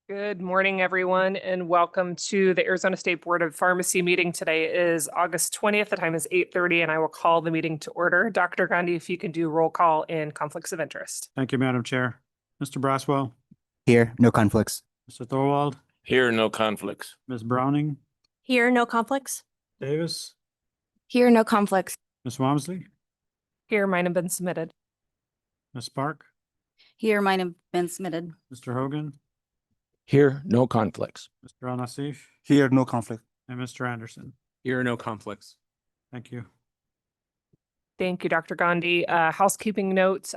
Good morning, everyone, and welcome to the Arizona State Board of Pharmacy meeting. Today is August 20th. The time is 8:30, and I will call the meeting to order. Dr. Gandhi, if you can do roll call in conflicts of interest. Thank you, Madam Chair. Mr. Braswell, Here, no conflicts. Mr. Thorwald, Here, no conflicts. Ms. Browning, Here, no conflicts. Davis, Here, no conflicts. Ms. Walmsley, Here, mine have been submitted. Ms. Spark, Here, mine have been submitted. Mr. Hogan, Here, no conflicts. Mr. Al-Nassif, Here, no conflict. and Mr. Anderson. Here, no conflicts. Thank you. Thank you, Dr. Gandhi. Housekeeping notes,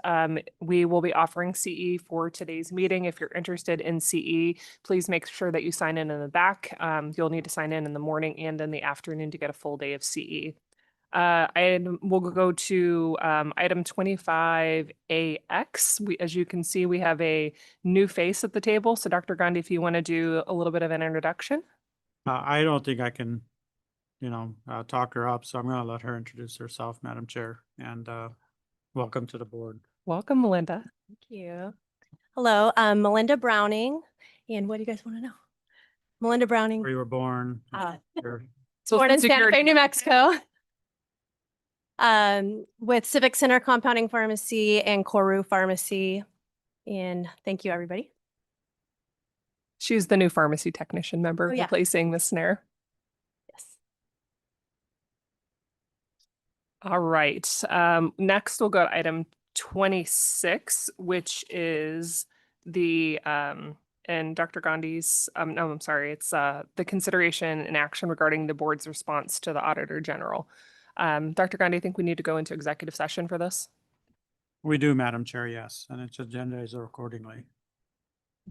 we will be offering CE for today's meeting. If you're interested in CE, please make sure that you sign in the back. You'll need to sign in the morning and in the afternoon to get a full day of CE. And we'll go to item 25AX. As you can see, we have a new face at the table. So Dr. Gandhi, if you want to do a little bit of an introduction. I don't think I can, talk her up, so I'm going to let her introduce herself, Madam Chair, and welcome to the board. Welcome, Melinda. Thank you. Hello, I'm Melinda Browning. And what do you guys want to know? Melinda Browning, Where you were born. your- born in Social Santa Fe, Security- New Mexico. With Civic Center Compounding Pharmacy and Koru Pharmacy. And thank you, everybody. She's the new pharmacy technician member Oh, yeah. replacing Miss Snare. Yes. All right. Next, we'll go to item 26, which is the and Dr. Gandhi's. No, I'm sorry. It's the consideration and action regarding the board's response to the Auditor General. Dr. Gandhi, I think we need to go into executive session for this. We do, Madam Chair, yes, and its agenda is accordingly.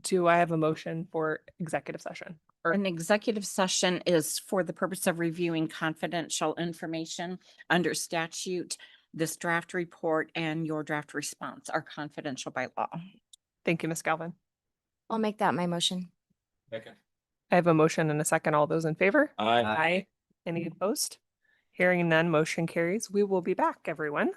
Do I have a motion for executive session? Or An executive session is for the purpose of reviewing confidential information under statute. This draft report and your draft response are confidential by law. thank you, Ms. Galvin. I'll make that my motion. Second. I have a motion and a second. All those in favor? Aye. Aye. Any opposed? Hearing none, motion carries. We will be back, everyone.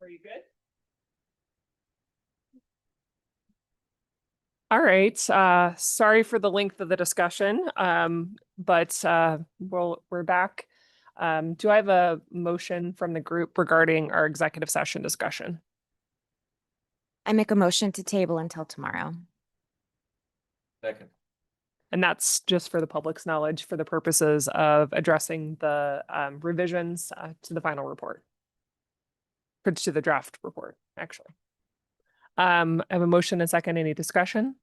Are you good? All right, sorry for the length of the discussion, but we're back. Do I have a motion from the group regarding our executive session discussion? I make a motion to table until tomorrow. Second. And that's just for the public's knowledge for the purposes of addressing the revisions to the final report. To the draft report, actually. I have a motion and second. Any discussion?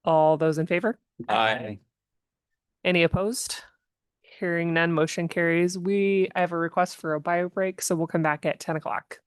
All those in favor? Aye. Any opposed? Hearing none, motion carries. I have a request for a bio break, so we'll come back at 10 o'clock.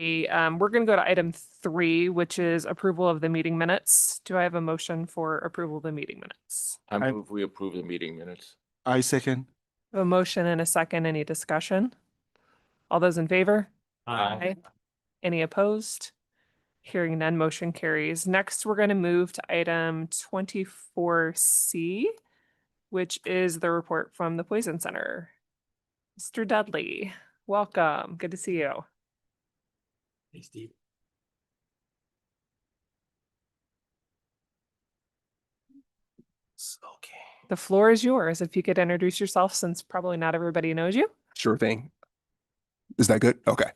We're going to go to item 3, which is approval of the meeting minutes. Do I have a motion for approval of the meeting minutes? I I- move we approve the meeting minutes. I second. A motion and a second. Any discussion? All those in favor? Aye. Any opposed? Hearing none, motion carries. Next, we're going to move to item 24C, which is the report from the Poison Center. Mr. Dudley, welcome. Good to see you. Hey, Steve. Okay, The floor is yours. If you could introduce yourself, since probably not everybody knows you. sure thing. Is that good? Okay.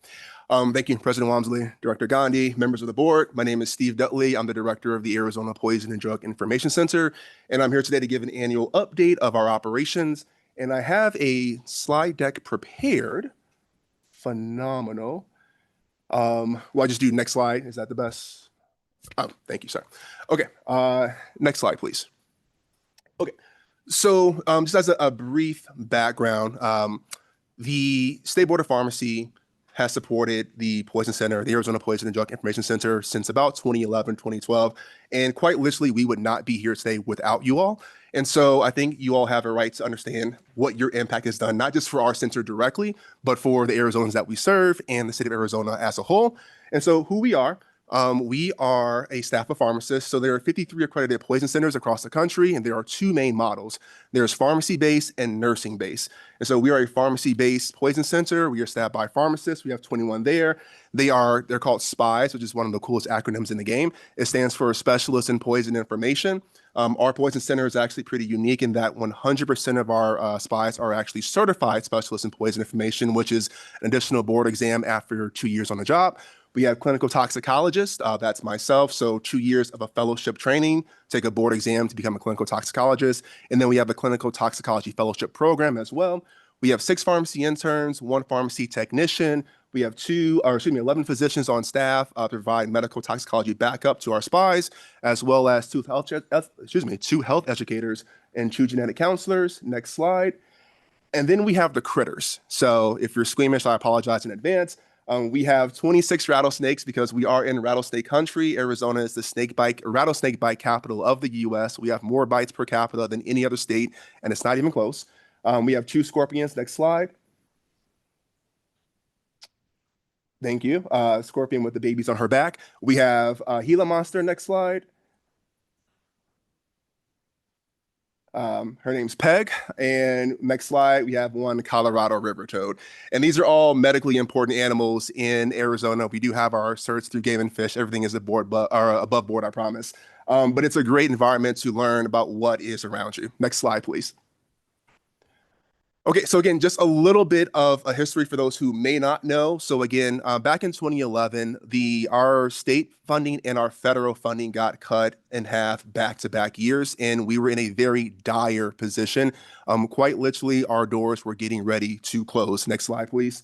Thank you, President Walmsley, Director Gandhi, members of the board. My name is Steve Dudley. I'm the director of the Arizona Poison and Drug Information Center, and I'm here today to give an annual update of our operations. And I have a slide deck prepared. Phenomenal. Well, I just do next slide. Is that the best? Oh, thank you, sir. Okay. Next slide, please. Okay. So just as a brief background, the State Board of Pharmacy has supported the Poison Center, the Arizona Poison and Drug Information Center, since about 2011, 2012. And quite literally, we would not be here today without you all. And so I think you all have a right to understand what your impact has done, not just for our center directly, but for the Arizonans that we serve and the state of Arizona as a whole. And so who we are a staff of pharmacists. So there are 53 accredited poison centers across the country, and there are 2 main models. There's pharmacy-based and nursing-based. And so we are a pharmacy-based poison center. We are staffed by pharmacists. We have 21 there. They're called SPIES, which is one of the coolest acronyms in the game. It stands for Specialists in Poison Information. Our poison center is actually pretty unique in that 100% of our SPIES are actually certified specialists in poison information, which is an additional board exam after 2 years on the job. We have clinical toxicologists, that's myself, so 2 years of a fellowship training, take a board exam to become a clinical toxicologist, and then we have a clinical toxicology fellowship program as well. We have 6 pharmacy interns, 1 pharmacy technician. We have 11 physicians on staff to provide medical toxicology backup to our SPIES, as well as 2 health educators and 2 genetic counselors. Next slide. And then we have the critters. So if you're squeamish, I apologize in advance. We have 26 rattlesnakes because we are in rattlesnake country. Arizona is the rattlesnake bite capital of the U.S. We have more bites per capita than any other state, and it's not even close. We have 2 scorpions. Next slide. Thank you. Scorpion with the babies on her back. We have Gila monster. Next slide. Her name's Peg. And next slide, we have 1 Colorado river toad. And these are all medically important animals in Arizona. We do have our certs through Game and Fish. Everything is above board, I promise. But it's a great environment to learn about what is around you. Next slide, please. Okay, so again, just a little bit of a history for those who may not know. So again, back in 2011, our state funding and our federal funding got cut in half back-to-back years, and we were in a very dire position. Quite literally, our doors were getting ready to close. Next slide, please.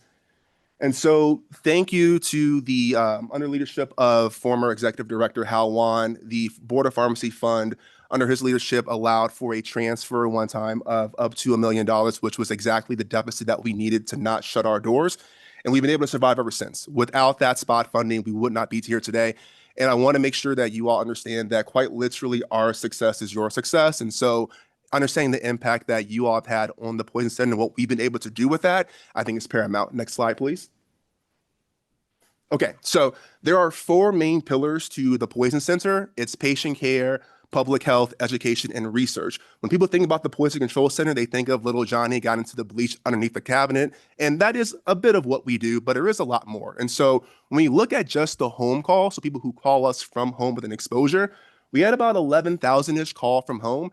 And so thank you to the under leadership of former Executive Director Hal Wan, the Board of Pharmacy Fund, under his leadership, allowed for a transfer one time of up to $1 million, which was exactly the deficit that we needed to not shut our doors. And we've been able to survive ever since. Without that spot funding, we would not be here today. And I want to make sure that you all understand that quite literally our success is your success. And so understanding the impact that you all have had on the Poison Center and what we've been able to do with that, I think is paramount. Next slide, please. Okay, so there are 4 main pillars to the Poison Center. It's patient care, public health, education, and research. When people think about the Poison Control Center, they think of little Johnny got into the bleach underneath the cabinet. And that is a bit of what we do, but there is a lot more. And so when we look at just the home call, so people who call us from home with an exposure, we had about 11,000-ish call from home.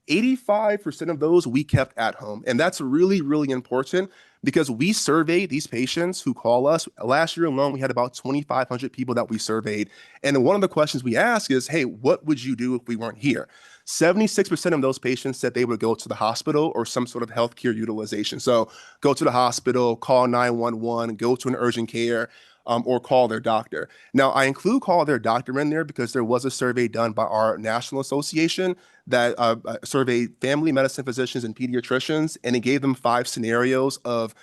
85% of those we kept at home. And that's really, really important because we surveyed these patients who call us. Last year alone, we had about 2,500 people that we surveyed. And one of the questions we ask is, hey, what would you do if we weren't here? 76% of those patients said they would go to the hospital or some sort of healthcare utilization. So go to the hospital, call 911, go to an urgent care, or call their doctor. Now, I include call their doctor in there because there was a survey done by our national association that surveyed family medicine physicians and pediatricians, and it gave them 5 scenarios of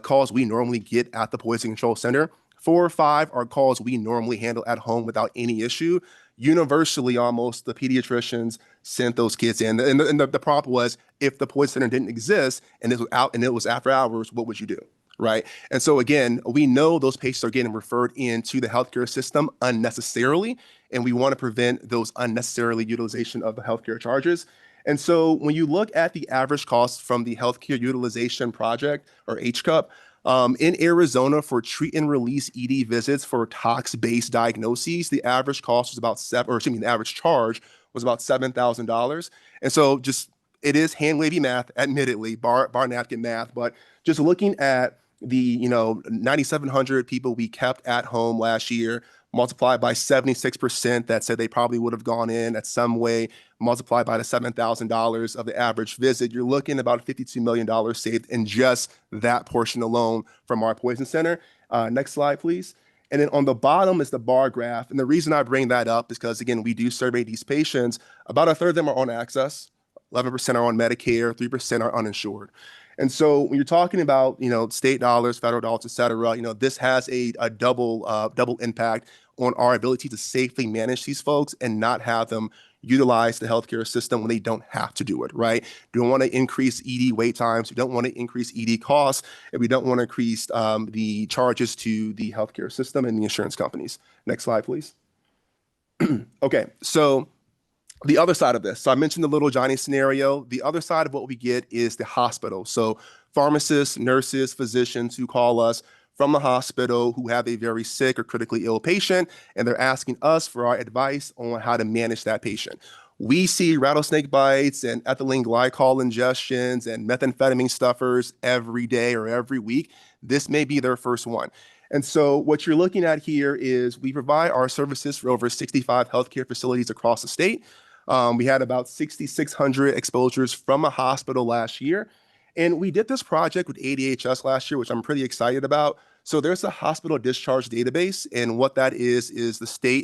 calls we normally get at the Poison Control Center. 4 or 5 are calls we normally handle at home without any issue. Universally, almost, the pediatricians sent those kids in. And the problem was, if the poison center didn't exist and it was after hours, what would you do? Right. And so again, we know those patients are getting referred into the healthcare system unnecessarily, and we want to prevent those unnecessarily utilization of the healthcare charges. And so when you look at the average cost from the Healthcare Utilization Project, or HCUP, in Arizona for treat and release ED visits for tox-based diagnoses, the average cost was about the average charge was about $7,000. And so it is hand wavy math, admittedly, bar napkin math, but just looking at the 9,700 people we kept at home last year, multiplied by 76% that said they probably would have gone in at some way, multiplied by the $7,000 of the average visit, you're looking about $52 million saved in just that portion alone from our poison center. Next slide, please. And then on the bottom is the bar graph. And the reason I bring that up is because, again, we do survey these patients. About a third of them are on access, 11% are on Medicare, 3% are uninsured. And so when you're talking about, state dollars, federal dollars, et cetera, this has a double impact on our ability to safely manage these folks and not have them utilize the healthcare system when they don't have to do it, right? We don't want to increase ED wait times. We don't want to increase ED costs, and we don't want to increase the charges to the healthcare system and the insurance companies. Next slide, please. Okay, so the other side of this. So I mentioned the little Johnny scenario. The other side of what we get is the hospital. So pharmacists, nurses, physicians who call us from the hospital who have a very sick or critically ill patient, and they're asking us for our advice on how to manage that patient. We see rattlesnake bites and ethylene glycol ingestions and methamphetamine stuffers every day or every week. This may be their first one. And so what you're looking at here is we provide our services for over 65 healthcare facilities across the state. We had about 6,600 exposures from a hospital last year. And we did this project with ADHS last year, which I'm pretty excited about. So there's a hospital discharge database. And what that is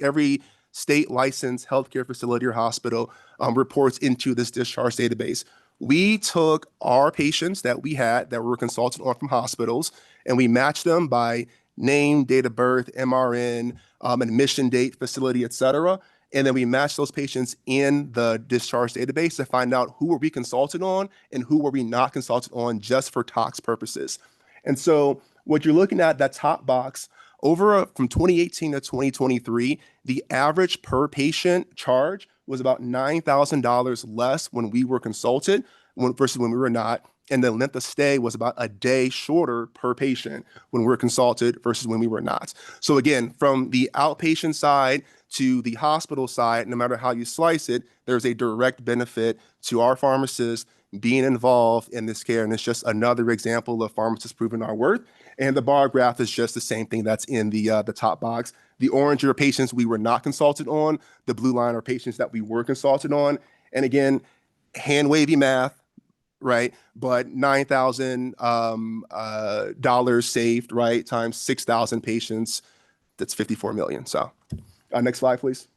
every state licensed healthcare facility or hospital reports into this discharge database. We took our patients that we had that were consulted on from hospitals, and we matched them by name, date of birth, MRN, admission date, facility, et cetera. And then we match those patients in the discharge database to find out who were we consulted on and who were we not consulted on just for tox purposes. And so what you're looking at, that top box, from 2018 to 2023, the average per patient charge was about $9,000 less when we were consulted versus when we were not. And the length of stay was about a day shorter per patient when we were consulted versus when we were not. So again, from the outpatient side to the hospital side, no matter how you slice it, there's a direct benefit to our pharmacists being involved in this care. And it's just another example of pharmacists proving our worth. And the bar graph is just the same thing that's in the top box. The orange are patients we were not consulted on. The blue line are patients that we were consulted on. And again, hand wavy math, right? But $9,000 dollars saved, right? Times 6,000 patients, that's 54 million. So next slide, please.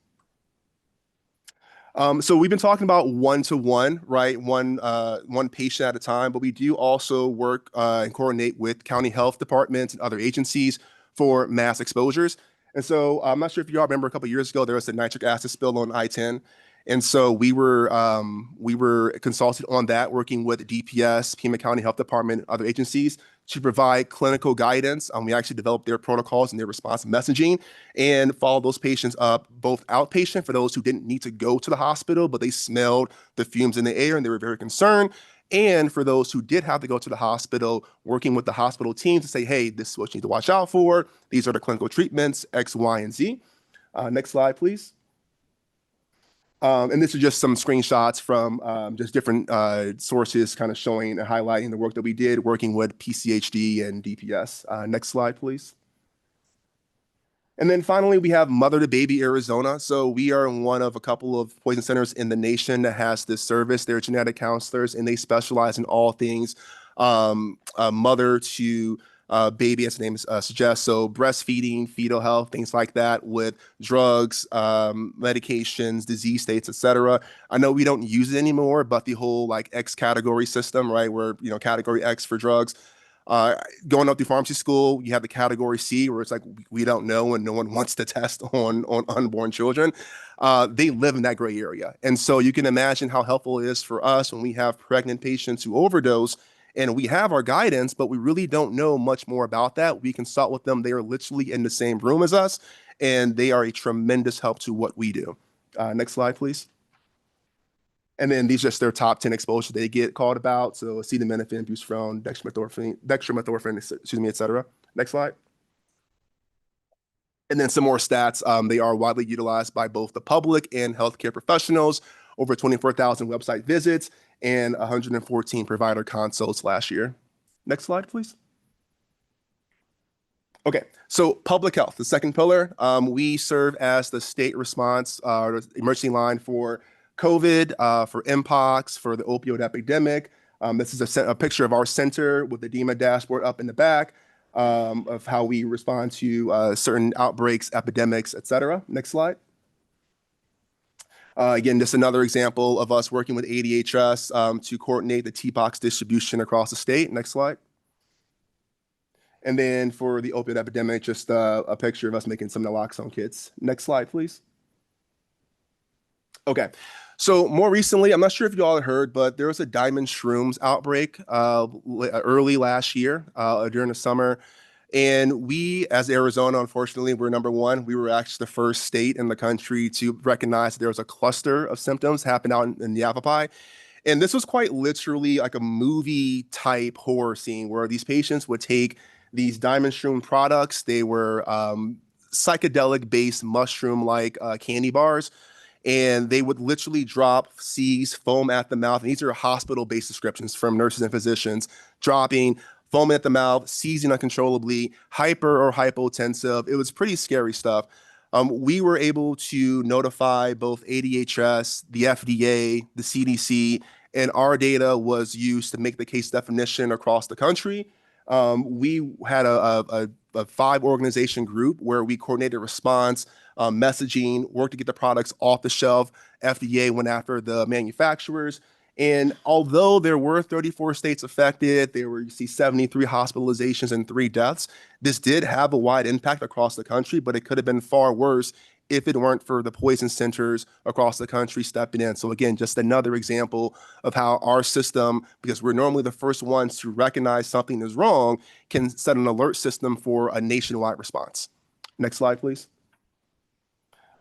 So we've been talking about one-to-one, right? One patient at a time, but we do also work and coordinate with county health departments and other agencies for mass exposures. And so I'm not sure if you all remember a couple of years ago, there was a nitric acid spill on I-10. And so we were consulted on that, working with DPS, Pima County Health Department, and other agencies to provide clinical guidance. We actually developed their protocols and their response messaging and followed those patients up, both outpatient for those who didn't need to go to the hospital, but they smelled the fumes in the air and they were very concerned. And for those who did have to go to the hospital, working with the hospital team to say, hey, this is what you need to watch out for. These are the clinical treatments, X, Y, and Z. Next slide, please. And this is just some screenshots from just different sources kind of showing and highlighting the work that we did working with PCHD and DPS. Next slide, please. And then finally, we have Mother to Baby Arizona. So we are one of a couple of poison centers in the nation that has this service. They're genetic counselors, and they specialize in all things mother to baby, as the name suggests. So breastfeeding, fetal health, things like that with drugs, medications, disease states, et cetera. I know we don't use it anymore, but the whole like X category system, right? Where, category X for drugs. Going up through pharmacy school, you have the category C where it's like, we don't know and no one wants to test on unborn children. They live in that gray area. And so you can imagine how helpful it is for us when we have pregnant patients who overdose and we have our guidance, but we really don't know much more about that. We consult with them. They are literally in the same room as us, and they are a tremendous help to what we do. Next slide, please. And then these are just their top 10 exposures they get called about. So acetaminophen, buspirone, dextromethorphan, excuse me, et cetera. Next slide. And then some more stats. They are widely utilized by both the public and healthcare professionals. Over 24,000 website visits and 114 provider consults last year. Next slide, please. Okay, so public health, the second pillar. We serve as the state response emergency line for COVID, for Mpox, for the opioid epidemic. This is a picture of our center with the DEMA dashboard up in the back of how we respond to certain outbreaks, epidemics, et cetera. Next slide. Again, just another example of us working with ADHS to coordinate the TPOXX distribution across the state. Next slide. And then for the opioid epidemic, just a picture of us making some naloxone kits. Next slide, please. Okay, so more recently, I'm not sure if you all heard, but there was a diamond shrooms outbreak early last year during the summer. And we, as Arizona, unfortunately, we're number one. We were actually the first state in the country to recognize that there was a cluster of symptoms happening out in Yavapai. And this was quite literally like a movie type horror scene where these patients would take these diamond shroom products. They were psychedelic based mushroom like candy bars. And they would literally drop, seize, foam at the mouth. And these are hospital based descriptions from nurses and physicians, dropping, foaming at the mouth, seizing uncontrollably, hyper or hypotensive. It was pretty scary stuff. We were able to notify both ADHS, the FDA, the CDC, and our data was used to make the case definition across the country. We had a 5-organization group where we coordinated response, messaging, worked to get the products off the shelf. FDA went after the manufacturers. And although there were 34 states affected, there were, you see, 73 hospitalizations and 3 deaths. This did have a wide impact across the country, but it could have been far worse if it weren't for the poison centers across the country stepping in. So again, just another example of how our system, because we're normally the first ones to recognize something is wrong, can set an alert system for a nationwide response. Next slide, please.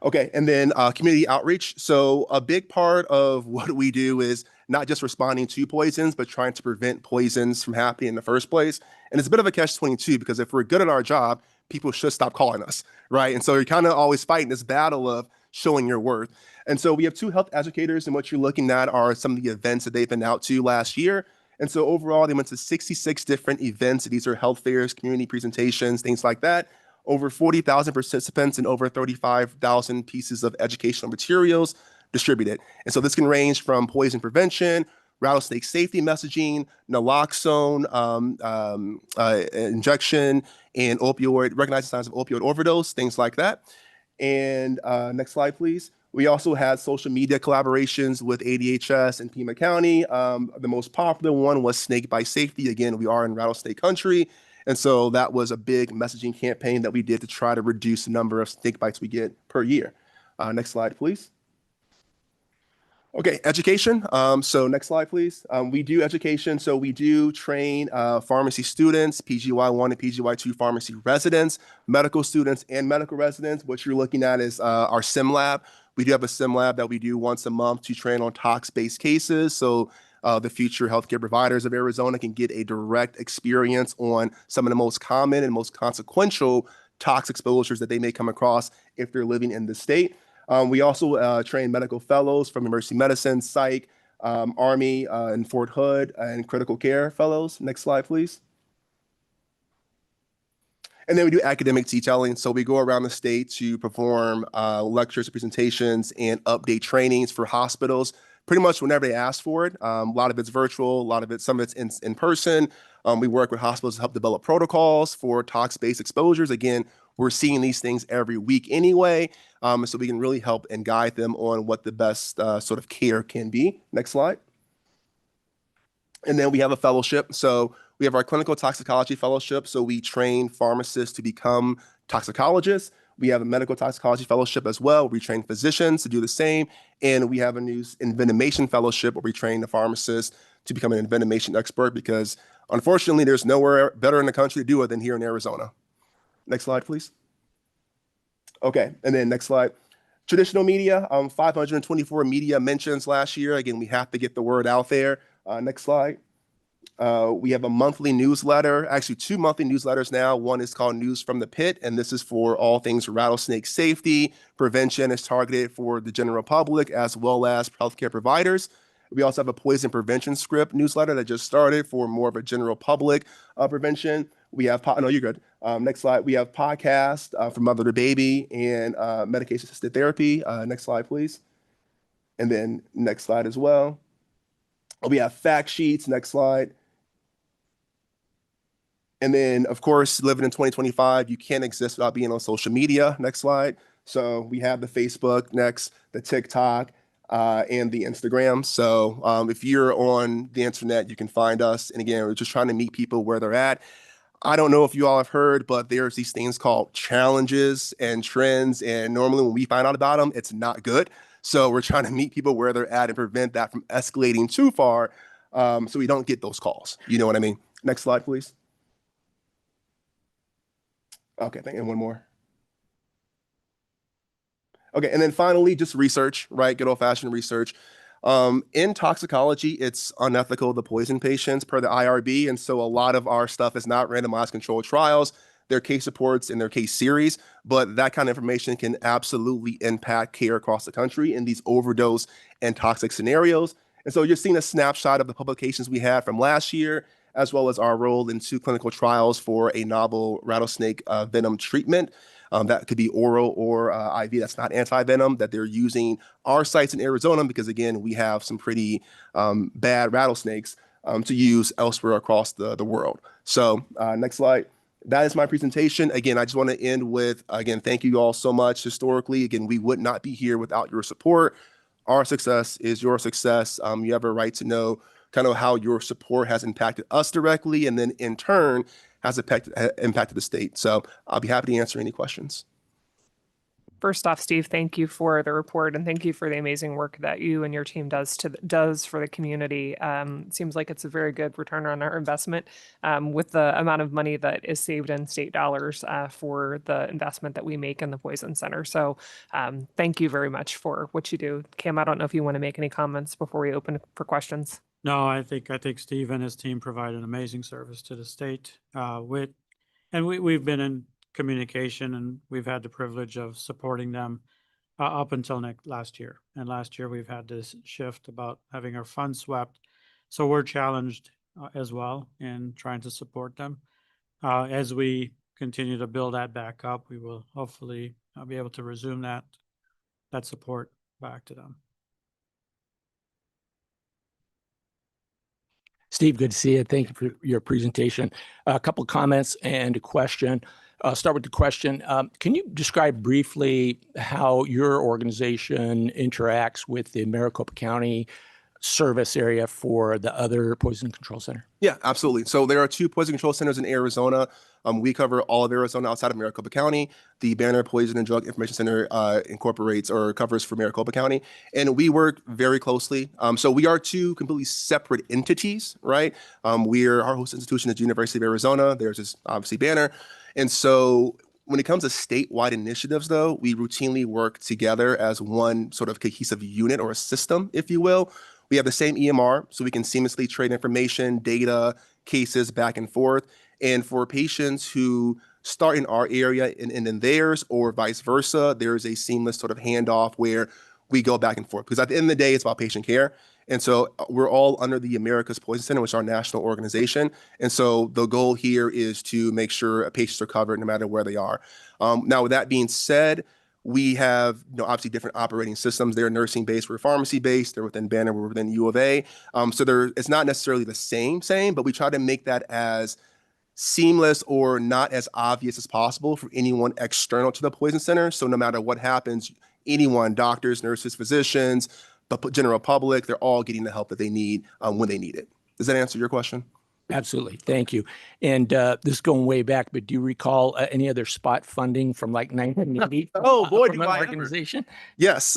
Okay, and then community outreach. So a big part of what we do is not just responding to poisons, but trying to prevent poisons from happening in the first place. And it's a bit of a catch-22 because if we're good at our job, people should stop calling us, right? And so you're kind of always fighting this battle of showing your worth. And so we have 2 health educators, and what you're looking at are some of the events that they've been out to last year. And so overall, they went to 66 different events. These are health fairs, community presentations, things like that. Over 40,000 participants and over 35,000 pieces of educational materials distributed. And so this can range from poison prevention, rattlesnake safety messaging, naloxone injection, and opioid, recognizing signs of opioid overdose, things like that. And next slide, please. We also had social media collaborations with ADHS and Pima County. The most popular one was Snake Bite Safety. Again, we are in rattlesnake country. And so that was a big messaging campaign that we did to try to reduce the number of snake bites we get per year. Next slide, please. Okay, education. So next slide, please. We do education. So we do train pharmacy students, PGY1 and PGY2 pharmacy residents, medical students, and medical residents. What you're looking at is our sim lab. We do have a sim lab that we do once a month to train on tox-based cases. So the future healthcare providers of Arizona can get a direct experience on some of the most common and most consequential tox exposures that they may come across if they're living in the state. We also train medical fellows from emergency medicine, psych, Army, and Fort Hood, and critical care fellows. Next slide, please. And then we do academic detailing. So we go around the state to perform lectures, presentations, and update trainings for hospitals pretty much whenever they ask for it. A lot of it's virtual, some of it's in person. We work with hospitals to help develop protocols for tox-based exposures. Again, we're seeing these things every week anyway, so we can really help and guide them on what the best sort of care can be. Next slide. And then we have a fellowship. So We have our clinical toxicology fellowship. So we train pharmacists to become toxicologists. We have a medical toxicology fellowship as well. We train physicians to do the same. And we have a new envenomation fellowship where we train the pharmacists to become an envenomation expert, because unfortunately, there's nowhere better in the country to do it than here in Arizona. Next slide, please. Okay, and then next slide. Traditional media, 524 media mentions last year. Again, we have to get the word out there. Next slide. We have a monthly newsletter, actually 2 monthly newsletters now. One is called News from the Pit, and this is for all things rattlesnake safety. Prevention is targeted for the general public as well as healthcare providers. We also have a poison prevention script newsletter that just started for more of a general public prevention. We have, no, you're good. Next slide. We have podcasts from mother to baby and medication assisted therapy. Next slide, please. And then next slide as well. We have fact sheets. Next slide. And then, of course, living in 2025, you can't exist without being on social media. Next slide. So we have the Facebook, next, the TikTok, and the Instagram. So if you're on the internet, you can find us. And again, we're just trying to meet people where they're at. I don't know if you all have heard, but there's these things called challenges and trends. And normally when we find out about them, it's not good. So we're trying to meet people where they're at and prevent that from escalating too far, so we don't get those calls. You know what I mean? Next slide, please. Okay, and one more. Okay, and then finally, just research, right? Good old-fashioned research. In toxicology, it's unethical to poison patients per the IRB, and so a lot of our stuff is not randomized controlled trials. They're case reports and their case series, but that kind of information can absolutely impact care across the country in these overdose and toxic scenarios. And so you're seeing a snapshot of the publications we had from last year, as well as our role in 2 clinical trials for a novel rattlesnake venom treatment. That could be oral or IV. That's not anti-venom, that they're using our sites in Arizona because, again, we have some pretty bad rattlesnakes to use elsewhere across the world. So next slide. That is my presentation. Again, I just want to end with, again, thank you all so much. Historically, again, we would not be here without your support. Our success is your success. You have a right to know kind of how your support has impacted us directly, and then in turn has impacted the state. So I'll be happy to answer any questions. First off, Steve, thank you for the report and thank you for the amazing work that you and your team does for the community. It seems like it's a very good return on our investment with the amount of money that is saved in state dollars for the investment that we make in the Poison Center. So thank you very much for what you do. Cam, I don't know if you want to make any comments before we open for questions. No, I think Steve and his team provide an amazing service to the state. We've been in communication, and we've had the privilege of supporting them up until last year. And last year we've had this shift about having our funds swept. So we're challenged as well in trying to support them. As we continue to build that back up, we will hopefully be able to resume that support back to them. Steve, good to see you. Thank you for your presentation. A couple of comments and a question. I'll start with the question. Can you describe briefly how your organization interacts with the Maricopa County service area for the other poison control center? Yeah, absolutely. So there are 2 poison control centers in Arizona. We cover all of Arizona outside of Maricopa County. The Banner Poison and Drug Information Center incorporates or covers for Maricopa County. And we work very closely. So we are 2 completely separate entities, right? Our host institution is the University of Arizona. There's this obviously Banner. And so when it comes to statewide initiatives, though, we routinely work together as one sort of cohesive unit or a system, if you will. We have the same EMR, so we can seamlessly trade information, data, cases back and forth. And for patients who start in our area and in theirs or vice versa, there's a seamless sort of handoff where we go back and forth. Because at the end of the day, it's about patient care. And so we're all under the America's Poison Center, which is our national organization. And so the goal here is to make sure patients are covered no matter where they are. Now, with that being said, we have, obviously different operating systems. They're nursing-based, we're pharmacy-based. They're within Banner, we're within U of A. So it's not necessarily the same, but we try to make that as seamless or not as obvious as possible for anyone external to the Poison Center. So no matter what happens, anyone, doctors, nurses, physicians, the general public, they're all getting the help that they need when they need it. Does that answer your question? Absolutely. Thank you. And this is going way back, but do you recall any other spot funding from like 1980? Oh, boy, from do an I ever. organization? Yes.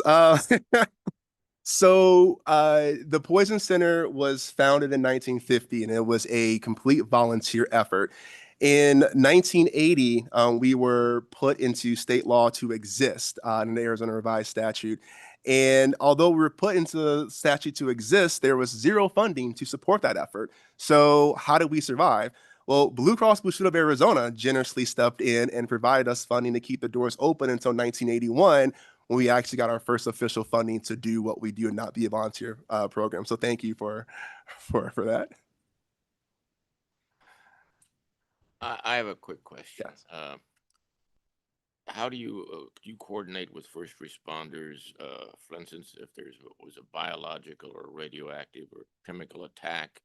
So the Poison Center was founded in 1950, and it was a complete volunteer effort. In 1980, we were put into state law to exist in the Arizona Revised Statute. And although we were put into the statute to exist, there was zero funding to support that effort. So how did we survive? Well, Blue Cross Blue Shield of Arizona generously stepped in and provided us funding to keep the doors open until 1981, when we actually got our first official funding to do what we do and not be a volunteer program. So thank you for that. I have a quick question. Yes. How do you coordinate with first responders? For instance, if was a biological or radioactive or chemical attack,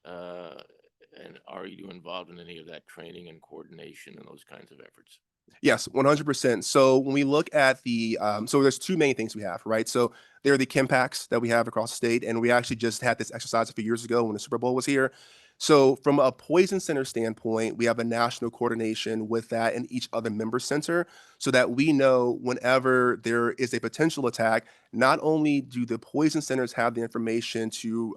and are you involved in any of that training and coordination and those kinds of efforts? Yes, 100%. So when we look at the, so there's two main things we have, right? So there are the chem packs that we have across the state, and we actually just had this exercise a few years ago when the Super Bowl was here. So from a Poison Center standpoint, we have a national coordination with that and each other member center, so that we know whenever there is a potential attack, not only do the Poison Centers have the information to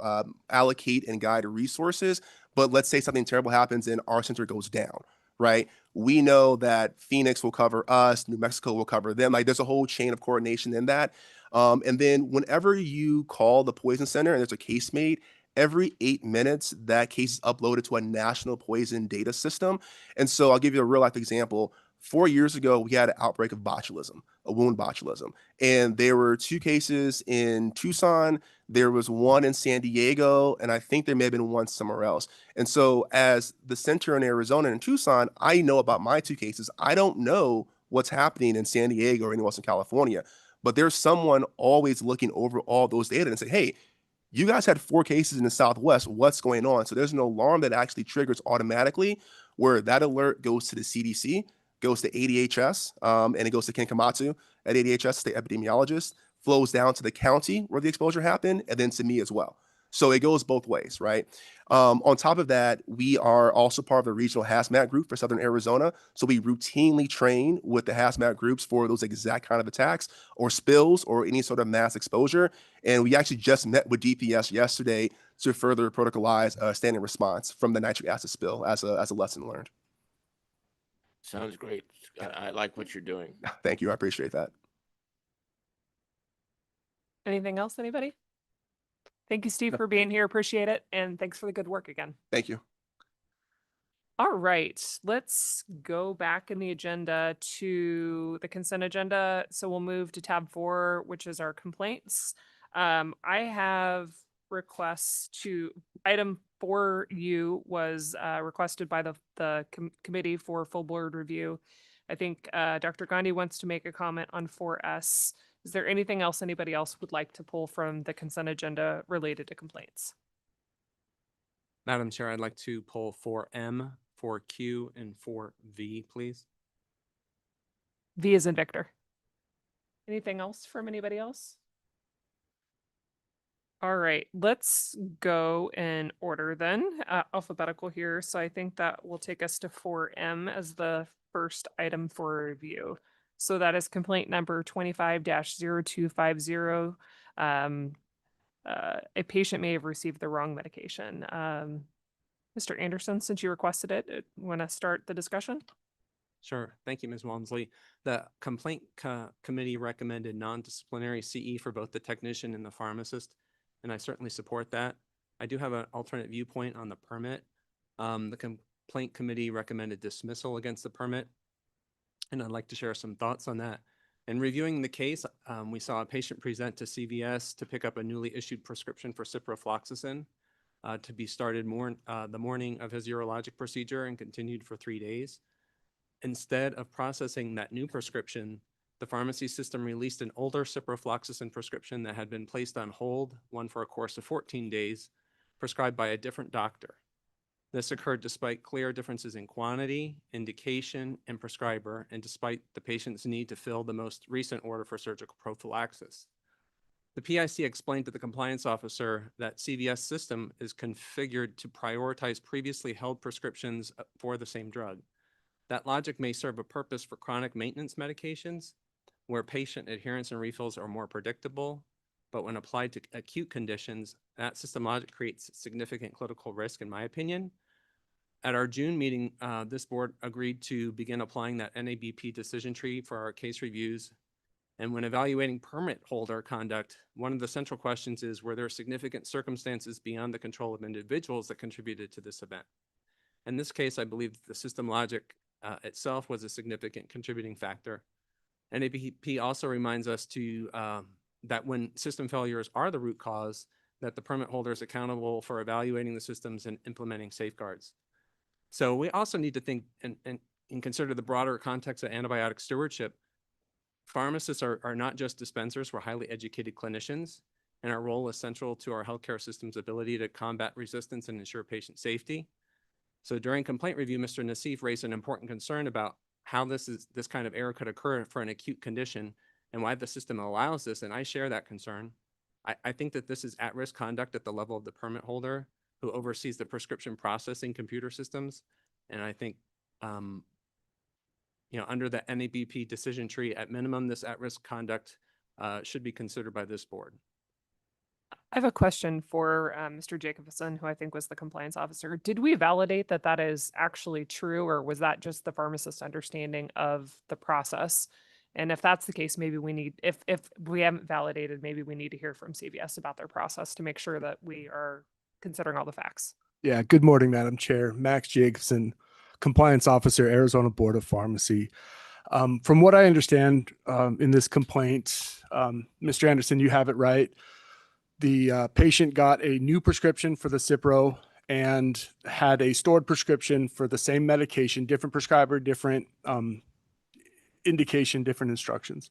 allocate and guide resources, but let's say something terrible happens and our center goes down, right? We know that Phoenix will cover us, New Mexico will cover them. Like, there's a whole chain of coordination in that. And then whenever you call the Poison Center and there's a case made, every 8 minutes, that case is uploaded to a national poison data system. And so I'll give you a real life example. 4 years ago, we had an outbreak of botulism, a wound botulism. And there were 2 cases in Tucson. There was 1 in San Diego, and I think there may have been 1 somewhere else. And so as the center in Arizona and Tucson, I know about my 2 cases. I don't know what's happening in San Diego or anywhere else in California, but there's someone always looking over all those data and say, hey, you guys had 4 cases in the Southwest. What's going on? So there's an alarm that actually triggers automatically, where that alert goes to the CDC, goes to ADHS, and it goes to Ken Komatsu at ADHS, state epidemiologist, flows down to the county where the exposure happened, and then to me as well. So it goes both ways, right? On top of that, we are also part of the regional hazmat group for Southern Arizona. So we routinely train with the hazmat groups for those exact kind of attacks or spills or any sort of mass exposure. And we actually just met with DPS yesterday to further protocolize a standing response from the nitric acid spill as a lesson learned. Sounds great. I like what you're doing. Thank you. I appreciate that. Anything else, anybody? Thank you, Steve, for being here. Appreciate it. And thanks for the good work again. Thank you. All right, let's go back in the agenda to the consent agenda. So we'll move to tab 4, which is our complaints. I have requests to item 4U was requested by the committee for full board review. I think Dr. Gandhi wants to make a comment on 4S. Is there anything else anybody else would like to pull from the consent agenda related to complaints? Madam Chair, I'd like to pull 4M, 4Q, and 4V, please. V is in Victor. Anything else from anybody else? All right, let's go in order then, alphabetical here. So I think that will take us to 4M as the first item for review. So that is complaint number 25-0250. A patient may have received the wrong medication. Mr. Anderson, since you requested it, want to start the discussion? Sure. Thank you, Ms. Walmsley. The complaint committee recommended non-disciplinary CE for both the technician and the pharmacist, and I certainly support that. I do have an alternate viewpoint on the permit. The complaint committee recommended dismissal against the permit, and I'd like to share some thoughts on that. In reviewing the case, we saw a patient present to CVS to pick up a newly issued prescription for ciprofloxacin to be started the morning of his urologic procedure and continued for 3 days. Instead of processing that new prescription, the pharmacy system released an older ciprofloxacin prescription that had been placed on hold, one for a course of 14 days, prescribed by a different doctor. This occurred despite clear differences in quantity, indication, and prescriber, and despite the patient's need to fill the most recent order for surgical prophylaxis. The PIC explained to the compliance officer that CVS system is configured to prioritize previously held prescriptions for the same drug. That logic may serve a purpose for chronic maintenance medications, where patient adherence and refills are more predictable, but when applied to acute conditions, that system logic creates significant clinical risk, in my opinion. At our June meeting, this board agreed to begin applying that NABP decision tree for our case reviews. And when evaluating permit holder conduct, one of the central questions is, were there significant circumstances beyond the control of individuals that contributed to this event? In this case, I believe the system logic itself was a significant contributing factor. NABP also reminds us to that when system failures are the root cause, that the permit holder is accountable for evaluating the systems and implementing safeguards. So we also need to think and consider the broader context of antibiotic stewardship. Pharmacists are not just dispensers, we're highly educated clinicians, and our role is central to our healthcare system's ability to combat resistance and ensure patient safety. So during complaint review, Mr. Nassif raised an important concern about how this kind of error could occur for an acute condition and why the system allows this, and I share that concern. I think that this is at-risk conduct at the level of the permit holder who oversees the prescription processing computer systems, and I think under the NABP decision tree, at minimum, this at-risk conduct should be considered by this board. I have a question for Mr. Jacobson, who I think was the compliance officer. Did we validate that that is actually true, or was that just the pharmacist's understanding of the process? And if that's the case, maybe we need, if we haven't validated, maybe we need to hear from CVS about their process to make sure that we are considering all the facts. Yeah, good morning, Madam Chair. Max Jacobson, Compliance Officer, Arizona Board of Pharmacy. From what I understand in this complaint, Mr. Anderson, you have it right. The patient got a new prescription for the Cipro and had a stored prescription for the same medication, different prescriber, different indication, different instructions.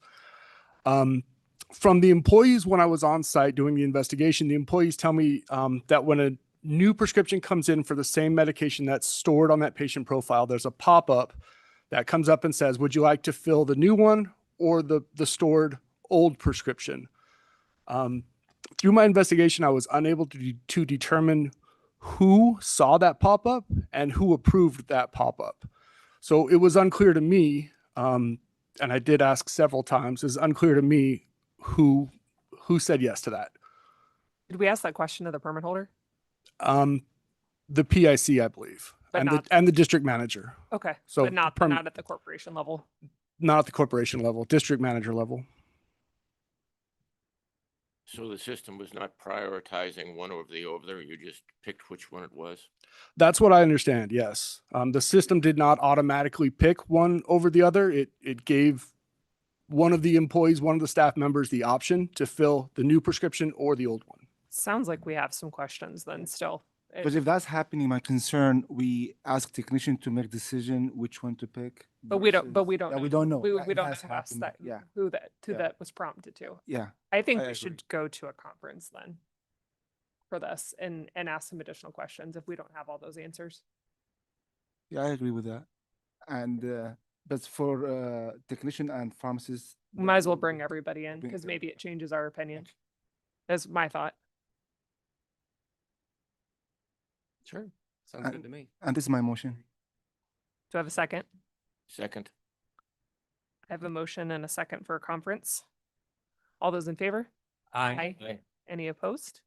From the employees, when I was on site doing the investigation, the employees tell me that when a new prescription comes in for the same medication that's stored on that patient profile, there's a pop-up that comes up and says, would you like to fill the new one or the stored old prescription? Through my investigation, I was unable to determine who saw that pop-up and who approved that pop-up. So it was unclear to me, and I did ask several times, it's unclear to me who said yes to that. Did we ask that question to the permit holder? The PIC, I believe, But and the district manager. Okay, So but not perm- not at the corporation level. Not at the corporation level, district manager level. So the system was not prioritizing one over the other, you just picked which one it was? That's what I understand, yes. The system did not automatically pick one over the other. It gave one of the employees, one of the staff members, the option to fill the new prescription or the old one. Sounds like we have some questions then still. But if that's happening, my concern, we ask technician to make decision which one to pick. But we don't Yeah, we don't know. We It don't has ask happened. that, Yeah, who that Yeah. was prompted to. yeah. I think I we agree. should go to a conference then for this and ask some additional questions if we don't have all those answers. Yeah, I agree with that. And but for technician and pharmacist. We might as well bring everybody in Bring because everybody. maybe it changes our opinion. That's my thought. Sure, sounds Uh, good to me. And this is my motion. Do I have a second? Second, I have a motion and a second for a conference. All those in favor? Aye. Aye. Any opposed?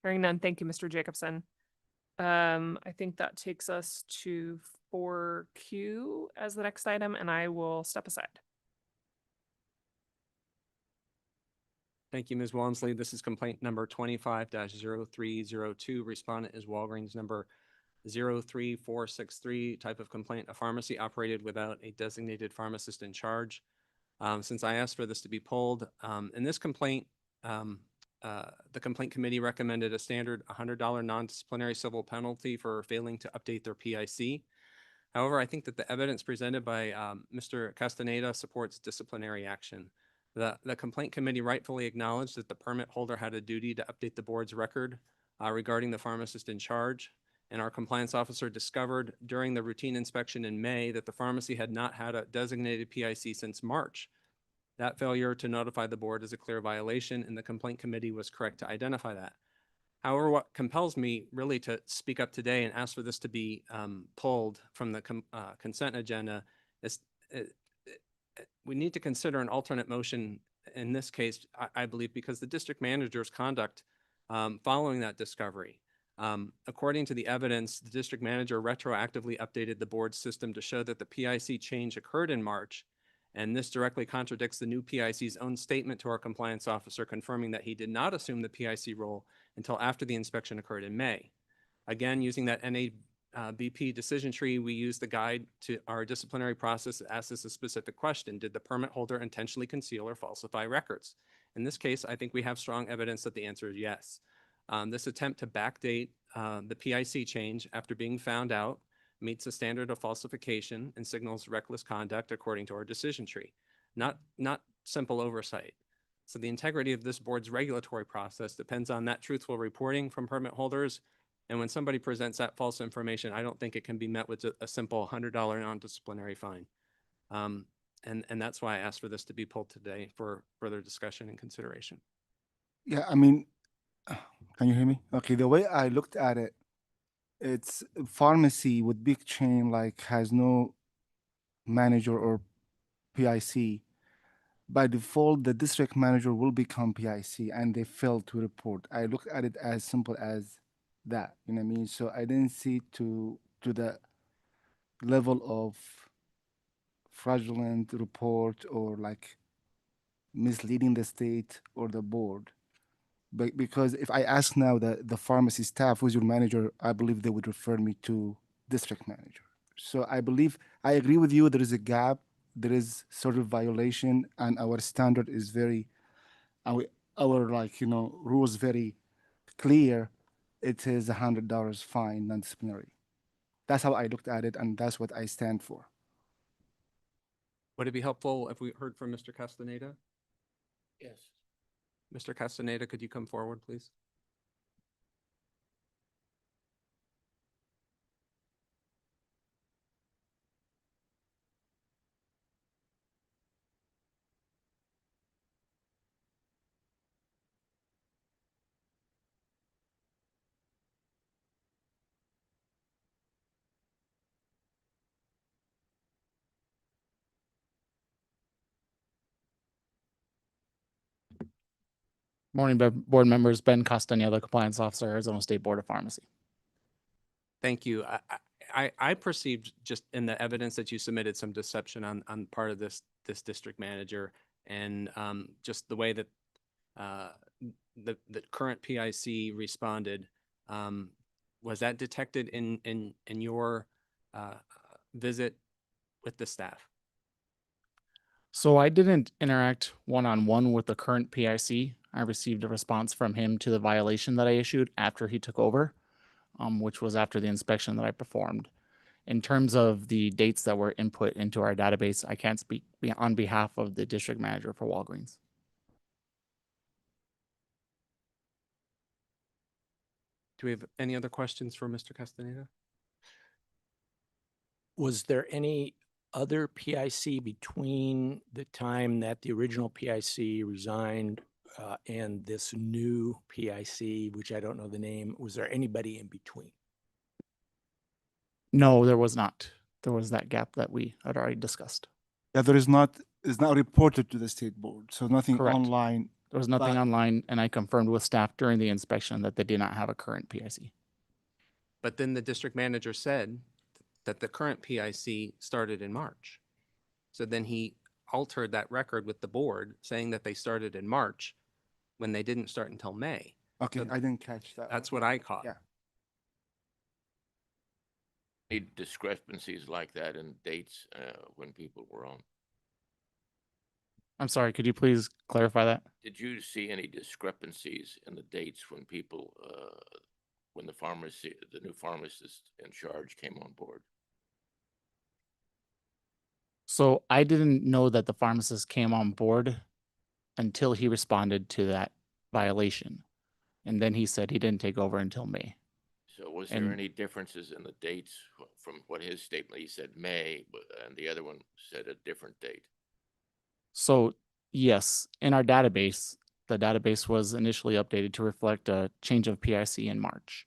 Hearing none. Thank you, Mr. Jacobson. I think that takes us to 4Q as the next item, and I will step aside. Thank you, Ms. Walmsley. This is complaint number 25-0302. Respondent is Walgreens number 03463. Type of complaint, a pharmacy operated without a designated pharmacist in charge. Since I asked for this to be pulled, in this complaint, the complaint committee recommended a standard $100 non-disciplinary civil penalty for failing to update their PIC. However, I think that the evidence presented by Mr. Castaneda supports disciplinary action. The complaint committee rightfully acknowledged that the permit holder had a duty to update the board's record regarding the pharmacist in charge. And our compliance officer discovered during the routine inspection in May that the pharmacy had not had a designated PIC since March. That failure to notify the board is a clear violation, and the complaint committee was correct to identify that. However, what compels me really to speak up today and ask for this to be pulled from the consent agenda is we need to consider an alternate motion in this case, I believe, because the district manager's conduct following that discovery. According to the evidence, the district manager retroactively updated the board system to show that the PIC change occurred in March. And this directly contradicts the new PIC's own statement to our compliance officer, confirming that he did not assume the PIC role until after the inspection occurred in May. Again, using that NABP decision tree, we use the guide to our disciplinary process to ask us a specific question. Did the permit holder intentionally conceal or falsify records? In this case, I think we have strong evidence that the answer is yes. This attempt to backdate the PIC change after being found out meets the standard of falsification and signals reckless conduct according to our decision tree, not simple oversight. So the integrity of this board's regulatory process depends on that truthful reporting from permit holders. And when somebody presents that false information, I don't think it can be met with a simple $100 non-disciplinary fine. And that's why I asked for this to be pulled today for further discussion and consideration. Yeah, I mean, can you hear me? Okay, the way I looked at it, it's pharmacy with big chain like has no manager or PIC. By default, the district manager will become PIC and they fail to report. I looked at it as simple as that, you know what I mean? So I didn't see to the level of fraudulent report or like misleading the state or the board. But because if I ask now the pharmacy staff, who's your manager, I believe they would refer me to district manager. So I believe, I agree with you, there is a gap, there is sort of violation, and our standard is very, our like, you know, rules very clear. It is $100 fine, non-disciplinary. That's how I looked at it, and that's what I stand for. Would it be helpful if we heard from Mr. Castaneda? Yes. Mr. Castaneda, could you come forward, please? Morning, board members. Ben Castaneda, Compliance Officer, Arizona State Board of Pharmacy. Thank you. I perceived just in the evidence that you submitted some deception on part of this district manager, and just the way that the current PIC responded. Was that detected in your visit with the staff? So I didn't interact one-on-one with the current PIC. I received a response from him to the violation that I issued after he took over, which was after the inspection that I performed. In terms of the dates that were input into our database, I can't speak on behalf of the district manager for Walgreens. Do we have any other questions for Mr. Castaneda? Was there any other PIC between the time that the original PIC resigned and this new PIC, which I don't know the name? Was there anybody in between? No, there was not. There was that gap that we had already discussed. Yeah, there is not, it's not reported to the state board, so nothing Correct. online. There was nothing But- online, and I confirmed with staff during the inspection that they did not have a current PIC. But then the district manager said that the current PIC started in March. So then he altered that record with the board, saying that they started in March when they didn't start until May. Okay, So I didn't catch that. That's what I caught. Yeah. Any discrepancies like that in dates when people were on? I'm sorry, could you please clarify that? Did you see any discrepancies in the dates when people, when the new pharmacist in charge came on board? So I didn't know that the pharmacist came on board until he responded to that violation. And then he said he didn't take over until May. So was there And- any differences in the dates from what his statement, he said May, and the other one said a different date? So Yes, in our database, the database was initially updated to reflect a change of PIC in March.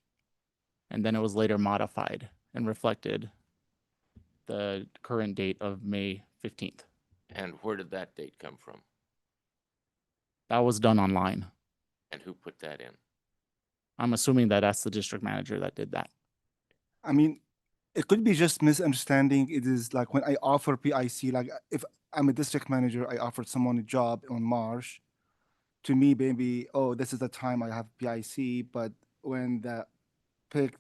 And then it was later modified and reflected the current date of May 15th. And where did that date come from? That was done online. And who put that in? I'm assuming that that's the district manager that did that. I mean, it could be just misunderstanding. It is like when I offer PIC, like if I'm a district manager, I offered someone a job on March. To me, maybe, oh, this is the time I have PIC, but when the pick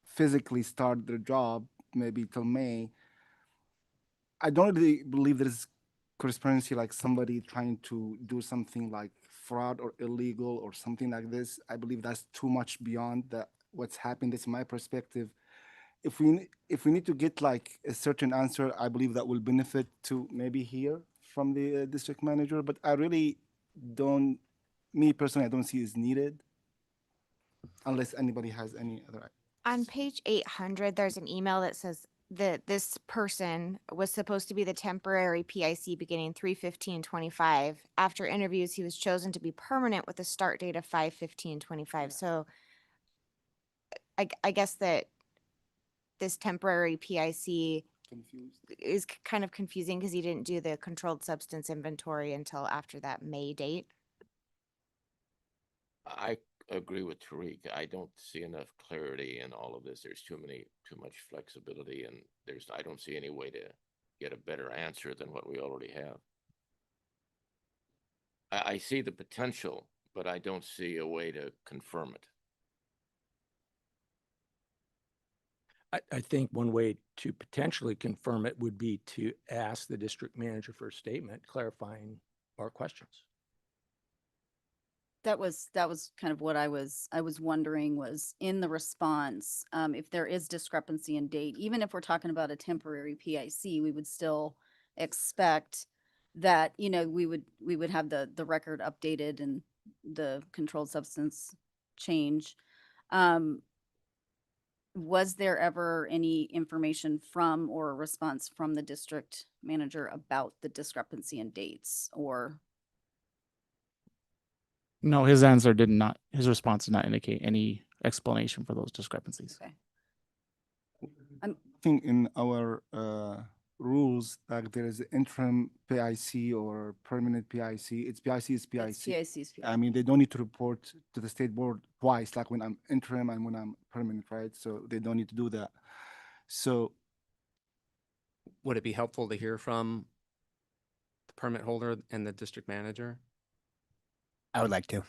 physically start their job, maybe till May, I don't really believe there is correspondency, like somebody trying to do something like fraud or illegal or something like this. I believe that's too much beyond what's happened. That's my perspective. If we need to get like a certain answer, I believe that will benefit to maybe hear from the district manager. But I really don't, me personally, I don't see is needed unless anybody has any other. On page 800, there's an email that says that this person was supposed to be the temporary PIC beginning 3/15/25. After interviews, he was chosen to be permanent with a start date of 5/15/25. So I guess that this temporary PIC Confused. is kind of confusing because he didn't do the controlled substance inventory until after that May date. I agree with Tariq. I don't see enough clarity in all of this. There's too much flexibility, and I don't see any way to get a better answer than what we already have. I see the potential, but I don't see a way to confirm it. I think one way to potentially confirm it would be to ask the district manager for a statement clarifying our questions. That was kind of what I was wondering was in the response, if there is discrepancy in date, even if we're talking about a temporary PIC, we would still expect that, we would have the record updated and the controlled substance change. Was there ever any information from or a response from the district manager about the discrepancy in dates or? No, his response did not indicate any explanation for those discrepancies. Okay. I think in our rules, like there is interim PIC or permanent PIC. It's PIC is PIC. It's PIC's I mean, they don't need to report to the state board twice, like when I'm interim and when I'm permanent, right? So they don't need to do that. So Would it be helpful to hear from the permit holder and the district manager? I would like to.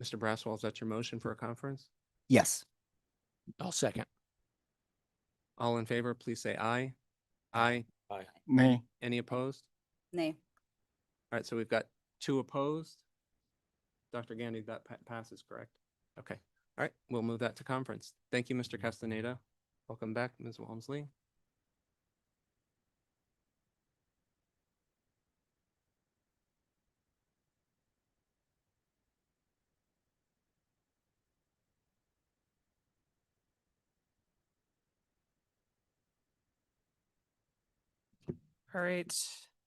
Mr. Braswell, is that your motion for a conference? Yes. I'll second. All in favor, please say aye. Aye. Aye. nay. Any opposed? Nay. All right, so we've got 2 opposed. Dr. Gandy, that passes, correct? Okay. All right, we'll move that to conference. Thank you, Mr. Castaneda. Welcome back, Ms. Walmsley. All right.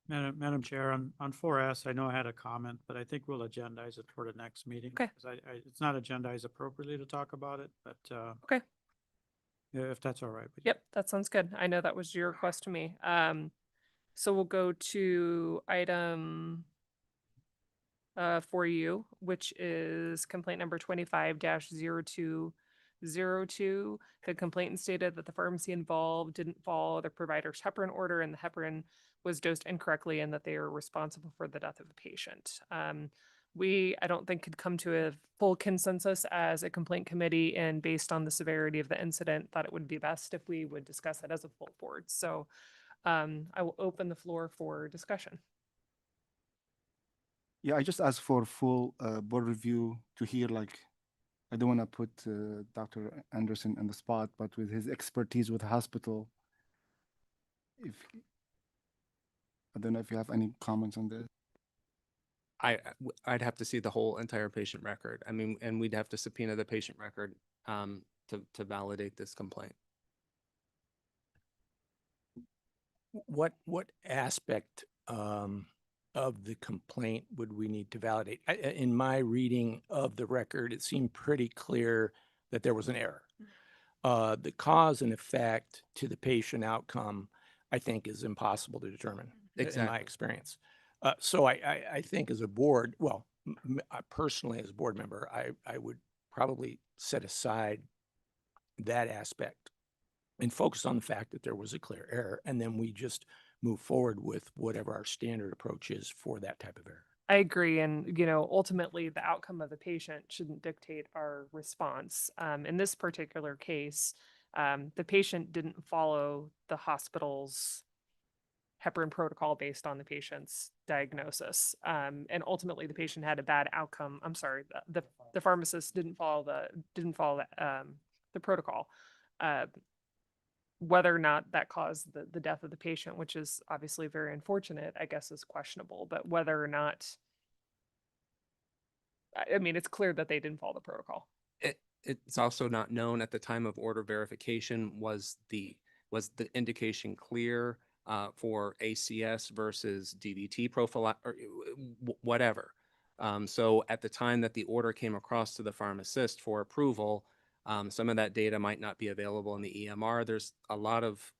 Madam Chair, on 4S, I know I had a comment, but I think we'll agendize it for the next meeting. Okay. 'Cause it's not agendized appropriately to talk about it, but Okay. yeah, if that's all right with you. Yep, that sounds good. I know that was your request to me. So we'll go to item for you, which is complaint number 25-0202. The complainant stated that the pharmacy involved didn't follow the provider's heparin order and the heparin was dosed incorrectly and that they are responsible for the death of the patient. We, I don't think, could come to a full consensus as a complaint committee, and based on the severity of the incident, thought it would be best if we would discuss it as a full board. So I will open the floor for discussion. Yeah, I just asked for full board review to hear, like, I don't want to put Dr. Anderson on the spot, but with his expertise with the hospital, I don't know if you have any comments on this. I'd have to see the whole entire patient record. I mean, and we'd have to subpoena the patient record to validate this complaint. What aspect of the complaint would we need to validate? In my reading of the record, it seemed pretty clear that there was an error. The cause and effect to the patient outcome, I think, is impossible to determine in my Exactly. experience. So I think as a board, well, personally as a board member, I would probably set aside that aspect and focus on the fact that there was a clear error, and then we just move forward with whatever our standard approach is for that type of error. I agree. And, you know, ultimately the outcome of the patient shouldn't dictate our response. In this particular case, the patient didn't follow the hospital's heparin protocol based on the patient's diagnosis. And ultimately the patient had a bad outcome. I'm sorry, the pharmacist didn't follow the protocol. Whether or not that caused the death of the patient, which is obviously very unfortunate, I guess is questionable. But whether or not, I mean, it's clear that they didn't follow the protocol. It's also not known at the time of order verification, was the indication clear for ACS versus DVT profile or whatever. So at the time that the order came across to the pharmacist for approval, some of that data might not be available in the EMR. There's a lot of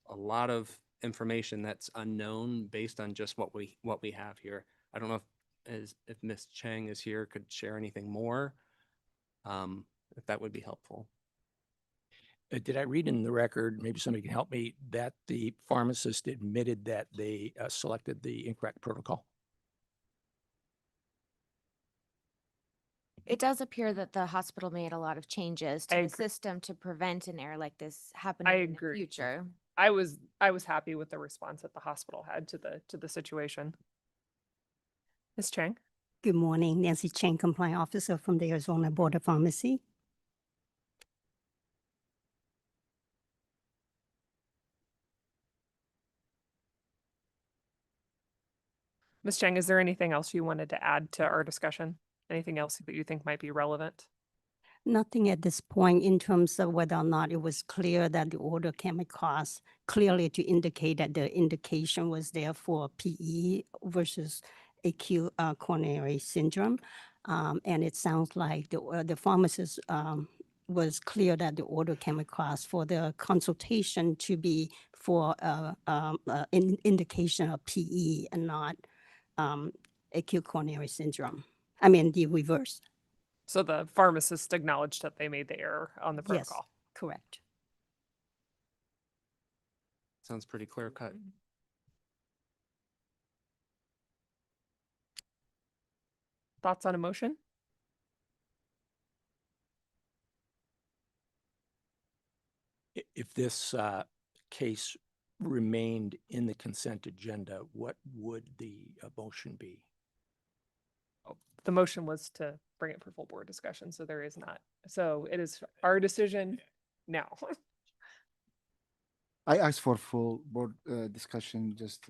information that's unknown based on just what we have here. I don't know if Ms. Chang is here, could share anything more, if that would be helpful. Did I read in the record, maybe somebody can help me, that the pharmacist admitted that they selected the incorrect protocol? It does appear that the hospital made a lot of changes to I the agree. system to prevent an error like this happening in the agree. future. I was happy with the response that the hospital had to the situation. Ms. Chang? Good morning, Nancy Chang, Compliance Officer from the Arizona Board of Pharmacy. Ms. Chang, is there anything else you wanted to add to our discussion? Anything else that you think might be relevant? Nothing at this point in terms of whether or not it was clear that the order came across clearly to indicate that the indication was there for PE versus acute coronary syndrome. And it sounds like the pharmacist was clear that the order came across for the consultation to be for indication of PE and not acute coronary syndrome. I mean, the reverse. So the pharmacist acknowledged that they made the error on the Yes, protocol. correct. Sounds pretty clear cut. Thoughts on a motion? If this case remained in the consent agenda, what would the motion be? The motion was to bring it for full board discussion, so there is not. So it is our decision now. I asked for full board discussion, just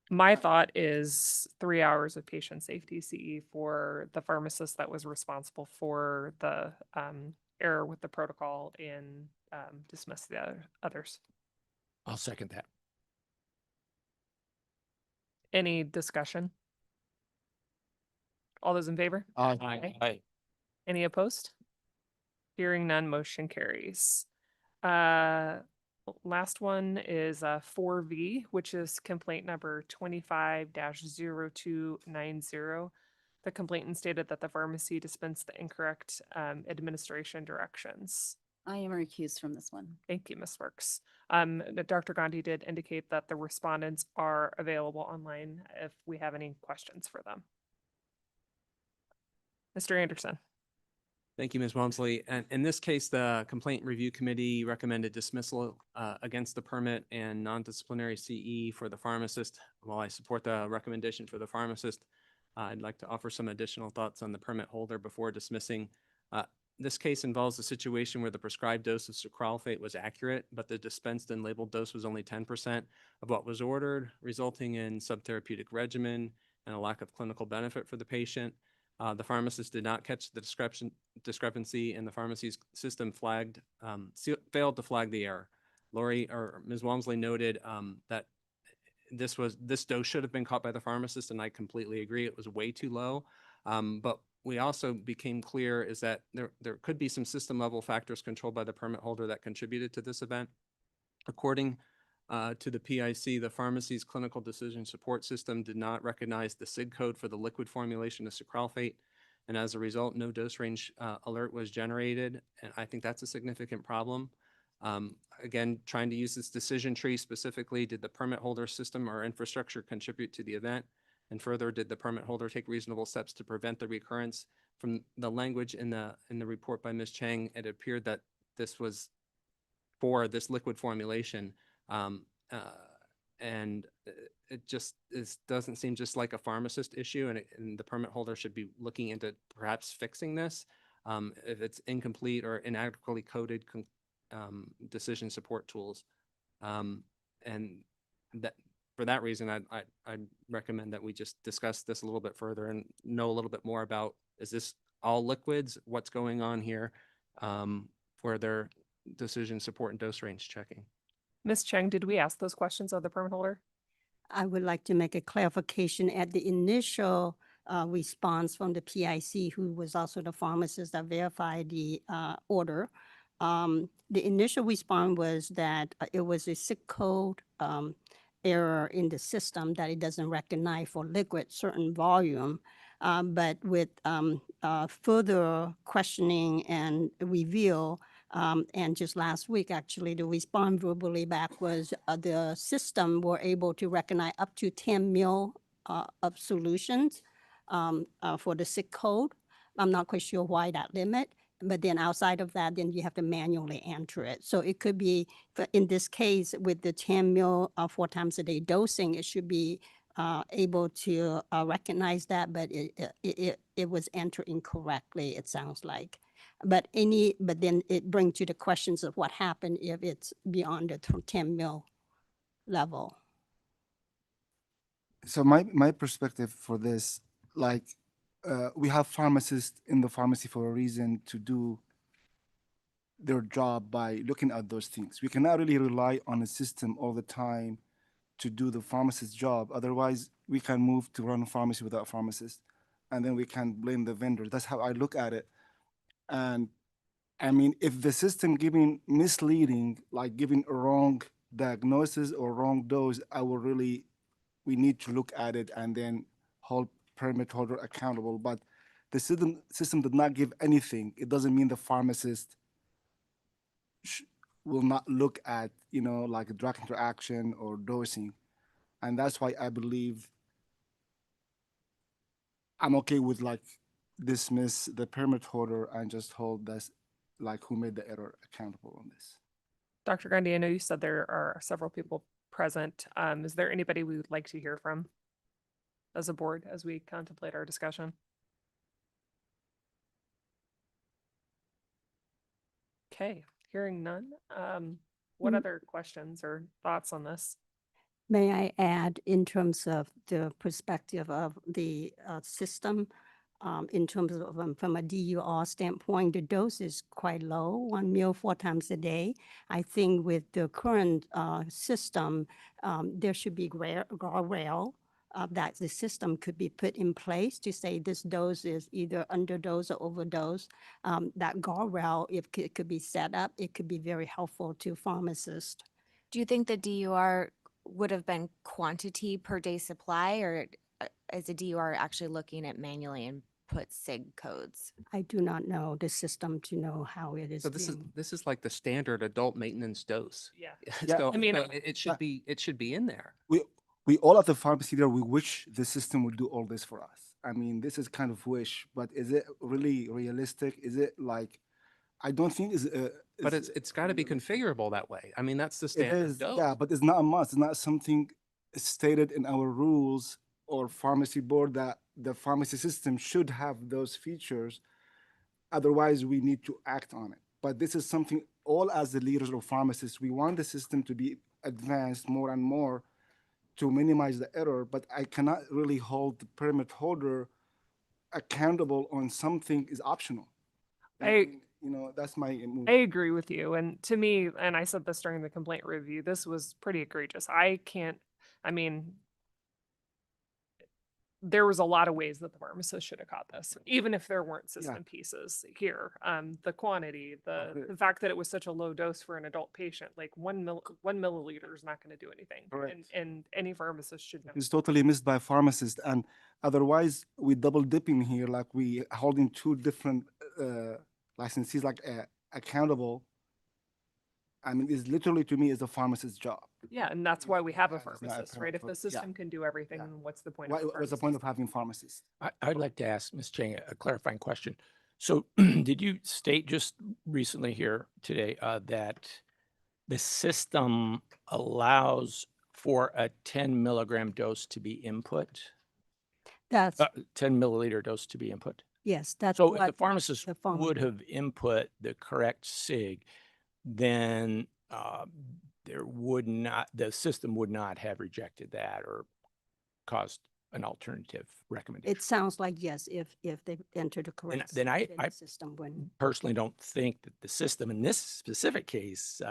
My thought is 3 hours of patient safety CE for the pharmacist that was responsible for the error with the protocol and dismiss the others. I'll second that. Any discussion? All those in favor? Aye. Any opposed? Hearing none, motion carries. Last one is 4V, which is complaint number 25-0290. The complainant stated that the pharmacy dispensed the incorrect administration directions. I am recused from this one. Thank you, Ms. Works. Dr. Gandhi did indicate that the respondents are available online if we have any questions for them. Mr. Anderson. Thank you, Ms. Walmsley. And in this case, the Complaint Review Committee recommended dismissal against the permit and non-disciplinary CE for the pharmacist. While I support the recommendation for the pharmacist, I'd like to offer some additional thoughts on the permit holder before dismissing. This case involves a situation where the prescribed dose of sucralfate was accurate, but the dispensed and labeled dose was only 10% of what was ordered, resulting in subtherapeutic regimen and a lack of clinical benefit for the patient. The pharmacist did not catch the discrepancy in the pharmacy's system failed to flag the error. Lori or Ms. Walmsley noted that this dose should have been caught by the pharmacist, and I completely agree. It was way too low. But we also became clear is that there could be some system level factors controlled by the permit holder that contributed to this event. According to the PIC, the pharmacy's clinical decision support system did not recognize the SIG code for the liquid formulation of sucralfate. And as a result, no dose range alert was generated. And I think that's a significant problem. Again, trying to use this decision tree specifically, did the permit holder system or infrastructure contribute to the event? And further, did the permit holder take reasonable steps to prevent the recurrence? From the language in the report by Ms. Chang, it appeared that this was for this liquid formulation. And it just doesn't seem just like a pharmacist issue, and the permit holder should be looking into perhaps fixing this if it's incomplete or inadequately coded decision support tools. And that for that reason, I'd recommend that we just discuss this a little bit further and know a little bit more about, is this all liquids? What's going on here for their decision support and dose range checking? Ms. Cheng, did we ask those questions of the permit holder? I would like to make a clarification at the initial response from the PIC, who was also the pharmacist that verified the order. The initial response was that it was a SIG code error in the system that it doesn't recognize for liquid certain volume. But with further questioning and review, and just last week, actually, the response verbally back was the system were able to recognize up to 10 mil of solutions for the SIG code. I'm not quite sure why that limit, but then outside of that, then you have to manually enter it. So it could be, in this case, with the 10 mil 4 times a day dosing, it should be able to recognize that, but it was entered incorrectly, it sounds like. But then it brings you the questions of what happened if it's beyond the 10 mil level. So my perspective for this, like, we have pharmacists in the pharmacy for a reason to do their job by looking at those things. We cannot really rely on a system all the time to do the pharmacist's job. Otherwise, we can move to run a pharmacy without a pharmacist, and then we can blame the vendor. That's how I look at it. And I mean, if the system giving misleading, like giving a wrong diagnosis or wrong dose, we need to look at it and then hold permit holder accountable. But the system did not give anything. It doesn't mean the pharmacist will not look at, like drug interaction or dosing. And that's why I believe I'm okay with like dismiss the permit holder and just hold this, like who made the error accountable on this. Dr. Gandhi, I know you said there are several people present. Is there anybody we would like to hear from as a board as we contemplate our discussion? Okay, hearing none. What other questions or thoughts on this? May I add, in terms of the perspective of the system, in terms of from a DUR standpoint, the dose is quite low, 1 ml 4 times a day. I think with the current system, there should be guardrail that the system could be put in place to say this dose is either underdose or overdose. That guardrail, if it could be set up, it could be very helpful to pharmacists. Do you think the DUR would have been quantity per day supply, or is the DUR actually looking at manually and put SIG codes? I do not know the system to know how it is. So this is like the standard adult maintenance dose. Yeah. So, I mean, so it should be in there. We all at the pharmacy there, we wish the system would do all this for us. I mean, this is kind of wish, but is it really realistic? Is it like, I don't think But it's got to be configurable that way. I mean, that's the it standard is, dose. yeah, but it's not a must. It's not something stated in our rules or pharmacy board that the pharmacy system should have those features. Otherwise, we need to act on it. But this is something, all as the leaders of pharmacists, we want the system to be advanced more and more to minimize the error, but I cannot really hold the permit holder accountable on something is optional. And, you know, that's my I agree with you. And to me, and I said this during the complaint review, this was pretty egregious. I mean, there was a lot of ways that the pharmacist should have caught this, even if there weren't system pieces here. The quantity, the fact that it was such a low dose for an adult patient, like 1 milliliter is not going to do anything. Correct. And any pharmacist should know. It's totally missed by pharmacists, and otherwise we double dipping here, like we holding two different licensees like accountable. I mean, it's literally to me is a pharmacist's job. Yeah, and that's why we have a It's not a pharmacist, right? If the pharmacist. Yeah. system can do everything, then what's the point? What's the pharmacist? point of having pharmacists? I'd like to ask Ms. Chang a clarifying question. So did you state just recently here today that the system allows for a 10 milligram dose to be input? That's, 10 milliliter dose to be input? yes, that's So if the what pharmacist the pharma- would have input the correct SIG, then the system would not have rejected that or caused an alternative recommendation. It sounds like yes, if they enter the correct. then I the system when. personally don't think that the system in this specific case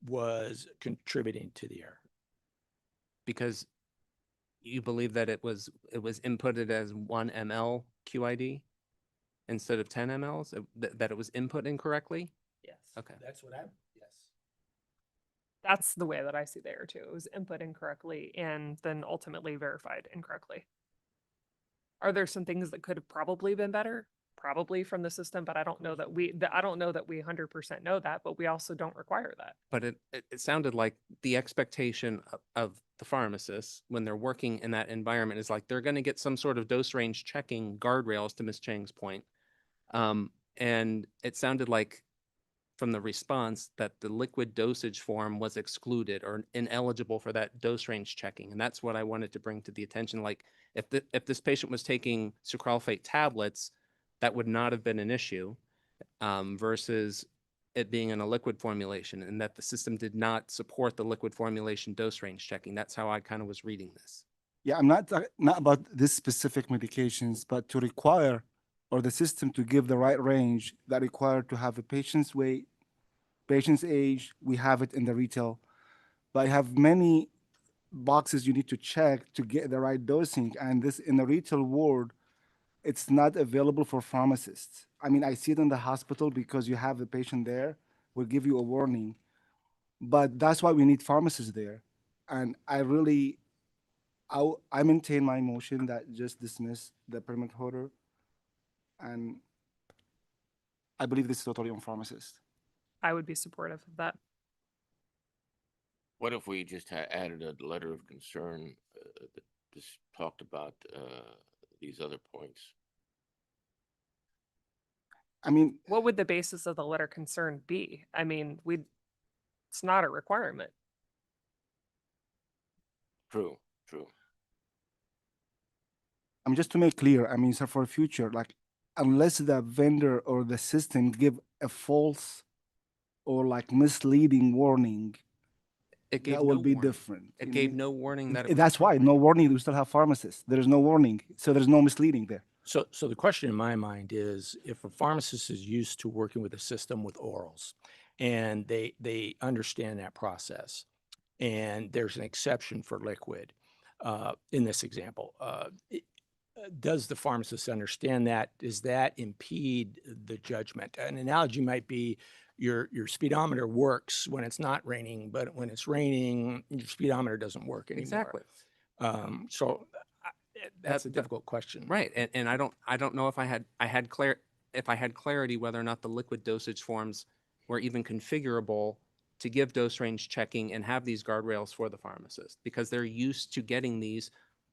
was contributing to the error. Because you believe that it was inputted as 1 ml QID instead of 10 mLs, that it was input incorrectly? Yes. Okay. That's what yes. That's the way that I see the error too. It was input incorrectly and then ultimately verified incorrectly. Are there some things that could have probably been better? Probably from the system, but I don't know that we 100% know that, but we also don't require that. But it sounded like the expectation of the pharmacists when they're working in that environment is like they're going to get some sort of dose range checking guardrails, to Ms. Chang's point. And it sounded like from the response that the liquid dosage form was excluded or ineligible for that dose range checking. And that's what I wanted to bring to the attention. Like if this patient was taking sucralfate tablets, that would not have been an issue versus it being in a liquid formulation, and that the system did not support the liquid formulation dose range checking. That's how I kind of was reading this. Yeah, I'm not about this specific medications, but to require or the system to give the right range that required to have a patient's weight, patient's age. We have it in the retail, but I have many boxes you need to check to get the right dosing, and this in the retail world, it's not available for pharmacists. I mean, I see it in the hospital because you have the patient there, will give you a warning, but that's why we need pharmacists there. And I maintain my motion that just dismiss the permit holder. And I believe this is totally on pharmacists. I would be supportive of that. What if we just added a letter of concern that just talked about these other points? I mean, What would the basis of the letter concern be? I mean, it's not a requirement. True. I mean, just to make clear, I mean, so for future, like, unless the vendor or the system give a false or like misleading warning, It gave that will no be warning. different. It you gave know? no warning that it was That's why, no warning, we still have pharmacists. There is no warning, so there's no misleading there. So the question in my mind is, if a pharmacist is used to working with a system with orals and they understand that process, and there's an exception for liquid in this example, does the pharmacist understand that? Does that impede the judgment? An analogy might be your speedometer works when it's not raining, but when it's raining, your speedometer doesn't work anymore. Exactly. That's a difficult question. Right. And I don't know if I had clarity whether or not the liquid dosage forms were even configurable to give dose range checking and have these guardrails for the pharmacist, because they're used to getting these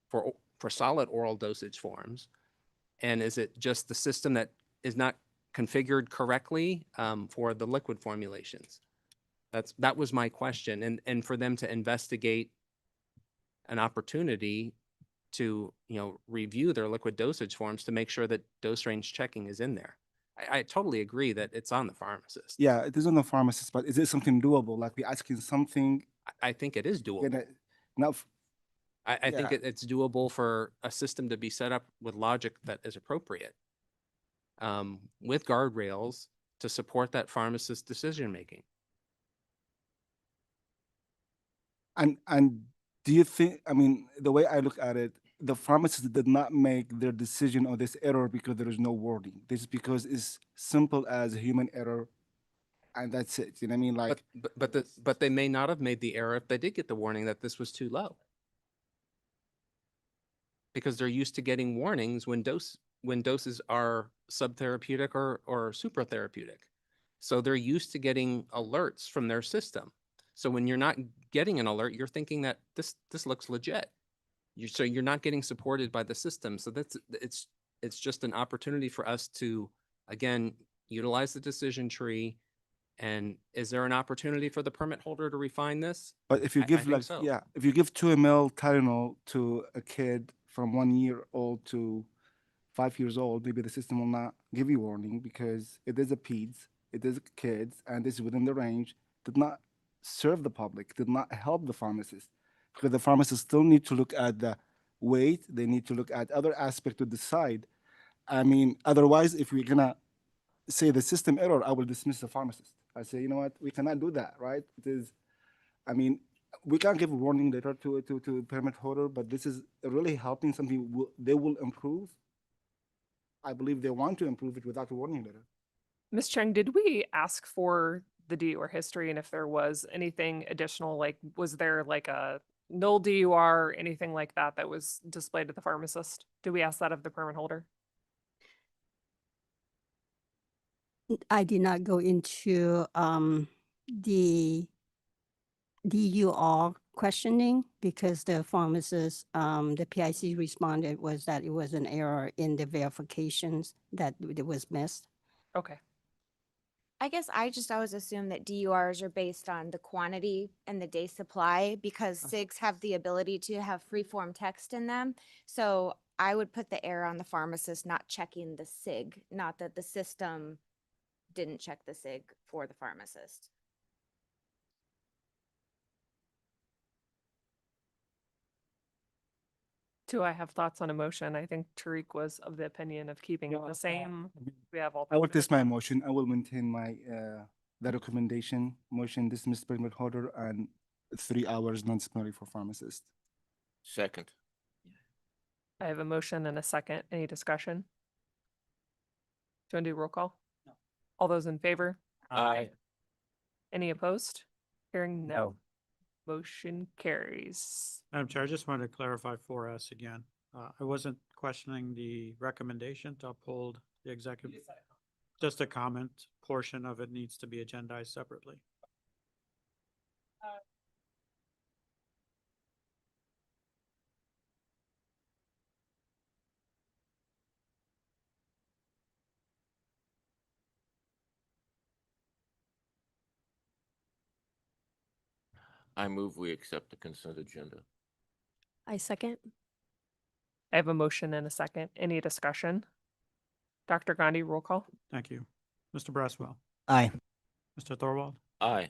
for solid oral dosage forms. And is it just the system that is not configured correctly for the liquid formulations? That was my question. And for them to investigate an opportunity to, review their liquid dosage forms to make sure that dose range checking is in there. I totally agree that it's on the pharmacist. Yeah, it is on the pharmacist, but is it something doable? Like we asking something? I think it is doable. I think it's doable for a system to be set up with logic that is appropriate. with guardrails to support that pharmacist's decision-making. And do you think, I mean, the way I look at it, the pharmacist did not make their decision on this error because there is no warning. This is because it's simple as human error, and that's it. You know what I mean? Like, But they may not have made the error if they did get the warning that this was too low. Because they're used to getting warnings when doses are subtherapeutic or supratherapeutic. So they're used to getting alerts from their system. So when you're not getting an alert, you're thinking that this looks legit. So you're not getting supported by the system. So it's just an opportunity for us to, again, utilize the decision tree. And is there an opportunity for the permit holder to refine this? but if you I give think like, so. yeah, if you give 2 ml Tylenol to a kid from 1 year old to 5 years old, maybe the system will not give you warning because it is a peds, it is kids, and this is within the range, did not serve the public, did not help the pharmacist. Because the pharmacist still need to look at the weight, they need to look at other aspects to decide. I mean, otherwise, if we're gonna say the system error, I will dismiss the pharmacist. I say, you know what, we cannot do that, right? It is, I mean, we can't give a warning letter to permit holder, but this is really helping something they will improve. I believe they want to improve it without a warning letter. Ms. Cheng, did we ask for the DUR history and if there was anything additional, like was there like a null DUR, anything like that that was displayed to the pharmacist? Did we ask that of the permit holder? I did not go into the DUR questioning because the pharmacist, the PIC responded was that it was an error in the verifications that it was missed. Okay. I guess I just always assume that DURs are based on the quantity and the day supply because SIGs have the ability to have free-form text in them. So I would put the error on the pharmacist not checking the SIG, not that the system didn't check the SIG for the pharmacist. Do I have thoughts on a motion? I think Tariq was of the opinion of keeping it the same. We have all. I will test my motion. I will maintain my, the recommendation, motion dismiss permit holder and 3 hours non-disciplinary for pharmacist. Second. I have a motion and a second. Any discussion? Do you want to do roll call? No. All those in favor? Aye. Any opposed? Hearing No. no. Motion carries. Madam Chair, I just wanted to clarify 4S again. I wasn't questioning the recommendation to uphold the executive. Just a comment portion of it needs to be agendized separately. I move we accept the consent agenda. I second. I have a motion and a second. Any discussion? Dr. Gandhi, roll call. Thank you. Mr. Braswell, Aye. Mr. Thorwald, Aye.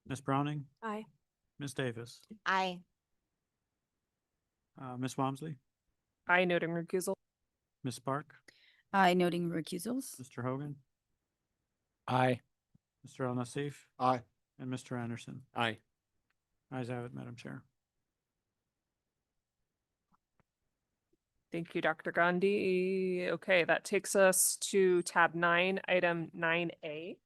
Ms. Browning, Aye. Ms. Davis, Aye. Ms. Walmsley, Aye, noting recusal. Ms. Spark, Aye, noting recusals. Mr. Hogan, Aye. Mr. El Nassif, Aye. and Mr. Anderson. Aye. Ayes have it, Madam Chair. Thank you, Dr. Gandhi. Okay, that takes us to tab 9, item 9A.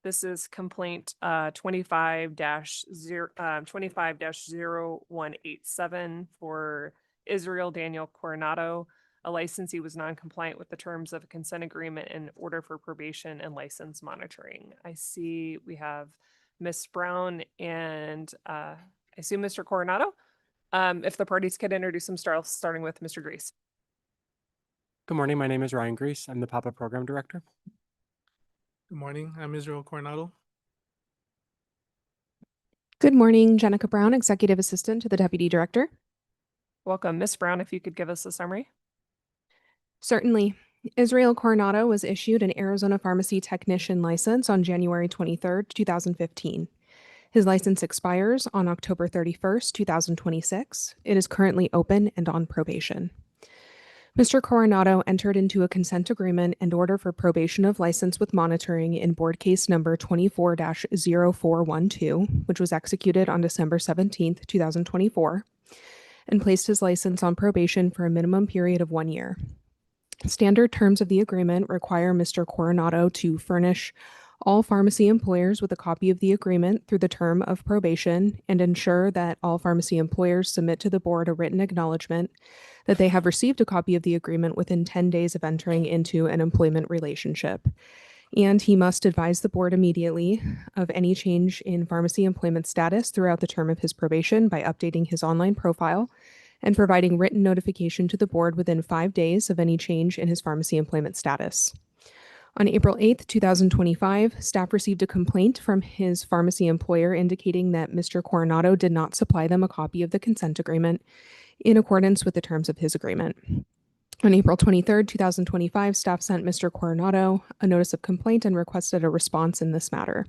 This is complaint 25-0187 for Israel Daniel Coronado. A licensee was non-compliant with the terms of a consent agreement in order for probation and license monitoring. I see we have Ms. Brown and I assume Mr. Coronado. If the parties could introduce themselves, starting with Mr. Grease. Good morning. My name is Ryan Grease. I'm the PAPA Program Director. Good morning. I'm Israel Coronado. Good morning, Jenica Brown, Executive Assistant to the Deputy Director. Welcome. Ms. Brown, if you could give us a summary. Certainly. Israel Coronado was issued an Arizona Pharmacy Technician license on January 23rd, 2015. His license expires on October 31st, 2026. It is currently open and on probation. Mr. Coronado entered into a consent agreement and order for probation of license with monitoring in board case number 24-0412, which was executed on December 17th, 2024, and placed his license on probation for a minimum period of 1 year. Standard terms of the agreement require Mr. Coronado to furnish all pharmacy employers with a copy of the agreement through the term of probation and ensure that all pharmacy employers submit to the board a written acknowledgement that they have received a copy of the agreement within 10 days of entering into an employment relationship. And he must advise the board immediately of any change in pharmacy employment status throughout the term of his probation by updating his online profile and providing written notification to the board within 5 days of any change in his pharmacy employment status. On April 8th, 2025, staff received a complaint from his pharmacy employer indicating that Mr. Coronado did not supply them a copy of the consent agreement in accordance with the terms of his agreement. On April 23rd, 2025, staff sent Mr. Coronado a notice of complaint and requested a response in this matter.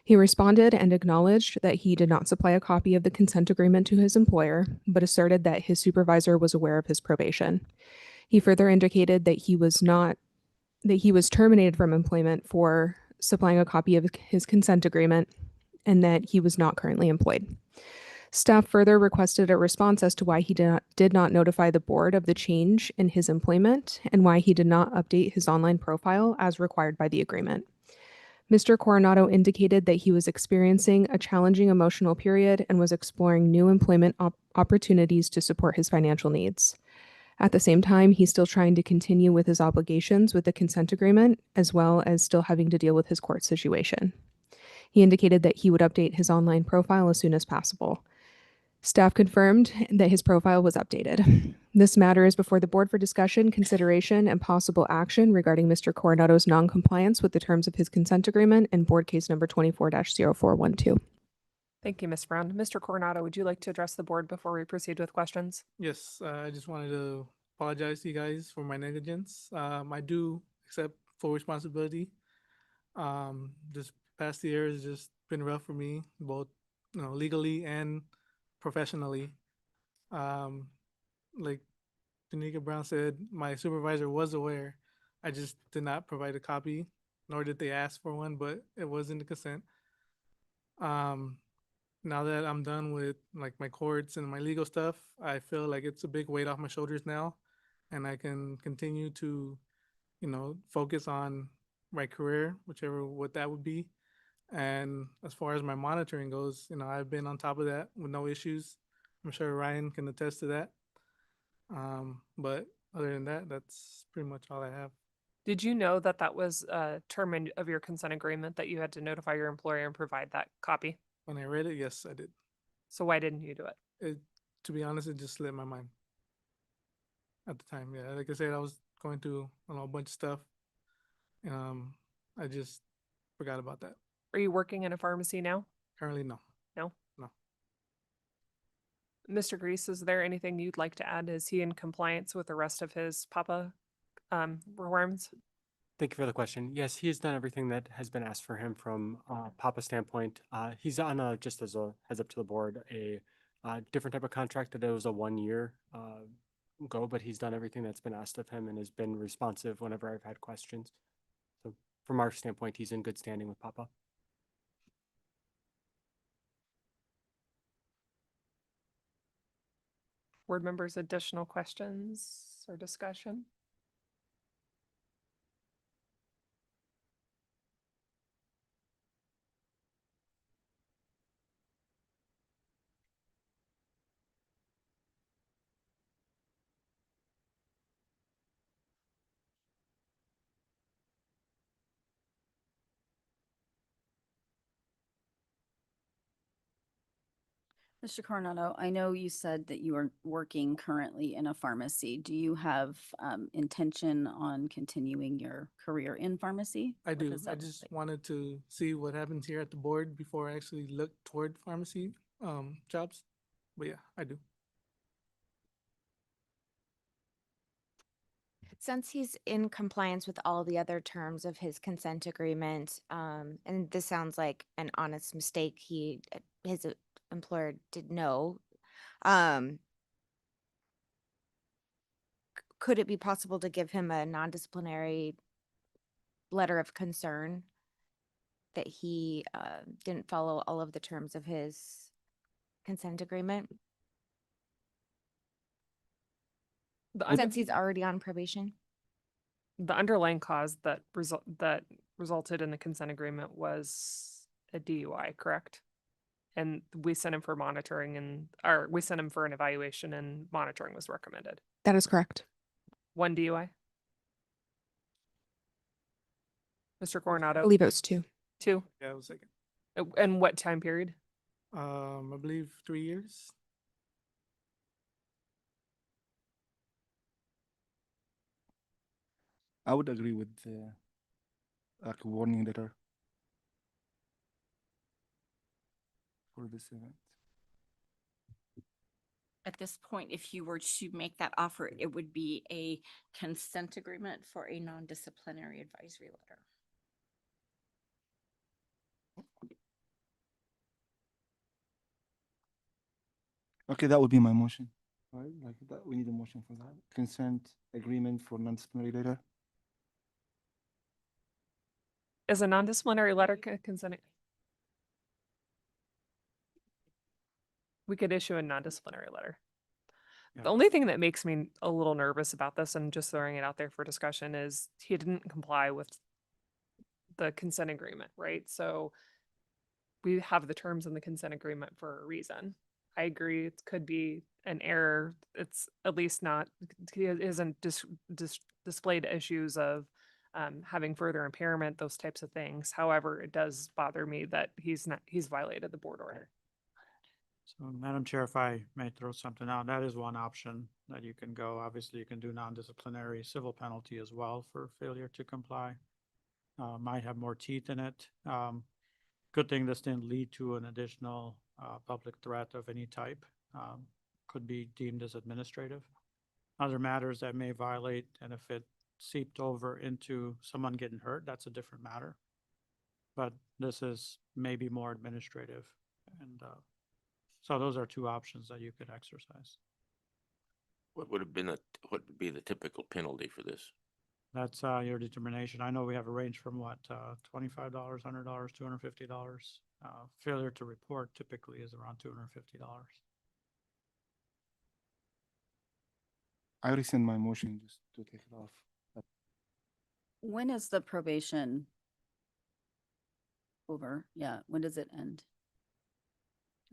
He responded and acknowledged that he did not supply a copy of the consent agreement to his employer, but asserted that his supervisor was aware of his probation. He further indicated that he was terminated from employment for supplying a copy of his consent agreement and that he was not currently employed. Staff further requested a response as to why he did not notify the board of the change in his employment and why he did not update his online profile as required by the agreement. Mr. Coronado indicated that he was experiencing a challenging emotional period and was exploring new employment opportunities to support his financial needs. At the same time, he's still trying to continue with his obligations with the consent agreement, as well as still having to deal with his court situation. He indicated that he would update his online profile as soon as possible. Staff confirmed that his profile was updated. This matter is before the board for discussion, consideration, and possible action regarding Mr. Coronado's non-compliance with the terms of his consent agreement in board case number 24-0412. Thank you, Ms. Brown. Mr. Coronado, would you like to address the board before we proceed with questions? Yes, I just wanted to apologize to you guys for my negligence. I do accept full responsibility. This past year has just been rough for me, both legally and professionally. Like Tanika Brown said, my supervisor was aware. I just did not provide a copy, nor did they ask for one, but it was in the consent. Now that I'm done with like my courts and my legal stuff, I feel like it's a big weight off my shoulders now, and I can continue to, focus on my career, what that would be. And as far as my monitoring goes, I've been on top of that with no issues. I'm sure Ryan can attest to that. But other than that, that's pretty much all I have. Did you know that that was a term of your consent agreement that you had to notify your employer and provide that copy? When I read it, yes, I did. So why didn't you do it? To be honest, it just slipped my mind at the time. Yeah, like I said, I was going through a bunch of stuff. I just forgot about that. Are you working in a pharmacy now? Currently, no. No? No. Mr. Grease, is there anything you'd like to add? Is he in compliance with the rest of his PAPA requirements? Thank you for the question. Yes, he has done everything that has been asked for him from Papa standpoint. He's on just as a heads up to the board, a different type of contract that it was a 1 year go, but he's done everything that's been asked of him and has been responsive whenever I've had questions. So from our standpoint, he's in good standing with Papa. Board members, additional questions or discussion? Mr. Coronado, I know you said that you are working currently in a pharmacy. Do you have intention on continuing your career in pharmacy? I What do. does I that look just like? wanted to see what happens here at the board before I actually look toward pharmacy jobs. But yeah, I do. Since he's in compliance with all the other terms of his consent agreement, and this sounds like an honest mistake, his employer did know. Could it be possible to give him a non-disciplinary letter of concern that he didn't follow all of the terms of his consent agreement? Since he's already on probation? The underlying cause that resulted in the consent agreement was a DUI, correct? And we sent him for monitoring or we sent him for an evaluation and monitoring was recommended. That is correct. 1 DUI? Mr. I Coronado? believe it was 2. 2? Yeah, it was second. And what time period? I believe 3 years. I would agree with the like warning letter for this event. At this point, if you were to make that offer, it would be a consent agreement for a non-disciplinary advisory letter. Okay, that would be my motion. Right, like that, we need a motion for that. Consent agreement for non-disciplinary letter. Is a non-disciplinary letter consenting? We could issue a non-disciplinary letter. Yeah. The only thing that makes me a little nervous about this, and just throwing it out there for discussion, is he didn't comply with the consent agreement, right? So we have the terms in the consent agreement for a reason. I agree, it could be an error. It's at least not, he isn't displayed issues of having further impairment, those types of things. However, it does bother me that he's violated the board order. So Madam Chair, if I may throw something out, that is one option that you can go. Obviously, you can do non-disciplinary civil penalty as well for failure to comply. Might have more teeth in it. Good thing this didn't lead to an additional public threat of any type. Could be deemed as administrative. Other matters that may violate, and if it seeped over into someone getting hurt, that's a different matter. But this is maybe more administrative, and so those are two options that you could exercise. What would be the typical penalty for this? That's your determination. I know we have a range from what, $25, $100, $250. Failure to report typically is around $250. I rescind my motion just to take it off. When is the probation over? Yeah, when does it end?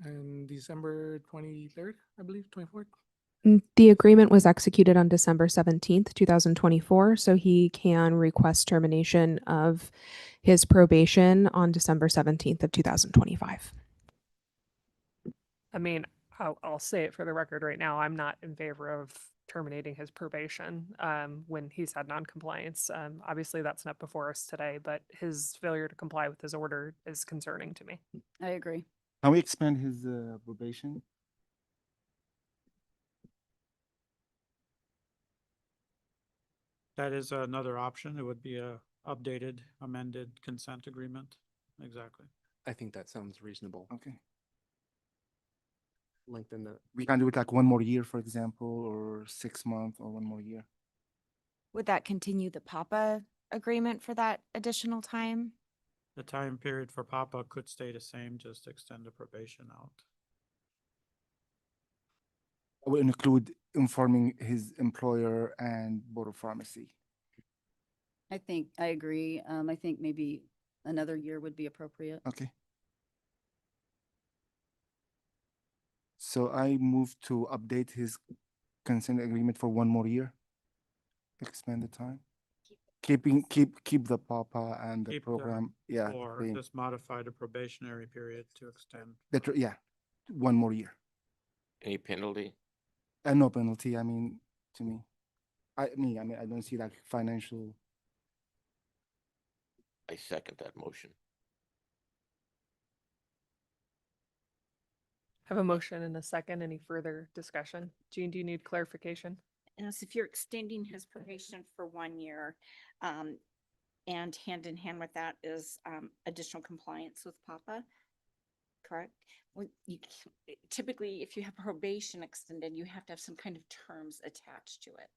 And December 23rd, I believe, 24th. The agreement was executed on December 17th, 2024, so he can request termination of his probation on December 17th of 2025. I mean, I'll say it for the record right now, I'm not in favor of terminating his probation when he's had non-compliance. Obviously, that's not before us today, but his failure to comply with his order is concerning to me. I agree. Can we expand his probation? That is another option. It would be a updated, amended consent agreement. Exactly. I think that sounds reasonable. Okay. Lengthen the, We can do it like 1 more year, for example, or 6 months or 1 more year. Would that continue the PAPA agreement for that additional time? The time period for Papa could stay the same, just extend the probation out. I will include informing his employer and Board of Pharmacy. I think, I agree. I think maybe another year would be appropriate. Okay. So I move to update his consent agreement for 1 more year. Expand the time. Keep the PAPA and the Keep program. Yeah. Or same. just modify the probationary period to extend. Yeah, 1 more year. Any penalty? And no penalty. I mean, to me, I don't see like financial. I second that motion. Have a motion and a second. Any further discussion? Jean, do you need clarification? as if you're extending his probation for 1 year, and hand in hand with that is additional compliance with PAPA, correct? When typically, if you have probation extended, you have to have some kind of terms attached to it.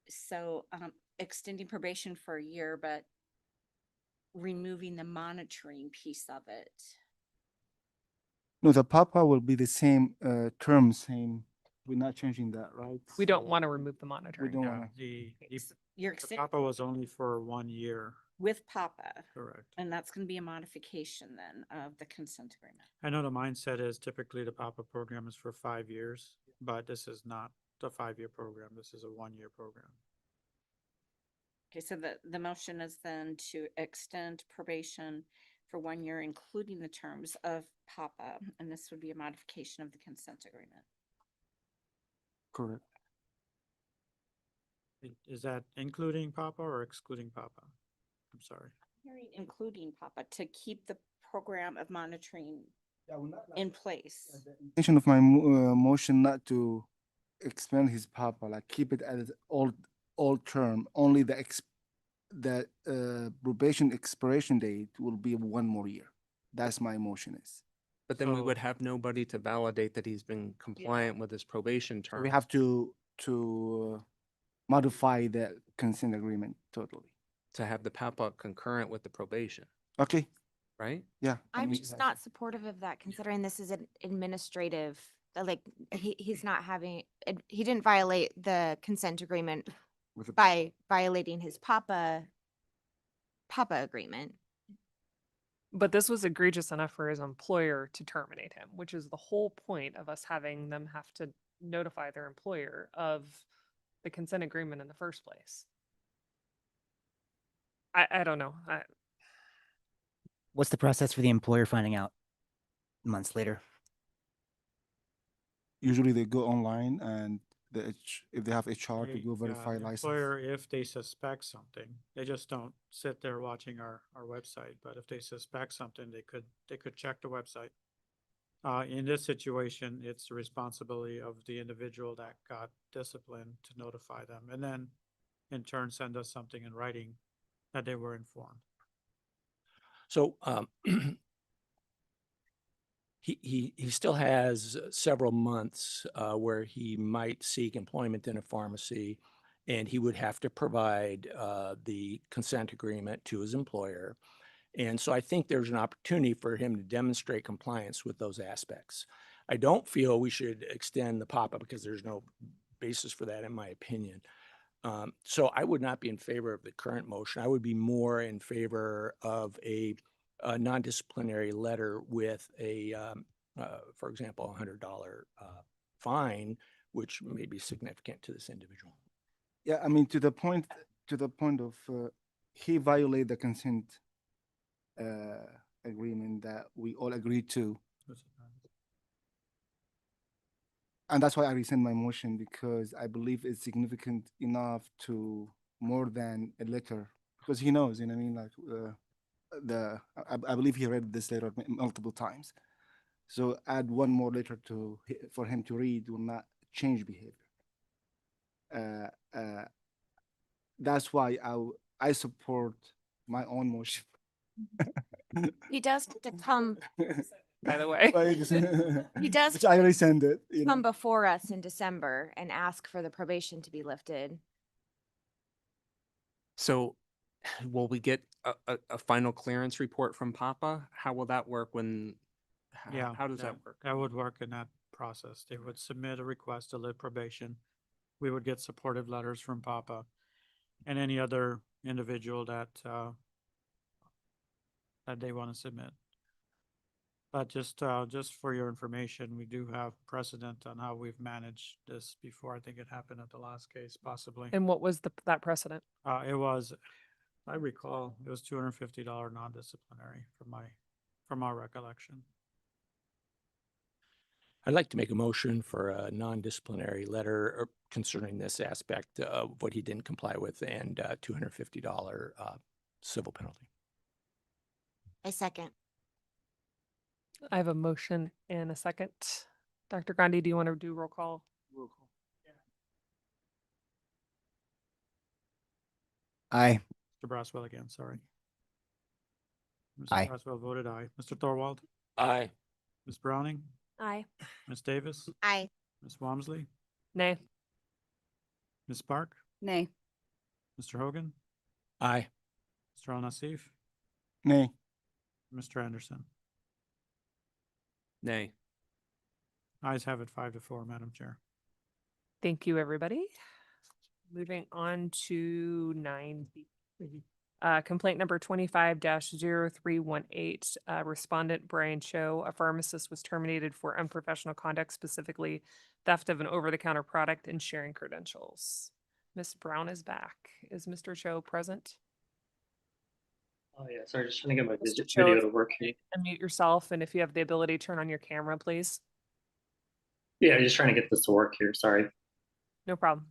So extending probation for a year, but removing the monitoring piece of it. No, the PAPA will be the same term, same. We're not changing that, right? We don't want to remove the We monitoring. don't Yeah, want to. You're the extending PAPA was only for 1 year, with PAPA, correct? and that's going to be a modification then of the consent agreement. I know the mindset is typically the PAPA program is for 5 years, but this is not the 5-year program. This is a 1-year program. Okay, so the motion is then to extend probation for 1 year, including the terms of PAPA, and this would be a modification of the consent agreement. Correct. Is that including PAPA or excluding PAPA? I'm sorry. Hearing including PAPA to keep the program of monitoring in place. Intention of my motion not to expand his PAPA, like keep it as old term. Only the probation expiration date will be 1 more year. That's my motion is. But then we So- would have nobody to validate that he's been compliant with his probation term. We have to modify the consent agreement totally. To have the PAPA concurrent with the probation, Okay, right? yeah. I'm we just have- not supportive of that, considering this is an administrative, like, he's not having, he didn't violate the consent agreement with the- by violating his PAPA agreement. But this was egregious enough for his employer to terminate him, which is the whole point of us having them have to notify their employer of the consent agreement in the first place. I don't know. What's the process for the employer finding out months later? Usually they go online and if they have HR to They- go verify the license. employer, if they suspect something, they just don't sit there watching our website, but if they suspect something, they could check the website. In this situation, it's the responsibility of the individual that got disciplined to notify them, and then in turn, send us something in writing that they were informed. So he still has several months where he might seek employment in a pharmacy, and he would have to provide the consent agreement to his employer. And so I think there's an opportunity for him to demonstrate compliance with those aspects. I don't feel we should extend the PAPA because there's no basis for that, in my opinion. So I would not be in favor of the current motion. I would be more in favor of a non-disciplinary letter with a, for example, $100 fine, which may be significant to this individual. Yeah, I mean, to the point of he violated the consent agreement that we all agreed to. And that's why I rescind my motion, because I believe it's significant enough to more than a letter, because he knows, you know what I mean? Like I believe he read this letter multiple times. So add 1 more letter for him to read will not change behavior. That's why I support my own motion. He does have to come, By the way, he does Which I rescind it. You come know? before us in December and ask for the probation to be lifted. So will we get a final clearance report from PAPA? How will that work when, Yeah. how does that work? That would work in that process. They would submit a request to lift probation. We would get supportive letters from PAPA and any other individual that they want to submit. But just for your information, we do have precedent on how we've managed this before. I think it happened at the last case, possibly. and what was that precedent? It was, I recall, it was $250 non-disciplinary from our recollection. I'd like to make a motion for a non-disciplinary letter concerning this aspect of what he didn't comply with and $250 civil penalty. I second. I have a motion and a second. Dr. Gandhi, do you want to do roll call? Aye. Mr. Braswell again, sorry. Mr. Aye. Braswell voted aye. Mr. Thorwald, Aye. Ms. Browning, Aye. Ms. Davis, Aye. Ms. Walmsley, Nay. Ms. Spark, Nay. Mr. Hogan, Aye. Mr. Al-Nassif, Nay. Mr. Anderson. Nay. Ayes have it 5-4, Madam Chair. Thank you, everybody. Moving on to 9B. Complaint number 25-0318, respondent Brian Cho, a pharmacist, was terminated for unprofessional conduct, specifically theft of an over-the-counter product and sharing credentials. Ms. Brown is back. Is Mr. Cho present? Oh yeah, sorry, just trying to get my Mr. Cho, video if to you work. could unmute yourself, and if you have the ability, turn on your camera, please. Yeah, just trying to get this to work here, sorry. No problem.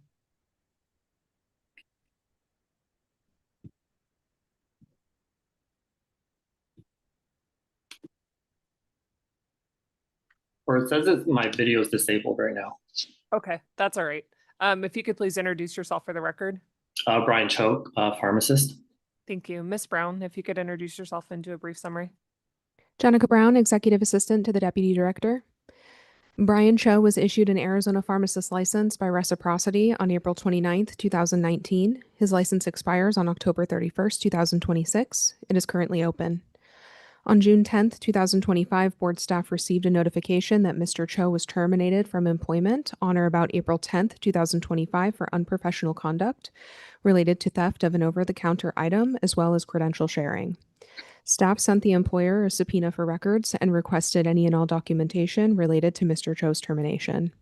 Or it says that my video is disabled right now. Okay, that's all right. If you could please introduce yourself for the record. Brian Choke, pharmacist. Thank you. Ms. Brown, if you could introduce yourself and do a brief summary. Jenica Brown, Executive Assistant to the Deputy Director. Brian Cho was issued an Arizona pharmacist license by Reciprocity on April 29th, 2019. His license expires on October 31st, 2026. It is currently open. On June 10th, 2025, board staff received a notification that Mr. Cho was terminated from employment on or about April 10th, 2025 for unprofessional conduct related to theft of an over-the-counter item as well as credential sharing. Staff sent the employer a subpoena for records and requested any and all documentation related to Mr. Cho's termination.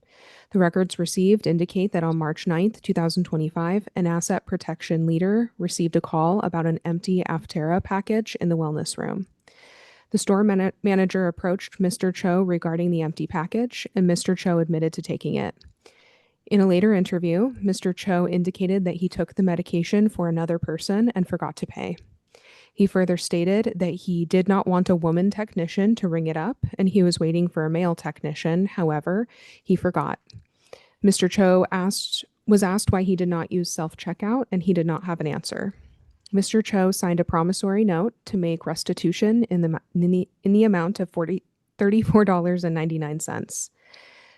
The records received indicate that on March 9th, 2025, an asset protection leader received a call about an empty Aftera package in the wellness room. The store manager approached Mr. Cho regarding the empty package, and Mr. Cho admitted to taking it. In a later interview, Mr. Cho indicated that he took the medication for another person and forgot to pay. He further stated that he did not want a woman technician to ring it up, and he was waiting for a male technician. However, he forgot. Mr. Cho was asked why he did not use self-checkout, and he did not have an answer. Mr. Cho signed a promissory note to make restitution in the amount of $34.99.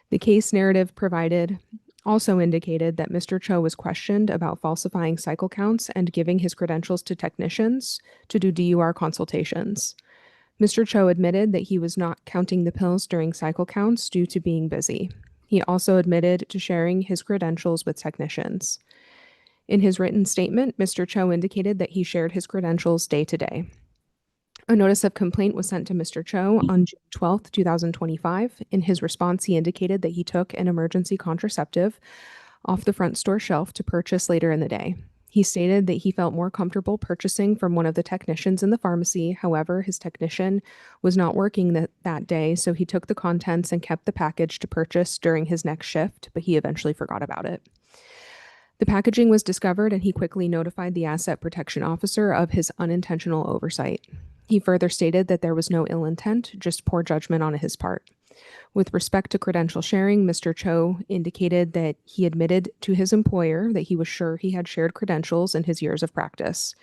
The case narrative provided also indicated that Mr. Cho was questioned about falsifying cycle counts and giving his credentials to technicians to do DUR consultations. Mr. Cho admitted that he was not counting the pills during cycle counts due to being busy. He also admitted to sharing his credentials with technicians. In his written statement, Mr. Cho indicated that he shared his credentials day to day. A notice of complaint was sent to Mr. Cho on June 12th, 2025. In his response, he indicated that he took an emergency contraceptive off the front store shelf to purchase later in the day. He stated that he felt more comfortable purchasing from one of the technicians in the pharmacy. However, his technician was not working that day, so he took the contents and kept the package to purchase during his next shift, but he eventually forgot about it. The packaging was discovered, and he quickly notified the asset protection officer of his unintentional oversight. He further stated that there was no ill intent, just poor judgment on his part. With respect to credential sharing, Mr. Cho indicated that he admitted to his employer that he was sure he had shared credentials in his years of practice.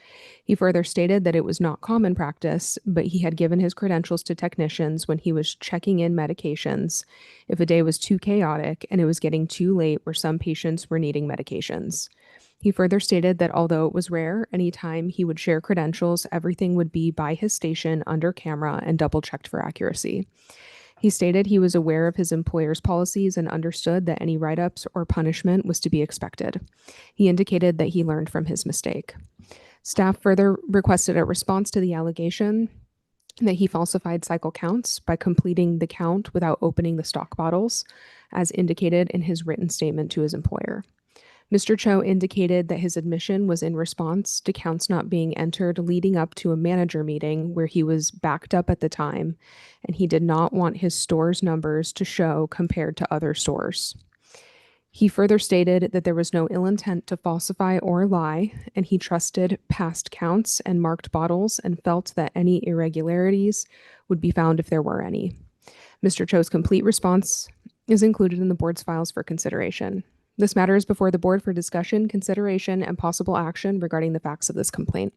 He further stated that it was not common practice, but he had given his credentials to technicians when he was checking in medications if a day was too chaotic and it was getting too late where some patients were needing medications. He further stated that although it was rare, anytime he would share credentials, everything would be by his station under camera and double-checked for accuracy. He stated he was aware of his employer's policies and understood that any write-ups or punishment was to be expected. He indicated that he learned from his mistake. Staff further requested a response to the allegation that he falsified cycle counts by completing the count without opening the stock bottles, as indicated in his written statement to his employer. Mr. Cho indicated that his admission was in response to counts not being entered leading up to a manager meeting where he was backed up at the time, and he did not want his store's numbers to show compared to other stores. He further stated that there was no ill intent to falsify or lie, and he trusted past counts and marked bottles and felt that any irregularities would be found if there were any. Mr. Cho's complete response is included in the board's files for consideration. This matter is before the board for discussion, consideration, and possible action regarding the facts of this complaint.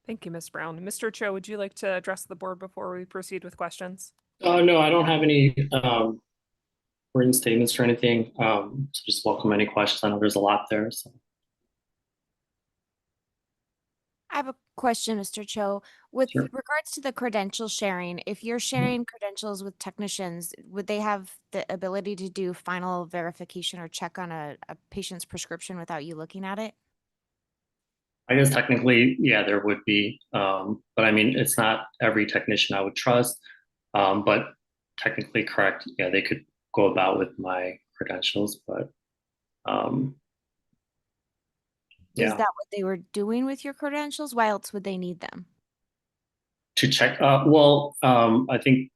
Thank you, Ms. Brown. Mr. Cho, would you like to address the board before we proceed with questions? No, I don't have any written statements or anything. So just welcome any questions. I know there's a lot there. So I have a question, Mr. Cho. With Sure. regards to the credential sharing, if you're sharing credentials with technicians, would they have the ability to do final verification or check on a patient's prescription without you looking at it? I guess technically, yeah, there would be. But I mean, it's not every technician I would trust. But technically correct. Yeah, they could go about with my credentials, but Is yeah. that what they were doing with your credentials? Why else would they need them? To check, I think,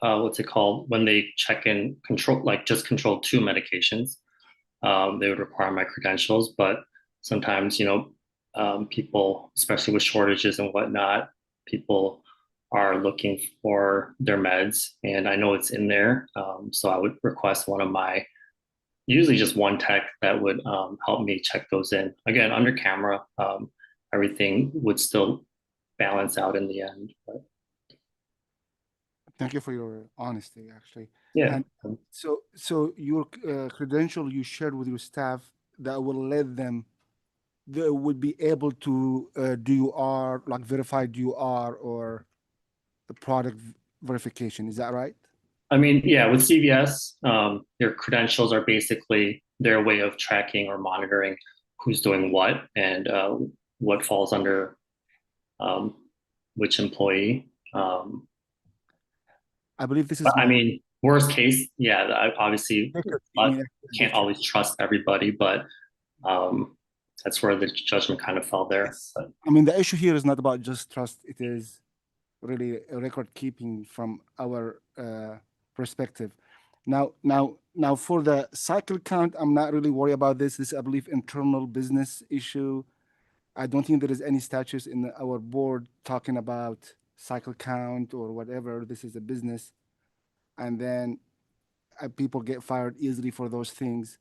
what's it called? When they check in control, like just control 2 medications, they would require my credentials, but sometimes, people, especially with shortages and whatnot, people are looking for their meds, and I know it's in there. So I would request one of my, usually just one tech that would help me check those in. Again, under camera, everything would still balance out in the end. But Thank you for your honesty, actually. yeah. And so your credential you shared with your staff that will let them, they would be able to DUR, like verified DUR or the product verification. Is that right? I mean, yeah, with CVS, their credentials are basically their way of tracking or monitoring who's doing what and what falls under which employee. I believe this is. I mean, worst case, yeah, I obviously can't always trust everybody, but that's where the judgment kind of fell there. But, I mean, the issue here is not about just trust. It is really a record keeping from our perspective. Now for the cycle count, I'm not really worried about this. This is, I believe, internal business issue. I don't think there is any statutes in our board talking about cycle count or whatever. This is a business. And then people get fired easily for those things,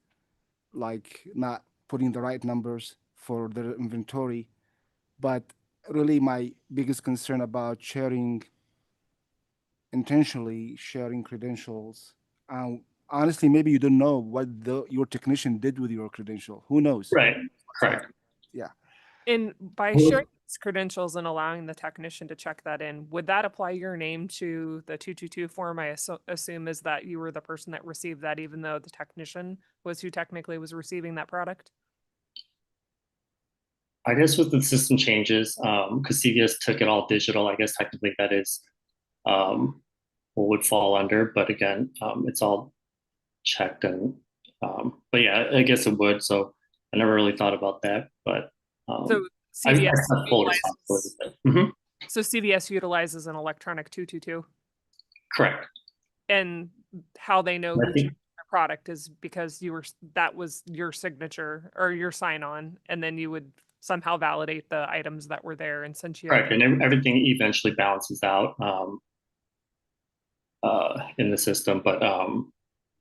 like not putting the right numbers for their inventory. But really my biggest concern about intentionally sharing credentials, honestly, maybe you don't know what your technician did with your credential. Who knows? right, correct. Yeah. And by sharing these credentials and allowing the technician to check that in, would that apply your name to the 222 form? I assume is that you were the person that received that, even though the technician was who technically was receiving that product? I guess with the system changes, because CVS took it all digital, I guess technically that is what would fall under. But again, it's all checked and but yeah, I guess it would. So I never really thought about that, but So I CVS have full responsibility with it. So CVS utilizes an electronic 222, Correct. and how they know I who think- checked the product is because that was your signature or your sign on, and then you would somehow validate the items that were there, and since you had Correct, and everything eventually balances out in the system. But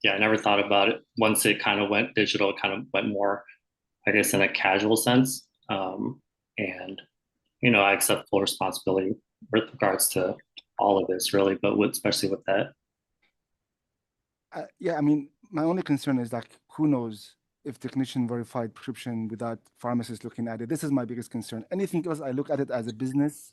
yeah, I never thought about it. Once it kind of went digital, it kind of went more, I guess, in a casual sense. And I accept full responsibility with regards to all of this, really, but especially with that. Yeah, I mean, my only concern is like, who knows if technician verified prescription without pharmacist looking at it. This is my biggest concern. Anything else, I look at it as a business.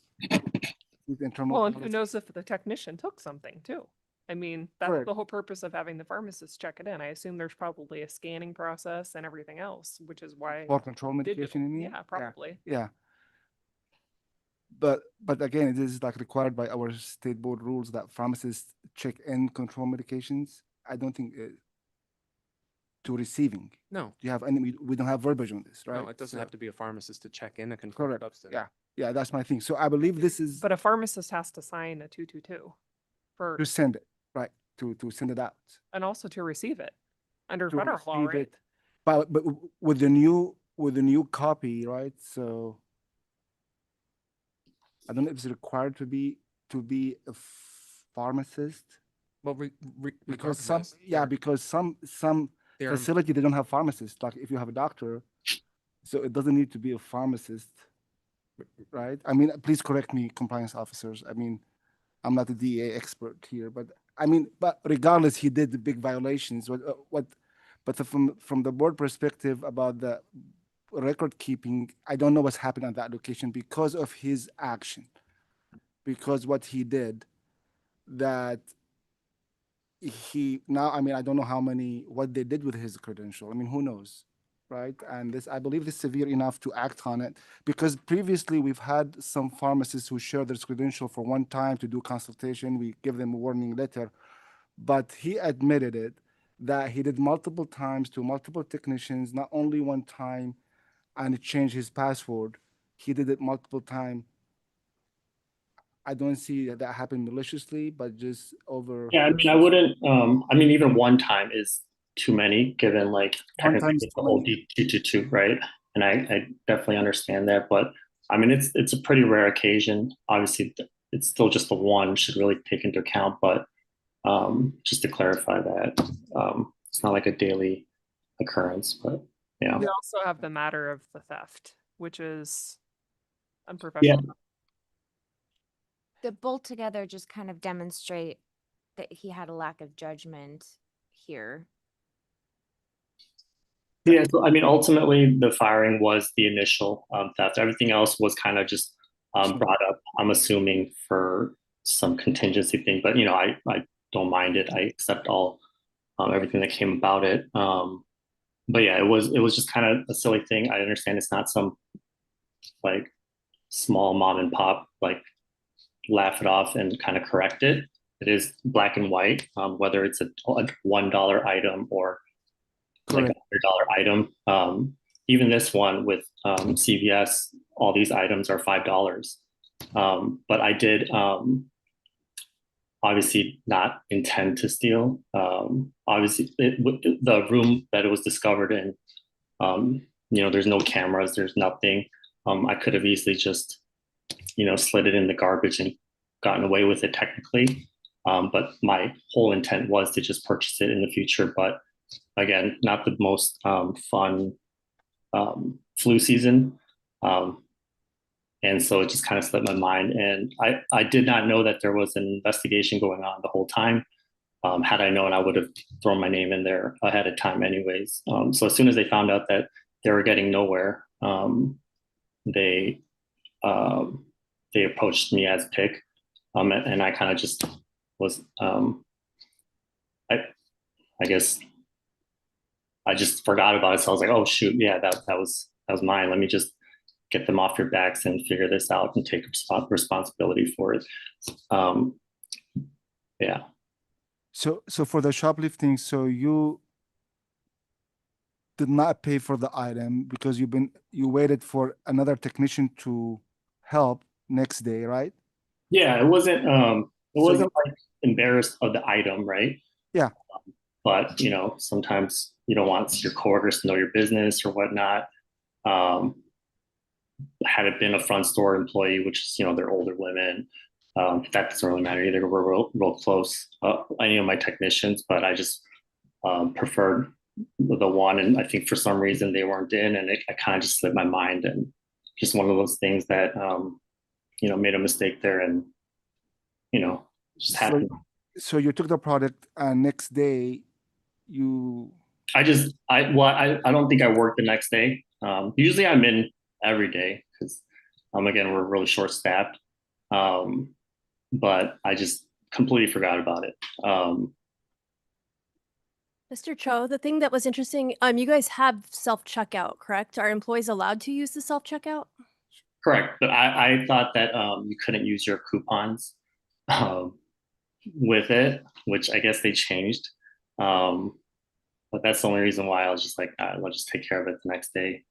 With internal well, and who policy. knows if the technician took something too? I mean, that's Correct. the whole purpose of having the pharmacist check it in. I assume there's probably a scanning process and everything else, which is why For control digital- medication, you mean? Yeah, probably. Yeah. But again, it is like required by our state board rules that pharmacists check in control medications. I don't think to receiving. No. Do you have any? We don't have verbiage on this, right? No, it doesn't So- have to be a pharmacist to check in a controlled Correct. substance. Yeah, that's my thing. So I believe this is But a pharmacist has to sign a 222 for, to send it, right? To send it out. and also to receive it under To federal law, receive right? it. But with the new copy, right? So I don't know if it's required to be a pharmacist. Well, Because regardless, some They're facility, they don't have pharmacists. Like if you have a doctor, so it doesn't need to be a pharmacist, right? I mean, please correct me, compliance officers. I mean, I'm not a DEA expert here, but I mean, but regardless, he did the big violations. But from the board perspective about the record keeping, I don't know what's happened on that location because of his action, because what he did, that he now, I mean, I don't know what they did with his credential. I mean, who knows, right? And this, I believe, is severe enough to act on it because previously we've had some pharmacists who share their credential for one time to do consultation. We give them a warning letter, but he admitted it that he did multiple times to multiple technicians, not only one time, and it changed his password. He did it multiple times. I don't see that happen maliciously, but just over. Yeah, I mean, I wouldn't, I mean, even one time is too many, given like One technically time's it's too the whole many. D222, right? And I definitely understand that, but I mean, it's a pretty rare occasion. Obviously, it's still just the one should really take into account, but just to clarify that, it's not like a daily occurrence, but yeah. We also have the matter of the theft, which is Yeah, unprofessional. The both together just kind of demonstrate that he had a lack of judgment here. yeah. So I mean, ultimately, the firing was the initial theft. Everything else was kind of just brought up. I'm assuming for some contingency thing, but you know, I don't mind it. I accept all everything that came about it. But yeah, it was just kind of a silly thing. I understand it's not some like small mom and pop like laugh it off and kind of correct it. It is black and white, whether it's a $1 item or like Correct. $100 item. Even this one with CVS, all these items are $5. But I did obviously not intend to steal. Obviously, the room that it was discovered in, you know, there's no cameras, there's nothing. I could have easily just, you know, slid it in the garbage and gotten away with it technically. But my whole intent was to just purchase it in the future. But again, not the most fun flu season. And so it just kind of slipped my mind. And I did not know that there was an investigation going on the whole time. Had I known, I would have thrown my name in there ahead of time anyways. So as soon as they found out that they were getting nowhere, they approached me as pick. And I kind of just was, I guess I just forgot about it. So I was like, oh shoot, yeah, that was mine. Let me just get them off your backs and figure this out and take responsibility for it. Yeah. So for the shoplifting, so you did not pay for the item because you waited for another technician to help next day, right? Yeah, it wasn't like embarrassed of the item, right? Yeah. But you know, sometimes you don't want your coworkers to know your business or whatnot. Had it been a front store employee, which is, you know, they're older women, that doesn't really matter either. We're real close. Any of my technicians, but I just preferred the one, and I think for some reason they weren't in, and I kind of just slipped my mind, and just one of those things that you know, made a mistake there, and you know, just happened. So you took the product, and next day you. I don't think I worked the next day. Usually I'm in every day because again, we're really short staffed. But I just completely forgot about it. Mr. Cho, the thing that was interesting, you guys have self-checkout, correct? Are employees allowed to use the self-checkout? Correct, but I thought that you couldn't use your coupons with it, which I guess they changed. But that's the only reason why I was just like, I'll just take care of it the next day.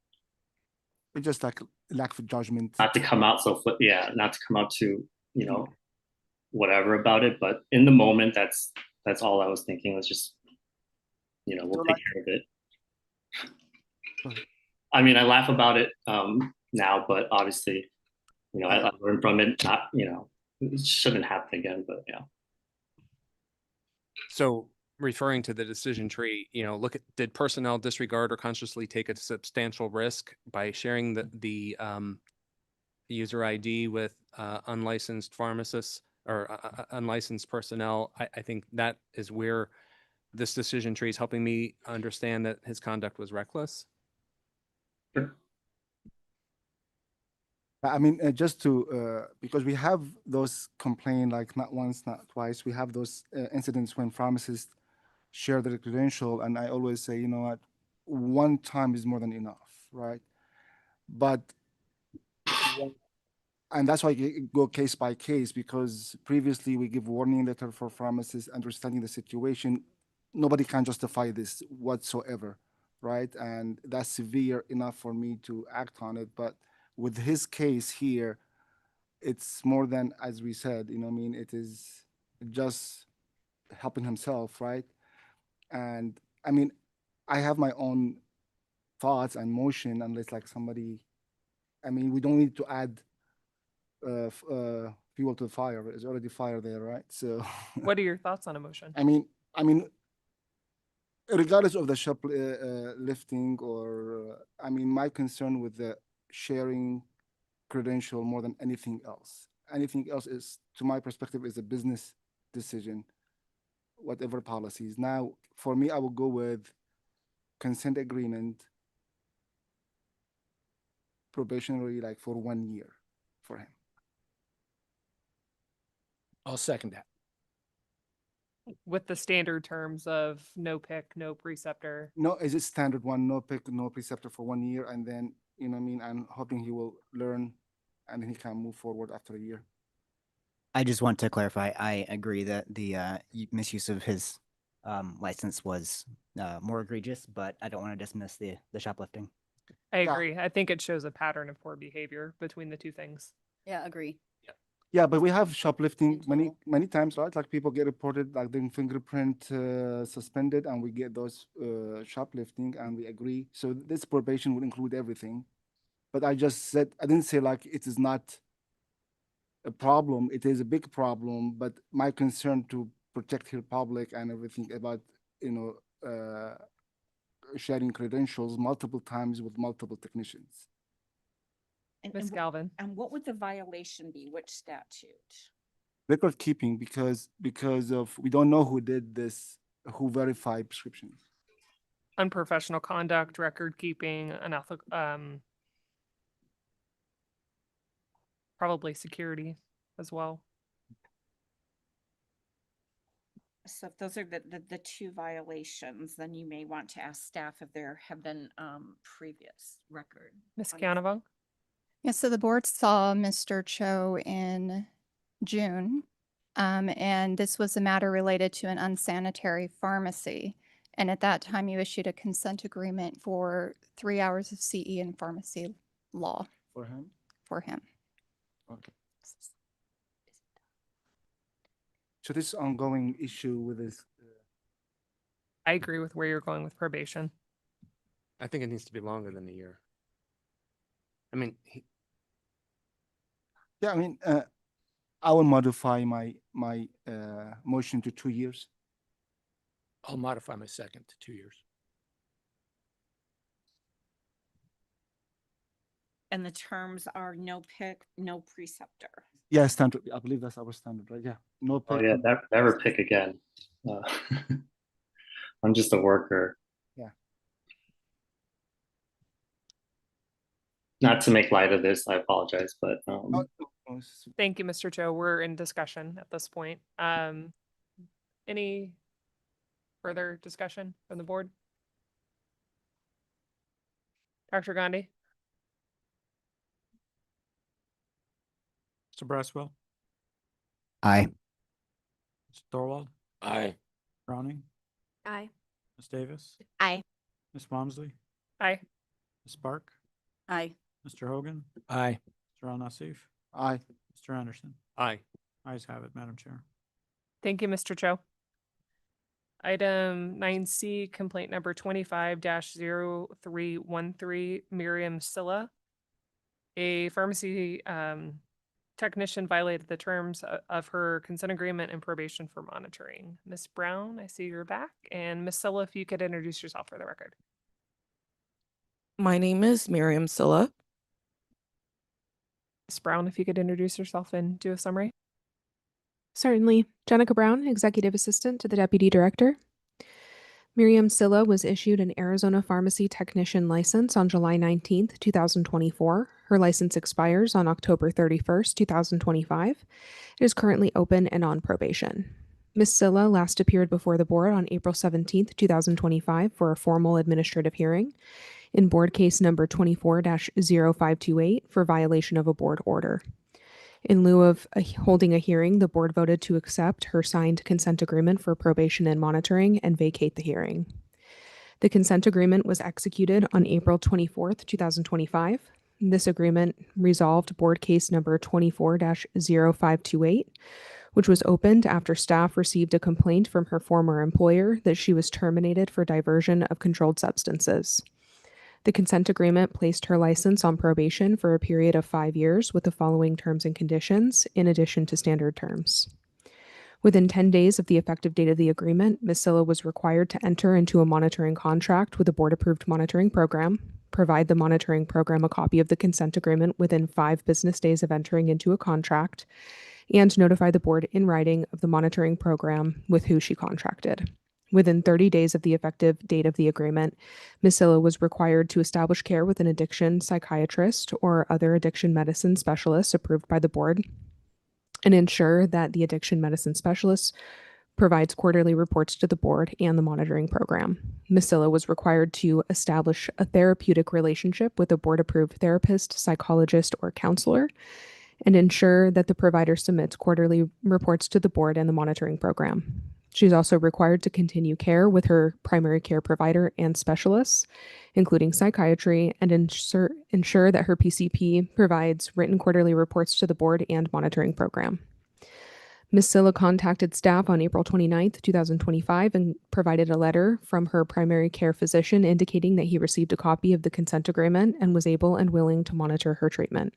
It's just like lack of judgment. Not to come out not to come out to, you know, whatever about it, but in the moment, that's all I was thinking was just, you know, we'll take care of it. I mean, I laugh about it now, but obviously, you know, I learned from it. Not, you know, it shouldn't happen again, but yeah. So referring to the decision tree, look at, did personnel disregard or consciously take a substantial risk by sharing the user ID with unlicensed pharmacists or unlicensed personnel? I think that is where this decision tree is helping me understand that his conduct was reckless. I mean, just to, because we have those complaint, like not once, not twice, we have those incidents when pharmacists share their credential, and I always say, you know what, one time is more than enough, right? But, and that's why you go case by case, because previously we give warning letter for pharmacists, understanding the situation. Nobody can justify this whatsoever, right? And that's severe enough for me to act on it, but with his case here, it's more than, as we said, I mean, it is just helping himself, right? And I mean, I have my own thoughts and motion, unless like somebody, I mean, we don't need to add fuel to the fire. There's already fire there, right? So What are your thoughts on a motion? I mean, regardless of the shoplifting or, I mean, my concern with the sharing credential more than anything else. Anything else is, to my perspective, is a business decision, whatever policies. Now, for me, I will go with consent agreement, probationary, like for 1 year for him. I'll second that. With the standard terms of no pick, no preceptor. No, is it standard one, no pick, no preceptor for 1 year, and then, you know what I mean, I'm hoping he will learn and then he can move forward after a year. I just want to clarify, I agree that the misuse of his license was more egregious, but I don't want to dismiss the shoplifting. I agree. I think it shows a pattern of poor behavior between the two things. Yeah, agree. Yeah, but we have shoplifting many times, right? Like people get reported, like doing fingerprint suspended, and we get those shoplifting, and we agree. So this probation will include everything. But I just said, I didn't say like it is not a problem. It is a big problem, but my concern to protect the public and everything about, sharing credentials multiple times with multiple technicians. Ms. Galvin. And what would the violation be? Which statute? Record keeping, because of, we don't know who did this, who verified prescriptions. Unprofessional conduct, record keeping, unethical, probably security as well. So if those are the two violations, then you may want to ask staff if there have been previous record. Ms. Canavong? Yeah, so the board saw Mr. Cho in June, and this was a matter related to an unsanitary pharmacy. And at that time, you issued a consent agreement for 3 hours of CE and pharmacy law For him? for him. Okay. So this ongoing issue with this. I agree with where you're going with probation. I think it needs to be longer than a year. I mean, Yeah, I mean, I will modify my motion to 2 years. I'll modify my second to 2 years. And the terms are no pick, no preceptor. Yeah, standard. I believe that's our standard, right? Yeah. No. Oh yeah, never pick again. I'm just a worker. Yeah. Not to make light of this, I apologize, but Thank you, Mr. Cho. We're in discussion at this point. Any further discussion from the board? Dr. Gandhi? Mr. Braswell, Aye. Mr. Thorwald, Aye. Browning, Aye. Ms. Davis, Aye. Ms. Walmsley, Aye. Ms. Spark, Aye. Mr. Hogan, Aye. Mr. Al-Nassif, Aye. Mr. Anderson. aye. Ayes have it, Madam Chair. Thank you, Mr. Cho. Item 9C, complaint number 25-0313, Miriam Silla. A pharmacy technician violated the terms of her consent agreement and probation for monitoring. Ms. Brown, I see you're back. And Ms. Silla, if you could introduce yourself for the record. My name is Miriam Silla. Ms. Brown, if you could introduce yourself and do a summary. Certainly. Jenica Brown, Executive Assistant to the Deputy Director. Miriam Silla was issued an Arizona Pharmacy Technician license on July 19th, 2024. Her license expires on October 31st, 2025. It is currently open and on probation. Ms. Silla last appeared before the board on April 17th, 2025 for a formal administrative hearing in board case number 24-0528 for violation of a board order. In lieu of holding a hearing, the board voted to accept her signed consent agreement for probation and monitoring and vacate the hearing. The consent agreement was executed on April 24th, 2025. This agreement resolved board case number 24-0528, which was opened after staff received a complaint from her former employer that she was terminated for diversion of controlled substances. The consent agreement placed her license on probation for a period of 5 years with the following terms and conditions, in addition to standard terms. Within 10 days of the effective date of the agreement, Ms. Silla was required to enter into a monitoring contract with a board-approved monitoring program, provide the monitoring program a copy of the consent agreement within 5 business days of entering into a contract, and notify the board in writing of the monitoring program with who she contracted. Within 30 days of the effective date of the agreement, Ms. Silla was required to establish care with an addiction psychiatrist or other addiction medicine specialist approved by the board and ensure that the addiction medicine specialist provides quarterly reports to the board and the monitoring program. Ms. Silla was required to establish a therapeutic relationship with a board-approved therapist, psychologist, or counselor and ensure that the provider submits quarterly reports to the board and the monitoring program. She's also required to continue care with her primary care provider and specialists, including psychiatry, and ensure that her PCP provides written quarterly reports to the board and monitoring program. Ms. Silla contacted staff on April 29th, 2025, and provided a letter from her primary care physician indicating that he received a copy of the consent agreement and was able and willing to monitor her treatment.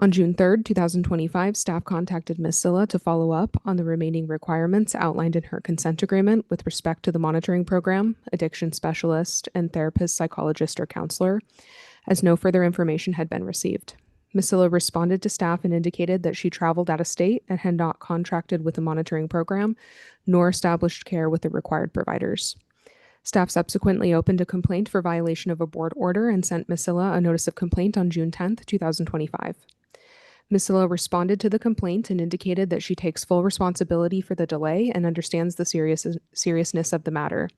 On June 3rd, 2025, staff contacted Ms. Silla to follow up on the remaining requirements outlined in her consent agreement with respect to the monitoring program, addiction specialist, and therapist, psychologist, or counselor, as no further information had been received. Ms. Silla responded to staff and indicated that she traveled out of state and had not contracted with the monitoring program, nor established care with the required providers. Staff subsequently opened a complaint for violation of a board order and sent Ms. Silla a notice of complaint on June 10th, 2025. Ms. Silla responded to the complaint and indicated that she takes full responsibility for the delay and understands the seriousness of the matter.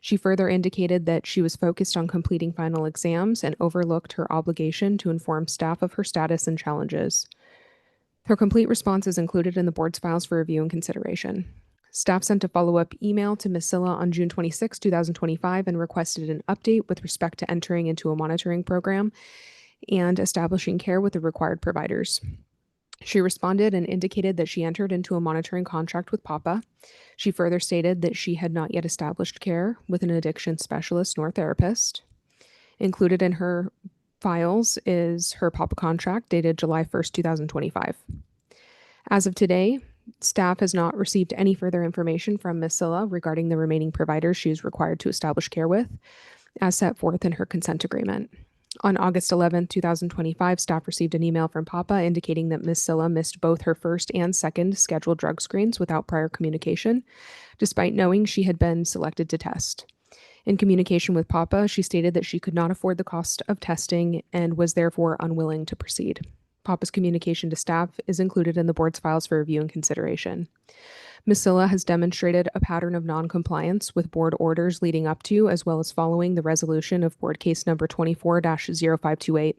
She further indicated that she was focused on completing final exams and overlooked her obligation to inform staff of her status and challenges. Her complete response is included in the board's files for review and consideration. Staff sent a follow-up email to Ms. Silla on June 26, 2025, and requested an update with respect to entering into a monitoring program and establishing care with the required providers. She responded and indicated that she entered into a monitoring contract with PAPA. She further stated that she had not yet established care with an addiction specialist nor therapist. Included in her files is her PAPA contract dated July 1st, 2025. As of today, staff has not received any further information from Ms. Silla regarding the remaining providers she is required to establish care with, as set forth in her consent agreement. On August 11, 2025, staff received an email from PAPA indicating that Ms. Silla missed both her first and second scheduled drug screens without prior communication, despite knowing she had been selected to test. In communication with PAPA, she stated that she could not afford the cost of testing and was therefore unwilling to proceed. PAPA's communication to staff is included in the board's files for review and consideration. Ms. Silla has demonstrated a pattern of non-compliance with board orders leading up to, as well as following, the resolution of board case number 24-0528.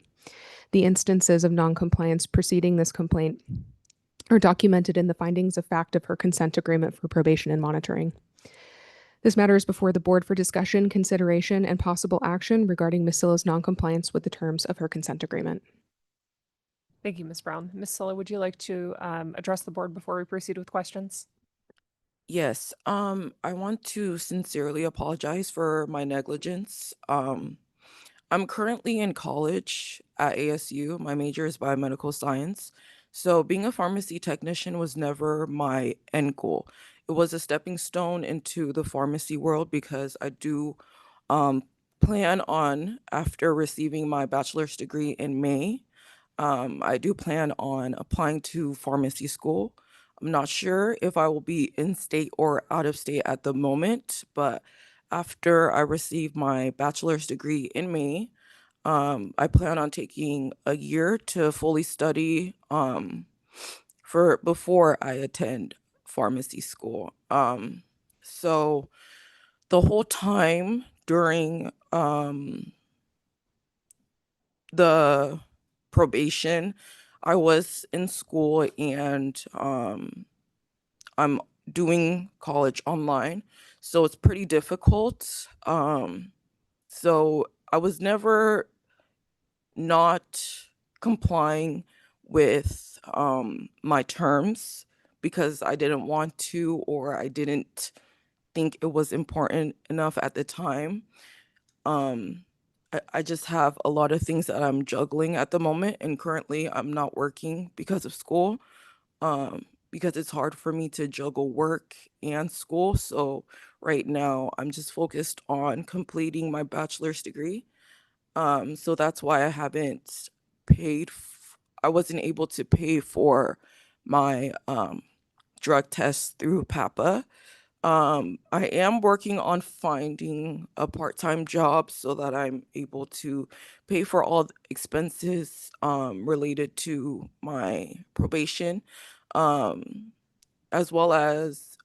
The instances of non-compliance preceding this complaint are documented in the findings of fact of her consent agreement for probation and monitoring. This matter is before the board for discussion, consideration, and possible action regarding Ms. Silla's non-compliance with the terms of her consent agreement. Thank you, Ms. Brown. Ms. Silla, would you like to address the board before we proceed with questions? Yes, I want to sincerely apologize for my negligence. I'm currently in college at ASU. My major is biomedical science. So being a pharmacy technician was never my end goal. It was a stepping stone into the pharmacy world because I do plan on, after receiving my bachelor's degree in May, I do plan on applying to pharmacy school. I'm not sure if I will be in state or out of state at the moment, but after I receive my bachelor's degree in May, I plan on taking a year to fully study for before I attend pharmacy school. So the whole time during the probation, I was in school and I'm doing college online, so it's pretty difficult. So I was never not complying with my terms because I didn't want to, or I didn't think it was important enough at the time. I just have a lot of things that I'm juggling at the moment, and currently I'm not working because of school, because it's hard for me to juggle work and school. So right now I'm just focused on completing my bachelor's degree. So that's why I haven't I wasn't able to pay for my drug test through PAPA. I am working on finding a part-time job so that I'm able to pay for all the expenses related to my probation, as well as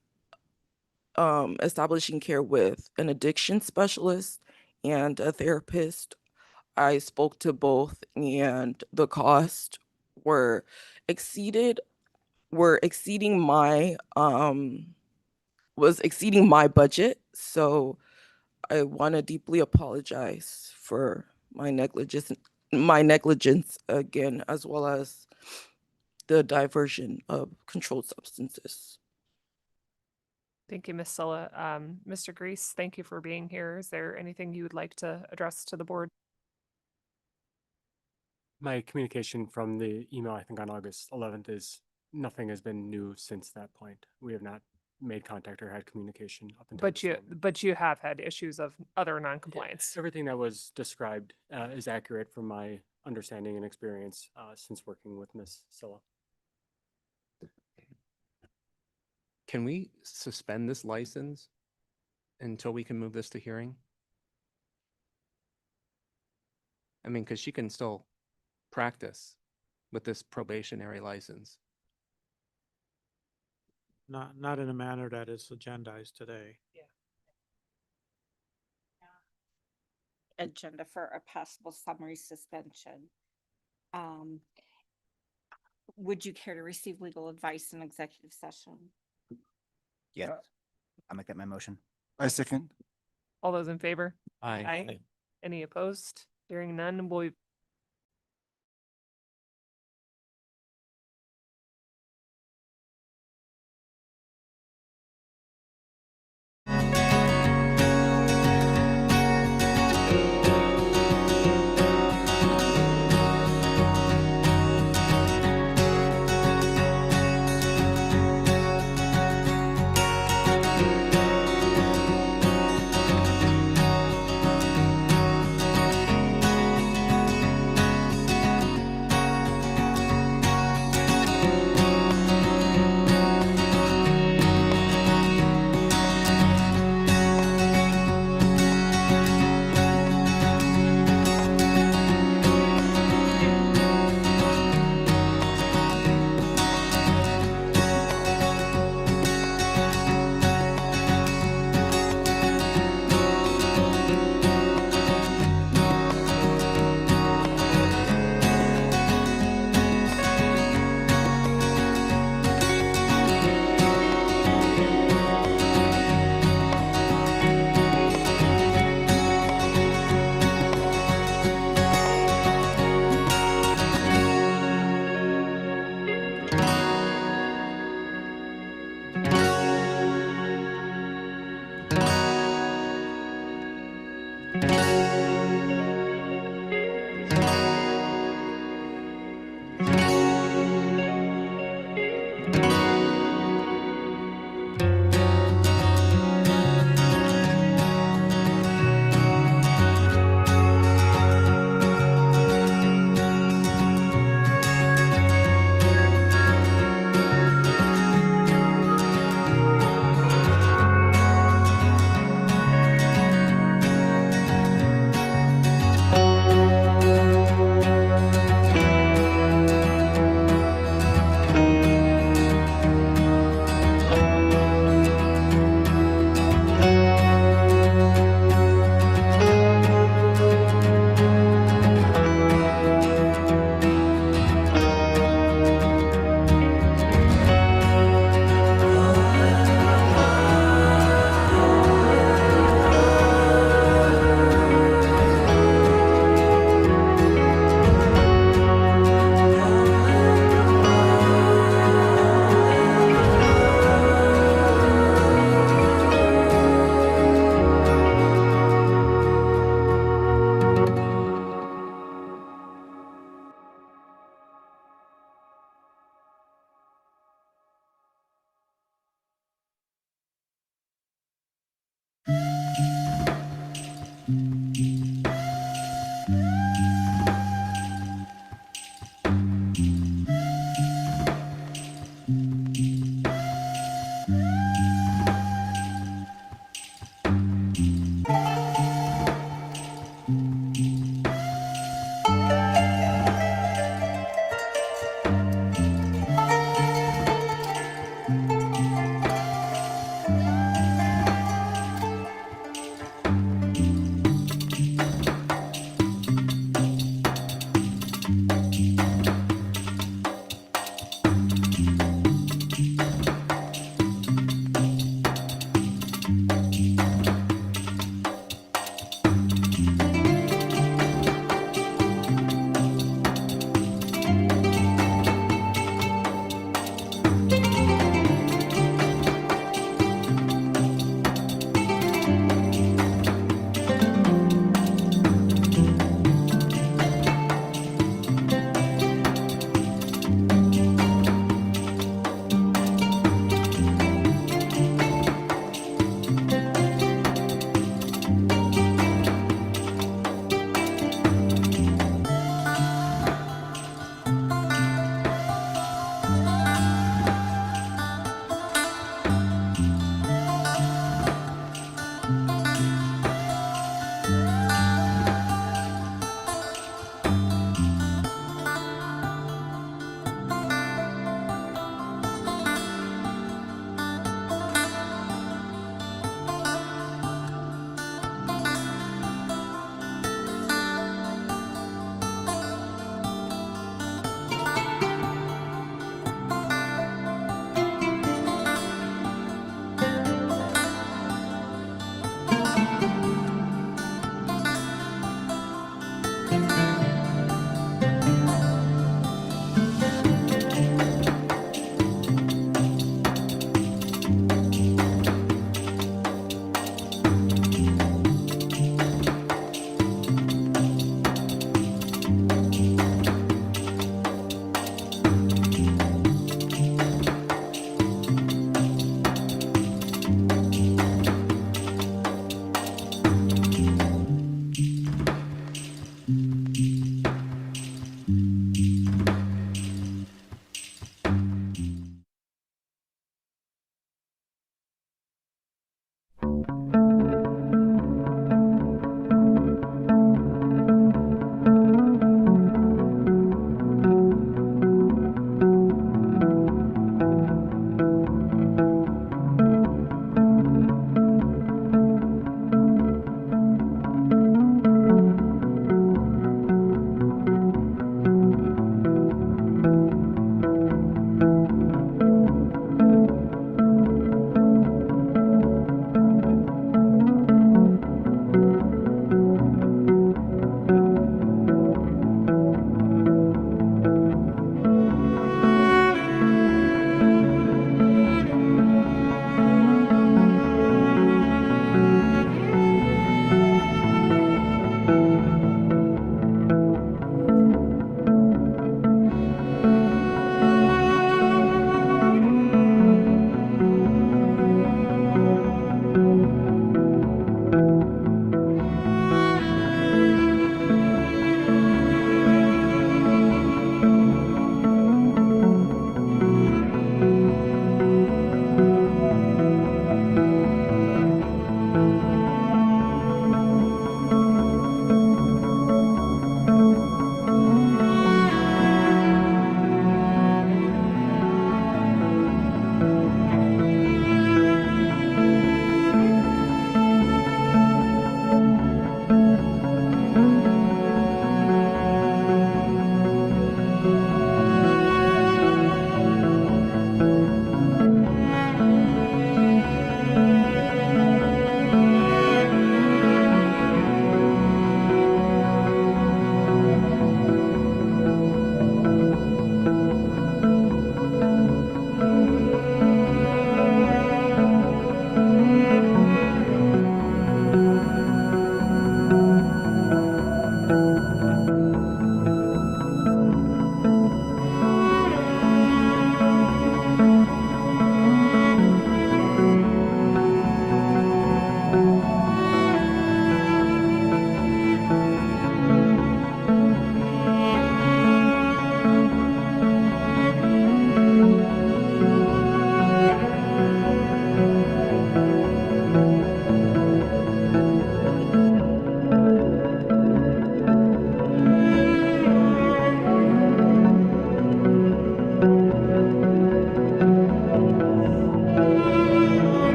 establishing care with an addiction specialist and a therapist. I spoke to both, and the cost were exceeding my was exceeding my budget. So I want to deeply apologize for my negligence again, as well as the diversion of controlled substances. Thank you, Ms. Silla. Mr. Grease, thank you for being here. Is there anything you would like to address to the board? My communication from the email, I think on August 11th, is nothing has been new since that point. We have not made contact or had communication up until this moment. But you have had issues of other non-compliance. Everything that was described is accurate from my understanding and experience since working with Ms. Silla. Can we suspend this license until we can move this to hearing? I mean, because she can still practice with this probationary license. Not in a manner that is agendized today. Agenda for a possible summary suspension. Would you care to receive legal advice in executive session? Yes. I'll make that my motion. I second. All those in favor? Aye. Any opposed? Hearing none, we'll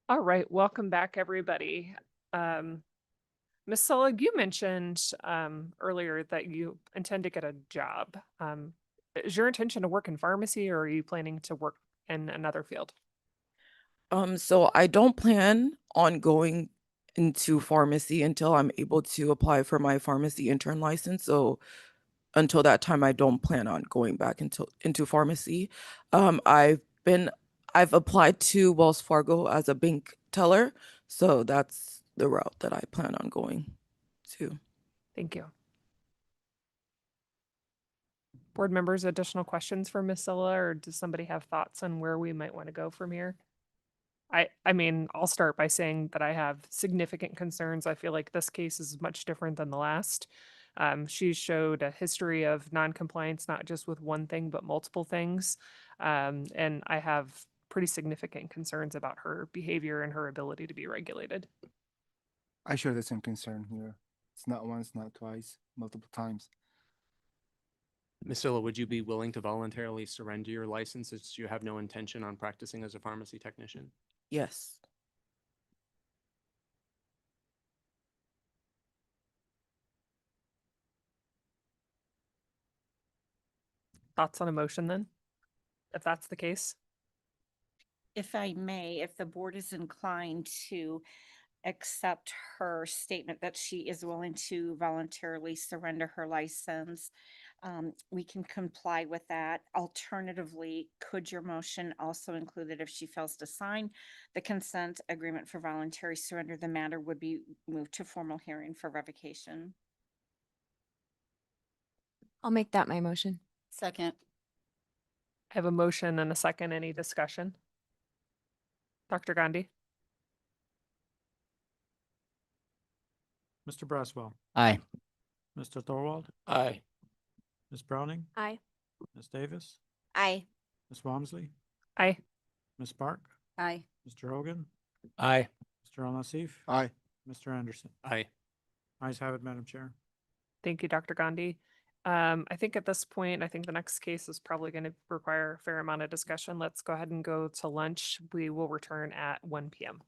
All right, welcome back, everybody. Ms. Sullig, you mentioned earlier that you intend to get a job. Is your intention to work in pharmacy, or are you planning to work in another field? So I don't plan on going into pharmacy until I'm able to apply for my pharmacy intern license. So until that time, I don't plan on going back into pharmacy. I've applied to Wells Fargo as a bank teller, so that's the route that I plan on going to. Thank you. Board members, additional questions for Ms. Silla, or does somebody have thoughts on where we might want to go from here? I mean, I'll start by saying that I have significant concerns. I feel like this case is much different than the last. She showed a history of non-compliance, not just with one thing, but multiple things. And I have pretty significant concerns about her behavior and her ability to be regulated. I share the same concern here. It's not once, not twice, multiple times. Ms. Silla, would you be willing to voluntarily surrender your license since you have no intention on practicing as a pharmacy technician? Yes. Thoughts on a motion then, if that's the case? If I may, if the board is inclined to accept her statement that she is willing to voluntarily surrender her license, we can comply with that. Alternatively, could your motion also include that if she fails to sign the consent agreement for voluntary surrender, the matter would be moved to formal hearing for revocation? I'll make that my motion. Second. I have a motion and a second. Any discussion? Dr. Gandhi? Mr. Braswell, Aye. Mr. Thorwald, Aye. Ms. Browning, Aye. Ms. Davis, Aye. Ms. Walmsley, Aye. Ms. Park, Aye. Mr. Hogan, Aye. Mr. Al-Nassif, Aye. Mr. Anderson. Aye. Ayes have it, Madam Chair. Thank you, Dr. Gandhi. I think at this point, I think the next case is probably going to require a fair amount of discussion. Let's go ahead and go to lunch. We will return at 1 p.m.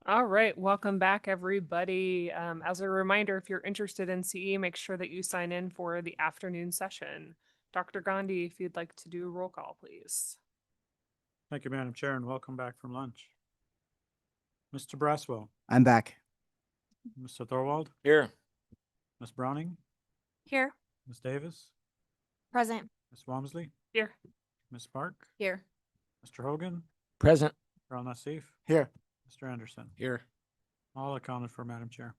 All right, welcome back, everybody. As a reminder, if you're interested in CE, make sure that you sign in for the afternoon session. Dr. Gandhi, if you'd like to do a roll call, please. Thank you, Madam Chair, and welcome back from lunch. Mr. Braswell, I'm back. Mr. Thorwald, Here. Ms. Browning, Here. Ms. Davis, Present. Ms. Walmsley, Here. Ms. Park, Here. Mr. Hogan, Present. Earl Nassif, Here. Mr. Anderson. Here. All accounted for, Madam Chair.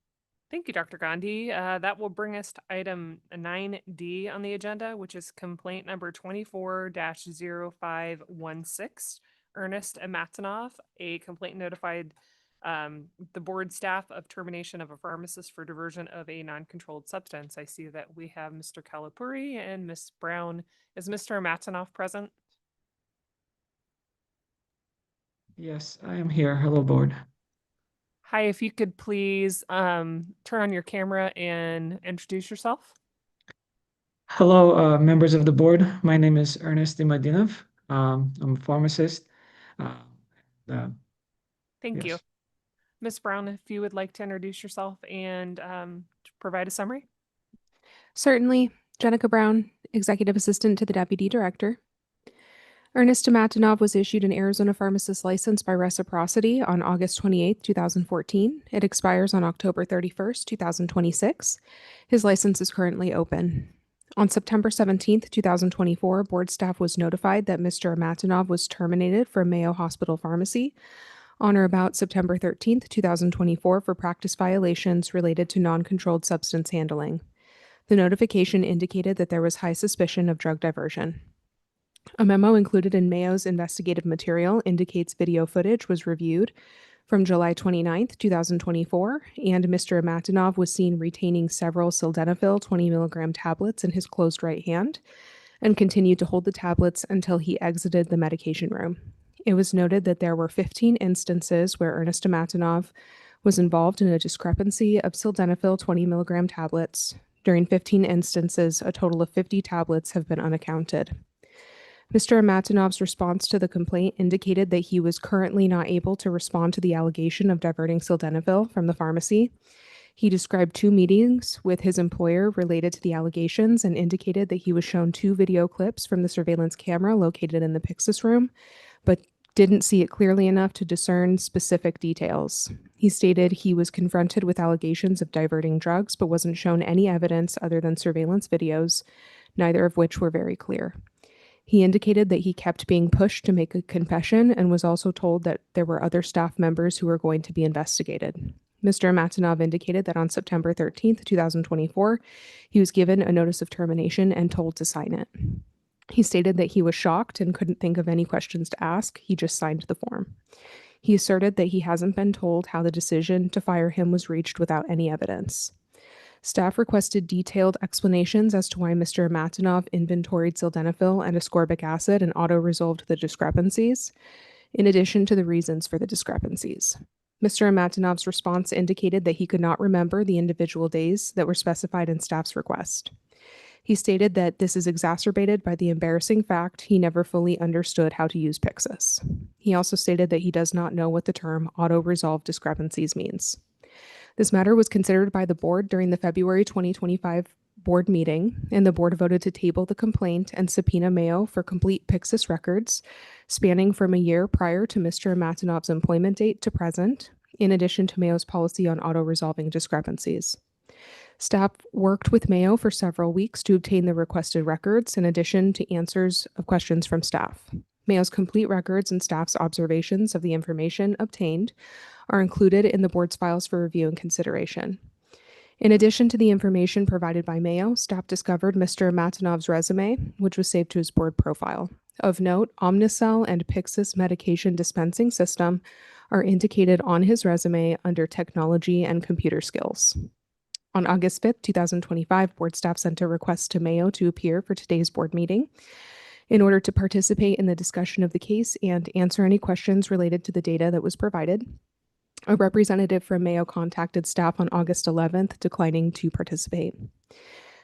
Thank you, Dr. Gandhi. That will bring us to item 9D on the agenda, which is complaint number 24-0516. Ernest Amatinov, a complaint notified the board staff of termination of a pharmacist for diversion of a non-controlled substance. I see that we have Mr. Kalapuri and Ms. Brown. Is Mr. Amatinov present? Yes, I am here. Hello, board. Hi, if you could please turn on your camera and introduce yourself. Hello, members of the board. My name is Ernest Imadinov. I'm a pharmacist. Thank you. Yes. Ms. Brown, if you would like to introduce yourself and provide a summary. Certainly. Jenica Brown, Executive Assistant to the Deputy Director. Ernest Amatinov was issued an Arizona pharmacist license by Reciprocity on August 28, 2014. It expires on October 31st, 2026. His license is currently open. On September 17th, 2024, board staff was notified that Mr. Amatinov was terminated from Mayo Hospital Pharmacy on or about September 13th, 2024 for practice violations related to non-controlled substance handling. The notification indicated that there was high suspicion of drug diversion. A memo included in Mayo's investigative material indicates video footage was reviewed from July 29th, 2024, and Mr. Amatinov was seen retaining several sildenafil 20 milligram tablets in his closed right hand and continued to hold the tablets until he exited the medication room. It was noted that there were 15 instances where Ernest Amatinov was involved in a discrepancy of sildenafil 20 milligram tablets. During 15 instances, a total of 50 tablets have been unaccounted. Mr. Amatinov's response to the complaint indicated that he was currently not able to respond to the allegation of diverting sildenafil from the pharmacy. He described 2 meetings with his employer related to the allegations and indicated that he was shown 2 video clips from the surveillance camera located in the Pyxis room, but didn't see it clearly enough to discern specific details. He stated he was confronted with allegations of diverting drugs, but wasn't shown any evidence other than surveillance videos, neither of which were very clear. He indicated that he kept being pushed to make a confession and was also told that there were other staff members who were going to be investigated. Mr. Amatinov indicated that on September 13th, 2024, he was given a notice of termination and told to sign it. He stated that he was shocked and couldn't think of any questions to ask. He just signed the form. He asserted that he hasn't been told how the decision to fire him was reached without any evidence. Staff requested detailed explanations as to why Mr. Amatinov inventoried sildenafil and ascorbic acid and auto-resolved the discrepancies, in addition to the reasons for the discrepancies. Mr. Amatinov's response indicated that he could not remember the individual days that were specified in staff's request. He stated that this is exacerbated by the embarrassing fact he never fully understood how to use Pyxis. He also stated that he does not know what the term auto-resolved discrepancies means. This matter was considered by the board during the February 2025 board meeting, and the board voted to table the complaint and subpoena Mayo for complete Pyxis records spanning from a year prior to Mr. Amatinov's employment date to present, in addition to Mayo's policy on auto-resolving discrepancies. Staff worked with Mayo for several weeks to obtain the requested records, in addition to answers of questions from staff. Mayo's complete records and staff's observations of the information obtained are included in the board's files for review and consideration. In addition to the information provided by Mayo, staff discovered Mr. Amatinov's resume, which was saved to his board profile. Of note, Omnicell and Pyxis medication dispensing system are indicated on his resume under technology and computer skills. On August 5th, 2025, board staff sent a request to Mayo to appear for today's board meeting in order to participate in the discussion of the case and answer any questions related to the data that was provided. A representative from Mayo contacted staff on August 11th, declining to participate.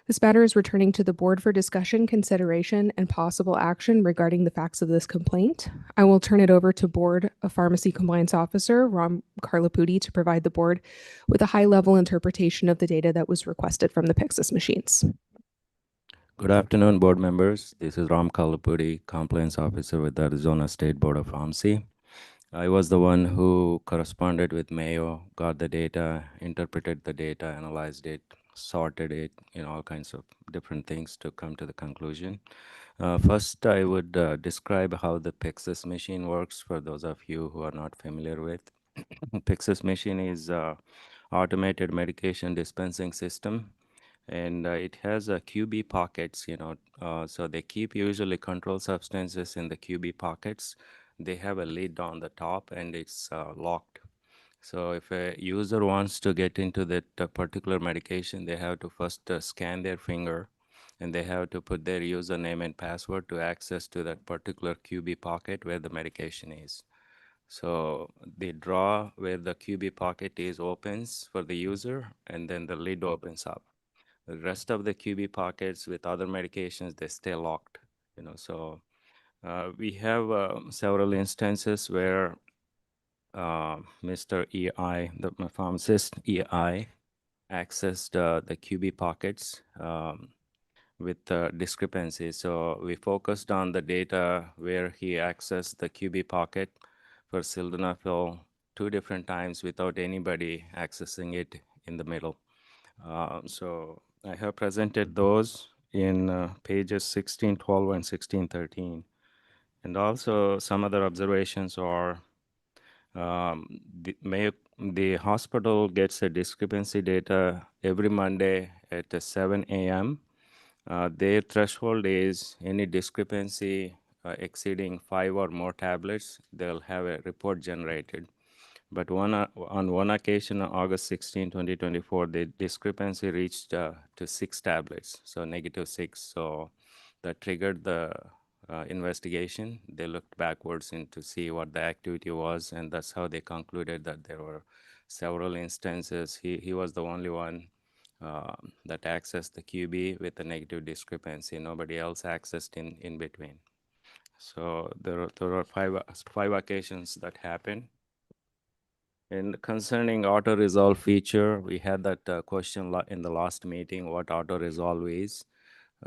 This matter is returning to the board for discussion, consideration, and possible action regarding the facts of this complaint. I will turn it over to Board of Pharmacy Compliance Officer Ram Karlapudi to provide the board with a high-level interpretation of the data that was requested from the Pyxis machines. Good afternoon, board members. This is Ram Kalapudi, Compliance Officer with the Arizona State Board of Pharmacy. I was the one who corresponded with Mayo, got the data, interpreted the data, analyzed it, sorted it, all kinds of different things to come to the conclusion. First, I would describe how the Pyxis machine works for those of you who are not familiar with. Pyxis machine is an automated medication dispensing system, and it has a QB pockets, so they keep usually controlled substances in the QB pockets. They have a lid on the top and it's locked. So if a user wants to get into that particular medication, they have to first scan their finger, and they have to put their username and password to access to that particular QB pocket where the medication is. So the drawer where the QB pocket is opens for the user, and then the lid opens up. The rest of the QB pockets with other medications, they stay locked. So we have several instances where Mr. EI, the pharmacist EI, accessed the QB pockets with discrepancies. So we focused on the data where he accessed the QB pocket for sildenafil 2 different times without anybody accessing it in the middle. So I have presented those in pages 1612 and 1613. And also some other observations are the hospital gets a discrepancy data every Monday at 7 a.m. Their threshold is any discrepancy exceeding 5 or more tablets, they'll have a report generated. But on one occasion, on August 16, 2024, the discrepancy reached to 6 tablets, so -6. So that triggered the investigation. They looked backwards to see what the activity was, and that's how they concluded that there were several instances. He was the only one that accessed the QB with a negative discrepancy. Nobody else accessed in between. So there are 5 occasions that happened. And concerning auto resolve feature, we had that question in the last meeting, what auto resolve is.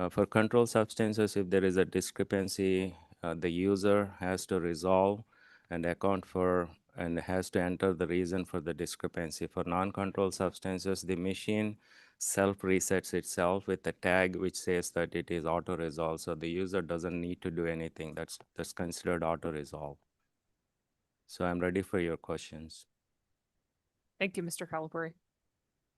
For controlled substances, if there is a discrepancy, the user has to resolve and account for and has to enter the reason for the discrepancy. For non-controlled substances, the machine self-resets itself with a tag which says that it is auto-resolve. So the user doesn't need to do anything. That's considered auto-resolve. So I'm ready for your questions. Thank you, Mr. Kalapuri.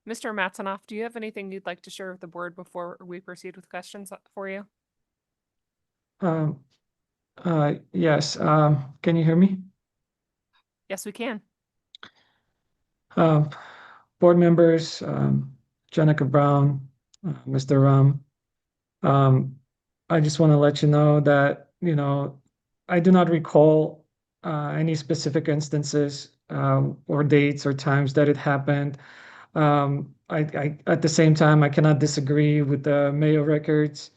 Mr. Matsanoff, do you have anything you'd like to share with the board before we proceed with questions for you? Yes. Can you hear me? Yes, we can. Board members, Jenica Brown, Mr. Ram, I just want to let you know that, I do not recall any specific instances or dates or times that it happened. I at the same time, I cannot disagree with the Mayo records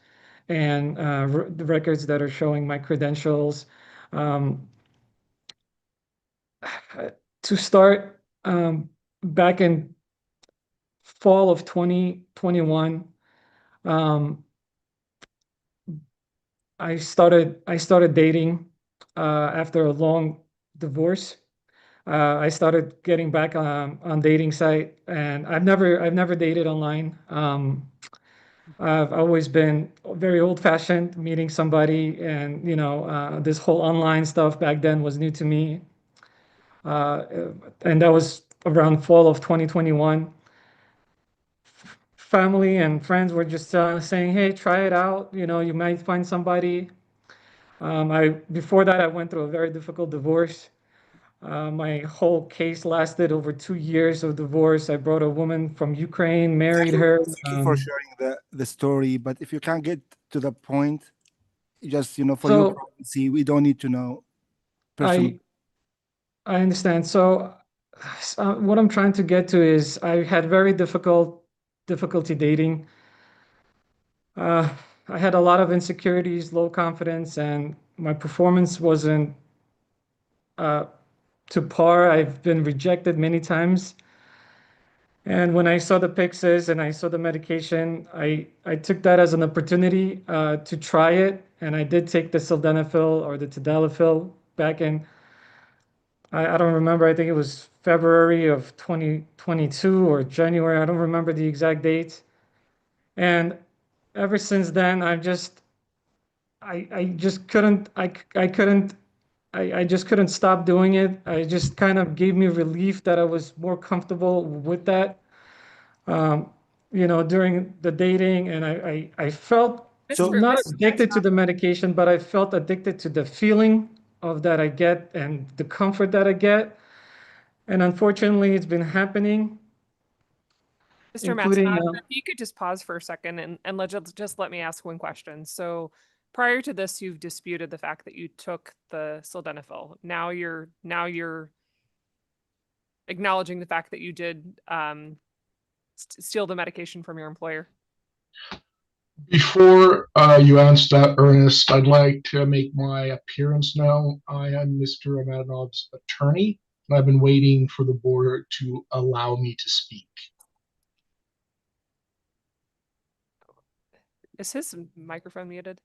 and the records that are showing my credentials. To start, back in fall of 2021, I started dating after a long divorce. I started getting back on dating site, and I've never dated online. I've always been very old-fashioned, meeting somebody, and this whole online stuff back then was new to me. And that was around fall of 2021. Family and friends were just saying, "Hey, try it out. You might find somebody." Before that, I went through a very difficult divorce. My whole case lasted over 2 years of divorce. I brought a woman from Ukraine, married her. Thank you for sharing the story, but if you can't get to the point, just for your privacy, we don't need to know personally. I understand. So what I'm trying to get to is I had very difficulty dating. uh, I had a lot of insecurities, low confidence, and my performance wasn't uh, to par. I've been rejected many times. And when I saw the Pyxis and I saw the medication, I took that as an opportunity to try it. And I did take the sildenafil or the tadalafil back in, I don't remember, I think it was February of 2022 or January. I don't remember the exact date. And ever since then, I just couldn't, I just couldn't stop doing it. I just kind of gave me relief that I was more comfortable with that, during the dating. And I felt not addicted to the medication, but I felt addicted to the feeling of that I get and the comfort that I get. And unfortunately, it's been happening, Mr. including, Matanoff, if you could just pause for a second and just let me ask one question. So prior to this, you've disputed the fact that you took the sildenafil. Now you're acknowledging the fact that you did steal the medication from your employer. Before you answer that, Ernest, I'd like to make my appearance now. I am Mr. Amadanov's attorney, and I've been waiting for the board to allow me to speak. Is his microphone muted?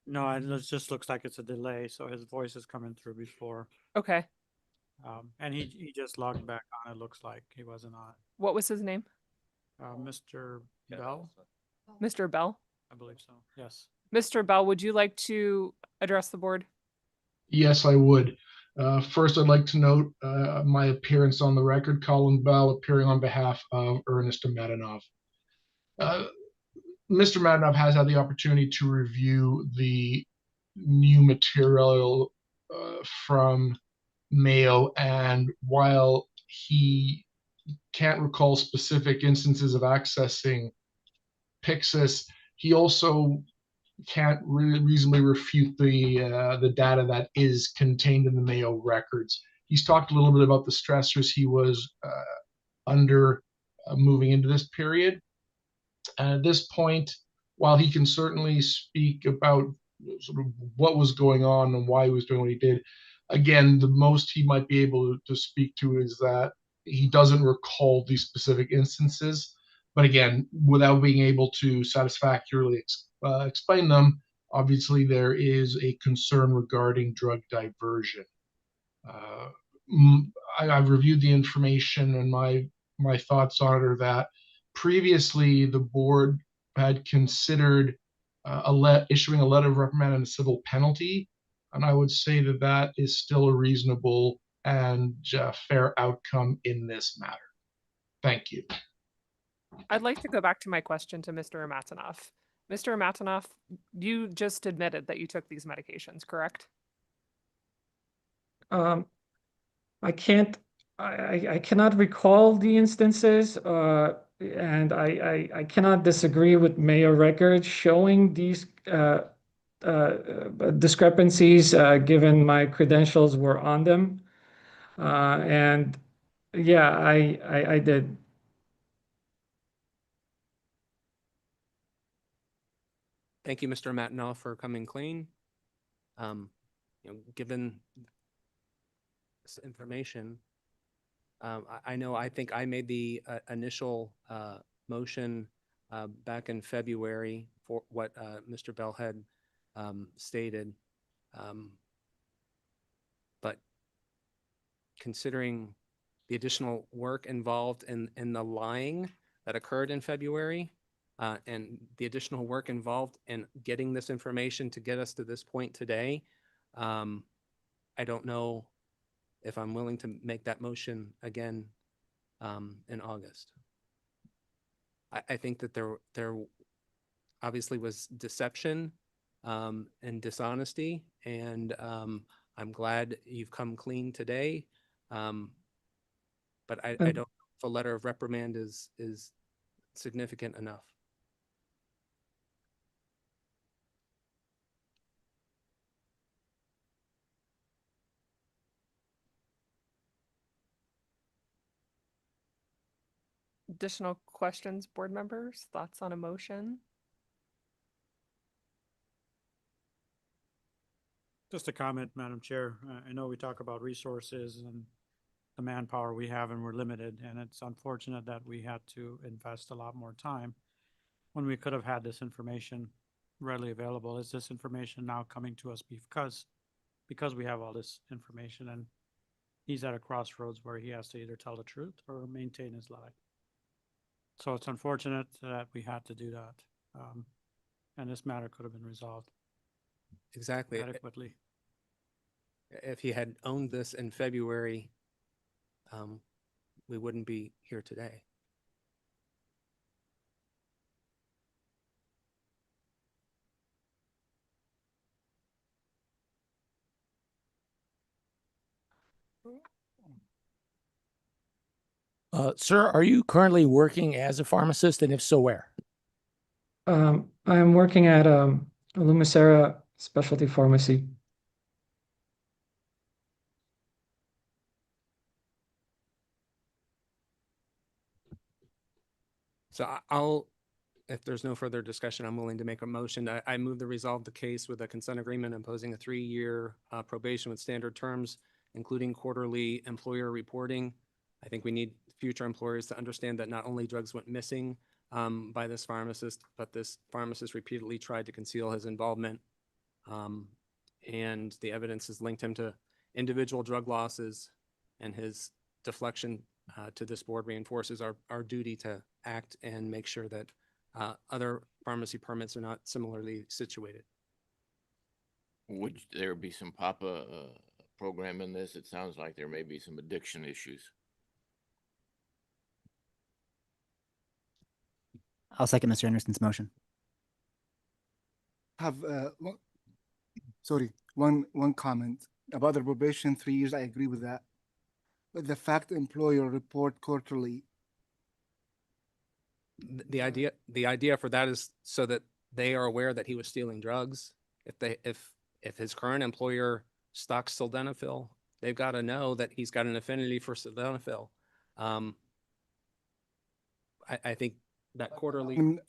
No, it just looks like it's a delay, so his voice is coming through before. Okay. And he just logged back on, it looks like. He wasn't on. What was his name? Mr. Bell? Mr. Bell? I believe so, yes. Mr. Bell, would you like to address the board? Yes, I would. First, I'd like to note my appearance on the record, Colin Bell, appearing on behalf of Ernest Amadanov. Mr. Madanov has had the opportunity to review the new material from Mayo, and while he can't recall specific instances of accessing Pyxis, he also can't reasonably refute the data that is contained in the Mayo records. He's talked a little bit about the stressors he was under moving into this period. And at this point, while he can certainly speak about sort of what was going on and why he was doing what he did, again, the most he might be able to speak to is that he doesn't recall these specific instances. But again, without being able to satisfactorily explain them, obviously there is a concern regarding drug diversion. I've reviewed the information, and my thoughts on it are that previously the board had considered issuing a letter of reprimand and a civil penalty, and I would say that that is still a reasonable and fair outcome in this matter. Thank you. I'd like to go back to my question to Mr. Amatanov. Mr. Amatanov, you just admitted that you took these medications, correct? I cannot recall the instances, and I cannot disagree with Mayo records showing these discrepancies, given my credentials were on them. And yeah, I did. Thank you, Mr. Matanoff, for coming clean. Given this information, I think I made the initial motion back in February for what Mr. Bell had stated. But considering the additional work involved in the lying that occurred in February, and the additional work involved in getting this information to get us to this point today, I don't know if I'm willing to make that motion again in August. I think that there obviously was deception and dishonesty, and I'm glad you've come clean today. But I don't know if a letter of reprimand is significant enough. Additional questions, board members? Thoughts on a motion? Just a comment, Madam Chair. I know we talk about resources and the manpower we have and we're limited, and it's unfortunate that we had to invest a lot more time when we could have had this information readily available. Is this information now coming to us because we have all this information and he's at a crossroads where he has to either tell the truth or maintain his lie? So it's unfortunate that we had to do that. And this matter could have been resolved Exactly. adequately. If he had owned this in February, we wouldn't be here today. Sir, are you currently working as a pharmacist, and if so, where? I'm working at Lumicera Specialty Pharmacy. So if there's no further discussion, I'm willing to make a motion. I move to resolve the case with a consent agreement imposing a 3-year probation with standard terms, including quarterly employer reporting. I think we need future employers to understand that not only drugs went missing by this pharmacist, but this pharmacist repeatedly tried to conceal his involvement. And the evidence has linked him to individual drug losses, and his deflection to this board reinforces our duty to act and make sure that other pharmacy permits are not similarly situated. Would there be some PAPA program in this? It sounds like there may be some addiction issues. I'll second Mr. Anderson's motion. Have one comment about the probation 3 years. I agree with that, but the fact the employer report quarterly. The idea for that is so that they are aware that he was stealing drugs. If his current employer stocks sildenafil, they've got to know that he's got an affinity for sildenafil. I think that quarterly, Him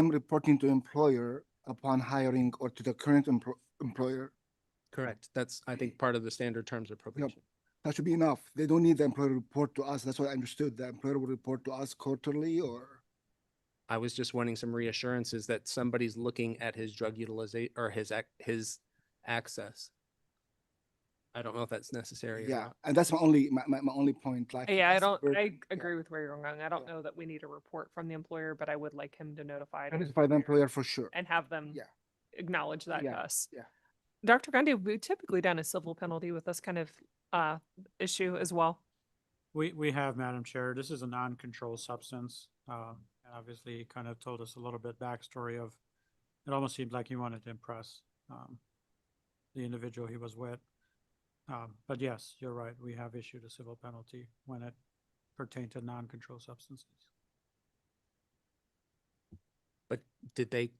reporting to employer upon hiring or to the current employer. correct. That's, I think, part of the standard terms of probation. That should be enough. They don't need the employer to report to us. That's what I understood. The employer will report to us quarterly, or I was just wanting some reassurances that somebody's looking at his drug utilization or his access. I don't know if that's necessary. or yeah. not. And that's my only point. Like, Yeah, it's- I agree with where you're going. I don't know that we need a report from the employer, but I would like him to notify the notify the employer for sure. and have them Yeah. acknowledge that to Yeah, us. yeah. Dr. Gandhi, we typically done a civil penalty with this kind of issue as well. We have, Madam Chair. This is a non-controlled substance. And obviously, he kind of told us a little bit backstory of, it almost seemed like he wanted to impress the individual he was with. But yes, you're right. We have issued a civil penalty when it pertained to non-controlled substances. But did they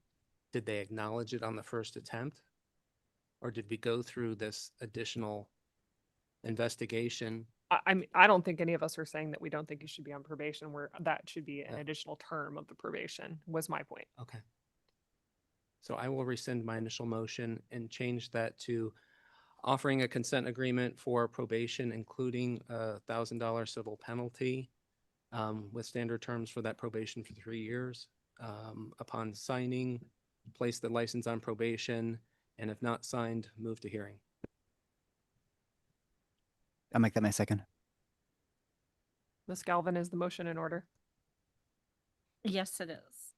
acknowledge it on the first attempt? Or did we go through this additional investigation? I don't think any of us are saying that we don't think you should be on probation, where that should be an additional term of the probation, was my point. Okay. So I will rescind my initial motion and change that to offering a consent agreement for probation, including a $1,000 civil penalty with standard terms for that probation for 3 years. Upon signing, place the license on probation, and if not signed, move to hearing. I'll make that my second. Ms. Galvin, is the motion in order? Yes, it is.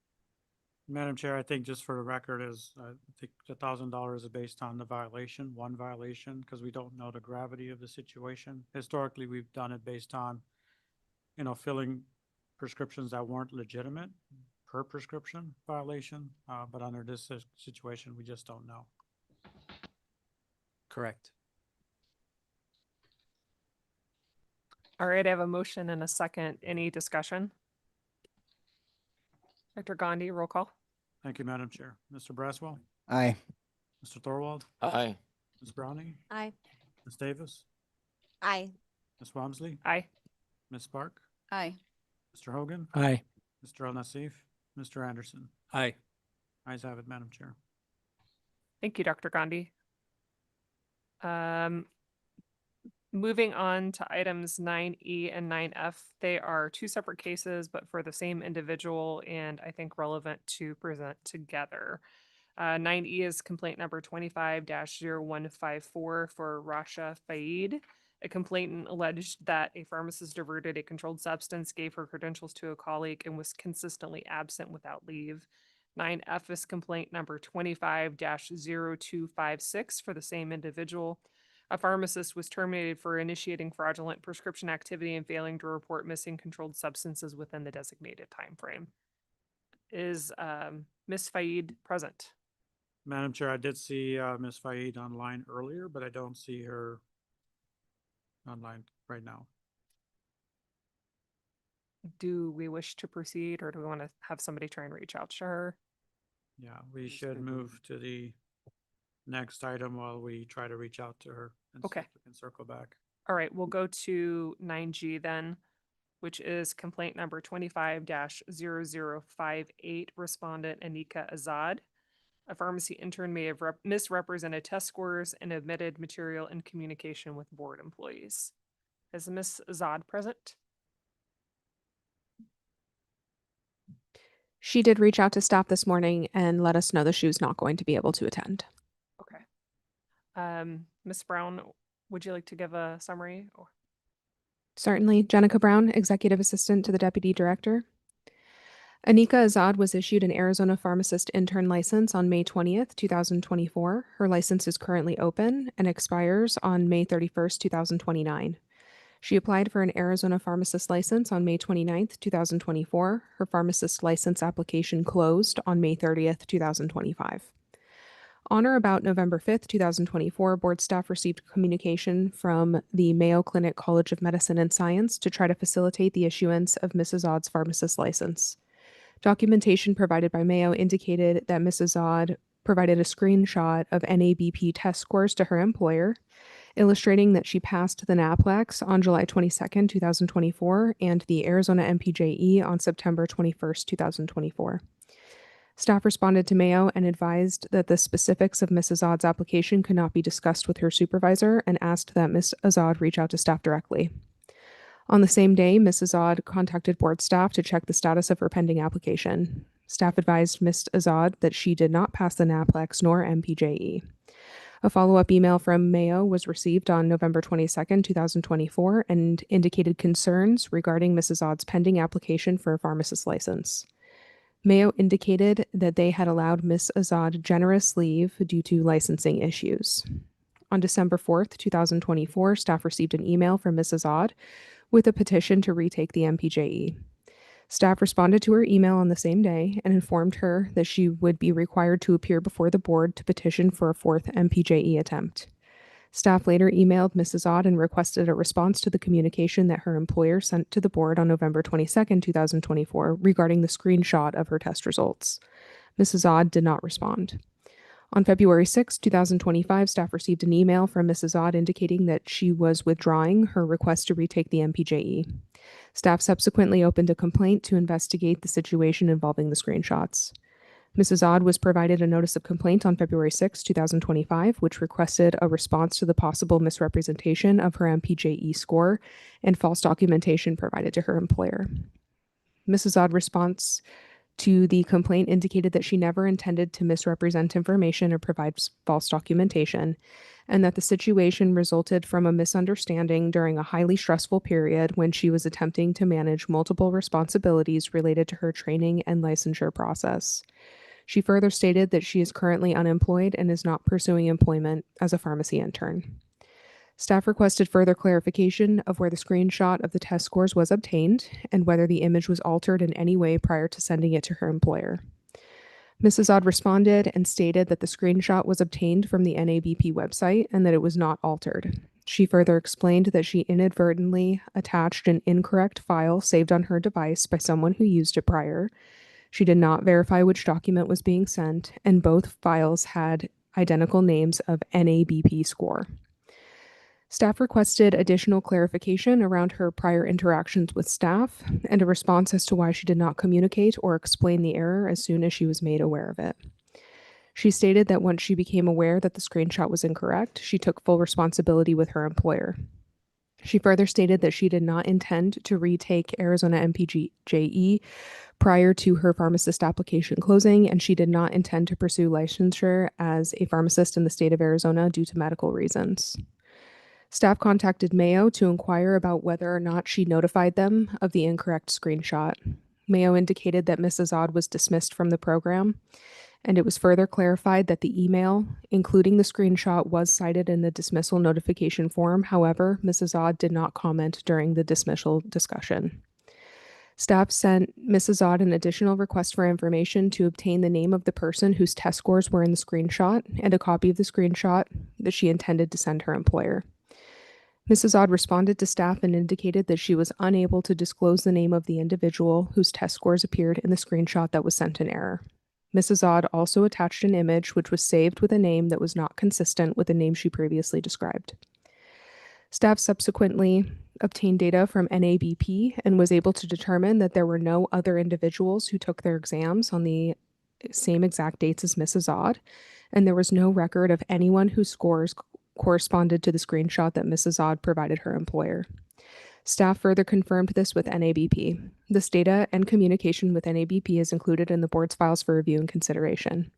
Madam Chair, I think just for the record is, I think the $1,000 is based on the violation, one violation, because we don't know the gravity of the situation. Historically, we've done it based on, filling prescriptions that weren't legitimate per prescription violation. But under this situation, we just don't know. Correct. All right, I have a motion and a second. Any discussion? Dr. Gandhi, roll call. Thank you, Madam Chair. Mr. Braswell? Aye. Mr. Thorwald? Aye. Ms. Browning? Aye. Ms. Davis? Aye. Ms. Walmsley? Aye. Ms. Spark? Aye. Mr. Hogan? Aye. Mr. Al-Nassif? Mr. Anderson? Aye. Ayes have it, Madam Chair. Thank you, Dr. Gandhi. Moving on to items 9E and 9F, they are two separate cases, but for the same individual and I think relevant to present together. 9E is complaint number 25-0154 for Rasha Faid. A complainant alleged that a pharmacist diverted a controlled substance, gave her credentials to a colleague, and was consistently absent without leave. 9F is complaint number 25-0256 for the same individual. A pharmacist was terminated for initiating fraudulent prescription activity and failing to report missing controlled substances within the designated timeframe. Is Ms. Faid present? Madam Chair, I did see Ms. Faid online earlier, but I don't see her online right now. Do we wish to proceed, or do we want to have somebody try and reach out to her? Yeah, we should move to the next item while we try to reach out to her. And see Okay. if we can circle back. All right, we'll go to 9G then, which is complaint number 25-0058, respondent Anika Azad. A pharmacy intern may have misrepresented test scores and omitted material in communication with board employees. Is Ms. Azad present? She did reach out to staff this morning and let us know that she was not going to be able to attend. Okay. Ms. Brown, would you like to give a summary? Or Certainly, Jenica Brown, Executive Assistant to the Deputy Director. Anika Azad was issued an Arizona pharmacist intern license on May 20th, 2024. Her license is currently open and expires on May 31st, 2029. She applied for an Arizona pharmacist license on May 29th, 2024. Her pharmacist license application closed on May 30th, 2025. On or about November 5th, 2024, board staff received communication from the Mayo Clinic College of Medicine and Science to try to facilitate the issuance of Mrs. Azad's pharmacist license. Documentation provided by Mayo indicated that Mrs. Azad provided a screenshot of NABP test scores to her employer, illustrating that she passed the NAPLEX on July 22nd, 2024, and the Arizona MPJE on September 21st, 2024. Staff responded to Mayo and advised that the specifics of Ms. Azad's application could not be discussed with her supervisor and asked that Ms. Azad reach out to staff directly. On the same day, Ms. Azad contacted board staff to check the status of her pending application. Staff advised Ms. Azad that she did not pass the NAPLEX nor MPJE. A follow-up email from Mayo was received on November 22nd, 2024, and indicated concerns regarding Ms. Azad's pending application for a pharmacist license. Mayo indicated that they had allowed Ms. Azad generous leave due to licensing issues. On December 4th, 2024, staff received an email from Ms. Azad with a petition to retake the MPJE. Staff responded to her email on the same day and informed her that she would be required to appear before the board to petition for a fourth MPJE attempt. Staff later emailed Ms. Azad and requested a response to the communication that her employer sent to the board on November 22nd, 2024, regarding the screenshot of her test results. Ms. Azad did not respond. On February 6, 2025, staff received an email from Ms. Azad indicating that she was withdrawing her request to retake the MPJE. Staff subsequently opened a complaint to investigate the situation involving the screenshots. Ms. Azad was provided a notice of complaint on February 6, 2025, which requested a response to the possible misrepresentation of her MPJE score and false documentation provided to her employer. Ms. Azad's response to the complaint indicated that she never intended to misrepresent information or provide false documentation, and that the situation resulted from a misunderstanding during a highly stressful period when she was attempting to manage multiple responsibilities related to her training and licensure process. She further stated that she is currently unemployed and is not pursuing employment as a pharmacy intern. Staff requested further clarification of where the screenshot of the test scores was obtained and whether the image was altered in any way prior to sending it to her employer. Ms. Azad responded and stated that the screenshot was obtained from the NABP website and that it was not altered. She further explained that she inadvertently attached an incorrect file saved on her device by someone who used it prior. She did not verify which document was being sent, and both files had identical names of NABP score. Staff requested additional clarification around her prior interactions with staff and a response as to why she did not communicate or explain the error as soon as she was made aware of it. She stated that once she became aware that the screenshot was incorrect, she took full responsibility with her employer. She further stated that she did not intend to retake Arizona MPGJE prior to her pharmacist application closing, and she did not intend to pursue licensure as a pharmacist in the state of Arizona due to medical reasons. Staff contacted Mayo to inquire about whether or not she notified them of the incorrect screenshot. Mayo indicated that Mrs. Odd was dismissed from the program, and it was further clarified that the email, including the screenshot, was cited in the dismissal notification form. However, Mrs. Odd did not comment during the dismissal discussion. Staff sent Mrs. Odd an additional request for information to obtain the name of the person whose test scores were in the screenshot and a copy of the screenshot that she intended to send her employer. Mrs. Odd responded to staff and indicated that she was unable to disclose the name of the individual whose test scores appeared in the screenshot that was sent in error. Mrs. Odd also attached an image which was saved with a name that was not consistent with the name she previously described. Staff subsequently obtained data from NABP and was able to determine that there were no other individuals who took their exams on the same exact dates as Mrs. Odd, and there was no record of anyone whose scores corresponded to the screenshot that Mrs. Odd provided her employer. Staff further confirmed this with NABP. This data and communication with NABP is included in the board's files for review and consideration.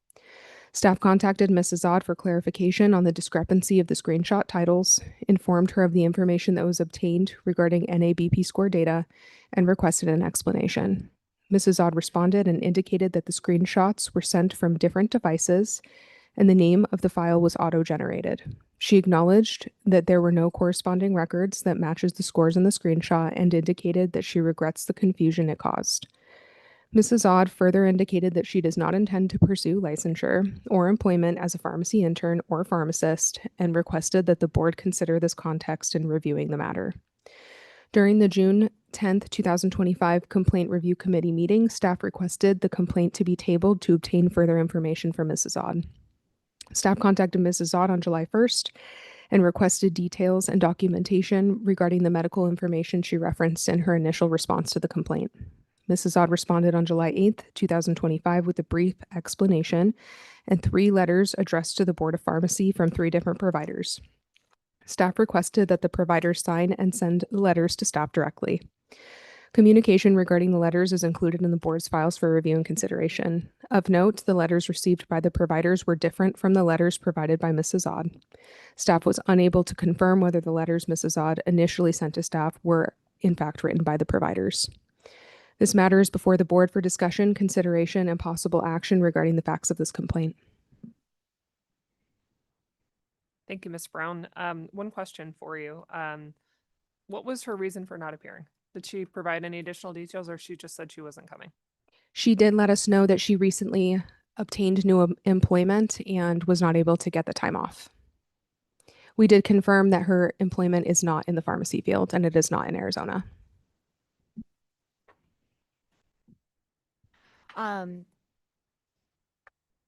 Staff contacted Mrs. Odd for clarification on the discrepancy of the screenshot titles, informed her of the information that was obtained regarding NABP score data, and requested an explanation. Mrs. Odd responded and indicated that the screenshots were sent from different devices and the name of the file was auto-generated. She acknowledged that there were no corresponding records that matches the scores in the screenshot and indicated that she regrets the confusion it caused. Mrs. Odd further indicated that she does not intend to pursue licensure or employment as a pharmacy intern or pharmacist and requested that the board consider this context in reviewing the matter. During the June 10th, 2025 Complaint Review Committee meeting, staff requested the complaint to be tabled to obtain further information from Mrs. Odd. Staff contacted Mrs. Odd on July 1st and requested details and documentation regarding the medical information she referenced in her initial response to the complaint. Mrs. Odd responded on July 8th, 2025 with a brief explanation and 3 letters addressed to the Board of Pharmacy from 3 different providers. Staff requested that the providers sign and send the letters to staff directly. Communication regarding the letters is included in the board's files for review and consideration. Of note, the letters received by the providers were different from the letters provided by Mrs. Odd. Staff was unable to confirm whether the letters Mrs. Odd initially sent to staff were in fact written by the providers. This matter is before the board for discussion, consideration, and possible action regarding the facts of this complaint. Thank you, Ms. Brown. One question for you. What was her reason for not appearing? Did she provide any additional details or she just said she wasn't coming? She did let us know that she recently obtained new employment and was not able to get the time off. We did confirm that her employment is not in the pharmacy field and it is not in Arizona.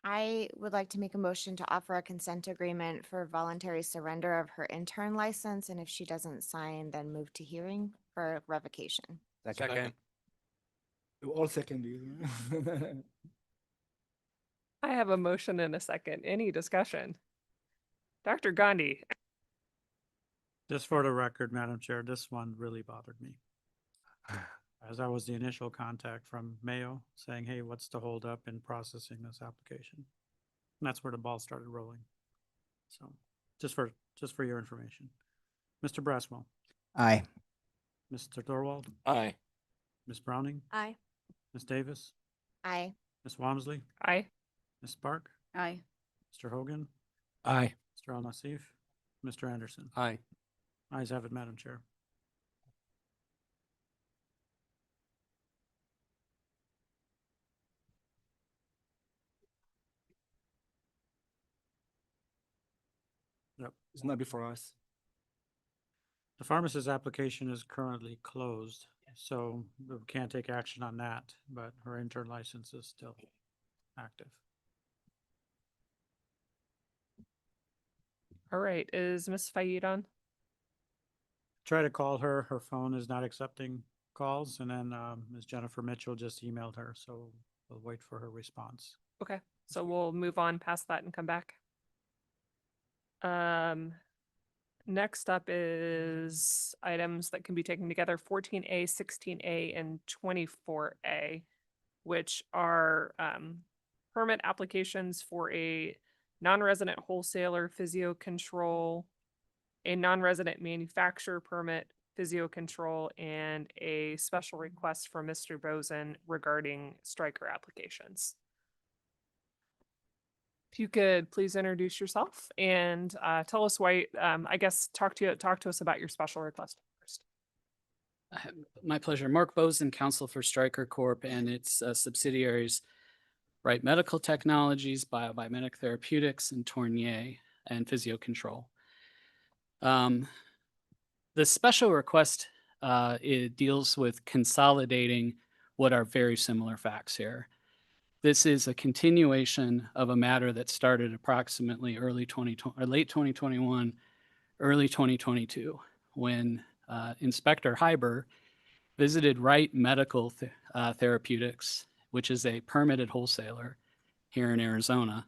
I would like to make a motion to offer a consent agreement for voluntary surrender of her intern license, and if she doesn't sign, then move to hearing for revocation. Second. All second you. I have a motion and a second. Any discussion? Dr. Gandhi. Just for the record, Madam Chair, this one really bothered me. As I was the initial contact from Mayo saying, hey, what's the holdup in processing this application? And that's where the ball started rolling. So just for your information. Mr. Braswell. Aye. Mr. Thorwald. Aye. Ms. Browning. Aye. Ms. Davis. Aye. Ms. Walmsley. Aye. Ms. Spark. Aye. Mr. Hogan. Aye. Mr. Al-Nassif. Mr. Anderson. Aye. Ayes have it, Madam Chair. Yep. It's not before us. The pharmacist application is currently closed, so we can't take action on that, but her intern license is still active. All right. Is Ms. Fayed on? try to call her. Her phone is not accepting calls. And then Ms. Jennifer Mitchell just emailed her. So we'll wait for her response. Okay, so we'll move on past that and come back. Next up is items that can be taken together, 14A, 16A, and 24A, which are permit applications for a non-resident wholesaler physio control, a non-resident manufacturer permit physio control, and a special request from Mr. Bozen regarding Stryker applications. If you could please introduce yourself and tell us why, I guess, talk to us about your special request first. My pleasure. Mark Bozen, counsel for Stryker Corp. And its subsidiaries, Wright Medical Technologies, Biomedic Therapeutics, and Tournier, and Physio Control. The special request it deals with consolidating what are very similar facts here. This is a continuation of a matter that started approximately late 2021, early 2022, when Inspector Hyber visited Wright Medical Therapeutics, which is a permitted wholesaler here in Arizona,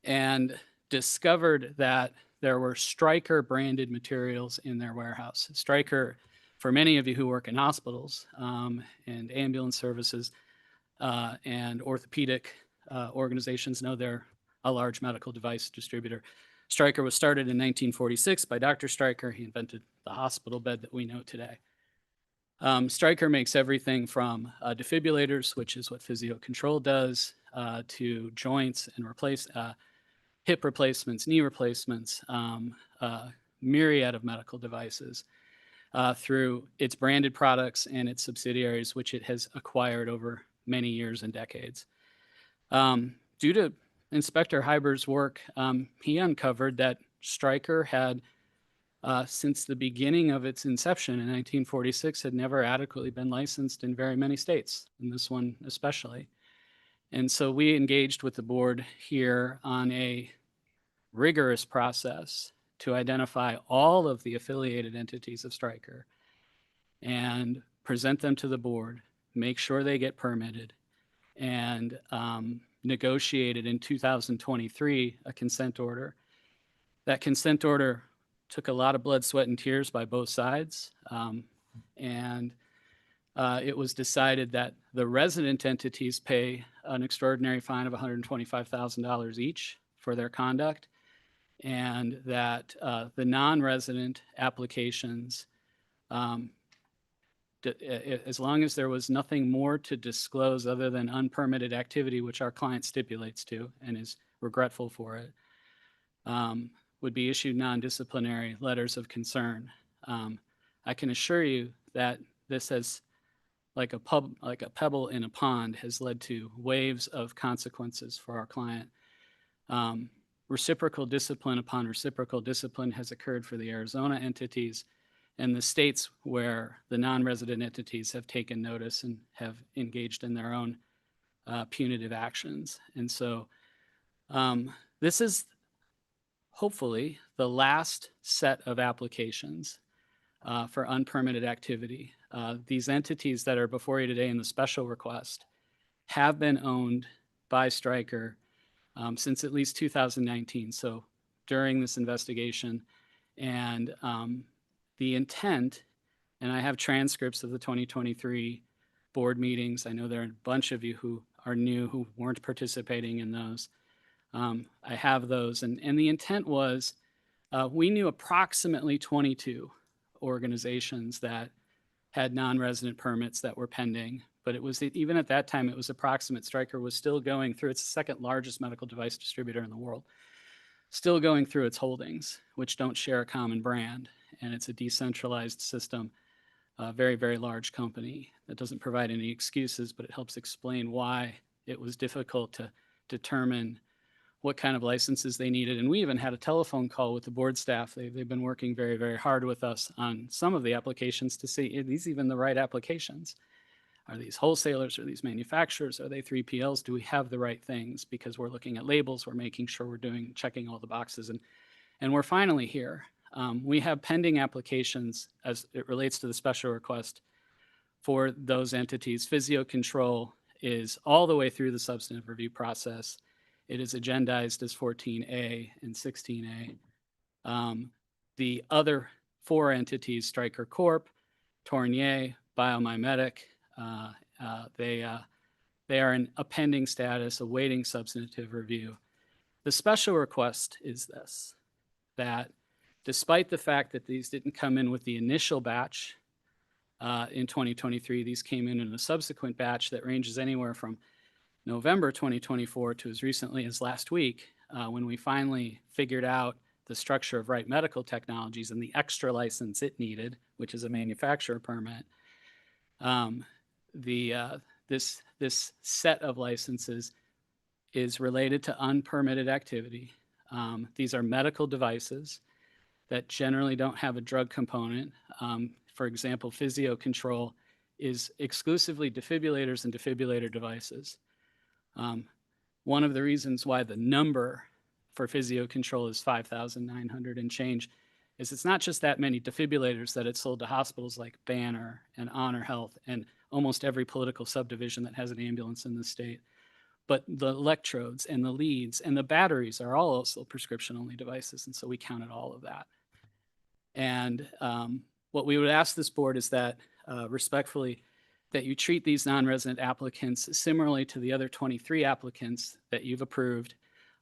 and discovered that there were Stryker branded materials in their warehouse. Stryker, for many of you who work in hospitals and ambulance services, and orthopedic organizations know they're a large medical device distributor. Stryker was started in 1946 by Dr. Stryker. He invented the hospital bed that we know today. Stryker makes everything from defibrillators, which is what Physio Control does, to joints and hip replacements, knee replacements, myriad of medical devices through its branded products and its subsidiaries, which it has acquired over many years and decades. Due to Inspector Hyber's work, he uncovered that Stryker had, since the beginning of its inception in 1946, had never adequately been licensed in very many states, and this one especially. And so we engaged with the board here on a rigorous process to identify all of the affiliated entities of Stryker and present them to the board, make sure they get permitted, and negotiated in 2023 a consent order. That consent order took a lot of blood, sweat, and tears by both sides. And it was decided that the resident entities pay an extraordinary fine of $125,000 each for their conduct, and that the non-resident applications, as long as there was nothing more to disclose other than unpermitted activity, which our client stipulates to and is regretful for it, would be issued non-disciplinary letters of concern. I can assure you that this has, like a pebble in a pond, has led to waves of consequences for our client. Reciprocal discipline upon reciprocal discipline has occurred for the Arizona entities, and the states where the non-resident entities have taken notice and have engaged in their own punitive actions. And so this is hopefully the last set of applications for unpermitted activity. These entities that are before you today in the special request have been owned by Stryker since at least 2019. So during this investigation, and the intent, and I have transcripts of the 2023 board meetings. I know there are a bunch of you who are new, who weren't participating in those. I have those, and the intent was, we knew approximately 22 organizations that had non-resident permits that were pending, but it was, even at that time, it was approximate. Stryker was still going through, it's the second largest medical device distributor in the world, still going through its holdings, which don't share a common brand. And it's a decentralized system, a very, very large company that doesn't provide any excuses, but it helps explain why it was difficult to determine what kind of licenses they needed. And we even had a telephone call with the board staff. They've been working very, very hard with us on some of the applications to see, are these even the right applications? Are these wholesalers? Are these manufacturers? Are they 3PLs? Do we have the right things? Because we're looking at labels, we're making sure we're checking all the boxes, and we're finally here. We have pending applications as it relates to the special request for those entities. Physio Control is all the way through the substantive review process. It is agendized as 14A and 16A. The other 4 entities, Stryker Corp, Tournier, BioMyMedic, they are in a pending status awaiting substantive review. The special request is this, that despite the fact that these didn't come in with the initial batch in 2023, these came in a subsequent batch that ranges anywhere from November 2024 to as recently as last week, when we finally figured out the structure of Wright Medical Technologies and the extra license it needed, which is a manufacturer permit. This set of licenses is related to unpermitted activity. These are medical devices that generally don't have a drug component. For example, Physio Control is exclusively defibrillators and defibrillator devices. One of the reasons why the number for Physio Control is 5,900 and change is it's not just that many defibrillators that it's sold to hospitals like Banner and Honor Health and almost every political subdivision that has an ambulance in the state, but the electrodes and the leads and the batteries are all also prescription-only devices, and so we counted all of that. And what we would ask this board is that, respectfully, that you treat these non-resident applicants similarly to the other 23 applicants that you've approved.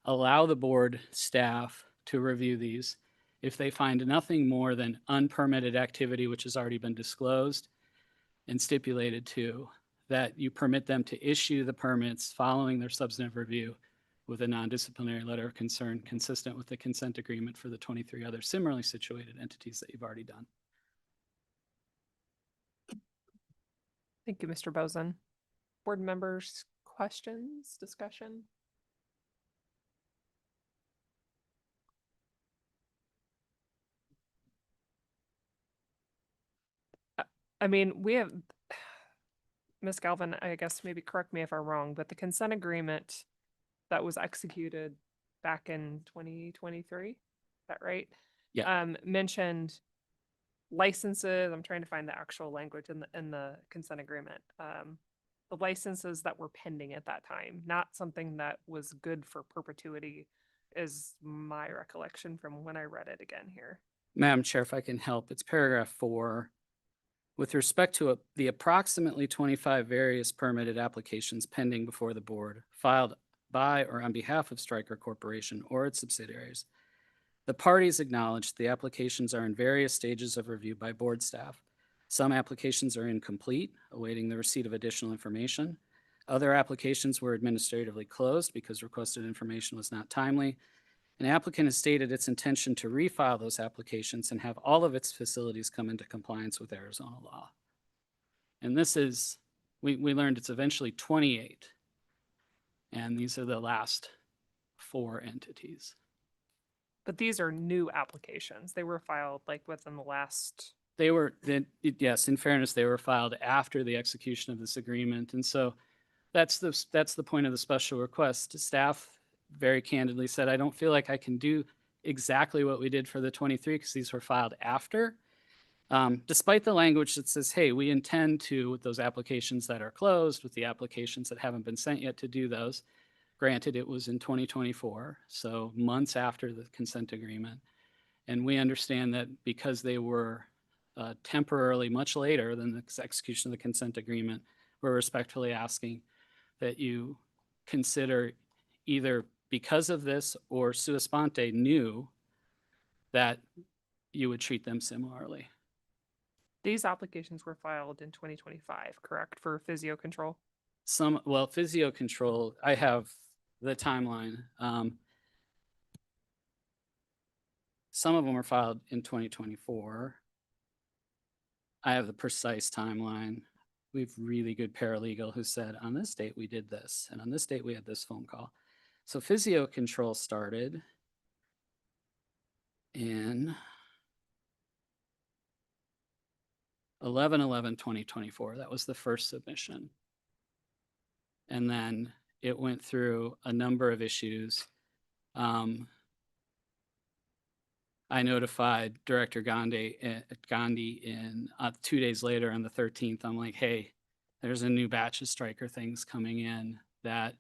Allow the board staff to review these. If they find nothing more than unpermitted activity, which has already been disclosed and stipulated to, that you permit them to issue the permits following their substantive review with a non-disciplinary letter of concern consistent with the consent agreement for the 23 other similarly situated entities that you've already done. Thank you, Mr. Bozen. Board members, questions, discussion? I mean, we have, Ms. Galvin, I guess maybe correct me if I'm wrong, but the consent agreement that was executed back in 2023, is that right? Yeah. Mentioned licenses. I'm trying to find the actual language in the consent agreement. The licenses that were pending at that time, not something that was good for perpetuity, is my recollection from when I read it again here. Madam Chair, if I can help, it's paragraph 4. With respect to the approximately 25 various permitted applications pending before the board, filed by or on behalf of Stryker Corporation or its subsidiaries, the parties acknowledge the applications are in various stages of review by board staff. Some applications are incomplete, awaiting the receipt of additional information. Other applications were administratively closed because requested information was not timely. An applicant has stated its intention to refile those applications and have all of its facilities come into compliance with Arizona law. And this is, we learned it's eventually 28. And these are the last 4 entities. But these are new applications. They were filed like within the last. Yes, in fairness, they were filed after the execution of this agreement. And so that's the point of the special request. Staff very candidly said, I don't feel like I can do exactly what we did for the 23 because these were filed after. Despite the language that says, hey, we intend to, with those applications that are closed, with the applications that haven't been sent yet, to do those. Granted, it was in 2024, so months after the consent agreement. And we understand that because they were temporarily much later than the execution of the consent agreement, we're respectfully asking that you consider either because of this or sua sponte knew that you would treat them similarly. These applications were filed in 2025, correct, for Physio Control? Physio Control, I have the timeline. Some of them were filed in 2024. I have the precise timeline. We have really good paralegal who said, on this date, we did this, and on this date, we had this phone call. So Physio Control started in 11/11/2024. That was the first submission. And then it went through a number of issues. I notified Director Gandhi in 2 days later on the 13th. I'm like, hey, there's a new batch of striker things coming in that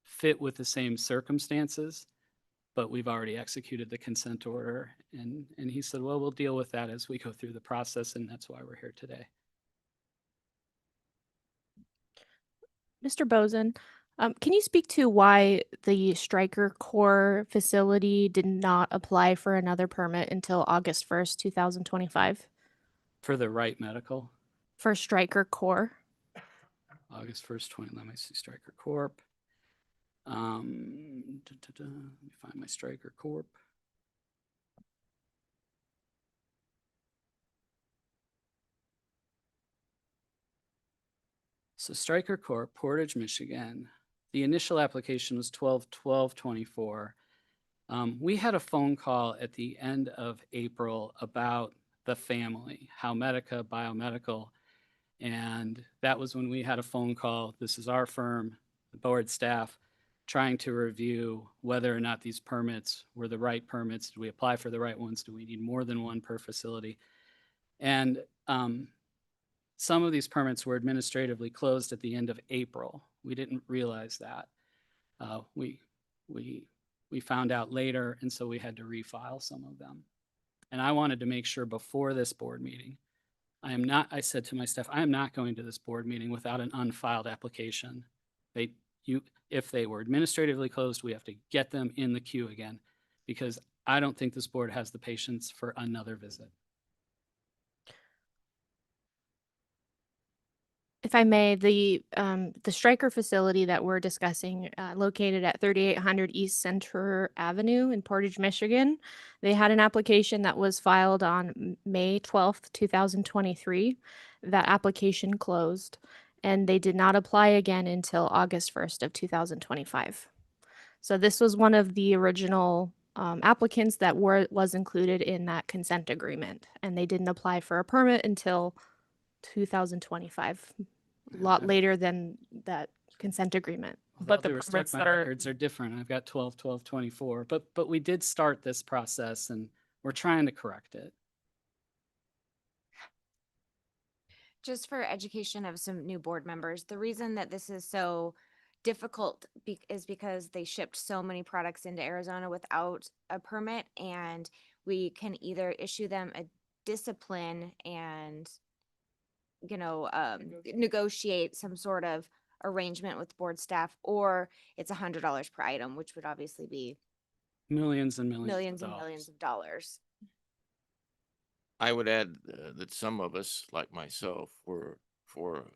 fit with the same circumstances, but we've already executed the consent order. And he said, well, we'll deal with that as we go through the process, and that's why we're here today. Mr. Bozen, can you speak to why the Stryker Corps facility did not apply for another permit until August 1st, 2025 For the right medical, for Stryker Corps? August 1st, let me see, Stryker Corp. Let me find my Stryker Corp. So Stryker Corp, Portage, Michigan. The initial application was 12/12/24. We had a phone call at the end of April about the family, Howmedica Biomedical. And that was when we had a phone call. This is our firm, the board staff, trying to review whether or not these permits were the right permits. Did we apply for the right ones? Do we need more than one per facility? And some of these permits were administratively closed at the end of April. We didn't realize that. We found out later, and so we had to refile some of them. And I wanted to make sure before this board meeting, I said to my staff, I am not going to this board meeting without an unfiled application. If they were administratively closed, we have to get them in the queue again, because I don't think this board has the patience for another visit. If I may, the Stryker facility that we're discussing, located at 3800 East Center Avenue in Portage, Michigan, they had an application that was filed on May 12th, 2023. That application closed, and they did not apply again until August 1st of 2025. So this was one of the original applicants that was included in that consent agreement, and they didn't apply for a permit until 2025, a lot later than that consent agreement. But the permits that records are different. I've got 12/12/24, but we did start this process, and we're trying to correct it. Just for education of some new board members, the reason that this is so difficult is because they shipped so many products into Arizona without a permit, and we can either issue them a discipline and negotiate some sort of arrangement with board staff, or it's $100 per item, which would obviously be Millions and millions. millions of and dollars. millions of dollars. I would add that some of us, like myself, were for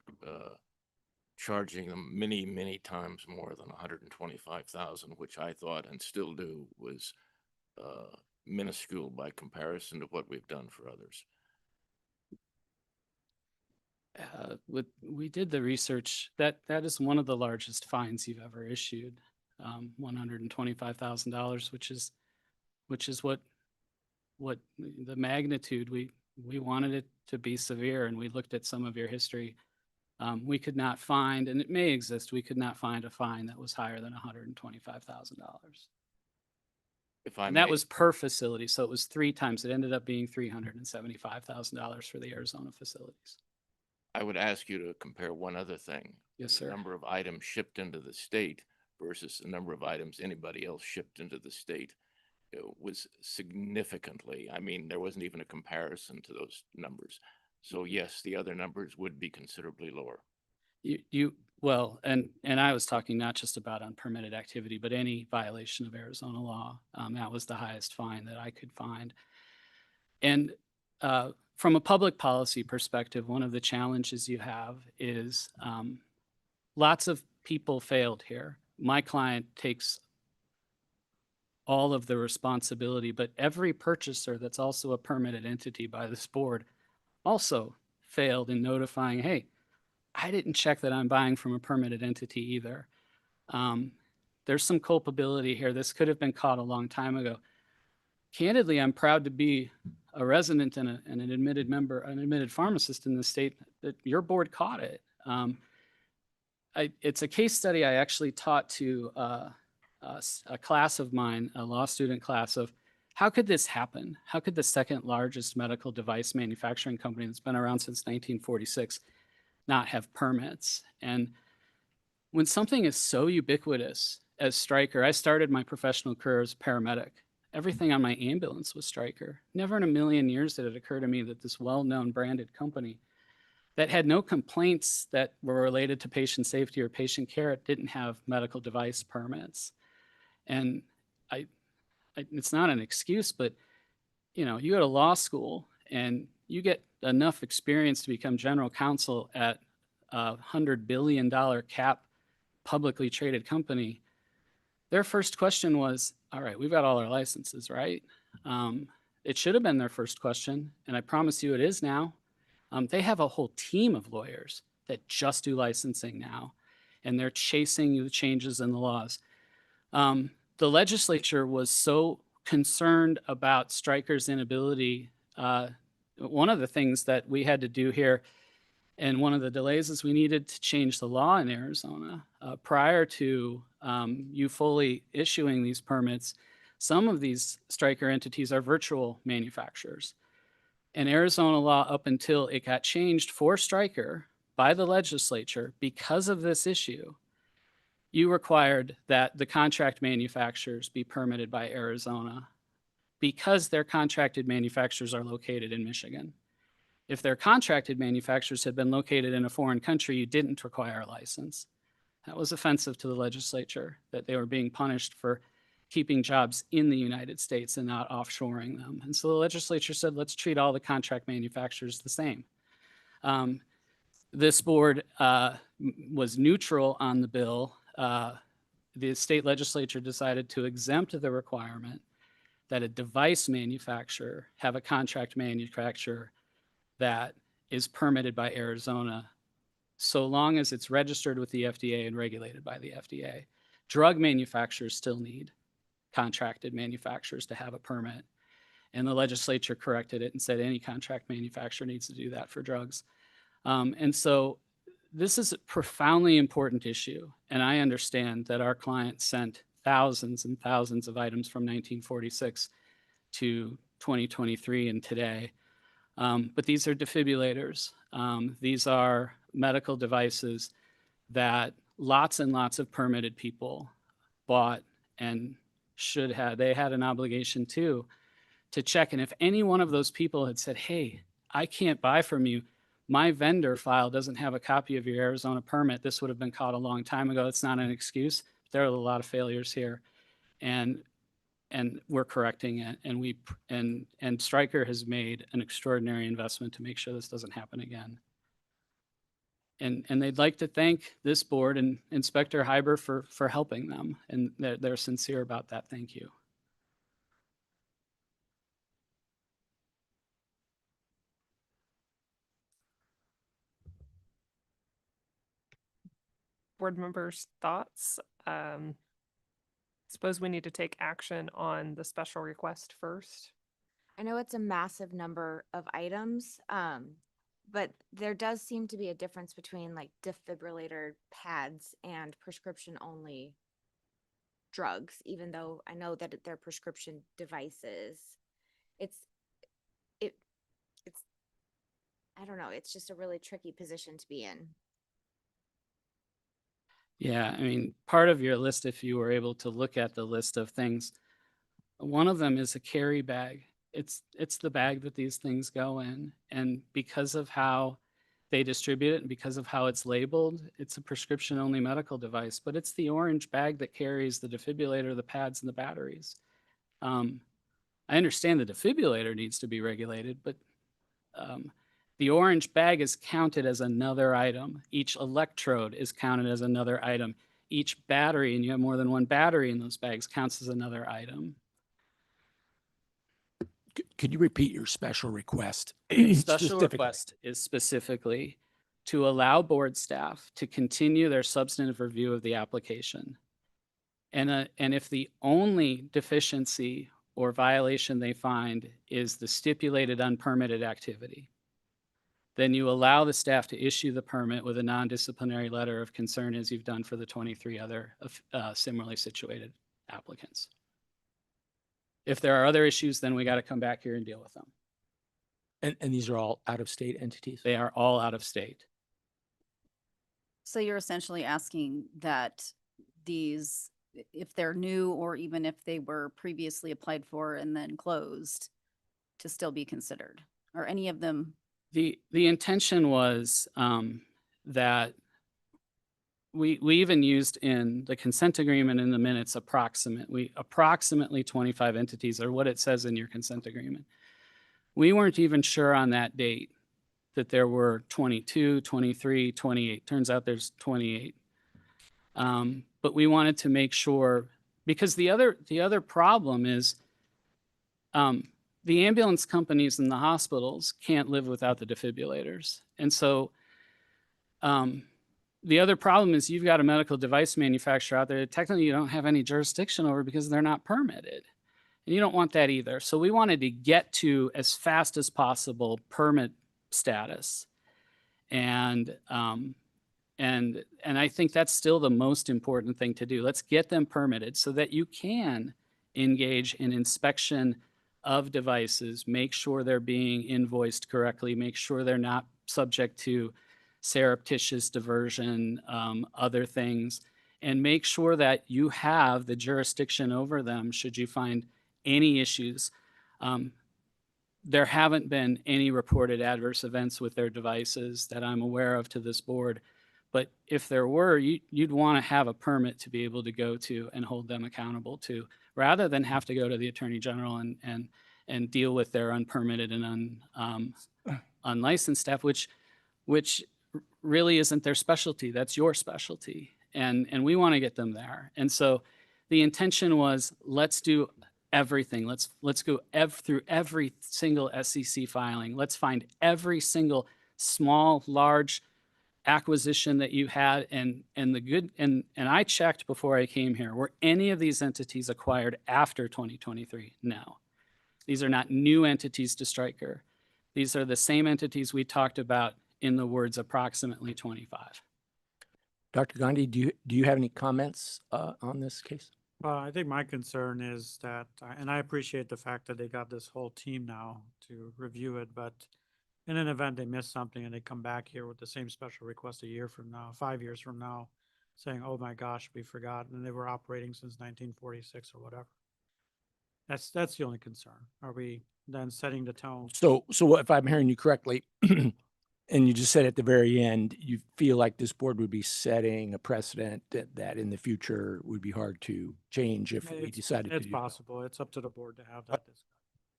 charging them many, many times more than 125,000, which I thought and still do was minuscule by comparison to what we've done for others. We did the research. That is one of the largest fines you've ever issued, $125,000, which is what the magnitude. We wanted it to be severe, and we looked at some of your history. We could not find, and it may exist, we could not find a fine that was higher than $125,000. And that was per facility, so it was 3 times. It ended up being $375,000 for the Arizona facilities. I would ask you to compare one other thing. Yes, sir. The number of items shipped into the state versus the number of items anybody else shipped into the state. It was significantly, I mean, there wasn't even a comparison to those numbers. So yes, the other numbers would be considerably lower. Well, and I was talking not just about unpermitted activity, but any violation of Arizona law. That was the highest fine that I could find. And from a public policy perspective, one of the challenges you have is lots of people failed here. My client takes all of the responsibility, but every purchaser that's also a permitted entity by this board also failed in notifying, hey, I didn't check that I'm buying from a permitted entity either. There's some culpability here. This could have been caught a long time ago. Candidly, I'm proud to be a resident and an admitted member, an admitted pharmacist in the state that your board caught it. It's a case study I actually taught to a class of mine, a law student class of how could this happen? How could the second largest medical device manufacturing company that's been around since 1946 not have permits? And when something is so ubiquitous as Stryker, I started my professional career as a paramedic. Everything on my ambulance was Stryker. Never in a million years did it occur to me that this well-known branded company that had no complaints that were related to patient safety or patient care, it didn't have medical device permits. And it's not an excuse, but you know, you go to law school and you get enough experience to become general counsel at a $100 billion cap publicly traded company. Their first question was, all right, we've got all our licenses, right? It should have been their first question, and I promise you it is now. They have a whole team of lawyers that just do licensing now, and they're chasing the changes in the laws. The legislature was so concerned about Stryker's inability. One of the things that we had to do here, and one of the delays, is we needed to change the law in Arizona. Prior to you fully issuing these permits, some of these Stryker entities are virtual manufacturers. And Arizona law, up until it got changed for Stryker by the legislature because of this issue, you required that the contract manufacturers be permitted by Arizona because their contracted manufacturers are located in Michigan. If their contracted manufacturers had been located in a foreign country, you didn't require a license. That was offensive to the legislature, that they were being punished for keeping jobs in the United States and not offshoring them. And so the legislature said, let's treat all the contract manufacturers the same. This board was neutral on the bill. The state legislature decided to exempt the requirement that a device manufacturer have a contract manufacturer that is permitted by Arizona, so long as it's registered with the FDA and regulated by the FDA. Drug manufacturers still need contracted manufacturers to have a permit. And the legislature corrected it and said any contract manufacturer needs to do that for drugs. And so this is a profoundly important issue. And I understand that our client sent thousands and thousands of items from 1946 to 2023 and today. But these are defibrillators. These are medical devices that lots and lots of permitted people bought and should have. They had an obligation too to check. And if any one of those people had said, hey, I can't buy from you, my vendor file doesn't have a copy of your Arizona permit, this would have been caught a long time ago. It's not an excuse. There are a lot of failures here. And we're correcting it, and Stryker has made an extraordinary investment to make sure this doesn't happen again. And they'd like to thank this board and Inspector Hyber for helping them, and they're sincere about that. Thank you. Board members' thoughts? Suppose we need to take action on the special request first. I know it's a massive number of items, but there does seem to be a difference between like defibrillator pads and prescription only drugs, even though I know that they're prescription devices. It's I don't know, it's just a really tricky position to be in. Yeah, I mean, part of your list, if you were able to look at the list of things, one of them is a carry bag. It's the bag that these things go in. And because of how they distribute it and because of how it's labeled, it's a prescription only medical device, but it's the orange bag that carries the defibrillator, the pads, and the batteries. I understand the defibrillator needs to be regulated, but the orange bag is counted as another item. Each electrode is counted as another item. Each battery, and you have more than one battery in those bags, counts as another item. Could you repeat your special request? Special request is specifically to allow board staff to continue their substantive review of the application. And if the only deficiency or violation they find is the stipulated unpermitted activity, then you allow the staff to issue the permit with a non-disciplinary letter of concern, as you've done for the 23 other similarly situated applicants. If there are other issues, then we got to come back here and deal with them. And these are all out-of-state entities? They are all out of state. So you're essentially asking that these, if they're new or even if they were previously applied for and then closed, to still be considered, or any of them? The intention was that we even used in the consent agreement in the minutes approximately 25 entities, or what it says in your consent agreement. We weren't even sure on that date that there were 22, 23, 28. Turns out there's 28. But we wanted to make sure, because the other problem is the ambulance companies and the hospitals can't live without the defibrillators. And so the other problem is you've got a medical device manufacturer out there that technically you don't have any jurisdiction over because they're not permitted. And you don't want that either. So we wanted to get to, as fast as possible, permit status. And I think that's still the most important thing to do. Let's get them permitted so that you can engage in inspection of devices, make sure they're being invoiced correctly, make sure they're not subject to surreptitious diversion, other things, and make sure that you have the jurisdiction over them should you find any issues. There haven't been any reported adverse events with their devices that I'm aware of to this board. But if there were, you'd want to have a permit to be able to go to and hold them accountable to, rather than have to go to the Attorney General and deal with their unpermitted and unlicensed staff, which really isn't their specialty. That's your specialty. And we want to get them there. And so the intention was, let's do everything. Let's go through every single SEC filing. Let's find every single small, large acquisition that you had, and I checked before I came here. Were any of these entities acquired after 2023? No. These are not new entities to Stryker. These are the same entities we talked about in the words approximately 25. Dr. Gandhi, do you have any comments on this case? Well, I think my concern is that, and I appreciate the fact that they got this whole team now to review it, but in an event they miss something and they come back here with the same special request a year from now, 5 years from now, saying, oh my gosh, we forgot, and they were operating since 1946 or whatever. That's the only concern. Are we then setting the tone? So if I'm hearing you correctly, and you just said at the very end, you feel like this board would be setting a precedent that in the future would be hard to change if we decided to do It's that. possible. It's up to the board to have that discussion.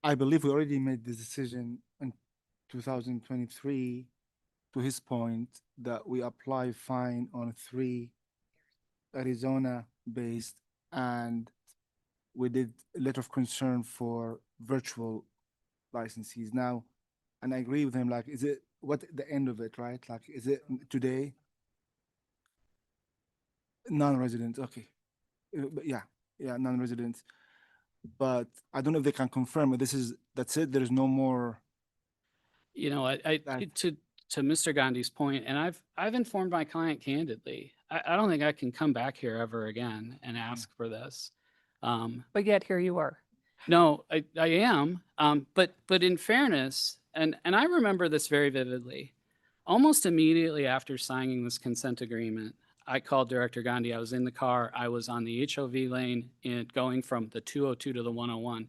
I believe we already made this decision in 2023, to his point, that we apply fine on 3 Arizona-based, and we did a letter of concern for virtual licensees now. And I agree with him, like, is it, what the end of it, right? Like, is it today? Non-residents, okay. But yeah, non-residents. But I don't know if they can confirm it. That's it. There's no more. You know, to Mr. Gandhi's point, and I've informed my client candidly. I don't think I can come back here ever again and ask for this. But yet here you are. No, I am. But in fairness, and I remember this very vividly, almost immediately after signing this consent agreement, I called Director Gandhi. I was in the car. I was on the HOV lane going from the 202 to the 101.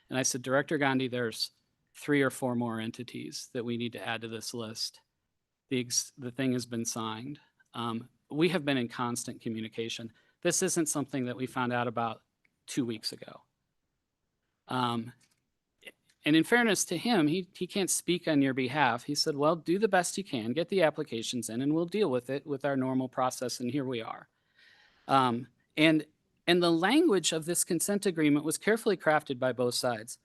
And I said, Director Gandhi, there's 3 or 4 more entities that we need to add to this list. The thing has been signed. We have been in constant communication. This isn't something that we found out about 2 weeks ago. And in fairness to him, he can't speak on your behalf. He said, well, do the best you can, get the applications in, and we'll deal with it with our normal process, and here we are. And the language of this consent agreement was carefully crafted by both sides.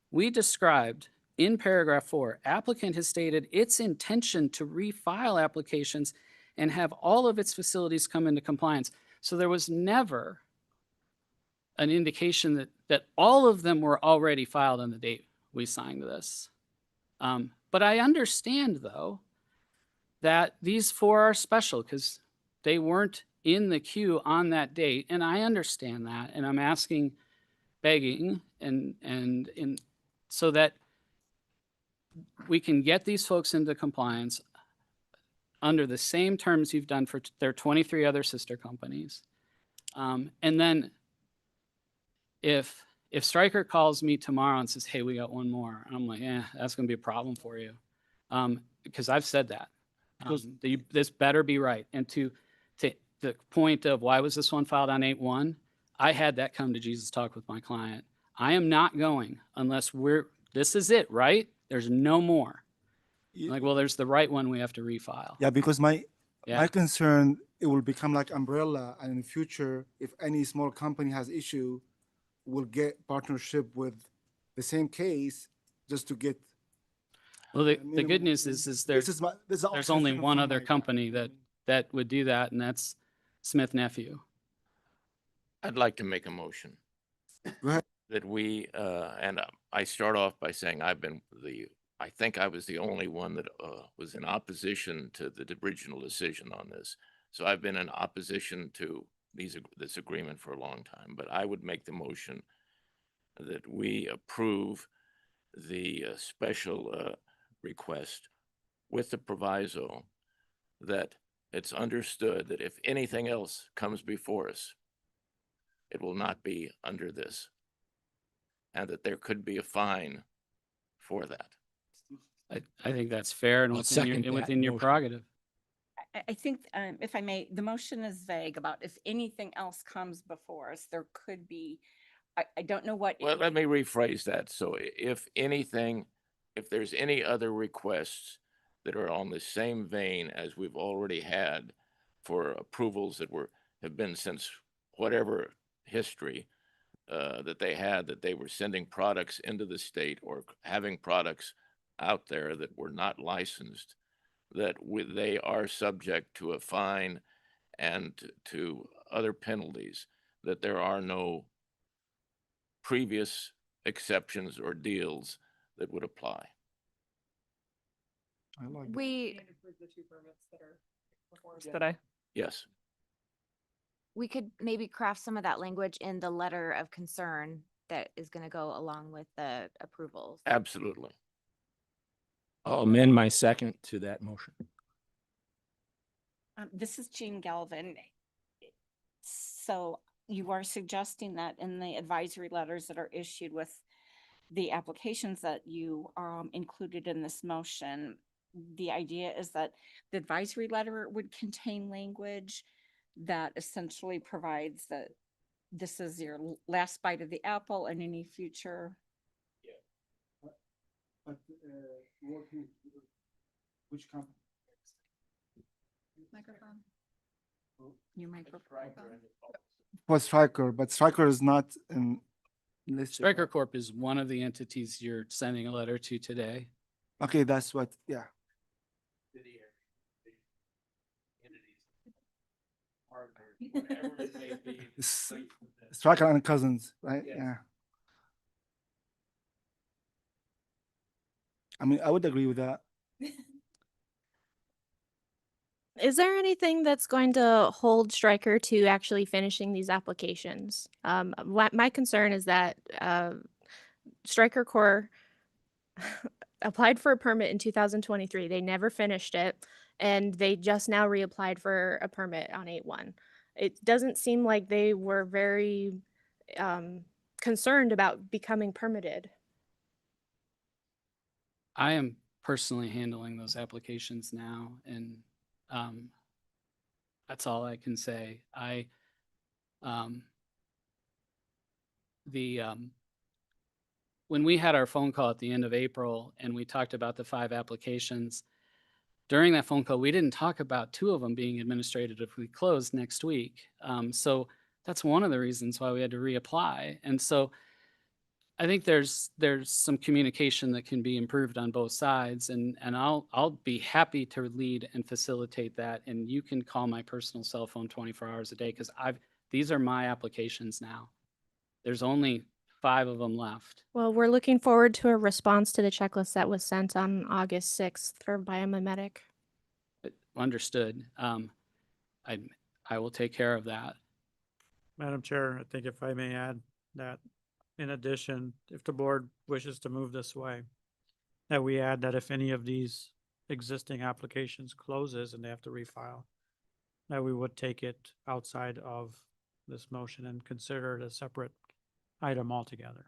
We described in paragraph 4, applicant has stated its intention to refile applications and have all of its facilities come into compliance. So there was never an indication that all of them were already filed on the date we signed this. But I understand, though, that these 4 are special because they weren't in the queue on that date. And I understand that. And I'm begging and so that we can get these folks into compliance under the same terms you've done for their 23 other sister companies. And then if Stryker calls me tomorrow and says, hey, we got one more, I'm like, that's going to be a problem for you. Because I've said that. This better be right. And to the point of why was this one filed on 8/1, I had that come to Jesus talk with my client. I am not going unless this is it, right? There's no more. Like, well, there's the right one we have to refile. Yeah, because my Yeah. concern, it will become like umbrella, and in the future, if any small company has issue, we'll get partnership with the same case just to get. Well, the good news is this is there's option only from one my other guy. company that would do that, and that's Smith Nephew. I'd like to make a motion Go ahead. that we, and I start off by saying I think I was the only one that was in opposition to the original decision on this. So I've been in opposition to this agreement for a long time, but I would make the motion that we approve the special request with the proviso that it's understood that if anything else comes before us, it will not be under this, and that there could be a fine for that. I think that's fair and I'll within second that within your motion. prerogative. I think, if I may, the motion is vague about if anything else comes before us, there could be, I don't know what. Well, let me rephrase that. So if there's any other requests that are on the same vein as we've already had for approvals that have been since whatever history that they were sending products into the state or having products out there that were not licensed, that they are subject to a fine and to other penalties, that there are no previous exceptions or deals that would apply. I like that. We Today. Yes. we could maybe craft some of that language in the letter of concern that is going to go along with the approvals. Absolutely. I'll amend my second to that motion. This is Jean Galvin. So you are suggesting that in the advisory letters that are issued with the applications that you included in this motion, the idea is that the advisory letter would contain language that essentially provides that this is your last bite of the apple and any future. But which company? Microphone. Your microphone. Was Stryker, but Stryker is not in listed. Stryker Corp is one of the entities you're sending a letter to today. Okay, that's what, yeah. Stryker and Cousins, right? Yeah. I mean, I would agree with that. Is there anything that's going to hold Stryker to actually finishing these applications? My concern is that Stryker Corps applied for a permit in 2023. They never finished it, and they just now reapplied for a permit on 8/1. It doesn't seem like they were very concerned about becoming permitted. I am personally handling those applications now, and that's all I can say. When we had our phone call at the end of April and we talked about the 5 applications, during that phone call, we didn't talk about 2 of them being administratively closed next week. So that's one of the reasons why we had to reapply. And so I think there's some communication that can be improved on both sides, and I'll be happy to lead and facilitate that. And you can call my personal cell phone 24 hours a day, because these are my applications now. There's only 5 of them left. Well, we're looking forward to a response to the checklist that was sent on August 6th for Biomimetic. Understood. I will take care of that. Madam Chair, I think if I may add that in addition, if the board wishes to move this way, that we add that if any of these existing applications closes and they have to refile, that we would take it outside of this motion and consider it a separate item altogether.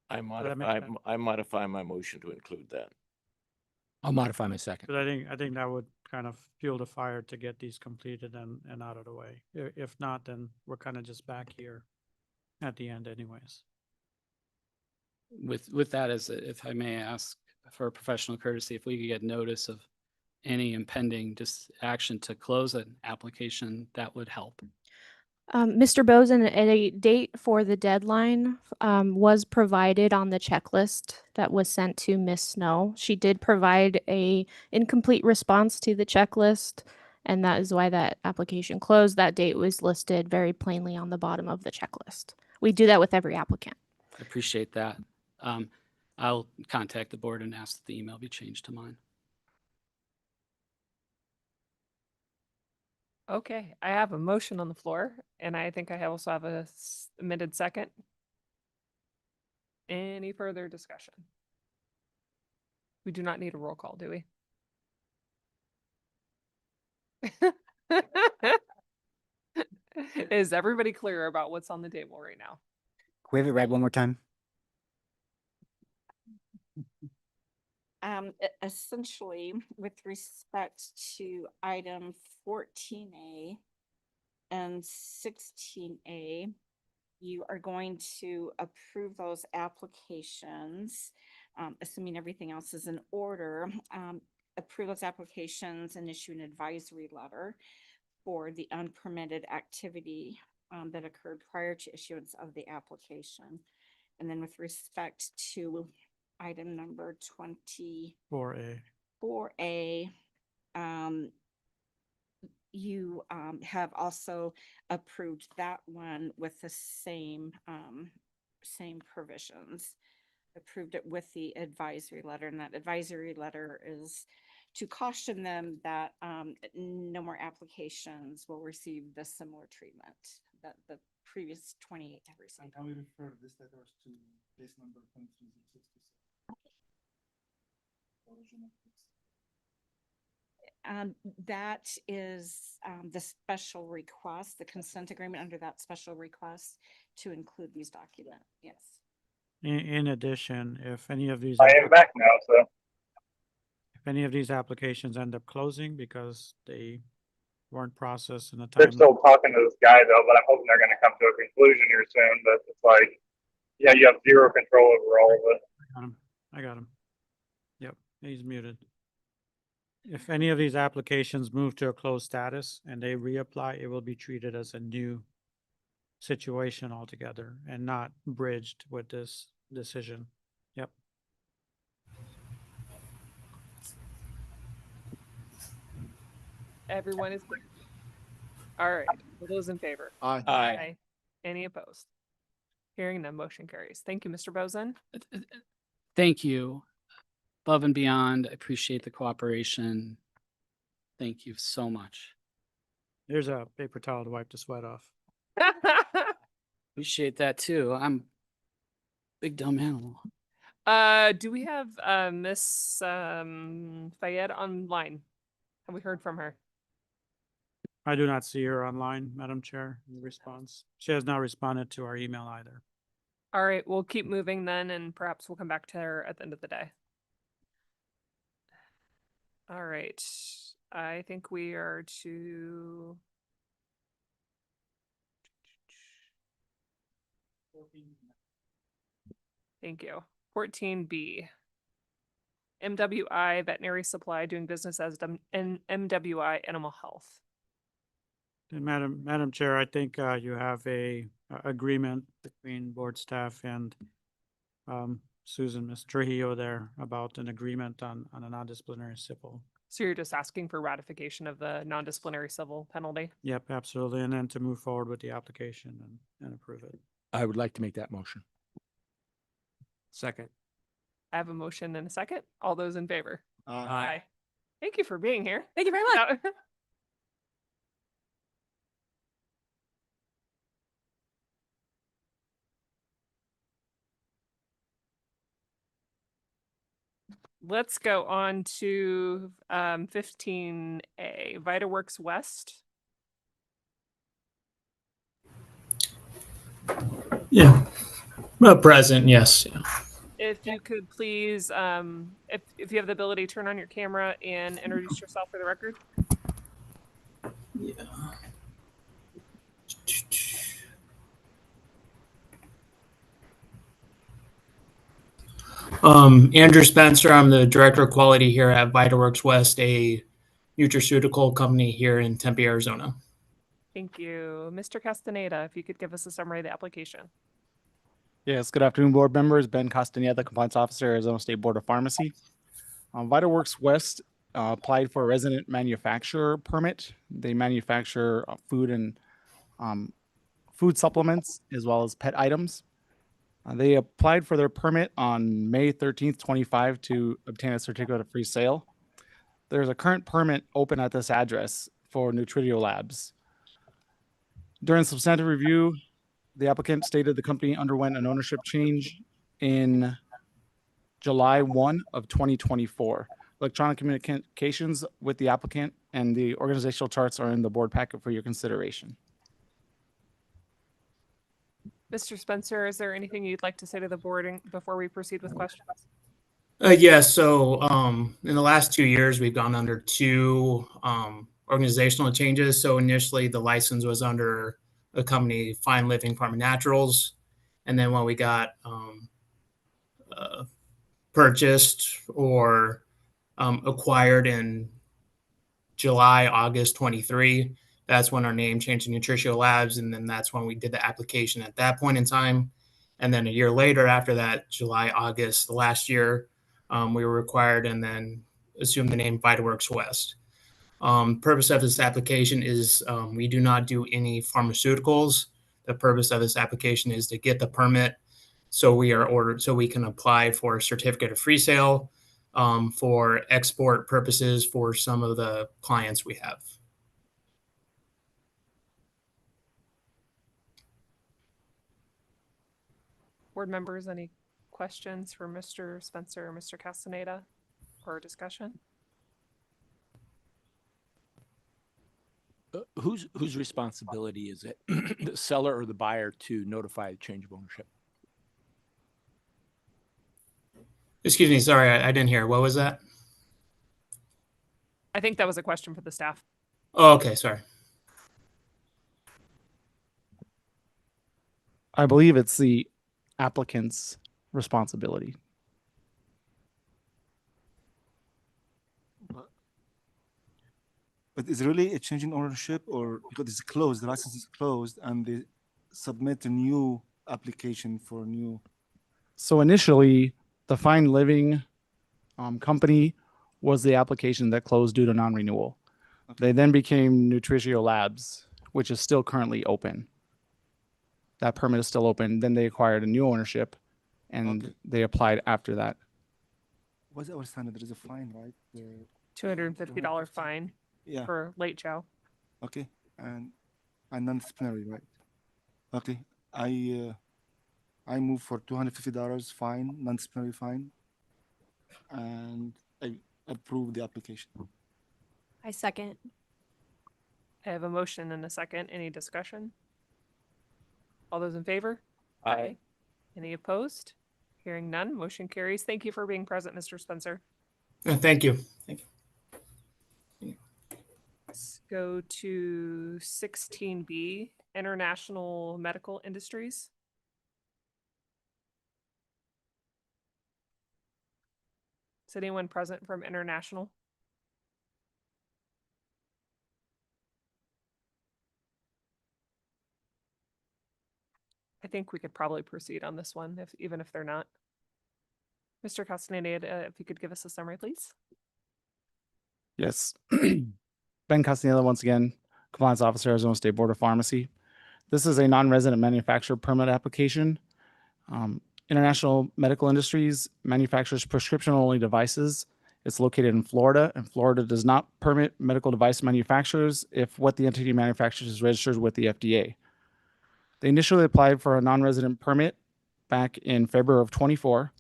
I that make modify, sense? I modify my motion to include that. I'll modify my second. But I think that would kind of fuel the fire to get these completed and out of the way. If not, then we're kind of just back here at the end anyways. With that, as if I may ask for a professional courtesy, if we could get notice of any impending action to close an application, that would help. Mr. Bozen, a date for the deadline was provided on the checklist that was sent to Miss Snow. She did provide a incomplete response to the checklist, and that is why that application closed. That date was listed very plainly on the bottom of the checklist. We do that with every applicant. I appreciate that. I'll contact the board and ask that the email be changed to mine. Okay, I have a motion on the floor, and I think I also have a submitted second. Any further discussion? We do not need a roll call, do we? Is everybody clear about what's on the table right now? Can we have it read one more time? Essentially, with respect to item 14A and 16A, you are going to approve those applications, assuming everything else is in order, approve those applications and issue an advisory letter for the unpermitted activity that occurred prior to issuance of the application. And then with respect to item number 4A. 4A, you have also approved that one with the same provisions. Approved it with the advisory letter, and that advisory letter is to caution them that no more applications will receive the similar treatment that the previous 28 have received. Can we refer this letter to case number 2366? That is the special request, the consent agreement under that special request to include these documents. Yes. In addition, if any of these. I am back now, so. If any of these applications end up closing because they weren't processed in a They're time. still talking to this guy though, but I'm hoping they're gonna come to a conclusion here soon, but it's like, yeah, you have zero control over all of it. I got him. Yep, he's muted. If any of these applications move to a closed status and they reapply, it will be treated as a new situation altogether and not bridged with this decision. Yep. Everyone is clear. All right, all those in favor? Aye. Aye. Any opposed? Hearing none, motion carries. Thank you, Mr. Bozen. Thank you. Above and beyond, I appreciate the cooperation. Thank you so much. There's a paper towel to wipe the sweat off. Appreciate that too. I'm big dumb animal. Do we have Miss Fayed online? Have we heard from her? I do not see her online, Madam Chair, in response. She has not responded to our email either. All right, we'll keep moving then, and perhaps we'll come back to her at the end of the day. All right, I think we are to. Thank you. 14B. MWI Veterinary Supply doing business as MWI Animal Health. And Madam Chair, I think you have a agreement between board staff and Susan, Ms. Trujillo there about an agreement on a non-disciplinary civil. So you're just asking for ratification of the non-disciplinary civil penalty? Yep, absolutely. And then to move forward with the application and approve it. I would like to make that motion. Second. I have a motion and a second. All those in favor? Aye. Thank you for being here. Thank you very much. let's go on to 15A, VitaWorks West. Yeah. Present, yes. Yeah. If you could please, if you have the ability, turn on your camera and introduce yourself for the record. Yeah. Andrew Spencer, I'm the Director of Quality here at VitaWorks West, a nutraceutical company here in Tempe, Arizona. Thank you. Mr. Castaneda, if you could give us a summary of the application. Yes, good afternoon, board members. Ben Castaneda, Compliance Officer, Arizona State Board of Pharmacy. VitaWorks West applied for a resident manufacturer permit. They manufacture food and food supplements as well as pet items. They applied for their permit on May 13th, 25 to obtain a certificate of free sale. There's a current permit open at this address for Nutritio Labs. During substantive review, the applicant stated the company underwent an ownership change in July 1 of 2024. Electronic communications with the applicant and the organizational charts are in the board packet for your consideration. Mr. Spencer, is there anything you'd like to say to the board before we proceed with questions? Yeah, so in the last 2 years, we've gone under two organizational changes. So initially, the license was under the company Fine Living Farm Naturals. And then when we got purchased or acquired in July, August 23, that's when our name changed to Nutritio Labs. And then that's when we did the application at that point in time. And then a year later, after that, July, August, the last year, we were required and then assumed the name VitaWorks West. Purpose of this application is we do not do any pharmaceuticals. The purpose of this application is to get the permit so we are ordered, so we can apply for a certificate of free sale for export purposes for some of the clients we have. Board members, any questions for Mr. Spencer or Mr. Castaneda or discussion? Whose responsibility is it, the seller or the buyer, to notify the change of ownership? Excuse me, sorry, I didn't hear. What was that? I think that was a question for the staff. Oh, okay, sorry. I believe it's the applicant's responsibility. But is it really a change in ownership, or because it's closed, the license is closed, and they submit a new application for new? So initially, the Fine Living company was the application that closed due to non-renewal. They then became Nutritio Labs, which is still currently open. That permit is still open. Then they acquired a new ownership, and they applied after that. What's our standard? There is a fine, right? $250 fine. Yeah. For late chow. Okay, and non-disciplinary, right? Okay, I move for $250 fine, non-disciplinary fine, and I approve the application. I second. I have a motion and a second. Any discussion? All those in favor? Aye. Any opposed? Hearing none, motion carries. Thank you for being present, Mr. Spencer. Thank you. Thank you. Let's go to 16B, International Medical Industries. Is anyone present from International? I think we could probably proceed on this one, even if they're not. Mr. Castaneda, if you could give us a summary, please. Yes. Ben Castaneda, once again, Compliance Officer, Arizona State Board of Pharmacy. This is a non-resident manufacturer permit application. International Medical Industries manufactures prescription-only devices. It's located in Florida, and Florida does not permit medical device manufacturers if what the entity manufactures is registered with the FDA. They initially applied for a non-resident permit back in February of 24.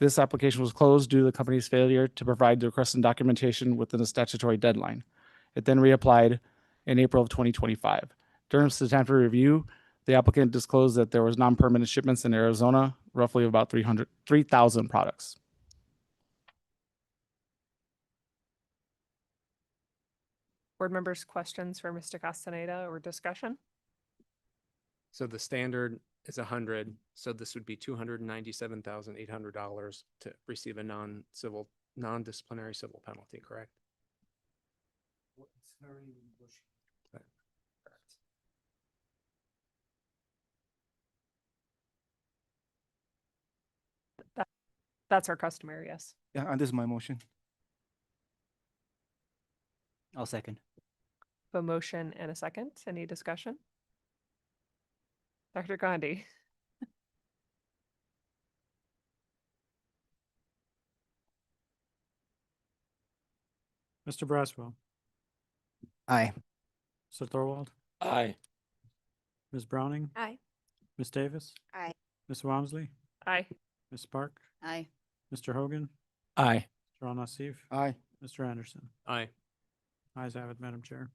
This application was closed due to the company's failure to provide the requested documentation within the statutory deadline. It then reapplied in April of 2025. During the time for review, the applicant disclosed that there was non-permanent shipments in Arizona, roughly about 3,000 products. Board members, questions for Mr. Castaneda or discussion? So the standard is 100, so this would be $297,800 to receive a non-disciplinary civil penalty, correct? That's our customary, yes. Yeah, and this is my motion. I'll second. A motion and a second. Any discussion? Dr. Gandhi? Mr. Braswell, Aye. Mr. Thorwald, Aye. Ms. Browning, Aye. Ms. Davis, Aye. Ms. Walmsley, Aye. Ms. Spark, Aye. Mr. Hogan, Aye. Mr. Al-Nassif, Aye. Mr. Anderson. Aye. Ayes have it, Madam Chair.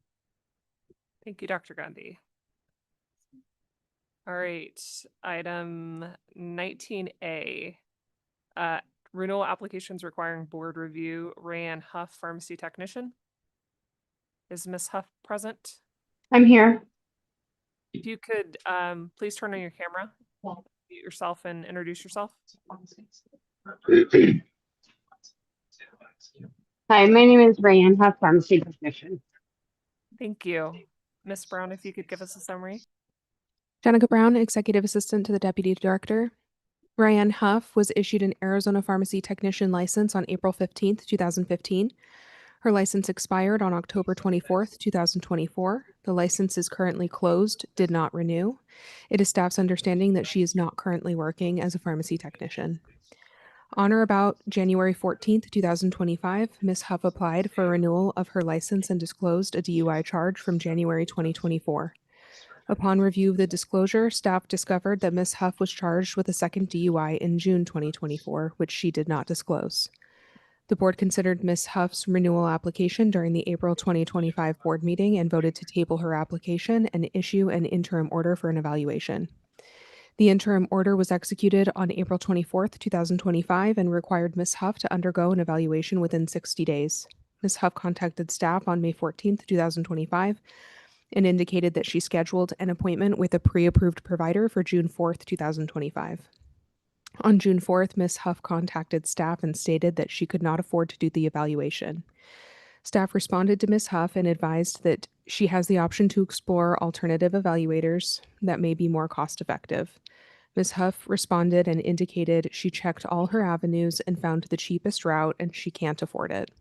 Thank you, Dr. Gandhi. All right, item 19A. Renewal applications requiring board review. Rayanne Huff, pharmacy technician. Is Ms. Huff present? I'm here. If you could please turn on your camera, mute yourself and introduce yourself. Hi, my name is Rayanne Huff, pharmacy technician. Thank you. Ms. Brown, if you could give us a summary. Jenica Brown, Executive Assistant to the Deputy Director. Rayanne Huff was issued an Arizona Pharmacy Technician license on April 15th, 2015. Her license expired on October 24th, 2024. The license is currently closed, did not renew. It is staff's understanding that she is not currently working as a pharmacy technician. On or about January 14th, 2025, Ms. Huff applied for a renewal of her license and disclosed a DUI charge from January 2024. Upon review of the disclosure, staff discovered that Ms. Huff was charged with a second DUI in June 2024, which she did not disclose. The board considered Ms. Huff's renewal application during the April 2025 board meeting and voted to table her application and issue an interim order for an evaluation. The interim order was executed on April 24th, 2025, and required Ms. Huff to undergo an evaluation within 60 days. Ms. Huff contacted staff on May 14th, 2025, and indicated that she scheduled an appointment with a pre-approved provider for June 4th, 2025. On June 4th, Ms. Huff contacted staff and stated that she could not afford to do the evaluation. Staff responded to Ms. Huff and advised that she has the option to explore alternative evaluators that may be more cost-effective. Ms. Huff responded and indicated she checked all her avenues and found the cheapest route and she can't afford it.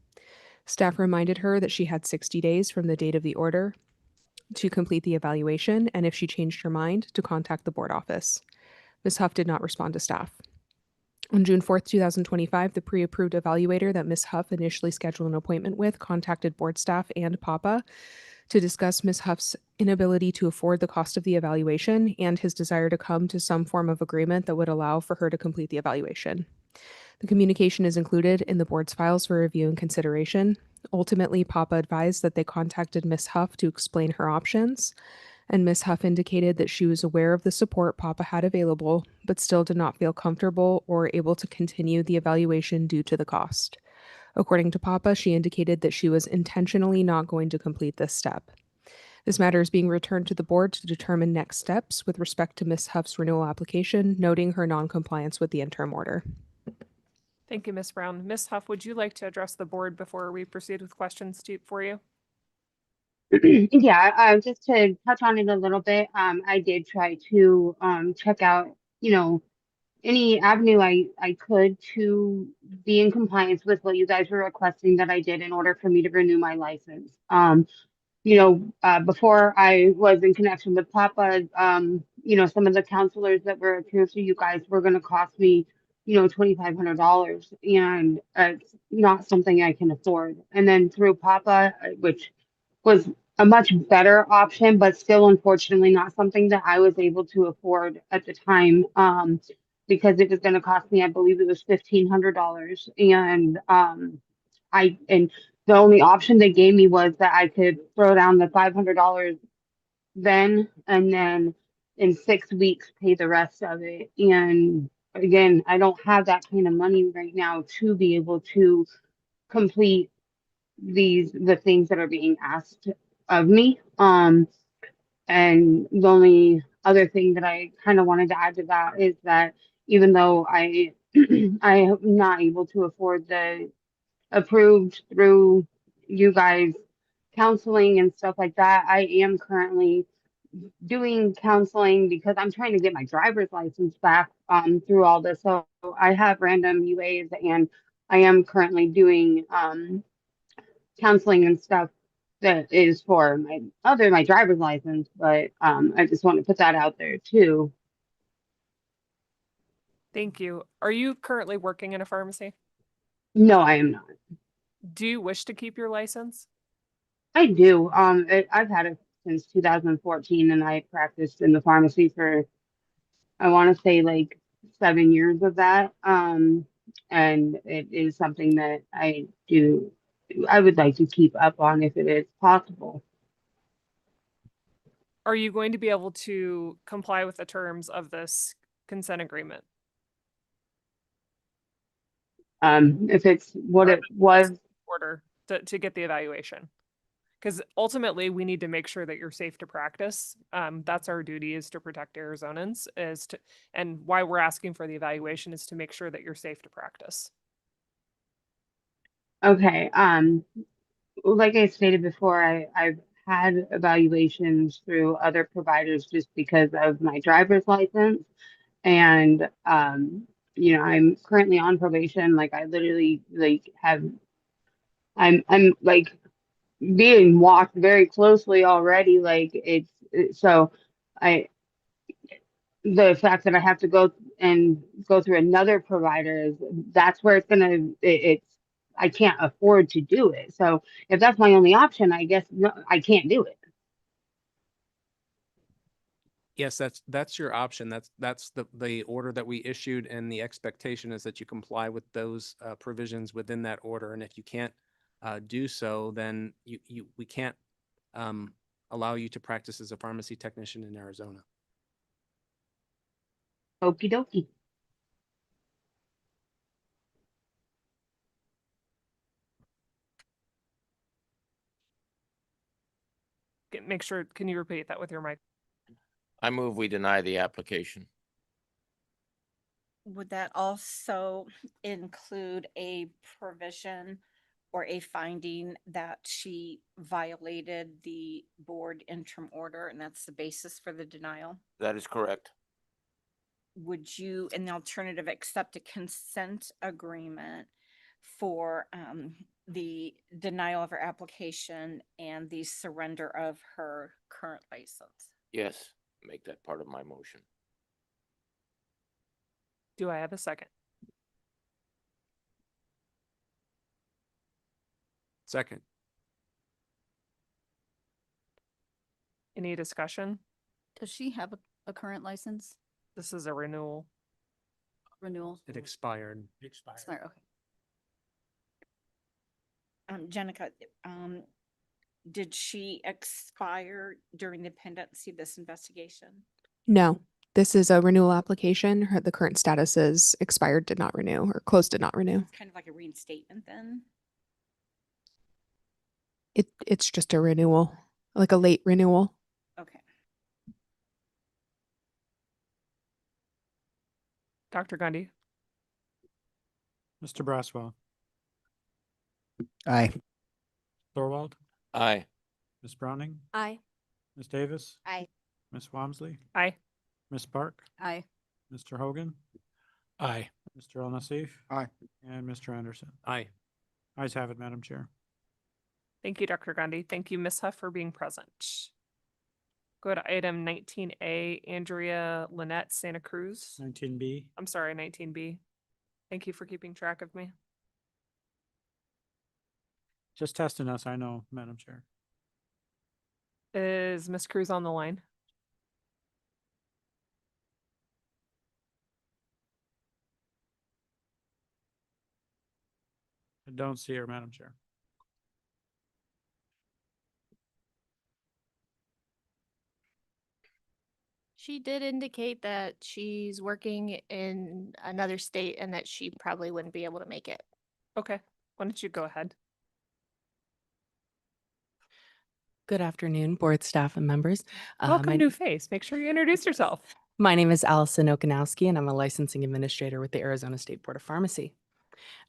Staff reminded her that she had 60 days from the date of the order to complete the evaluation, and if she changed her mind, to contact the board office. Ms. Huff did not respond to staff. On June 4th, 2025, the pre-approved evaluator that Ms. Huff initially scheduled an appointment with contacted board staff and PAPA to discuss Ms. Huff's inability to afford the cost of the evaluation and his desire to come to some form of agreement that would allow for her to complete the evaluation. The communication is included in the board's files for review and consideration. Ultimately, PAPA advised that they contacted Ms. Huff to explain her options, and Ms. Huff indicated that she was aware of the support PAPA had available, but still did not feel comfortable or able to continue the evaluation due to the cost. According to PAPA, she indicated that she was intentionally not going to complete this step. This matter is being returned to the board to determine next steps with respect to Ms. Huff's renewal application, noting her non-compliance with the interim order. Thank you, Ms. Brown. Ms. Huff, would you like to address the board before we proceed with questions for you? Yeah, just to touch on it a little bit, I did try to check out, any avenue I could to be in compliance with what you guys were requesting that I did in order for me to renew my license. Before I was in connection with PAPA, some of the counselors that were approved to you guys were going to cost me, $2,500, and it's not something I can afford. And then through PAPA, which was a much better option, but still unfortunately not something that I was able to afford at the time. because it was going to cost me, I believe it was $1,500. And and the only option they gave me was that I could throw down the $500 then, and then in 6 weeks pay the rest of it. And again, I don't have that kind of money right now to be able to complete the things that are being asked of me. And the only other thing that I kind of wanted to add to that is that even though I I am not able to afford the approved through you guys counseling and stuff like that, I am currently doing counseling because I'm trying to get my driver's license back through all this. So I have random UAs, and I am currently doing counseling and stuff that is for my driver's license, but I just want to put that out there too. Thank you. Are you currently working in a pharmacy? No, I am not. Do you wish to keep your license? I do. I've had it since 2014, and I practiced in the pharmacy for, I want to say, like 7 years of that. And it is something that I would like to keep up on if it is possible. Are you going to be able to comply with the terms of this consent agreement? If it's what it was. Order to get the evaluation. Because ultimately we need to make sure that you're safe to practice. That's our duty, is to protect Arizonans, and why we're asking for the evaluation is to make sure that you're safe to practice. Okay. Like I stated before, I've had evaluations through other providers just because of my driver's license. And I'm currently on probation. Like I literally I'm like being watched very closely already. Like so the fact that I have to go through another provider that's where it's I can't afford to do it. So if that's my only option, I guess no, I can't do it. Yes, that's your option. That's the order that we issued, and the expectation is that you comply with those provisions within that order. And if you can't do so, then we can't allow you to practice as a pharmacy technician in Arizona. Okie dokie. Make sure, can you repeat that with your mic? I move we deny the application. Would that also include a provision or a finding that she violated the board interim order, and that's the basis for the denial? That is correct. Would you, in the alternative, accept a consent agreement for the denial of her application and the surrender of her current license? Yes, make that part of my motion. Do I have a second? Second. Any discussion? Does she have a current license This is a renewal. renewal? It expired. Expired, okay. Jenica, did she expire during the pendency of this investigation? No, this is a renewal application. The current status is expired, did not renew, or closed, did not renew. It's kind of like a reinstatement then? It's just a renewal, like a late renewal. Okay. Dr. Gundy? Mr. Braswell, Aye. Thorwald, Aye. Ms. Browning, Aye. Ms. Davis, Aye. Ms. Walmsley, Aye. Ms. Park, Aye. Mr. Hogan, Aye. Mr. El Nassif, Aye. and Mr. Anderson. Aye. Ayes have it, Madam Chair. Thank you, Dr. Gundy. Thank you, Ms. Huff, for being present. Go to item 19A, Andrea Lynette Santa Cruz. 19B. I'm sorry, 19B. Thank you for keeping track of me. Just testing us, I know, Madam Chair. Is Ms. Cruz on the line? I don't see her, Madam Chair. She did indicate that she's working in another state and that she probably wouldn't be able to make it. Okay, why don't you go ahead? Good afternoon, board staff and members. Welcome, new face. Make sure you introduce yourself. My name is Allison Okanowski, and I'm a licensing administrator with the Arizona State Board of Pharmacy.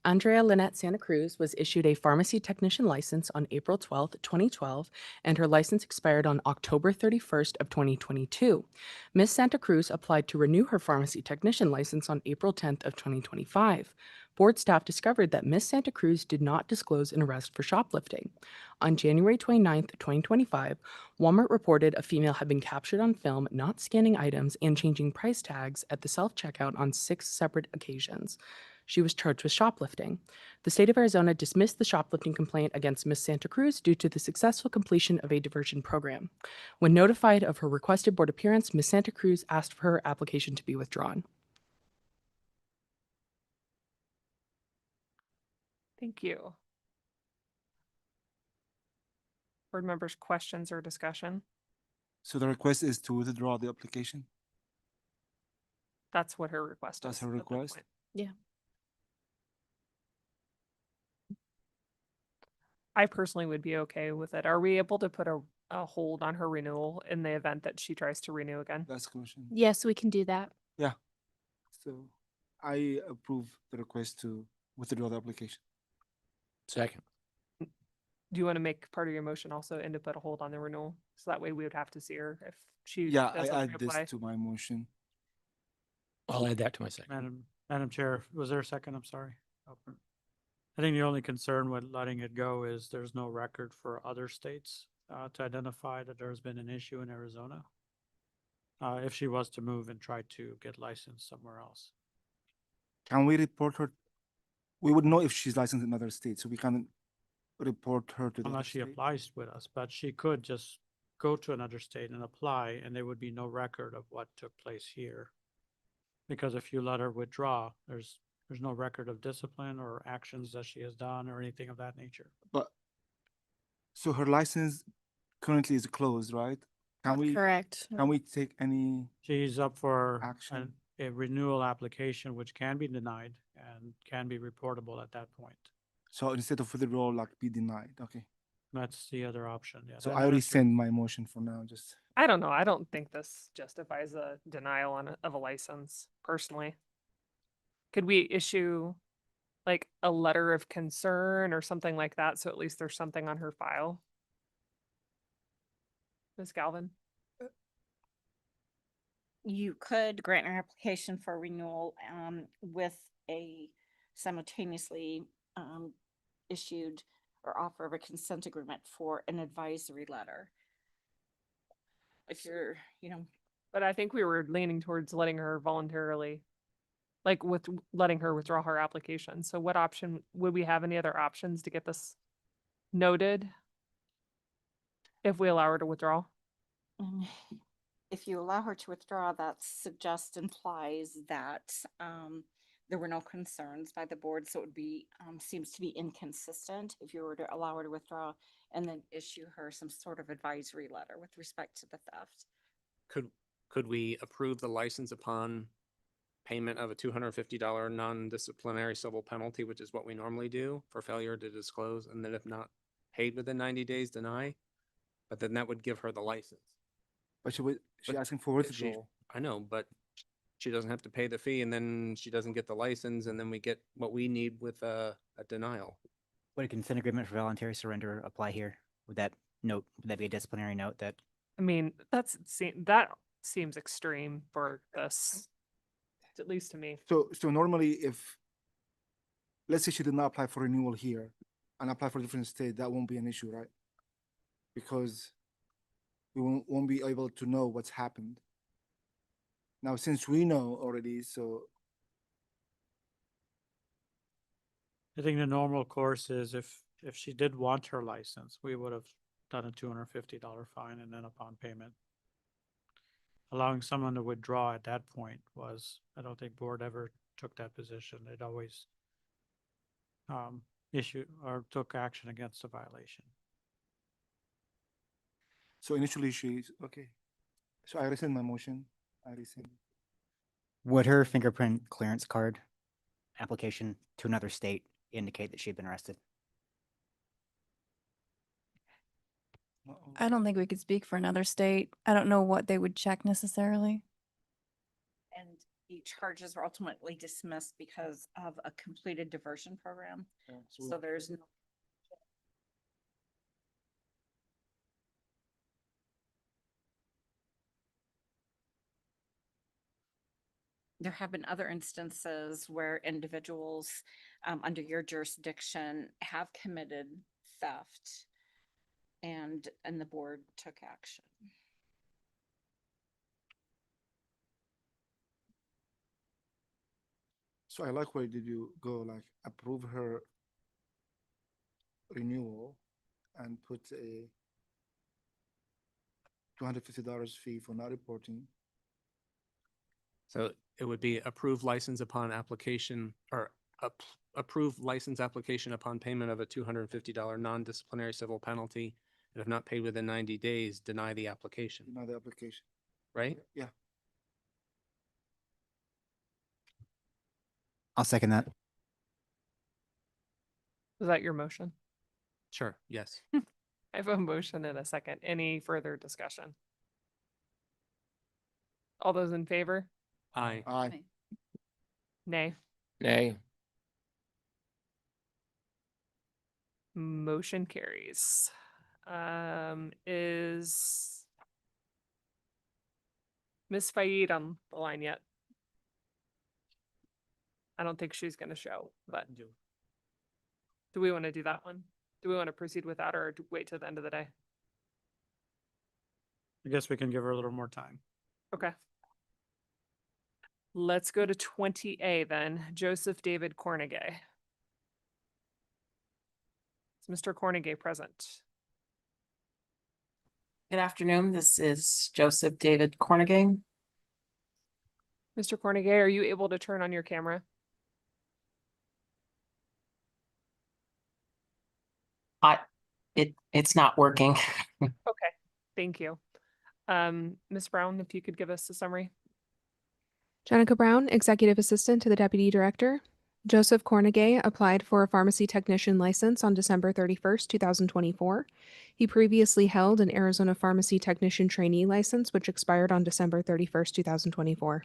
Andrea Lynette Santa Cruz was issued a pharmacy technician license on April 12th, 2012, and her license expired on October 31st of 2022. Ms. Santa Cruz applied to renew her pharmacy technician license on April 10th of 2025. Board staff discovered that Ms. Santa Cruz did not disclose an arrest for shoplifting. On January 29th, 2025, Walmart reported a female had been captured on film not scanning items and changing price tags at the self-checkout on 6 separate occasions. She was charged with shoplifting. The state of Arizona dismissed the shoplifting complaint against Ms. Santa Cruz due to the successful completion of a diversion program. When notified of her requested board appearance, Ms. Santa Cruz asked for her application to be withdrawn. Thank you. Board members, questions or discussion? So the request is to withdraw the application? That's what her request That's is. her at this request? point. Yeah. I personally would be okay with it. Are we able to put a hold on her renewal in the event that she tries to renew again? That's the question. Yes, we can do that. Yeah. So I approve the request to withdraw the application. Second. Do you want to make part of your motion also and to put a hold on the renewal? So that way we would have to see her if she Yeah, I doesn't add reapply. this to my motion. I'll add that to my second. Madam Chair, was there a second? I'm sorry. I think the only concern with letting it go is there's no record for other states to identify that there's been an issue in Arizona. If she was to move and try to get licensed somewhere else. Can we report her? We would know if she's licensed in other states, so we can report her to the other Unless she state. applies with us, but she could just go to another state and apply, and there would be no record of what took place here. Because if you let her withdraw, there's no record of discipline or actions that she has done or anything of that nature. But so her license currently is closed, right? Can we? Correct. Can we take any? She's up for Action. a renewal application, which can be denied and can be reportable at that point. So instead of withdrawal, like be denied, okay? That's the other option, yeah. So That- I already that's your- send my motion for now, just. I don't know. I don't think this justifies a denial of a license personally. Could we issue like a letter of concern or something like that? So at least there's something on her file. Ms. Galvin? You could grant an application for renewal with a simultaneously issued or offer of a consent agreement for an advisory letter. If you're, But I think we were leaning towards letting her voluntarily, like with letting her withdraw her application. So what option, would we have any other options to get this noted? If we allow her to withdraw? if you allow her to withdraw, that implies that there were no concerns by the board, so it would be, seems to be inconsistent if you were to allow her to withdraw and then issue her some sort of advisory letter with respect to the theft. Could we approve the license upon payment of a $250 non-disciplinary civil penalty, which is what we normally do for failure to disclose, and then if not paid within 90 days, deny? But then that would give her the license. But she's But asking for if she- withdrawal. I know, but she doesn't have to pay the fee, and then she doesn't get the license, and then we get what we need with a denial. Would a consent agreement for voluntary surrender apply here? Would that be a disciplinary note that? I mean, that seems extreme for this, at least to me. So normally if, let's say she did not apply for renewal here and apply for a different state, that won't be an issue, right? Because we won't be able to know what's happened. Now, since we know already, so I think the normal course is if she did want her license, we would have done a $250 fine and then upon payment. Allowing someone to withdraw at that point I don't think board ever took that position. They'd always issued or took action against the violation. So initially she's, okay. So I rescind my motion. I rescind. Would her fingerprint clearance card application to another state indicate that she had been arrested? I don't think we could speak for another state. I don't know what they would check necessarily. And the charges were ultimately dismissed because of a completed diversion program. So there's no. There have been other instances where individuals under your jurisdiction have committed theft and the board took action. So I like where did you go, like approve her renewal and put a $250 fee for not reporting. So it would be approved license upon application or approved license application upon payment of a $250 non-disciplinary civil penalty. And if not paid within 90 days, deny the application, Deny the application. right? Yeah. I'll second that. Was that your motion? Sure, yes. I have a motion and a second. Any further discussion? All those in favor? Aye. Aye. Nay. Nay. Motion carries. Is Ms. Faid on the line yet? I don't think she's gonna show, but do we want to do that one? Do we want to proceed with that or wait till the end of the day? I guess we can give her a little more time. Okay. Let's go to 20A then. Joseph David Cornegay. Is Mr. Cornegay present? Good afternoon. This is Joseph David Cornegay. Mr. Cornegay, are you able to turn on your camera? It's not working. Okay, thank you. Ms. Brown, if you could give us a summary. Jenica Brown, Executive Assistant to the Deputy Director. Joseph Cornegay applied for a pharmacy technician license on December 31st, 2024. He previously held an Arizona pharmacy technician trainee license, which expired on December 31st, 2024.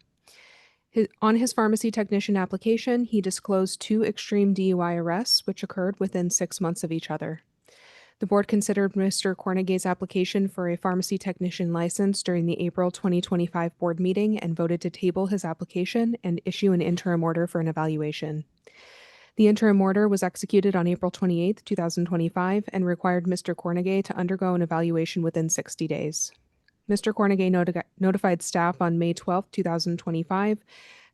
On his pharmacy technician application, he disclosed 2 extreme DUI arrests, which occurred within 6 months of each other. The board considered Mr. Cornegay's application for a pharmacy technician license during the April 2025 board meeting and voted to table his application and issue an interim order for an evaluation. The interim order was executed on April 28, 2025, and required Mr. Cornegay to undergo an evaluation within 60 days. Mr. Cornegay notified staff on May 12, 2025,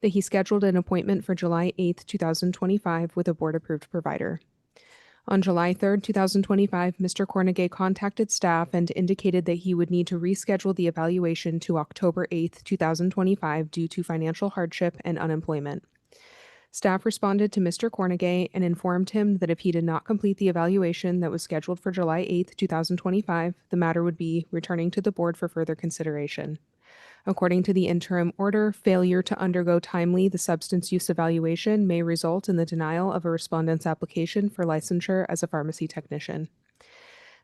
that he scheduled an appointment for July 8, 2025 with a board-approved provider. On July 3, 2025, Mr. Cornegay contacted staff and indicated that he would need to reschedule the evaluation to October 8, 2025 due to financial hardship and unemployment. Staff responded to Mr. Cornegay and informed him that if he did not complete the evaluation that was scheduled for July 8, 2025, the matter would be returning to the board for further consideration. According to the interim order, failure to undergo timely the substance use evaluation may result in the denial of a respondent's application for licensure as a pharmacy technician.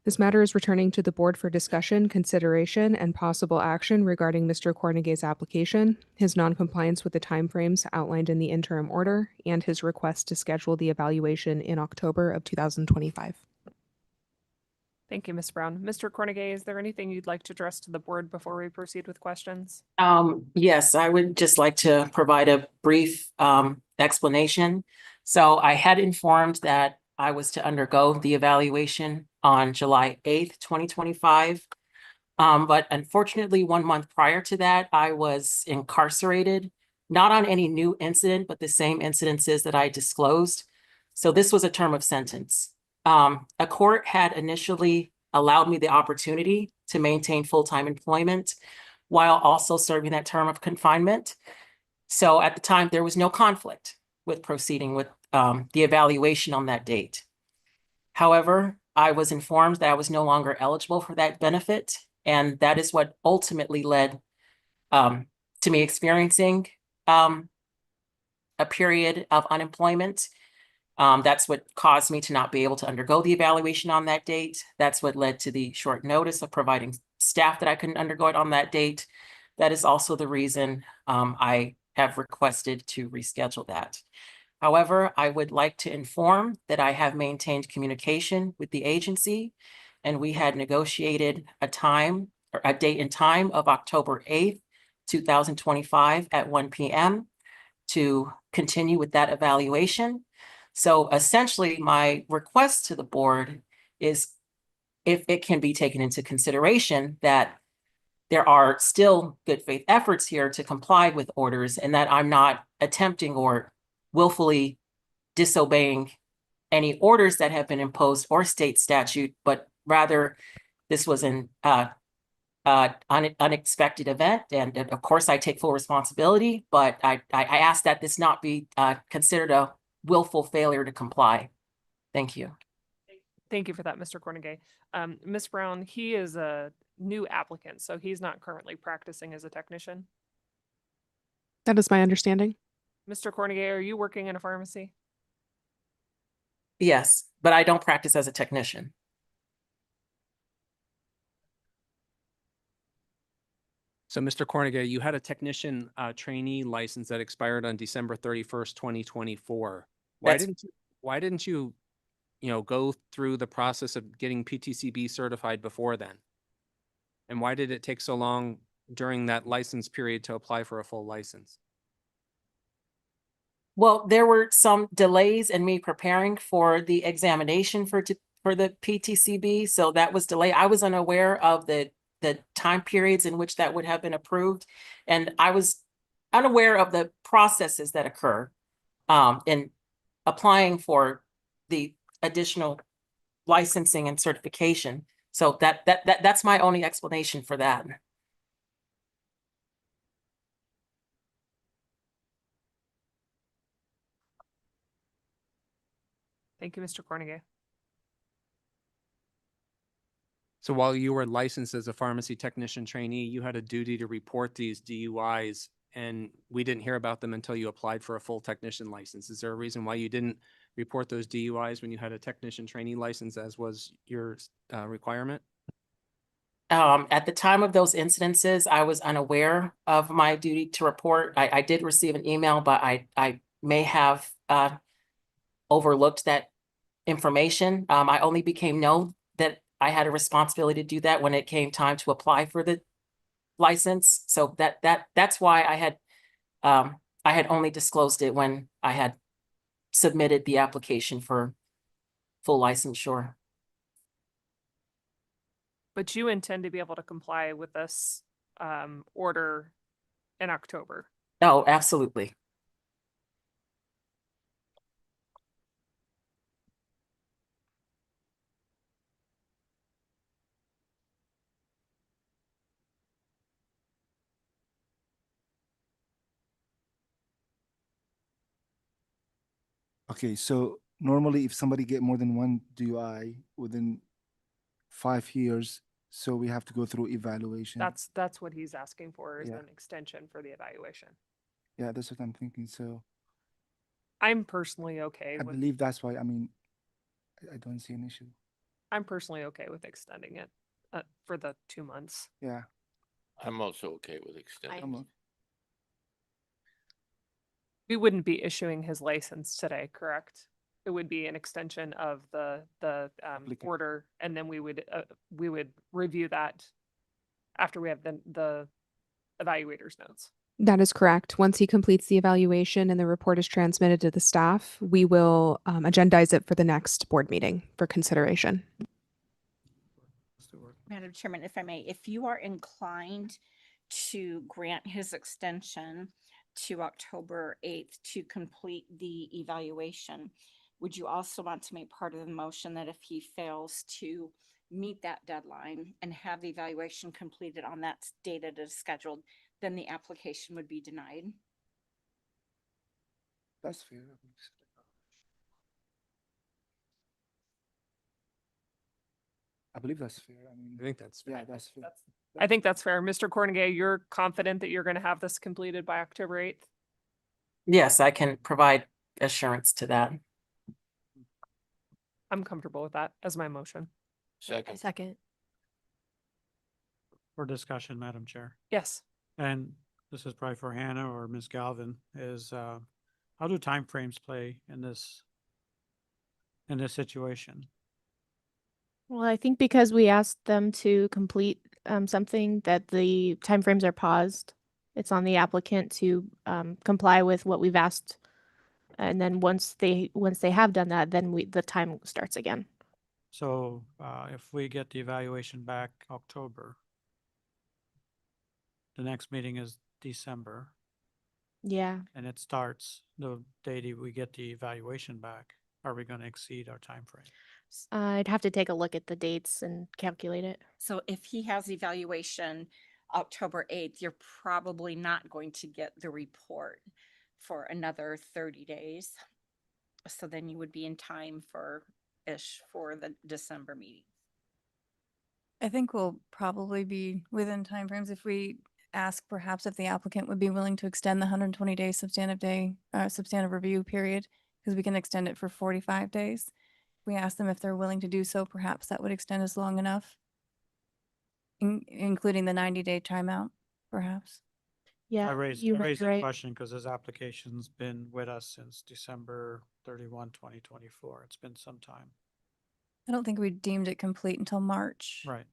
This matter is returning to the board for discussion, consideration, and possible action regarding Mr. Cornegay's application, his noncompliance with the timeframes outlined in the interim order, and his request to schedule the evaluation in October of 2025. Thank you, Ms. Brown. Mr. Cornegay, is there anything you'd like to address to the board before we proceed with questions? Yes, I would just like to provide a brief explanation. So I had informed that I was to undergo the evaluation on July 8th, 2025. But unfortunately, 1 month prior to that, I was incarcerated, not on any new incident, but the same incidences that I disclosed. So this was a term of sentence. A court had initially allowed me the opportunity to maintain full-time employment while also serving that term of confinement. So at the time, there was no conflict with proceeding with the evaluation on that date. However, I was informed that I was no longer eligible for that benefit, and that is what ultimately led to me experiencing a period of unemployment. That's what caused me to not be able to undergo the evaluation on that date. That's what led to the short notice of providing staff that I couldn't undergo it on that date. That is also the reason I have requested to reschedule that. However, I would like to inform that I have maintained communication with the agency, and we had negotiated a time or a date and time of October 8th, 2025 at 1 p.m. to continue with that evaluation. So essentially, my request to the board is if it can be taken into consideration that there are still good faith efforts here to comply with orders, and that I'm not attempting or willfully disobeying any orders that have been imposed or state statute, but rather this was an unexpected event. And of course, I take full responsibility, but I ask that this not be considered a willful failure to comply. Thank you. Thank you for that, Mr. Cornegay. Ms. Brown, he is a new applicant, so he's not currently practicing as a technician. That is my understanding. Mr. Cornegay, are you working in a pharmacy? Yes, but I don't practice as a technician. So Mr. Cornegay, you had a technician trainee license that expired on December 31st, 2024. Why didn't you go through the process of getting PTCB certified before then? And why did it take so long during that license period to apply for a full license? Well, there were some delays in me preparing for the examination for the PTCB, so that was delayed. I was unaware of the time periods in which that would have been approved, and I was unaware of the processes that occur in applying for the additional licensing and certification. So that's my only explanation for that. Thank you, Mr. Cornegay. So while you were licensed as a pharmacy technician trainee, you had a duty to report these DUIs, and we didn't hear about them until you applied for a full technician license. Is there a reason why you didn't report those DUIs when you had a technician trainee license, as was your requirement? At the time of those incidences, I was unaware of my duty to report. I did receive an email, but I may have overlooked that information. I only became known that I had a responsibility to do that when it came time to apply for the license. So that's why I had only disclosed it when I had submitted the application for full licensure. But you intend to be able to comply with this order in October? Oh, absolutely. Okay, so normally if somebody get more than one DUI within 5 years, so we have to go through evaluation. That's what he's asking for, is Yeah. an extension for the evaluation. Yeah, that's what I'm thinking. So I'm personally okay I with believe that's why, I mean, I don't see an issue. I'm personally okay with extending it for the 2 months. Yeah. I'm also okay with extending. We wouldn't be issuing his license today, correct? It would be an extension of the order, and then we would review that after we have the evaluator's notes. That is correct. Once he completes the evaluation and the report is transmitted to the staff, we will agendize it for the next board meeting for consideration. Madam Chairman, if I may, if you are inclined to grant his extension to October 8th to complete the evaluation, would you also want to make part of the motion that if he fails to meet that deadline and have the evaluation completed on that date that is scheduled, then the application would be denied? That's fair. I believe that's fair. I mean, I think that's fair. yeah, that's fair. I think that's fair. Mr. Cornegay, you're confident that you're going to have this completed by October 8th? Yes, I can provide assurance to that. I'm comfortable with that as my motion. Second. Second. For discussion, Madam Chair. Yes. And this is probably for Hannah or Ms. Galvin, is how do timeframes play in this situation? Well, I think because we asked them to complete something that the timeframes are paused. It's on the applicant to comply with what we've asked. And then once they have done that, then the time starts again. So if we get the evaluation back October, the next meeting is December, Yeah. and it starts the day we get the evaluation back, are we going to exceed our time frame? I'd have to take a look at the dates and calculate it. So if he has evaluation October 8th, you're probably not going to get the report for another 30 days. So then you would be in time for the December meeting. I think we'll probably be within timeframes if we ask perhaps if the applicant would be willing to extend the 120-day substantive review period, because we can extend it for 45 days. If we ask them if they're willing to do so, perhaps that would extend us long enough, including the 90-day timeout, perhaps. Yeah, I raised you the right. question because his application's been with us since December 31, 2024. It's been some time. I don't think we deemed it complete until March. Right.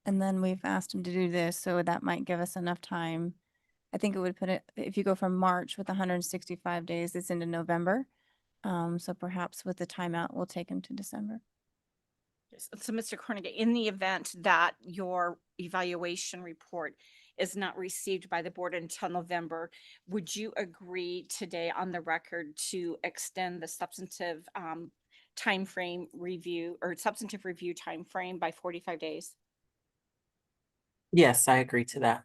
And then we've asked him to do this, so that might give us enough time. I think it would put it, if you go from March with 165 days, it's into November. So perhaps with the timeout, we'll take him to December. So Mr. Cornegay, in the event that your evaluation report is not received by the board until November, would you agree today on the record to extend the substantive timeframe review or substantive review timeframe by 45 days? Yes, I agree to that.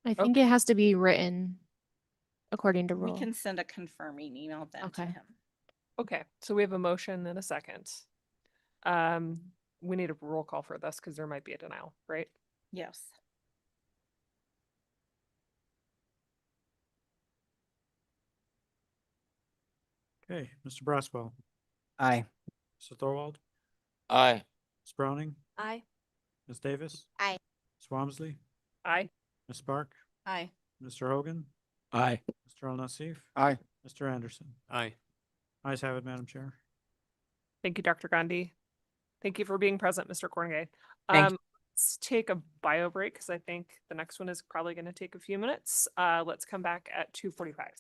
I think it has to be written according to We rule. can send a confirming email then to Okay. him. Okay, so we have a motion and a second. We need a roll call for this because there might be a denial, right? Yes. Okay, Mr. Braswell, Aye. Mr. Thorwald, Aye. Ms. Browning, Aye. Ms. Davis, Aye. Ms. Walmsley, Aye. Ms. Spark, Aye. Mr. Hogan, Aye. Mr. Al-Nassif, Aye. Mr. Anderson. Aye. Ayes have it, Madam Chair. Thank you, Dr. Gandhi. Thank you for being present, Mr. Cornegay. Thank you. Let's take a bio break because I think the next one is probably going to take a few minutes. Let's come back at 2:45.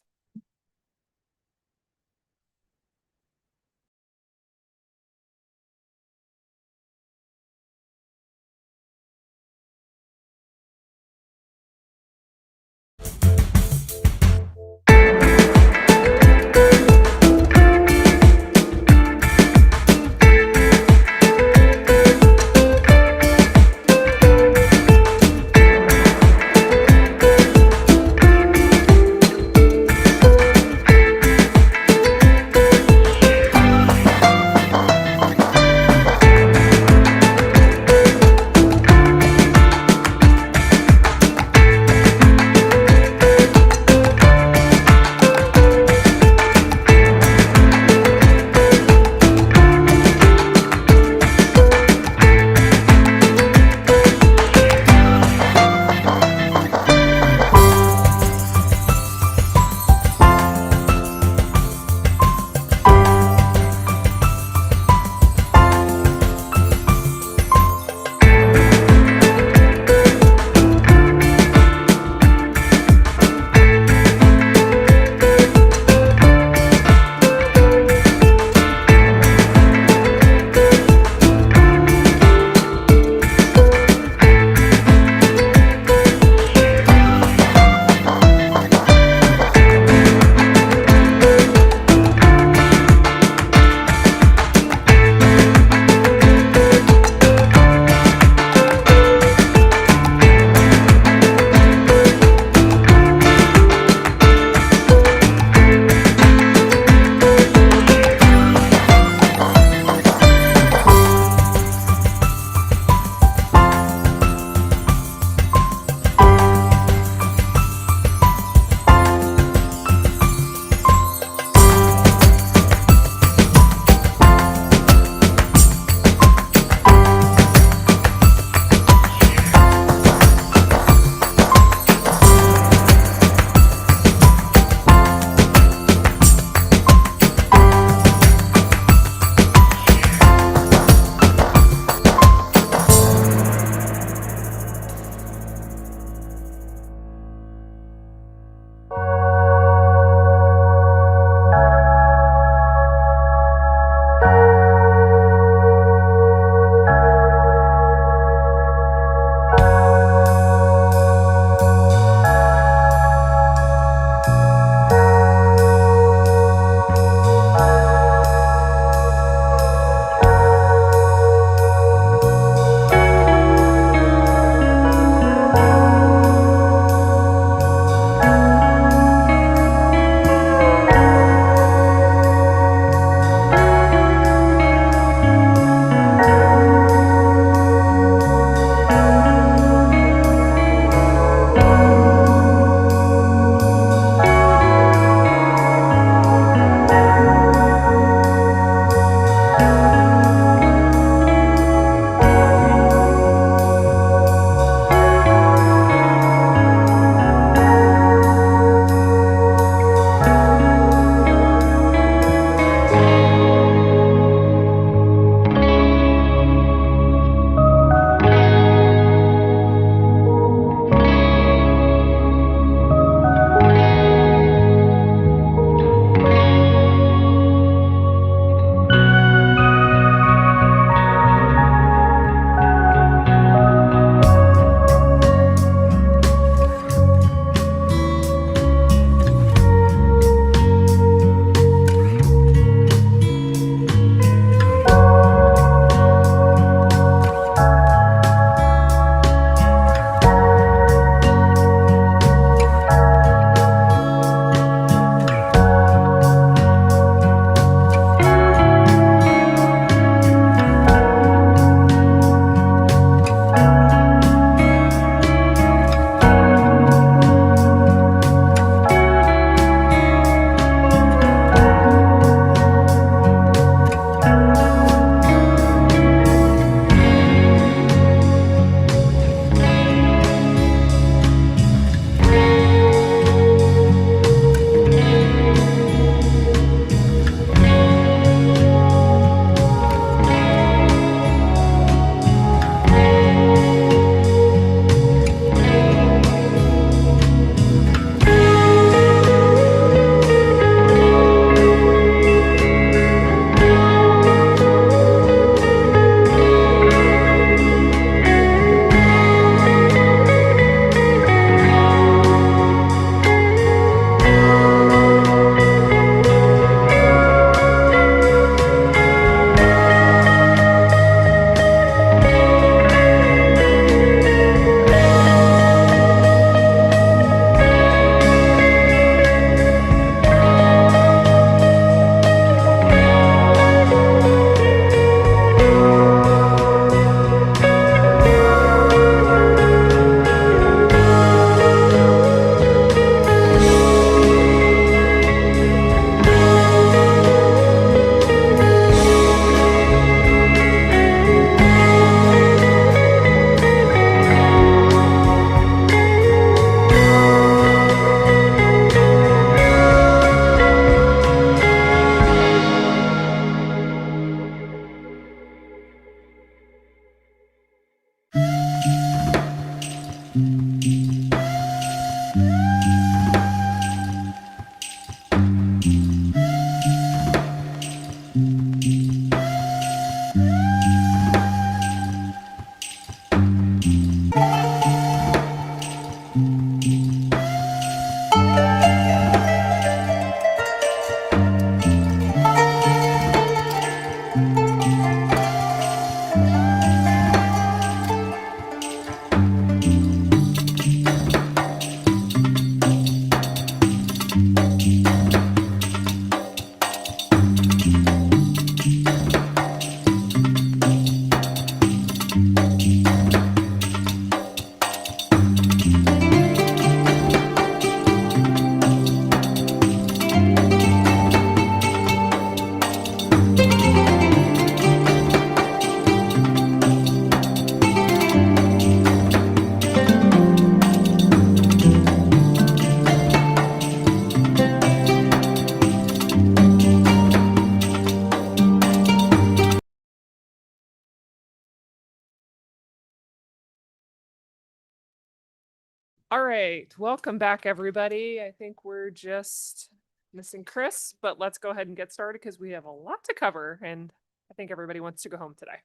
All right, welcome back, everybody. I think we're just missing Chris, but let's go ahead and get started because we have a lot to cover and I think everybody wants to go home today.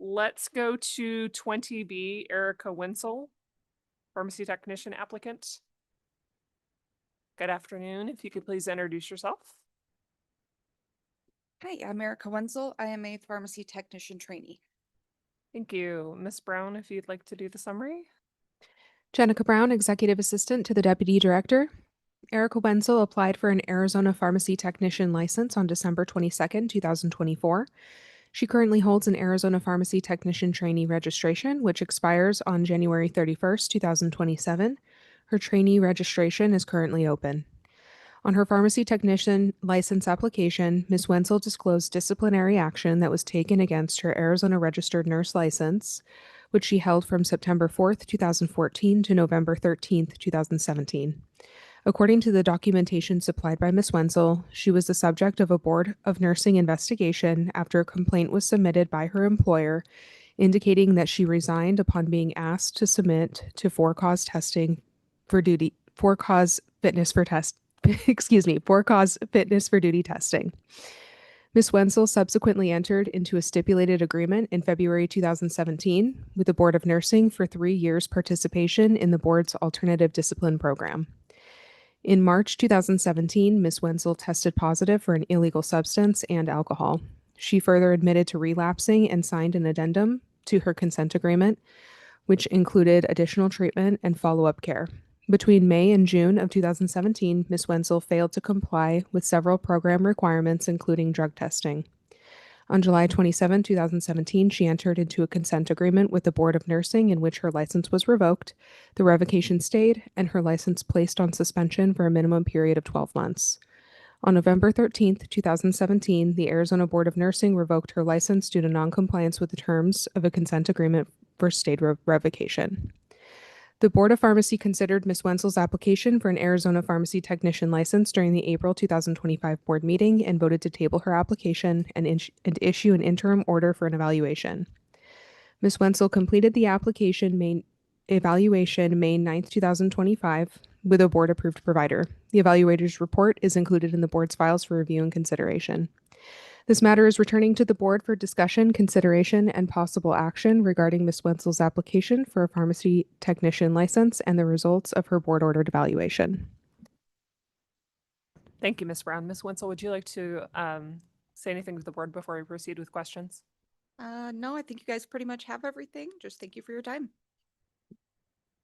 Let's go to 20B, Erica Wenzel, pharmacy technician applicant. Good afternoon. If you could please introduce yourself. Hi, I'm Erica Wenzel. I am a pharmacy technician trainee. Thank you. Ms. Brown, if you'd like to do the summary. Jenica Brown, Executive Assistant to the Deputy Director. Erica Wenzel applied for an Arizona Pharmacy Technician license on December 22nd, 2024. She currently holds an Arizona Pharmacy Technician Trainee registration, which expires on January 31st, 2027. Her trainee registration is currently open. On her pharmacy technician license application, Ms. Wenzel disclosed disciplinary action that was taken against her Arizona registered nurse license, which she held from September 4th, 2014 to November 13th, 2017. According to the documentation supplied by Ms. Wenzel, she was the subject of a Board of Nursing investigation after a complaint was submitted by her employer indicating that she resigned upon being asked to submit to for-cause fitness for duty testing. Ms. Wenzel subsequently entered into a stipulated agreement in February 2017 with the Board of Nursing for 3 years participation in the board's alternative discipline program. In March 2017, Ms. Wenzel tested positive for an illegal substance and alcohol. She further admitted to relapsing and signed an addendum to her consent agreement, which included additional treatment and follow-up care. Between May and June of 2017, Ms. Wenzel failed to comply with several program requirements, including drug testing. On July 27, 2017, she entered into a consent agreement with the Board of Nursing in which her license was revoked, the revocation stayed, and her license placed on suspension for a minimum period of 12 months. On November 13, 2017, the Arizona Board of Nursing revoked her license due to noncompliance with the terms of a consent agreement for state revocation. The Board of Pharmacy considered Ms. Wenzel's application for an Arizona Pharmacy Technician license during the April 2025 board meeting and voted to table her application and issue an interim order for an evaluation. Ms. Wenzel completed the application evaluation May 9, 2025 with a board-approved provider. The evaluator's report is included in the board's files for review and consideration. This matter is returning to the board for discussion, consideration, and possible action regarding Ms. Wenzel's application for a pharmacy technician license and the results of her board-ordered evaluation. Thank you, Ms. Brown. Ms. Wenzel, would you like to say anything to the board before we proceed with questions? No, I think you guys pretty much have everything. Just thank you for your time.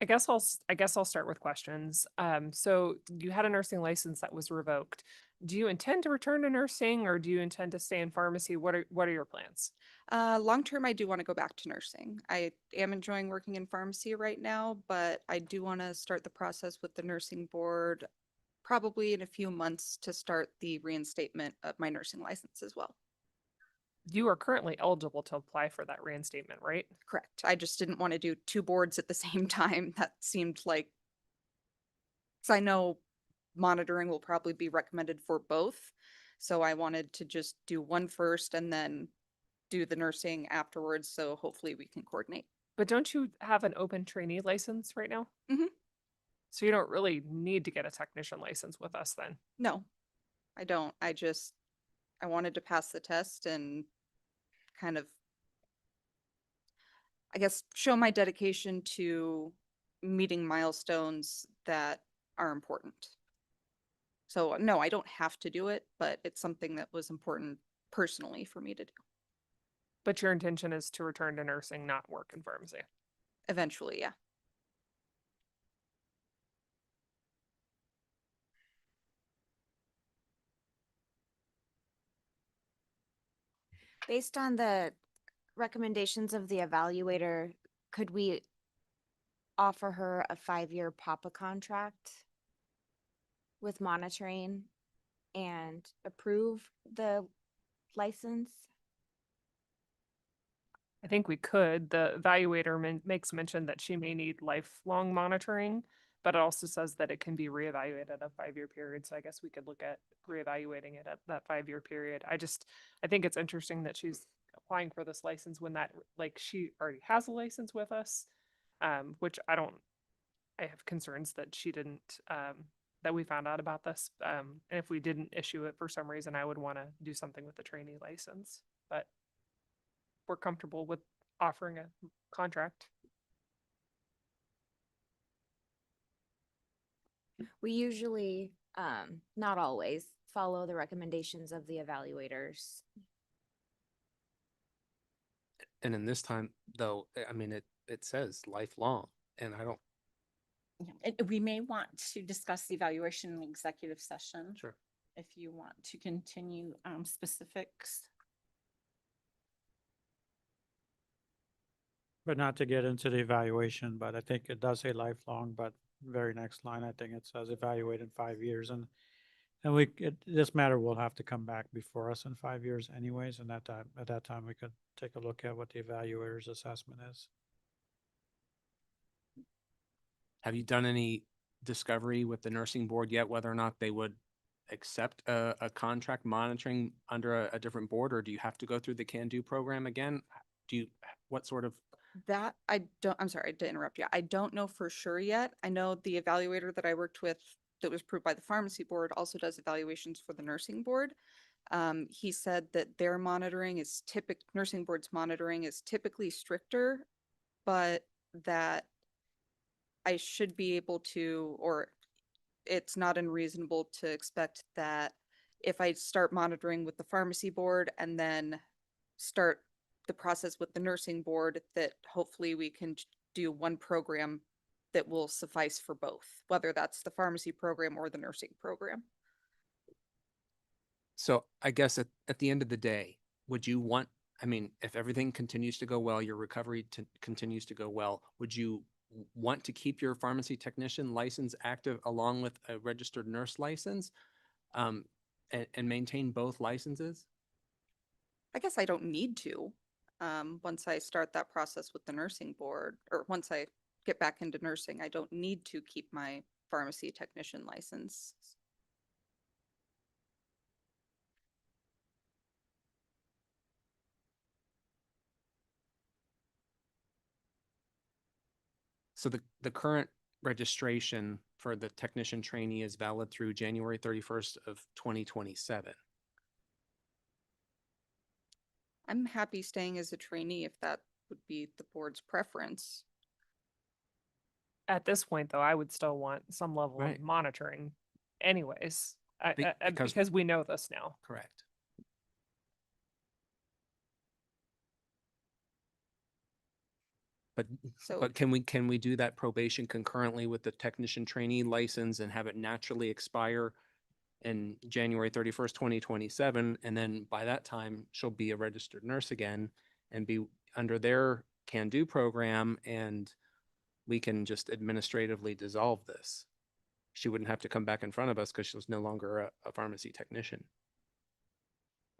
I guess I'll start with questions. So you had a nursing license that was revoked. Do you intend to return to nursing or do you intend to stay in pharmacy? What are your plans? Long term, I do want to go back to nursing. I am enjoying working in pharmacy right now, but I do want to start the process with the nursing board probably in a few months to start the reinstatement of my nursing license as well. You are currently eligible to apply for that reinstatement, right? Correct. I just didn't want to do 2 boards at the same time. That seemed like, because I know monitoring will probably be recommended for both. So I wanted to just do one first and then do the nursing afterwards. So hopefully we can coordinate. But don't you have an open trainee license right now? Mm-hmm. So you don't really need to get a technician license with us then? No, I don't. I wanted to pass the test and kind of, I guess, show my dedication to meeting milestones that are important. So no, I don't have to do it, but it's something that was important personally for me to do. But your intention is to return to nursing, not work in pharmacy? Eventually, yeah. Based on the recommendations of the evaluator, could we offer her a 5-year PAPA contract with monitoring and approve the license? I think we could. The evaluator makes mention that she may need lifelong monitoring, but it also says that it can be reevaluated at a 5-year period. So I guess we could look at reevaluating it at that 5-year period. I think it's interesting that she's applying for this license when she already has a license with us, which I have concerns that she didn't, that we found out about this. And if we didn't issue it for some reason, I would want to do something with the trainee license, but we're comfortable with offering a contract. We usually, not always, follow the recommendations of the evaluators. And in this time, though, I mean, it says lifelong, and I don't. We may want to discuss the evaluation in executive session. Sure. If you want to continue specifics. But not to get into the evaluation, but I think it does say lifelong, but very next line, I think it says evaluate in 5 years. And this matter will have to come back before us in 5 years anyways. And at that time, we could take a look at what the evaluator's assessment is. Have you done any discovery with the nursing board yet, whether or not they would accept a contract monitoring under a different board, or do you have to go through the Can-Do program again? What sort of? That I'm sorry to interrupt you. I don't know for sure yet. I know the evaluator that I worked with that was approved by the pharmacy board also does evaluations for the nursing board. He said that their monitoring is nursing board's monitoring is typically stricter, but that I should be able to, or it's not unreasonable to expect that if I start monitoring with the pharmacy board and then start the process with the nursing board, that hopefully we can do one program that will suffice for both, whether that's the pharmacy program or the nursing program. So I guess at the end of the day, would you want, I mean, if everything continues to go well, your recovery continues to go well, would you want to keep your pharmacy technician license active along with a registered nurse license, and maintain both licenses? I guess I don't need to. Once I start that process with the nursing board, or once I get back into nursing, I don't need to keep my pharmacy technician license. So the current registration for the technician trainee is valid through January 31st of 2027. I'm happy staying as a trainee if that would be the board's preference. At this point, though, I would still want some level Right. of monitoring anyways, Because- because we know this now. Correct. But can we do that probation concurrently with the technician trainee license and have it naturally expire in January 31st, 2027? And then by that time, she'll be a registered nurse again and be under their Can-Do program, and we can just administratively dissolve this. She wouldn't have to come back in front of us because she was no longer a pharmacy technician.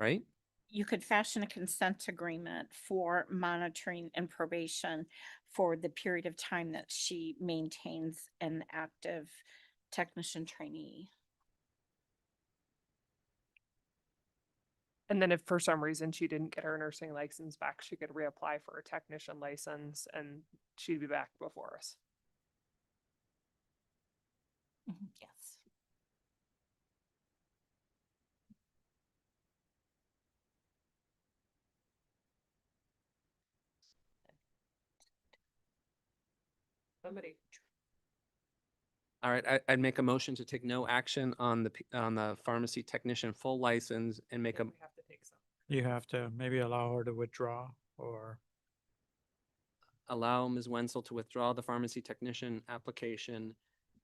Right? You could fashion a consent agreement for monitoring and probation for the period of time that she maintains an active technician trainee. And then if for some reason she didn't get her nursing license back, she could reapply for a technician license and she'd be back before us. Yes. Somebody. All right, I'd make a motion to take no action on the pharmacy technician full license and make a, We have to take some. You have to maybe allow her to withdraw, or allow Ms. Wenzel to withdraw the pharmacy technician application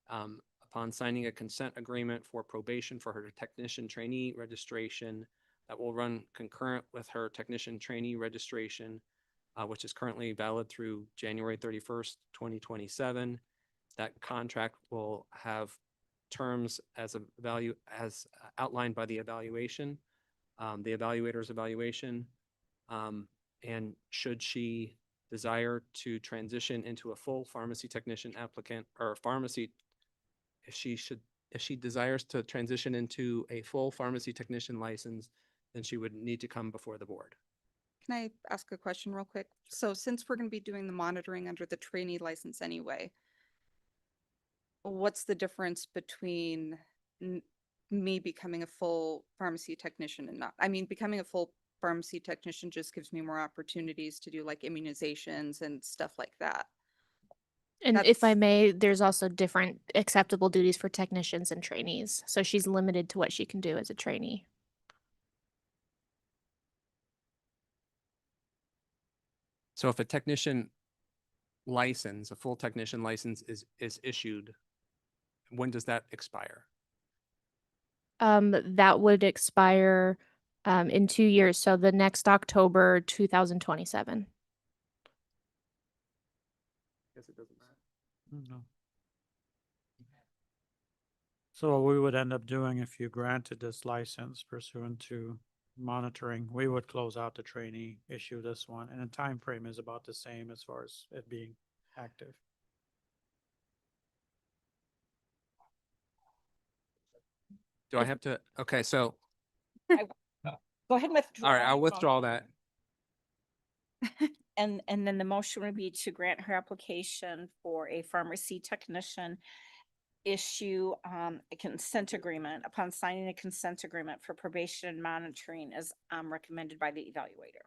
upon signing a consent agreement for probation for her technician trainee registration that will run concurrent with her technician trainee registration, which is currently valid through January 31st, 2027. That contract will have terms as outlined by the evaluation, the evaluator's evaluation. And should she desire to transition into a full pharmacy technician applicant or pharmacy, if she desires to transition into a full pharmacy technician license, then she would need to come before the board. Can I ask a question real quick? So since we're going to be doing the monitoring under the trainee license anyway, what's the difference between me becoming a full pharmacy technician and not? I mean, becoming a full pharmacy technician just gives me more opportunities to do like immunizations and stuff like that. And if I may, there's also different acceptable duties for technicians and trainees. So she's limited to what she can do as a trainee. So if a technician license, a full technician license is issued, when does that expire? That would expire in 2 years. So the next October 2027. Guess it doesn't matter. No. So what we would end up doing if you granted this license pursuant to monitoring, we would close out the trainee, issue this one, and the time frame is about the same as far as it being active. Do I have to? Okay, so, Go ahead and withdraw. all right, I'll your withdraw motion. that. And then the motion would be to grant her application for a pharmacy technician, issue a consent agreement upon signing a consent agreement for probation and monitoring as recommended by the evaluator.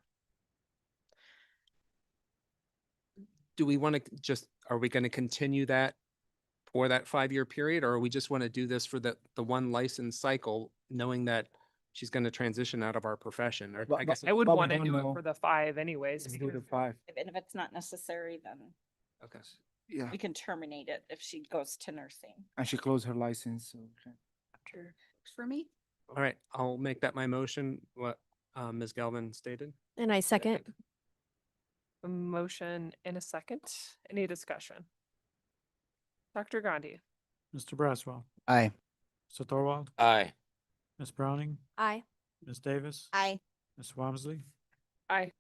Do we want to are we going to continue that for that 5-year period, or we just want to do this for the one license cycle, knowing that she's going to transition out of our profession? Or I guess I would But we want to don't do know. it for the 5 anyways. Let's do because- the 5. And if it's not necessary, then okay. Yeah, we can terminate it if she goes to nursing. and she closed her license. So After works for me. All right, I'll make that my motion, what Ms. Galvin stated. And I second. A motion in a second. Any discussion? Dr. Gandhi, Mr. Braswell, Aye. Mr. Thorwald, Aye. Ms. Browning, Aye. Ms. Davis, Aye. Ms. Wamsley, aye.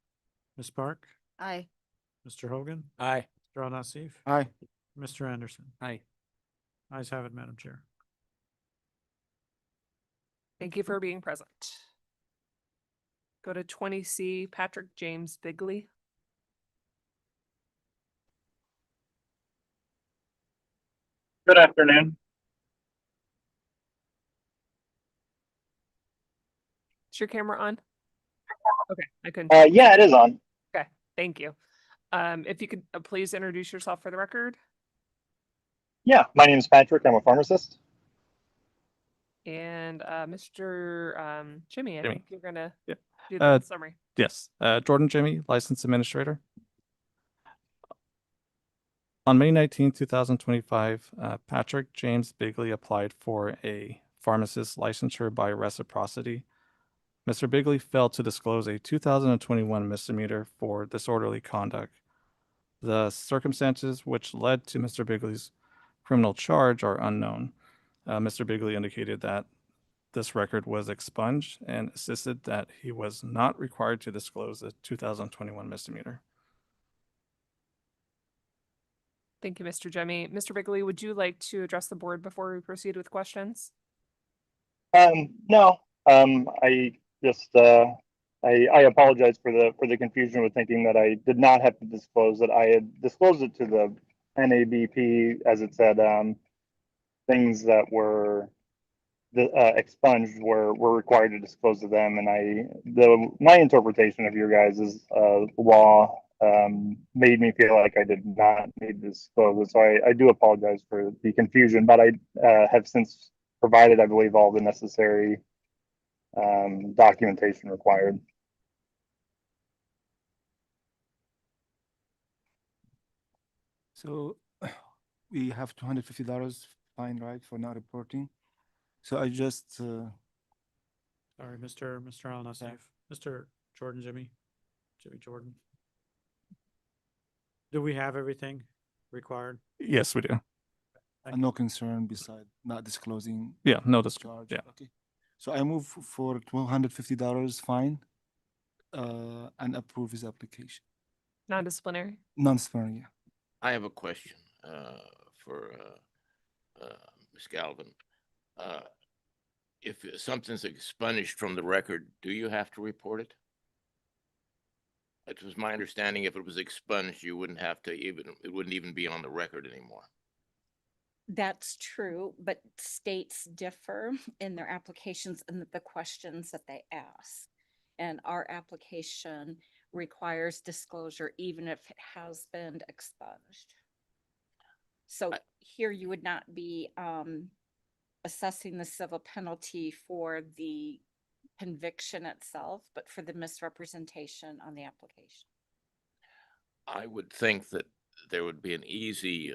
Ms. Park, Aye. Mr. Hogan, Aye. Mr. Al-Nassif, aye. Mr. Anderson. Aye. Ayes have it, Madam Chair. Thank you for being present. Go to 20C, Patrick James Bigley. Good afternoon. Is your camera on? Okay, I couldn't. Yeah, it is on. Okay, thank you. If you could please introduce yourself for the record. Yeah, my name is Patrick. I'm a pharmacist. And Mr. Jimmy, I Jimmy. think you're gonna Yeah. do the summary. Yes, Jordan Jimmy, licensed administrator. On May 19, 2025, Patrick James Bigley applied for a pharmacist licensure by reciprocity. Mr. Bigley failed to disclose a 2021 misdemeanor for disorderly conduct. The circumstances which led to Mr. Bigley's criminal charge are unknown. Mr. Bigley indicated that this record was expunged and insisted that he was not required to disclose the 2021 misdemeanor. Thank you, Mr. Jimmy. Mr. Bigley, would you like to address the board before we proceed with questions? No, I just I apologize for the confusion with thinking that I did not have to disclose that. I had disclosed it to the NABP as it said things that were expunged were required to disclose to them, and my interpretation of your guys' law made me feel like I did not need to disclose it. So I do apologize for the confusion, but I have since provided, I believe, all the necessary documentation required. So we have $250 fine, right, for not reporting. So I just Sorry, Mr. Al-Nassif. Mr. Jordan, Jimmy Jordan. Do we have everything required? Yes, we do. And no concern beside not disclosing. Yeah, no charge. yeah. Okay. So I move for $150 fine, and approve his application. Non-disciplinary? Non-disciplinary, yeah. I have a question for Ms. Galvin. If something's expunged from the record, do you have to report it? It was my understanding if it was expunged, you wouldn't have to it wouldn't even be on the record anymore. That's true, but states differ in their applications and the questions that they ask. And our application requires disclosure even if it has been expunged. So here you would not be assessing the civil penalty for the conviction itself, but for the misrepresentation on the application. I would think that there would be an easy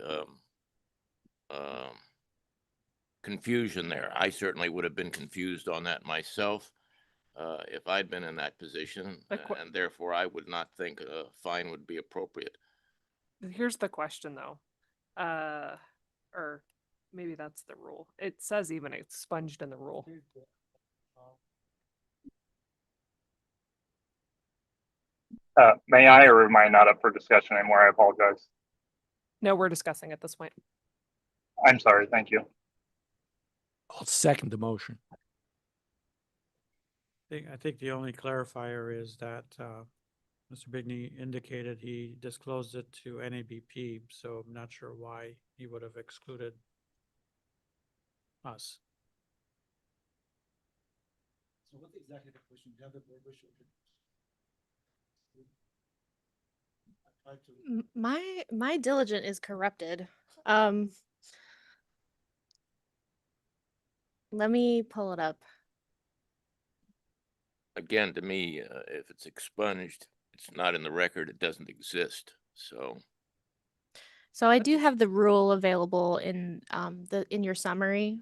confusion there. I certainly would have been confused on that myself if I'd been in that position, and therefore I would not think a fine would be appropriate. Here's the question though. Or maybe that's the rule. It says even expunged in the rule. May I, or am I not up for discussion anymore? I apologize. No, we're discussing at this point. I'm sorry. Thank you. I'll second the motion. I think the only clarifier is that Mr. Bigney indicated he disclosed it to NABP, so I'm not sure why he would have excluded us. So what's exactly the question? Do you have the board wish? My diligent is corrupted. Let me pull it up. Again, to me, if it's expunged, it's not in the record, it doesn't exist. So I do have the rule available in in your summary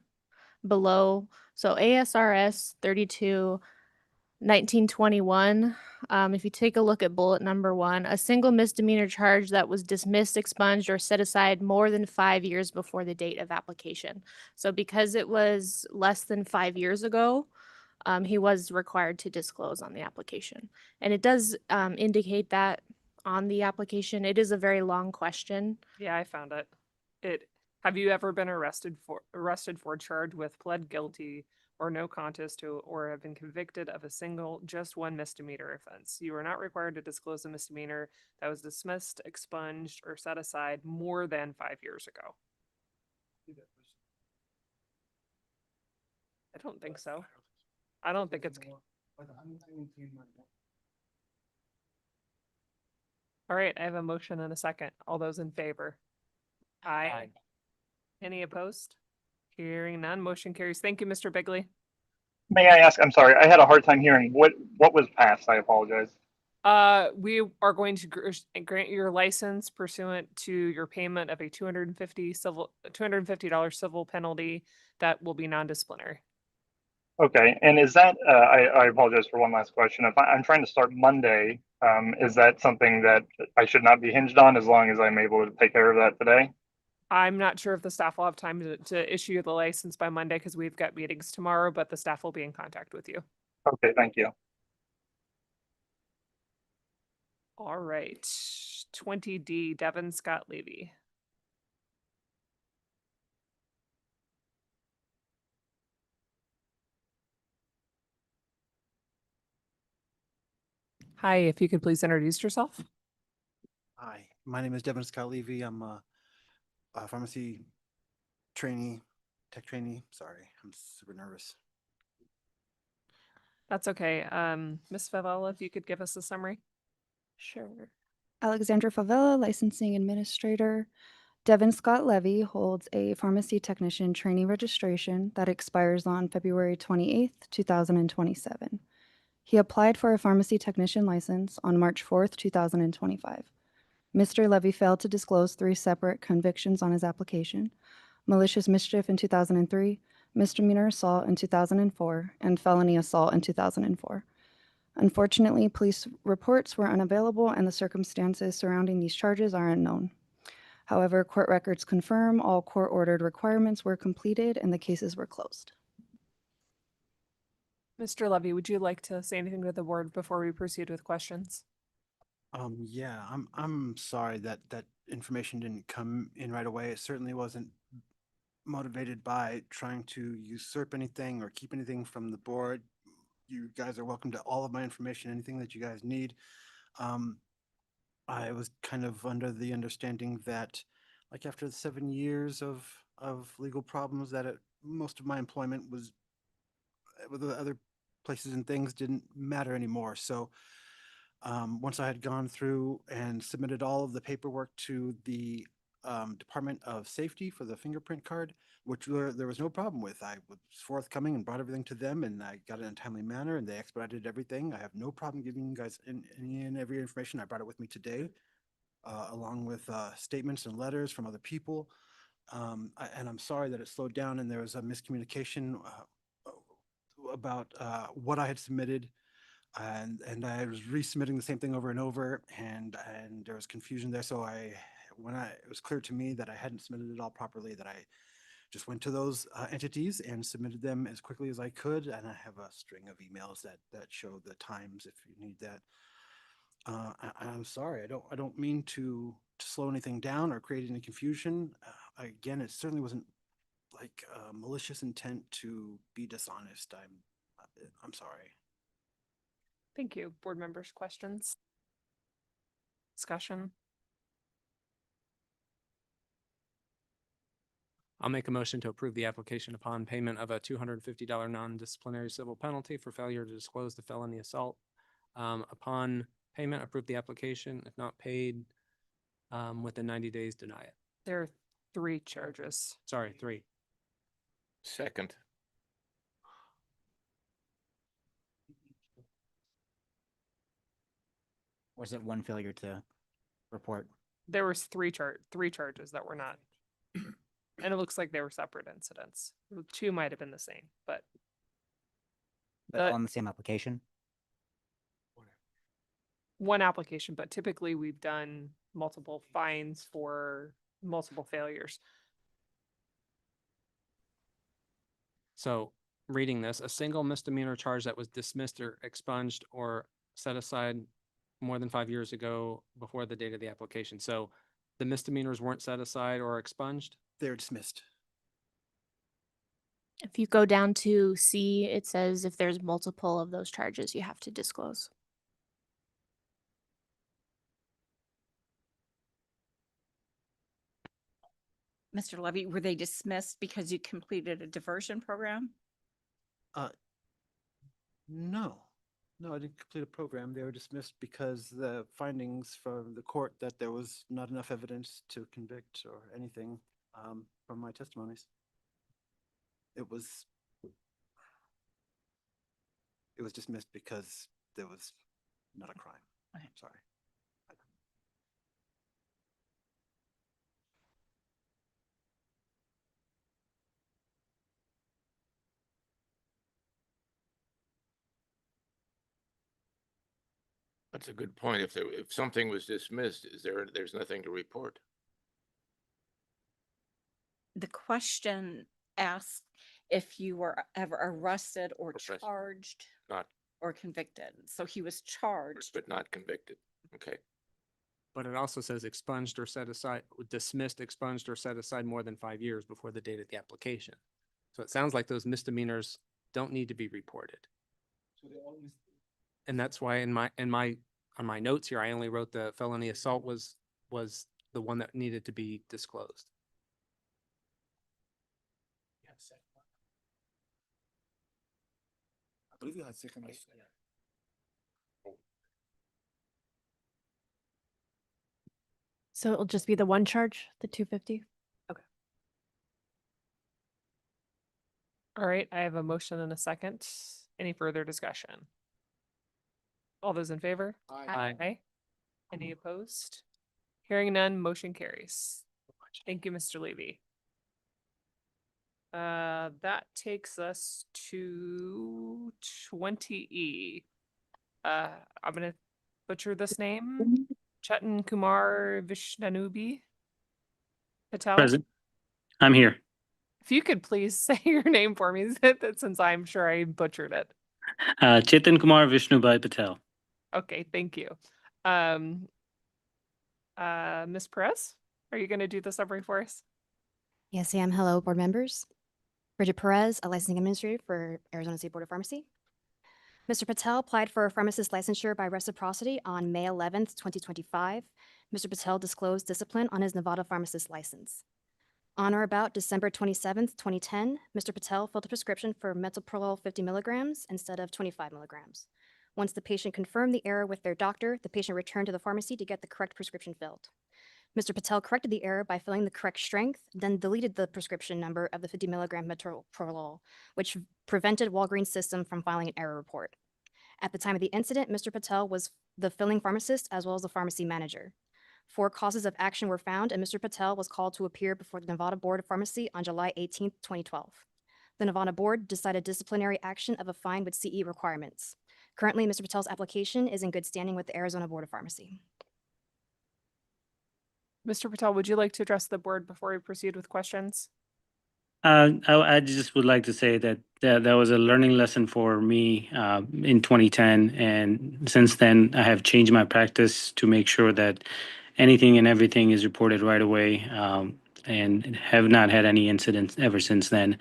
below. So ASRS 32-1921. If you take a look at bullet number 1, a single misdemeanor charge that was dismissed, expunged, or set aside more than 5 years before the date of application. So because it was less than 5 years ago, he was required to disclose on the application. And it does indicate that on the application. It is a very long question. Yeah, I found it. Have you ever been arrested for charged with, pled guilty, or no contest to, or have been convicted of a single, just one misdemeanor offense? You are not required to disclose a misdemeanor that was dismissed, expunged, or set aside more than 5 years ago. I don't think so. I don't think it's. All right, I have a motion and a second. All those in favor? Aye. Any opposed? Hearing none, motion carries. Thank you, Mr. Bigley. May I ask, I'm sorry, I had a hard time hearing what was passed. I apologize. We are going to grant your license pursuant to your payment of a $250 civil penalty that will be non-disciplinary. Okay, and is that, I apologize for one last question. If I'm trying to start Monday, is that something that I should not be hinged on as long as I'm able to take care of that today? I'm not sure if the staff will have time to issue the license by Monday because we've got meetings tomorrow, but the staff will be in contact with you. Okay, thank you. All right, 20D, Devin Scott Levy. Hi, if you could please introduce yourself. Hi, my name is Devin Scott Levy. I'm a pharmacy trainee, tech trainee. Sorry, I'm super nervous. That's okay. Ms. Favela, if you could give us a summary. Sure. Alexandra Favela, licensing administrator. Devin Scott Levy holds a pharmacy technician training registration that expires on February 28th, 2027. He applied for a pharmacy technician license on March 4th, 2025. Mr. Levy failed to disclose 3 separate convictions on his application: malicious mischief in 2003, misdemeanor assault in 2004, and felony assault in 2004. Unfortunately, police reports were unavailable and the circumstances surrounding these charges are unknown. However, court records confirm all court-ordered requirements were completed and the cases were closed. Mr. Levy, would you like to say anything to the board before we proceed with questions? Yeah, I'm sorry that that information didn't come in right away. It certainly wasn't motivated by trying to usurp anything or keep anything from the board. You guys are welcome to all of my information, anything that you guys need. I was kind of under the understanding that, like, after the 7 years of legal problems, that most of my employment was with the other places and things didn't matter anymore. So once I had gone through and submitted all of the paperwork to the Department of Safety for the fingerprint card, which there was no problem with. I was forthcoming and brought everything to them, and I got it in a timely manner, and they expedited everything. I have no problem giving you guys any and every information. I brought it with me today, along with statements and letters from other people. And I'm sorry that it slowed down and there was a miscommunication about what I had submitted. And I was resubmitting the same thing over and over, and there was confusion there. So when it was clear to me that I hadn't submitted it all properly, that I just went to those entities and submitted them as quickly as I could. And I have a string of emails that show the times if you need that. I'm sorry. I don't mean to slow anything down or create any confusion. Again, it certainly wasn't like malicious intent to be dishonest. I'm sorry. Thank you. Board members, questions? Discussion? I'll make a motion to approve the application upon payment of a $250 non-disciplinary civil penalty for failure to disclose the felony assault. Upon payment, approve the application. If not paid, within 90 days, deny it. There are 3 charges. Sorry, 3. Second. Was it one failure to report? There was 3 charges that were not. And it looks like they were separate incidents. 2 might have been the same, but On the same application? one application, but typically we've done multiple fines for multiple failures. So reading this, a single misdemeanor charge that was dismissed or expunged or set aside more than 5 years ago before the date of the application. So the misdemeanors weren't set aside or expunged? They're dismissed. If you go down to C, it says if there's multiple of those charges, you have to disclose. Mr. Levy, were they dismissed because you completed a diversion program? No, I didn't complete a program. They were dismissed because the findings from the court that there was not enough evidence to convict or anything from my testimonies. It was dismissed because there was not a crime. I'm sorry. That's a good point. If something was dismissed, there's nothing to report? The question asks if you were ever arrested or Arrested. charged Not, or convicted. So he was charged. but not convicted. Okay. But it also says expunged or set aside, dismissed, expunged, or set aside more than 5 years before the date of the application. So it sounds like those misdemeanors don't need to be reported. And that's why on my notes here, I only wrote the felony assault was the one that needed to be disclosed. I believe you had second. So it'll just be the one charge, the 250? Okay. All right, I have a motion and a second. Any further discussion? All those in favor? Aye. Any opposed? Hearing none, motion carries. Thank you, Mr. Levy. That takes us to 20E. I'm gonna butcher this name. Chetan Kumar Vishnanubi Patel. Present. I'm here. If you could please say your name for me, since I'm sure I butchered it. Chetan Kumar Vishnubai Patel. Okay, thank you. Ms. Perez, are you going to do the summary for us? Yes, I am. Hello, board members. Bridget Perez, a licensing administrator for Arizona State Board of Pharmacy. Mr. Patel applied for a pharmacist licensure by reciprocity on May 11th, 2025. Mr. Patel disclosed discipline on his Nevada pharmacist license. On or about December 27th, 2010, Mr. Patel filled a prescription for metoprolol 50 milligrams instead of 25 milligrams. Once the patient confirmed the error with their doctor, the patient returned to the pharmacy to get the correct prescription filled. Mr. Patel corrected the error by filling the correct strength, then deleted the prescription number of the 50 milligram metoprolol, which prevented Walgreens system from filing an error report. At the time of the incident, Mr. Patel was the filling pharmacist as well as the pharmacy manager. 4 causes of action were found, and Mr. Patel was called to appear before the Nevada Board of Pharmacy on July 18, 2012. The Nevada Board decided disciplinary action of a fine with CE requirements. Currently, Mr. Patel's application is in good standing with the Arizona Board of Pharmacy. Mr. Patel, would you like to address the board before we proceed with questions? I just would like to say that that was a learning lesson for me in 2010. And since then, I have changed my practice to make sure that anything and everything is reported right away, and have not had any incidents ever since then,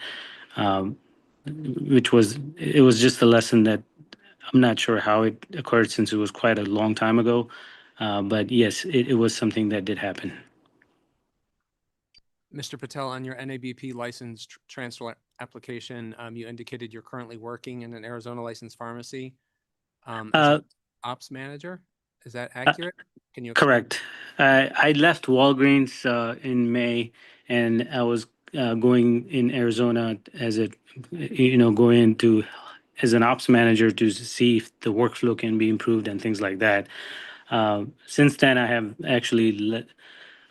it was just a lesson that I'm not sure how it occurred since it was quite a long time ago. But yes, it was something that did happen. Mr. Patel, on your NABP license transfer application, you indicated you're currently working in an Arizona licensed pharmacy. As an ops manager, is that accurate? Can you explain? Correct. I left Walgreens in May, and I was going in Arizona as as an ops manager to see if the workflow can be improved and things like that. Since then, I have actually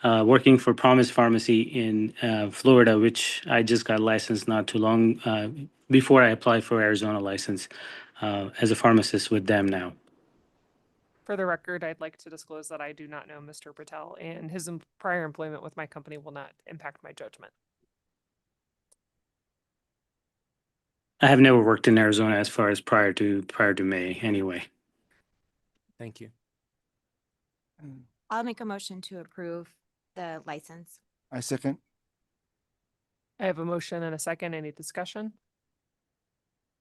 working for Promise Pharmacy in Florida, which I just got licensed not too long before I applied for Arizona license as a pharmacist with them now. For the record, I'd like to disclose that I do not know Mr. Patel, and his prior employment with my company will not impact my judgment. I have never worked in Arizona as far as prior to May anyway. Thank you. I'll make a motion to approve the license. I second. I have a motion and a second. Any discussion?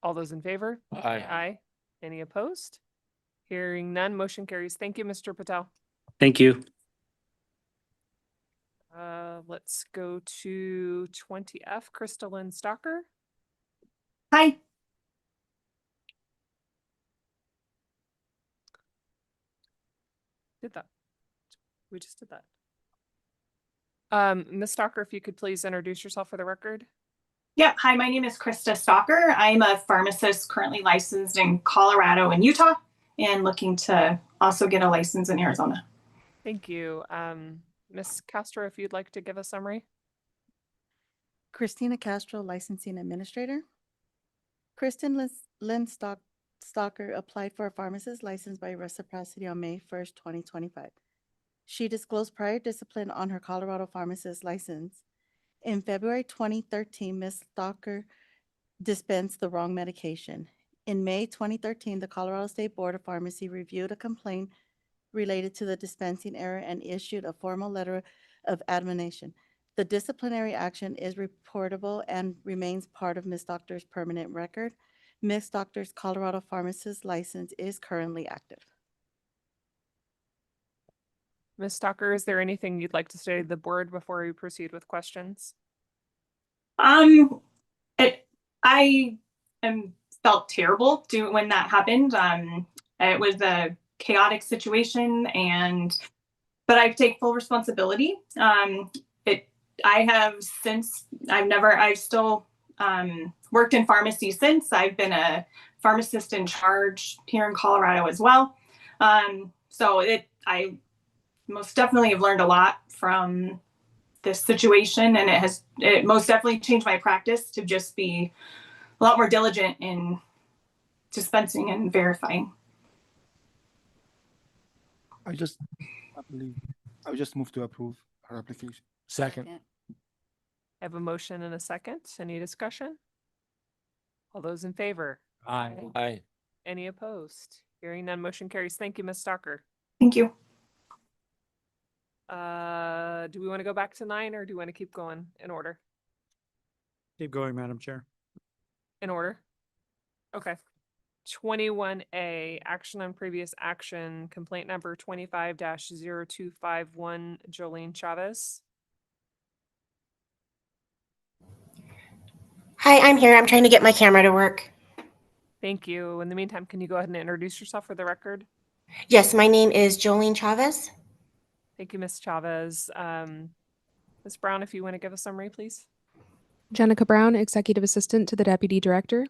All those in favor? Aye. Aye. Any opposed? Hearing none, motion carries. Thank you, Mr. Patel. Thank you. Let's go to 20F, Crystalline Stalker. Hi. Did that. We just did that. Ms. Stalker, if you could please introduce yourself for the record. Yeah, hi, my name is Krista Stalker. I'm a pharmacist currently licensed in Colorado and Utah and looking to also get a license in Arizona. Thank you. Ms. Castro, if you'd like to give a summary. Christina Castro, Licensing Administrator. Kristen Lynn Stalker applied for a pharmacist license by reciprocity on May 1st, 2025. She disclosed prior discipline on her Colorado pharmacist license. In February 2013, Ms. Stalker dispensed the wrong medication. In May 2013, the Colorado State Board of Pharmacy reviewed a complaint related to the dispensing error and issued a formal letter of admonition. The disciplinary action is reportable and remains part of Ms. Stalker's permanent record. Ms. Stalker's Colorado pharmacist license is currently active. Ms. Stalker, is there anything you'd like to say to the board before we proceed with questions? I felt terrible when that happened. It was a chaotic situation, but I take full responsibility. I've still worked in pharmacy since. I've been a pharmacist in charge here in Colorado as well. I most definitely have learned a lot from this situation, and it most definitely changed my practice to just be a lot more diligent in dispensing and verifying. I believe, I would just move to approve her application. Second. I have a motion and a second. Any discussion? All those in favor? Aye. Aye. Any opposed? Hearing none, motion carries. Thank you, Ms. Stalker. Thank you. Do we want to go back to 9 or do we want to keep going in order? Keep going, Madam Chair. In order? Okay. 21A, action on previous action, complaint number 25-0251, Jolene Chavez. Hi, I'm here. I'm trying to get my camera to work. Thank you. In the meantime, can you go ahead and introduce yourself for the record? Yes, my name is Jolene Chavez. Thank you, Ms. Chavez. Ms. Brown, if you want to give a summary, please. Jenica Brown, Executive Assistant to the Deputy Director.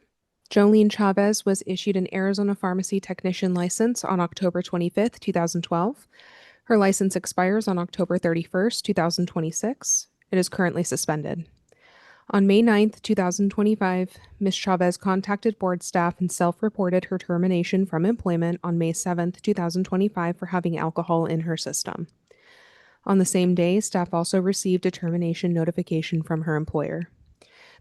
Jolene Chavez was issued an Arizona Pharmacy Technician license on October 25th, 2012. Her license expires on October 31st, 2026. It is currently suspended. On May 9th, 2025, Ms. Chavez contacted board staff and self-reported her termination from employment on May 7th, 2025 for having alcohol in her system. On the same day, staff also received a termination notification from her employer.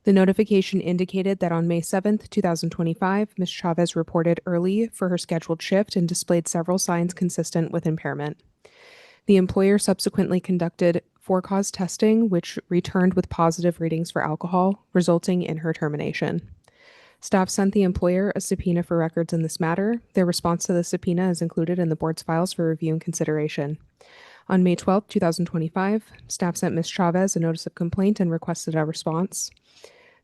The notification indicated that on May 7th, 2025, Ms. Chavez reported early for her scheduled shift and displayed several signs consistent with impairment. The employer subsequently conducted for-cause testing, which returned with positive readings for alcohol, resulting in her termination. Staff sent the employer a subpoena for records in this matter. Their response to the subpoena is included in the board's files for review and consideration. On May 12, 2025, staff sent Ms. Chavez a notice of complaint and requested a response.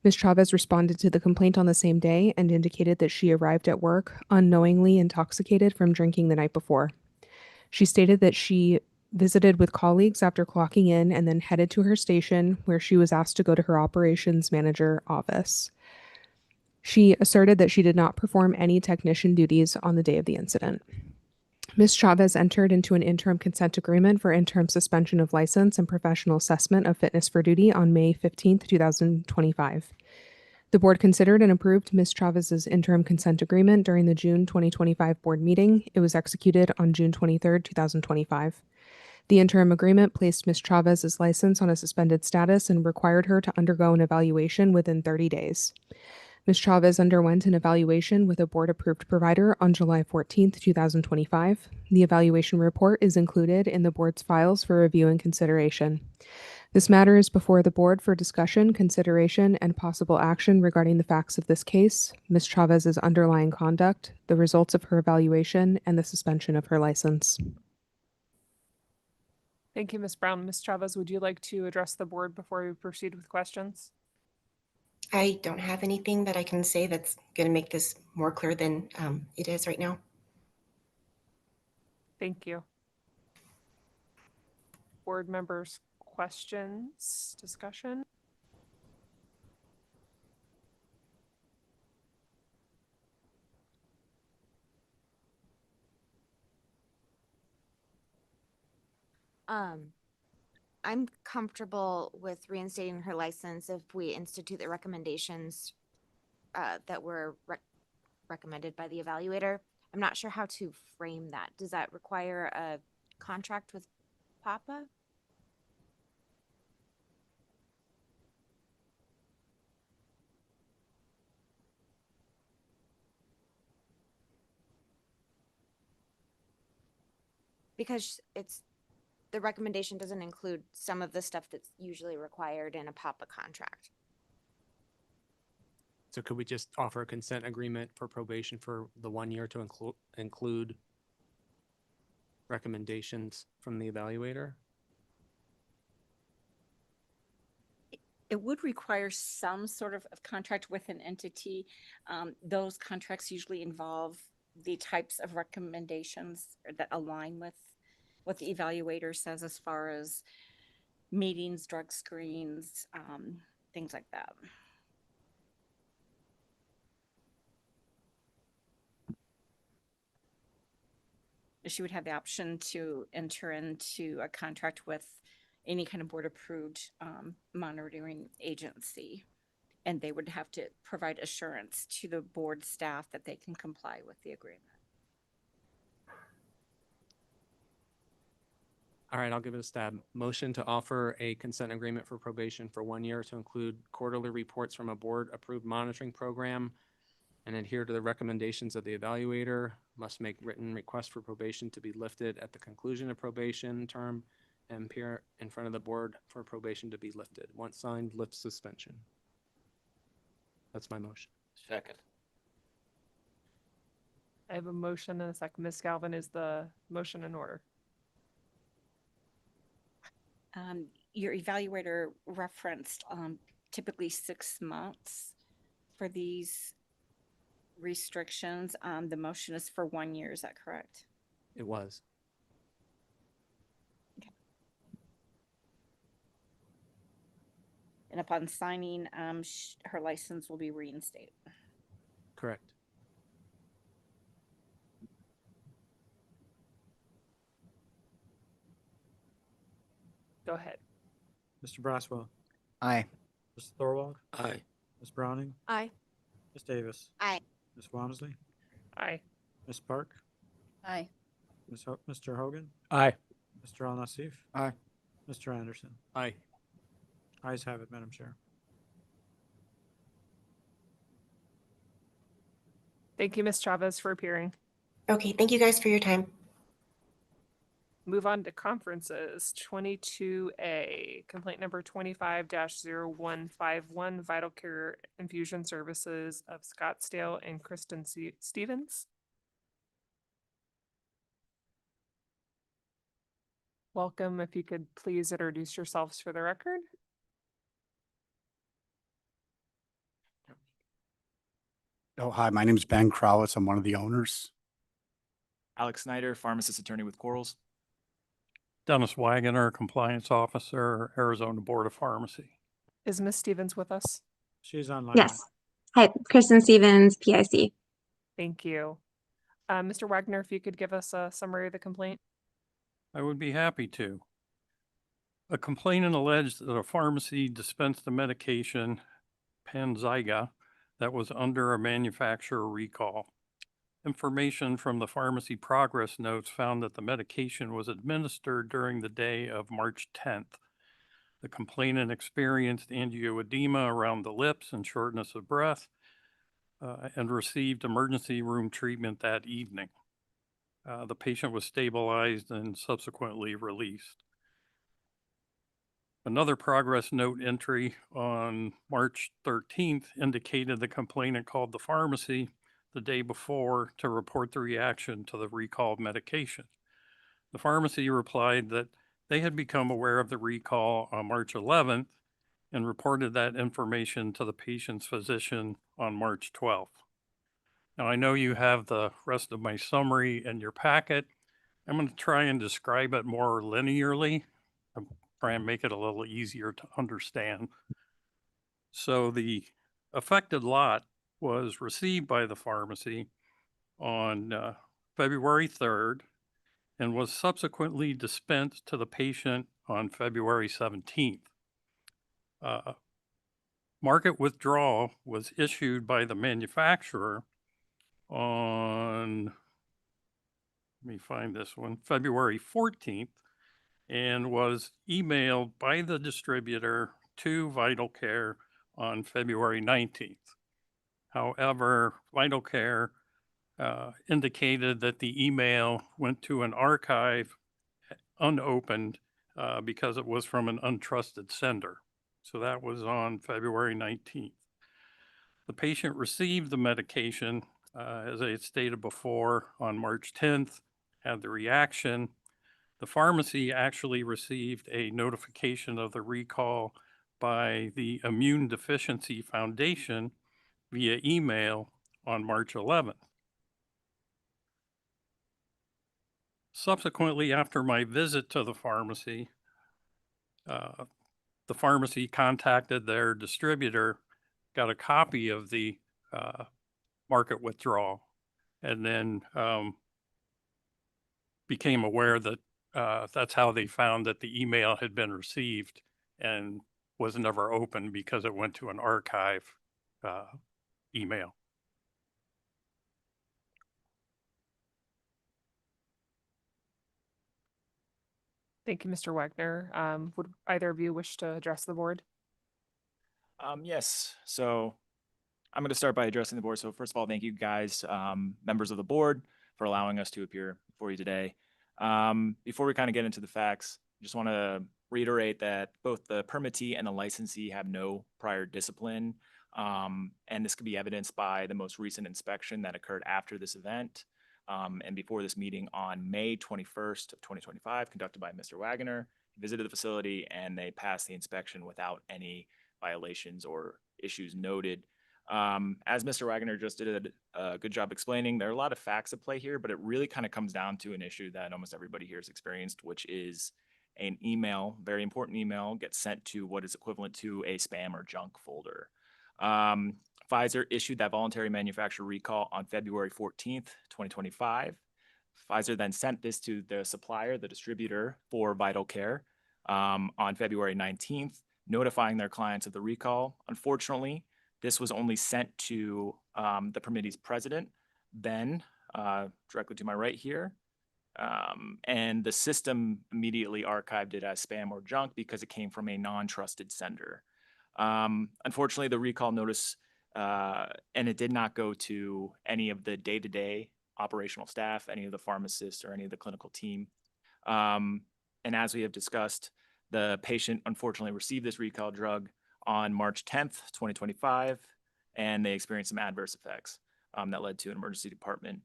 Ms. Chavez responded to the complaint on the same day and indicated that she arrived at work unknowingly intoxicated from drinking the night before. She stated that she visited with colleagues after clocking in and then headed to her station, where she was asked to go to her operations manager office. She asserted that she did not perform any technician duties on the day of the incident. Ms. Chavez entered into an interim consent agreement for interim suspension of license and professional assessment of fitness for duty on May 15, 2025. The board considered and approved Ms. Chavez's interim consent agreement during the June 2025 board meeting. It was executed on June 23, 2025. The interim agreement placed Ms. Chavez's license on a suspended status and required her to undergo an evaluation within 30 days. Ms. Chavez underwent an evaluation with a board-approved provider on July 14, 2025. The evaluation report is included in the board's files for review and consideration. This matter is before the board for discussion, consideration, and possible action regarding the facts of this case, Ms. Chavez's underlying conduct, the results of her evaluation, and the suspension of her license. Thank you, Ms. Brown. Ms. Chavez, would you like to address the board before we proceed with questions? I don't have anything that I can say that's going to make this more clear than it is right now. Thank you. Board members, questions, discussion? I'm comfortable with reinstating her license if we institute the recommendations that were recommended by the evaluator. I'm not sure how to frame that. Does that require a contract with Papa? Because the recommendation doesn't include some of the stuff that's usually required in a Papa contract. So could we just offer a consent agreement for probation for the 1 year to include recommendations from the evaluator? It would require some sort of contract with an entity. Those contracts usually involve the types of recommendations that align with what the evaluator says as far as meetings, drug screens, things like that. She would have the option to enter into a contract with any kind of board approved monitoring agency. And they would have to provide assurance to the board staff that they can comply with the agreement. All right, I'll give it a stab. Motion to offer a consent agreement for probation for 1 year to include quarterly reports from a board-approved monitoring program and adhere to the recommendations of the evaluator, must make written request for probation to be lifted at the conclusion of probation term and appear in front of the board for probation to be lifted. Once signed, lift suspension. That's my motion. Second. I have a motion and a second. Ms. Galvin, is the motion in order? Your evaluator referenced typically 6 months for these restrictions. The motion is for 1 year. Is that correct? It was. And upon signing, her license will be reinstated. Correct. Go ahead. Mr. Braswell, Aye. Mr. Thorwald, Aye. Ms. Browning, Aye. Ms. Davis, Aye. Ms. Walmsley, Aye. Ms. Park, Aye. Mr. Hogan, Aye. Mr. Al Nassif, Aye. Mr. Anderson. Aye. Ayes have it, Madam Chair. Thank you, Ms. Chavez, for appearing. Okay, thank you guys for your time. Move on to conferences. 22A, complaint number 25-0151, Vital Care Infusion Services of Scottsdale and Kristen Stevens. Welcome. If you could please introduce yourselves for the record. Oh, hi, my name is Ben Krowitz. I'm one of the owners. Alex Snyder, pharmacist attorney with Corals. Dennis Wagoner, Compliance Officer, Arizona Board of Pharmacy. Is Ms. Stevens with us? She's online. Yes. Hi, Kristen Stevens, PIC. Thank you. Mr. Wagner, if you could give us a summary of the complaint. I would be happy to. A complainant alleged that a pharmacy dispensed a medication, Panzyga, that was under a manufacturer recall. Information from the pharmacy progress notes found that the medication was administered during the day of March 10th. The complainant experienced angioedema around the lips and shortness of breath and received emergency room treatment that evening. The patient was stabilized and subsequently released. Another progress note entry on March 13th indicated the complainant called the pharmacy the day before to report the reaction to the recalled medication. The pharmacy replied that they had become aware of the recall on March 11th and reported that information to the patient's physician on March 12th. Now, I know you have the rest of my summary in your packet. I'm going to try and describe it more linearly. I'm trying to make it a little easier to understand. So the affected lot was received by the pharmacy on February 3rd and was subsequently dispensed to the patient on February 17th. Market withdrawal was issued by the manufacturer on, let me find this one, February 14th, and was emailed by the distributor to Vital Care on February 19th. However, Vital Care indicated that the email went to an archive unopened because it was from an untrusted sender. So that was on February 19th. The patient received the medication, as I had stated before, on March 10th, had the reaction. The pharmacy actually received a notification of the recall by the Immune Deficiency Foundation via email on March 11th. Subsequently, after my visit to the pharmacy contacted their distributor, got a copy of the market withdrawal, and then became aware that that's how they found that the email had been received and was never opened because it went to an archive email. Thank you, Mr. Wagner. Would either of you wish to address the board? Yes, so I'm going to start by addressing the board. So first of all, thank you guys, members of the board, for allowing us to appear before you today. Before we kind of get into the facts, I just want to reiterate that both the permittee and the licensee have no prior discipline. And this could be evidenced by the most recent inspection that occurred after this event and before this meeting on May 21st of 2025, conducted by Mr. Wagner. He visited the facility and they passed the inspection without any violations or issues noted. As Mr. Wagner just did a good job explaining, there are a lot of facts at play here, but it really kind of comes down to an issue that almost everybody here has experienced, which is an email, very important email, gets sent to what is equivalent to a spam or junk folder. Pfizer issued that voluntary manufacturer recall on February 14th, 2025. Pfizer then sent this to the supplier, the distributor for Vital Care, on February 19th, notifying their clients of the recall. Unfortunately, this was only sent to the permittee's president, Ben, directly to my right here. And the system immediately archived it as spam or junk because it came from a non-trusted sender. Unfortunately, the recall notice, and it did not go to any of the day-to-day operational staff, any of the pharmacists, or any of the clinical team. And as we have discussed, the patient unfortunately received this recall drug on March 10th, 2025, and they experienced some adverse effects that led to an emergency department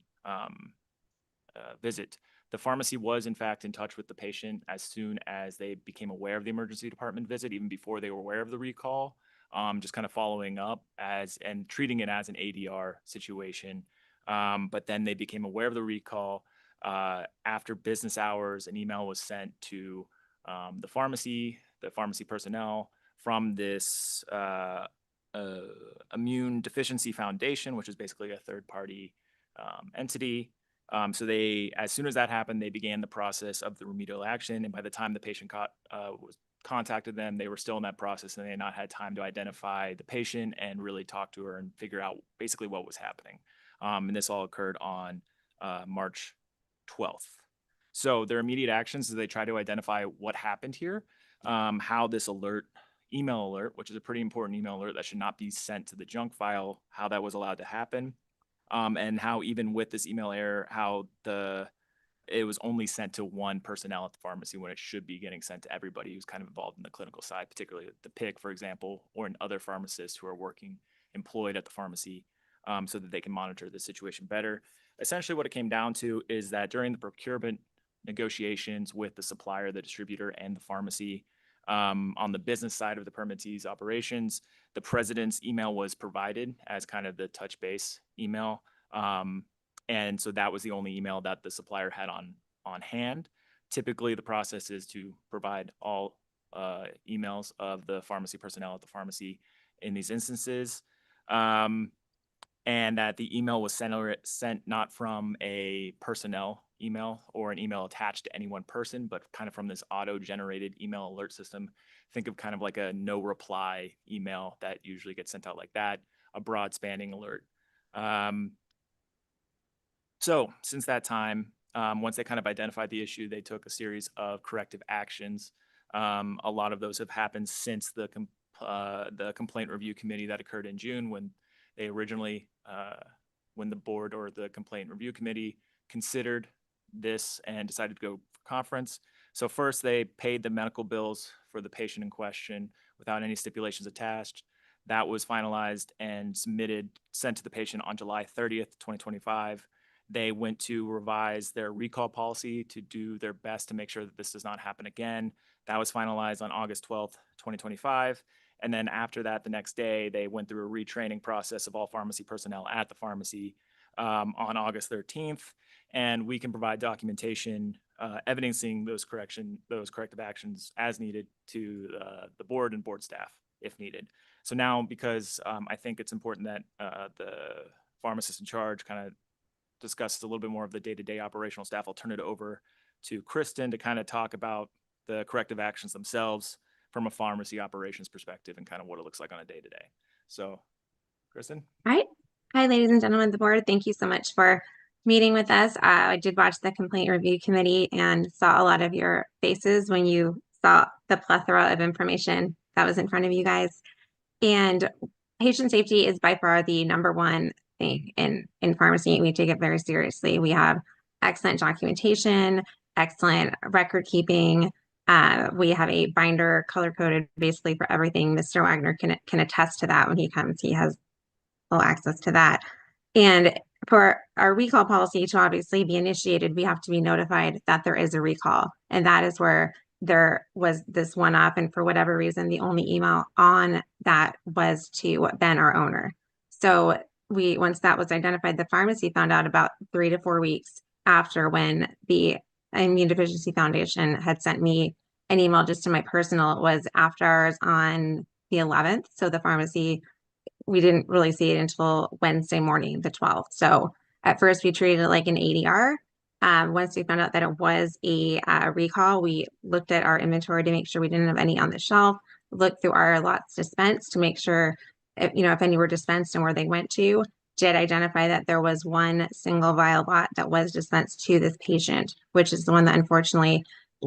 visit. The pharmacy was in fact in touch with the patient as soon as they became aware of the emergency department visit, even before they were aware of the recall, just kind of following up and treating it as an ADR situation. But then they became aware of the recall after business hours. An email was sent to the pharmacy personnel from this Immune Deficiency Foundation, which is basically a third-party entity. So they, as soon as that happened, they began the process of the remedial action. And by the time the patient contacted them, they were still in that process and they had not had time to identify the patient and really talk to her and figure out basically what was happening. And this all occurred on March 12th. So their immediate actions is they try to identify what happened here, how this email alert, which is a pretty important email alert that should not be sent to the junk file, how that was allowed to happen. And how even with this email error, how it was only sent to one personnel at the pharmacy when it should be getting sent to everybody who's kind of involved in the clinical side, particularly the PIC, for example, or in other pharmacists who are employed at the pharmacy, so that they can monitor the situation better. Essentially, what it came down to is that during the procurement negotiations with the supplier, the distributor, and the pharmacy, on the business side of the permittee's operations, the president's email was provided as kind of the touch base email. And so that was the only email that the supplier had on hand. Typically, the process is to provide all emails of the pharmacy personnel at the pharmacy in these instances. And that the email was sent not from a personnel email or an email attached to any one person, but kind of from this auto-generated email alert system. Think of kind of like a no reply email that usually gets sent out like that, a broad spanning alert. So since that time, once they kind of identified the issue, they took a series of corrective actions. A lot of those have happened since the complaint review committee that occurred in June, when they originally, when the board or the complaint review committee considered this and decided to go for conference. So first they paid the medical bills for the patient in question without any stipulations attached. That was finalized and sent to the patient on July 30th, 2025. They went to revise their recall policy to do their best to make sure that this does not happen again. That was finalized on August 12th, 2025. And then after that, the next day, they went through a retraining process of all pharmacy personnel at the pharmacy on August 13th. And we can provide documentation evidencing those corrective actions as needed to the board and board staff if needed. So now, because I think it's important that the pharmacist in charge kind of discusses a little bit more of the day-to-day operational staff, I'll turn it over to Kristen to kind of talk about the corrective actions themselves from a pharmacy operations perspective and kind of what it looks like on a day-to-day. So, Kristen? All right. Hi, ladies and gentlemen of the board. Thank you so much for meeting with us. I did watch the complaint review committee and saw a lot of your faces when you saw the plethora of information that was in front of you guys. And patient safety is by far the number one thing in pharmacy. We take it very seriously. We have excellent documentation, excellent record keeping. We have a binder color coded basically for everything. Mr. Wagner can attest to that when he comes. He has full access to that. And for our recall policy to obviously be initiated, we have to be notified that there is a recall. And that is where there was this one up. And for whatever reason, the only email on that was to Ben, our owner. So once that was identified, the pharmacy found out about 3 to 4 weeks after, when the Immune Deficiency Foundation had sent me an email just to my personal. It was after hours on the 11th. So the pharmacy, we didn't really see it until Wednesday morning, the 12th. So at first we treated it like an ADR. Once we found out that it was a recall, we looked at our inventory to make sure we didn't have any on the shelf, looked through our lots dispensed to make sure, if any were dispensed and where they went to, did identify that there was one single vial lot that was dispensed to this patient, which is the one that unfortunately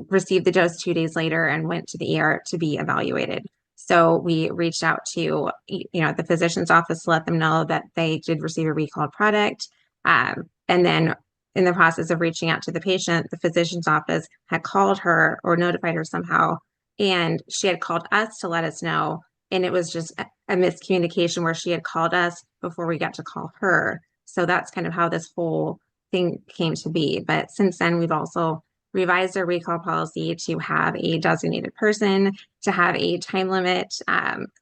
received the dose 2 days later and went to the ER to be evaluated. So we reached out to, the physician's office to let them know that they did receive a recalled product. And then in the process of reaching out to the patient, the physician's office had called her or notified her somehow, and she had called us to let us know. And it was just a miscommunication where she had called us before we got to call her. So that's kind of how this whole thing came to be. But since then, we've also revised our recall policy to have a designated person, to have a time limit.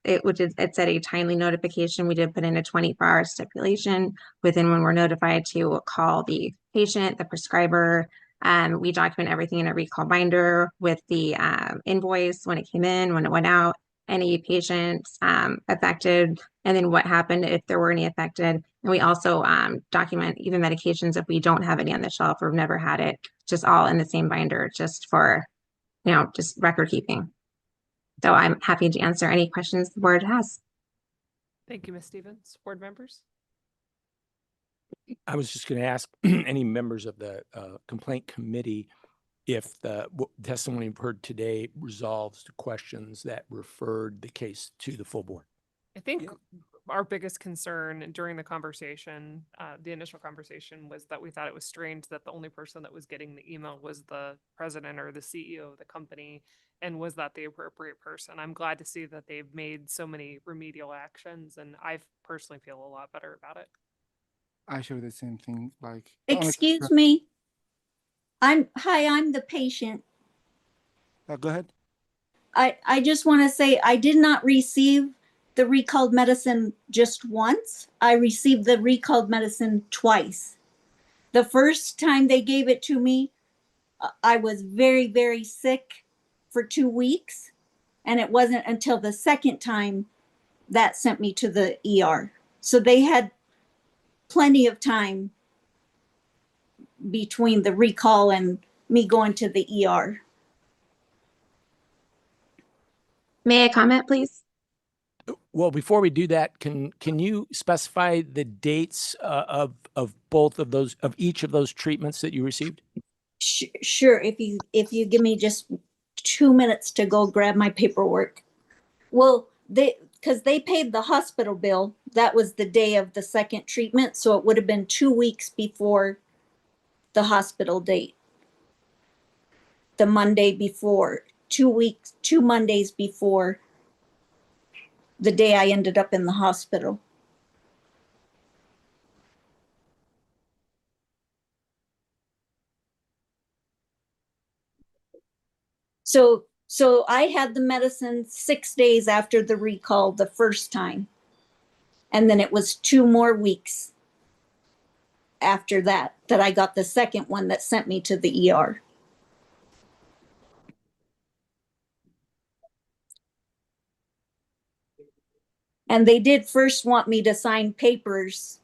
It said a timely notification. We did put in a 24-hour stipulation within when we're notified to call the patient, the prescriber. We document everything in a recall binder with the invoice, when it came in, when it went out, any patients affected, and then what happened if there were any affected. And we also document even medications if we don't have any on the shelf or have never had it, just all in the same binder, just for, just record keeping. So I'm happy to answer any questions the board has. Thank you, Ms. Stevens. Board members? I was just going to ask any members of the complaint committee if the testimony we've heard today resolves the questions that referred the case to the full board. I think our biggest concern during the conversation, the initial conversation, was that we thought it was strange that the only person that was getting the email was the president or the CEO of the company, and was that the appropriate person. I'm glad to see that they've made so many remedial actions, and I personally feel a lot better about it. I share the same thing. Like, Excuse me. I'm the patient. Go ahead. I just want to say I did not receive the recalled medicine just once. I received the recalled medicine twice. The first time they gave it to me, I was very, very sick for 2 weeks. And it wasn't until the second time that sent me to the ER. So they had plenty of time between the recall and me going to the ER. May I comment, please? Well, before we do that, can you specify the dates of both of those, of each of those treatments that you received? Sure. If you give me just 2 minutes to go grab my paperwork. Well, because they paid the hospital bill, that was the day of the second treatment. So it would have been 2 weeks before the hospital date. The Monday before, 2 Mondays before the day I ended up in the hospital. So I had the medicine 6 days after the recall the first time. And then it was 2 more weeks after that I got the second one that sent me to the ER. And they did first want me to sign papers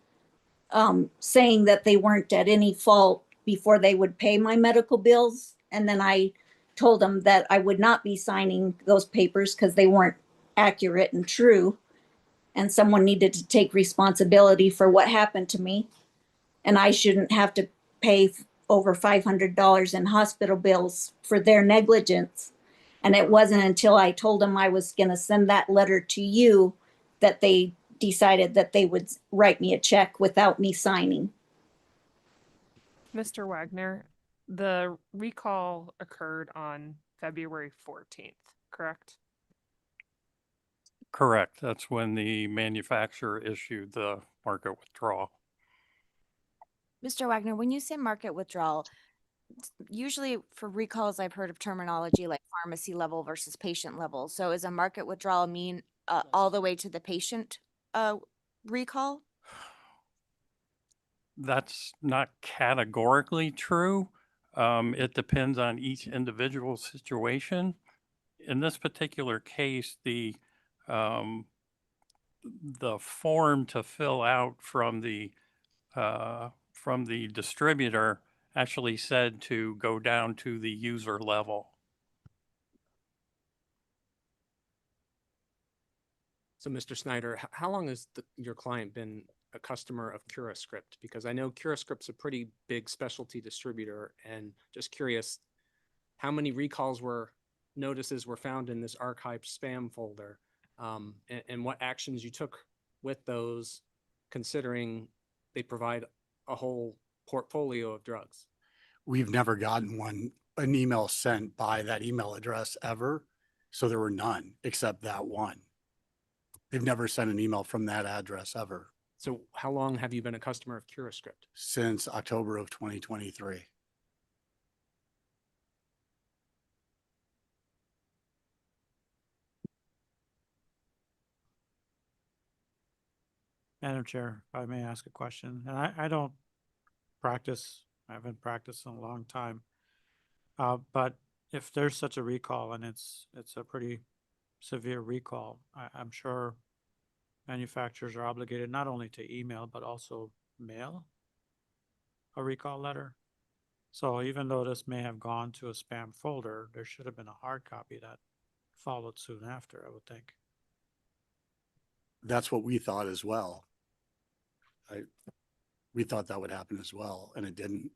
saying that they weren't at any fault before they would pay my medical bills. And then I told them that I would not be signing those papers because they weren't accurate and true. And someone needed to take responsibility for what happened to me. And I shouldn't have to pay over $500 in hospital bills for their negligence. And it wasn't until I told them I was going to send that letter to you that they decided that they would write me a check without me signing. Mr. Wagner, the recall occurred on February 14th, correct? Correct. That's when the manufacturer issued the market withdrawal. Mr. Wagner, when you say market withdrawal, usually for recalls, I've heard of terminology like pharmacy level versus patient level. So is a market withdrawal mean all the way to the patient recall? That's not categorically true. It depends on each individual situation. In this particular case, the form to fill out from the distributor actually said to go down to the user level. So, Mr. Snyder, how long has your client been a customer of CuraScript? Because I know CuraScript's a pretty big specialty distributor, and just curious, how many notices were found in this archived spam folder, and what actions you took with those, considering they provide a whole portfolio of drugs? We've never gotten an email sent by that email address ever. So there were none except that one. They've never sent an email from that address ever. So how long have you been a customer of CuraScript? Since October of 2023. Madam Chair, if I may ask a question, and I don't practice, I haven't practiced in a long time. But if there's such a recall and it's a pretty severe recall, I'm sure manufacturers are obligated not only to email, but also mail a recall letter. So even though this may have gone to a spam folder, there should have been a hard copy that followed soon after, I would think. That's what we thought as well. We thought that would happen as well, and it didn't.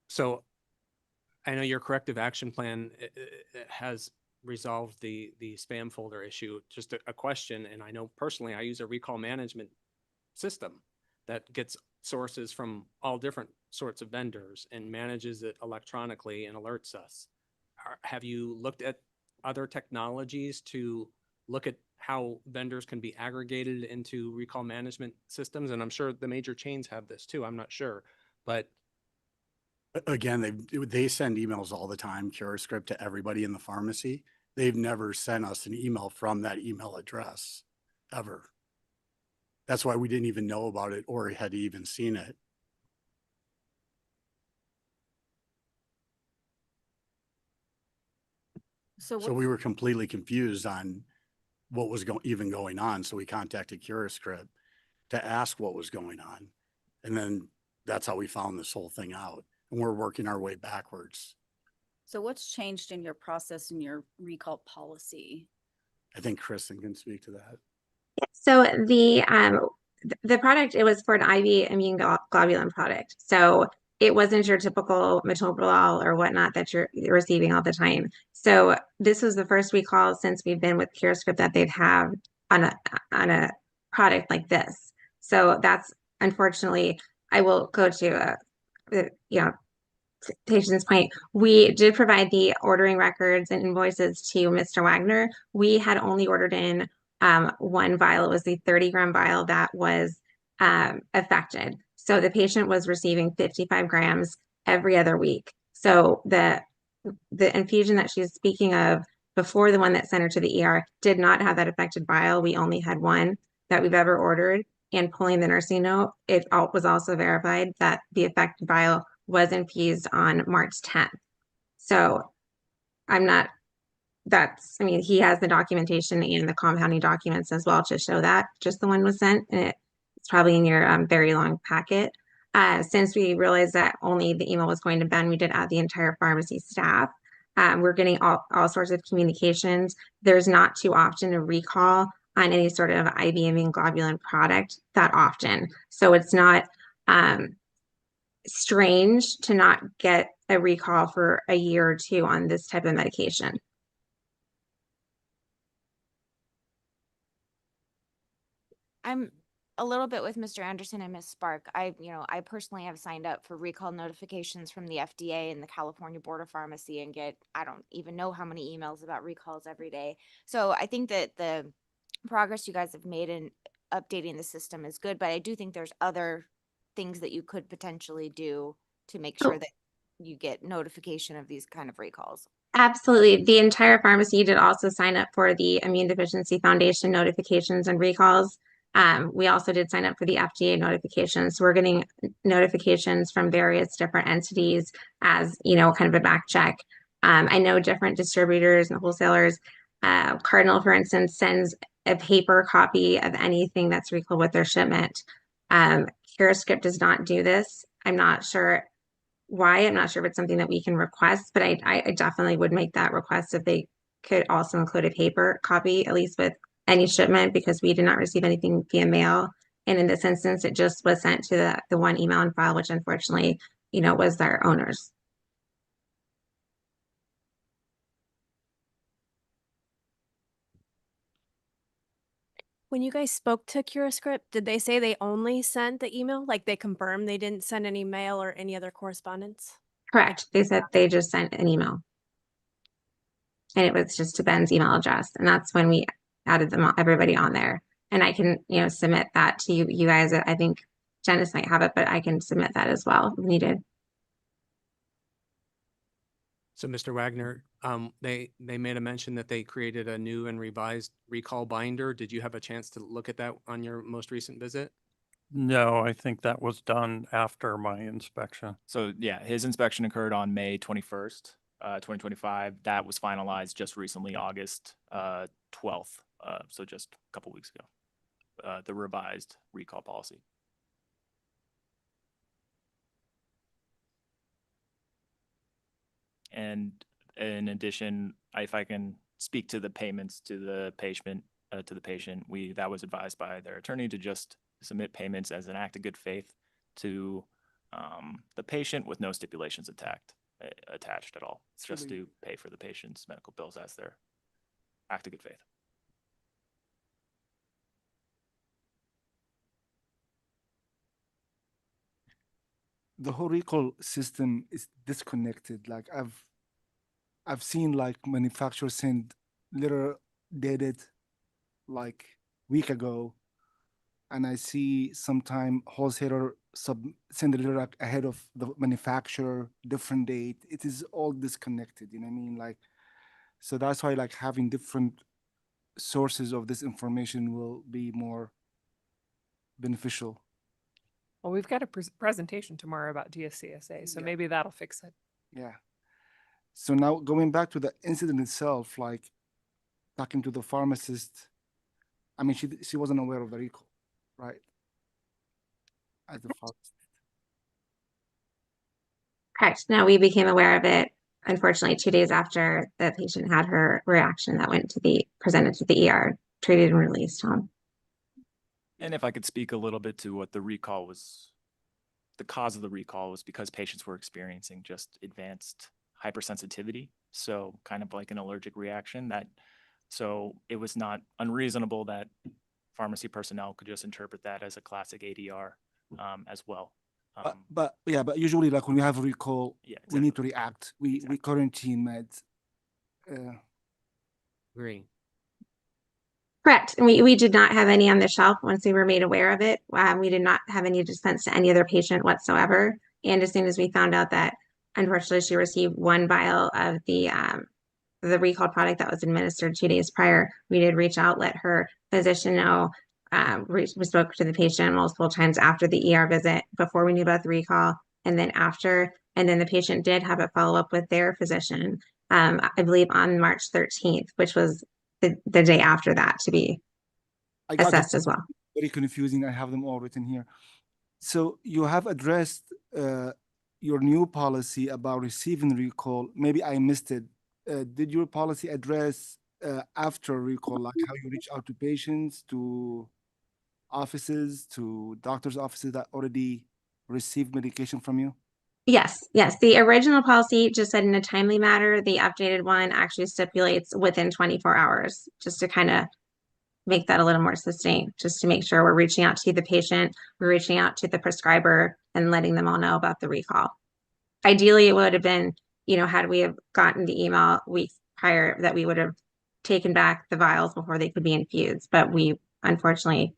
So I know your corrective action plan has resolved the spam folder issue. Just a question, and I know personally I use a recall management system that gets sources from all different sorts of vendors and manages it electronically and alerts us. Have you looked at other technologies to look at how vendors can be aggregated into recall management systems? And I'm sure the major chains have this too. I'm not sure, but Again, they send emails all the time, CuraScript, to everybody in the pharmacy. They've never sent us an email from that email address, ever. That's why we didn't even know about it or had even seen it. So we were completely confused on what was even going on. So we contacted CuraScript to ask what was going on. And then that's how we found this whole thing out. And we're working our way backwards. So what's changed in your process and your recall policy? I think Kristen can speak to that. So the product, it was for an IV immune globulin product. So it wasn't your typical metoprolol or whatnot that you're receiving all the time. So this was the first recall since we've been with CuraScript that they've had on a product like this. So that's, unfortunately, I will go to patient's point. We did provide the ordering records and invoices to Mr. Wagner. We had only ordered in one vial. It was the 30-gram vial that was affected. So the patient was receiving 55 grams every other week. So the infusion that she's speaking of before the one that sent her to the ER did not have that affected vial. We only had one that we've ever ordered. And pulling the nursing note, it was also verified that the affected vial was infused on March 10th. So I mean, he has the documentation and the compounding documents as well to show that just the one was sent. And It's probably in your very long packet. Since we realized that only the email was going to Ben, we did add the entire pharmacy staff. We're getting all sorts of communications. There's not too often a recall on any sort of IV immune globulin product that often. So it's not strange to not get a recall for a year or two on this type of medication. I'm a little bit with Mr. Anderson and Ms. Spark. I personally have signed up for recall notifications from the FDA and the California Board of Pharmacy and get, I don't even know how many emails about recalls every day. So I think that the progress you guys have made in updating the system is good, but I do think there's other things that you could potentially do to make sure that you get notification of these kind of recalls. Absolutely. The entire pharmacy did also sign up for the Immune Deficiency Foundation notifications and recalls. We also did sign up for the FDA notifications. So we're getting notifications from various different entities as, kind of a back check. I know different distributors and wholesalers. Cardinal, for instance, sends a paper copy of anything that's recalled with their shipment. CuraScript does not do this. I'm not sure why. I'm not sure if it's something that we can request, but I definitely would make that request if they could also include a paper copy, at least with any shipment, because we did not receive anything via mail. And in this instance, it just was sent to the one email and file, which unfortunately, was their owners. When you guys spoke to CuraScript, did they say they only sent the email? Like they confirmed they didn't send any mail or any other correspondence? Correct. They said they just sent an email. And it was just to Ben's email address. And that's when we added everybody on there. And I can, submit that to you guys. I think Janice might have it, but I can submit that as well if needed. So Mr. Wagner, they made a mention that they created a new and revised recall binder. Did you have a chance to look at that on your most recent visit? No, I think that was done after my inspection. So yeah, his inspection occurred on May 21st, 2025. That was finalized just recently, August 12th. So just a couple weeks ago, the revised recall policy. And in addition, if I can speak to the payments to the patient, that was advised by their attorney to just submit payments as an act of good faith to the patient with no stipulations attached at all. It's just to pay for the patient's medical bills as their act of good faith. The whole recall system is disconnected. Like I've seen like manufacturers send letter dated like week ago, and I see sometime wholesaler send a letter ahead of the manufacturer, different date. It is all disconnected. You know what I mean? Like, so that's why like having different sources of this information will be more beneficial. Well, we've got a presentation tomorrow about DSCSA, so maybe that'll fix it. Yeah. So now going back to the incident itself, like talking to the pharmacist, I mean, she wasn't aware of the recall, right? As the pharmacist. Correct. No, we became aware of it, unfortunately, 2 days after the patient had her reaction that went to presented to the ER, treated and released home. And if I could speak a little bit to what the recall was, the cause of the recall was because patients were experiencing just advanced hypersensitivity. So kind of like an allergic reaction so it was not unreasonable that pharmacy personnel could just interpret that as a classic ADR as well. But usually like when we have a recall, exactly. We need to react. We quarantine meds. Agree. Correct. And we did not have any on the shelf once we were made aware of it. We did not have any dispense to any other patient whatsoever. And as soon as we found out that, unfortunately, she received one vial of the recalled product that was administered 2 days prior, we did reach out, let her physician know. We spoke to the patient multiple times after the ER visit, before we knew about the recall, and then after. And then the patient did have a follow-up with their physician, I believe on March 13th, which was the day after that, to be assessed as well. very confusing. I have them all written here. So you have addressed your new policy about receiving recall. Maybe I missed it. Did your policy address after recall, like how you reach out to patients, to offices, to doctors' offices that already received medication from you? Yes, yes. The original policy just said in a timely manner. The updated one actually stipulates within 24 hours, just to kind of make that a little more sustained, just to make sure we're reaching out to the patient, we're reaching out to the prescriber and letting them all know about the recall. Ideally, it would have been, you know, had we have gotten the email weeks prior, that we would have taken back the vials before they could be infused, but we unfortunately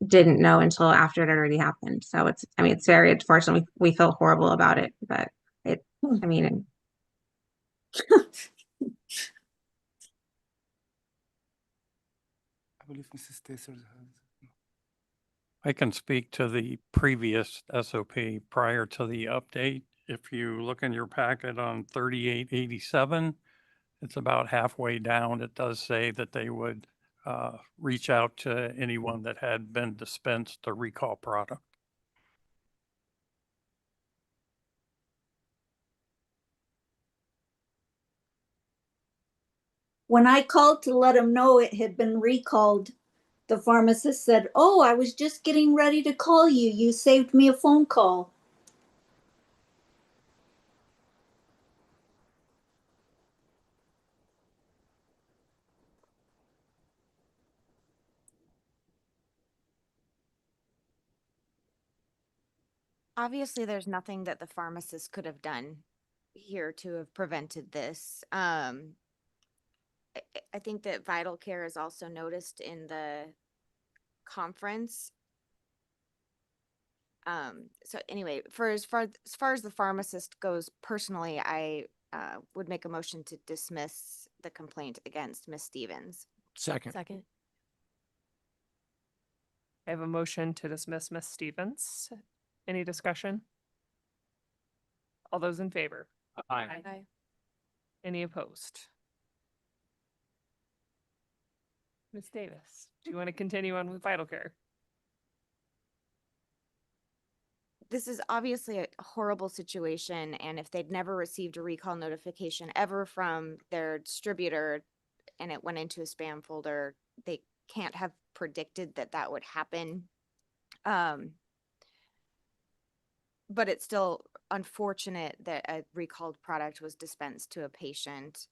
didn't know until after it had already happened. So it's, I mean, it's very unfortunate. We feel horrible about it, but it, I mean, I believe Mrs. Stacer has. I can speak to the previous SOP prior to the update. If you look in your packet on 3887, it's about halfway down. It does say that they would reach out to anyone that had been dispensed a recall product. When I called to let him know it had been recalled, the pharmacist said, "Oh, I was just getting ready to call you. You saved me a phone call." Obviously, there's nothing that the pharmacist could have done here to have prevented this. I think that Vital Care is also noticed in the conference. So anyway, as far as the pharmacist goes, personally, I would make a motion to dismiss the complaint against Ms. Stevens. Second. Second. I have a motion to dismiss Ms. Stevens. Any discussion? All those in favor? Aye. Any opposed? Ms. Davis, do you want to continue on with Vital Care? This is obviously a horrible situation, and if they'd never received a recall notification ever from their distributor and it went into a spam folder, they can't have predicted that that would happen. But it's still unfortunate that a recalled product was dispensed to a patient.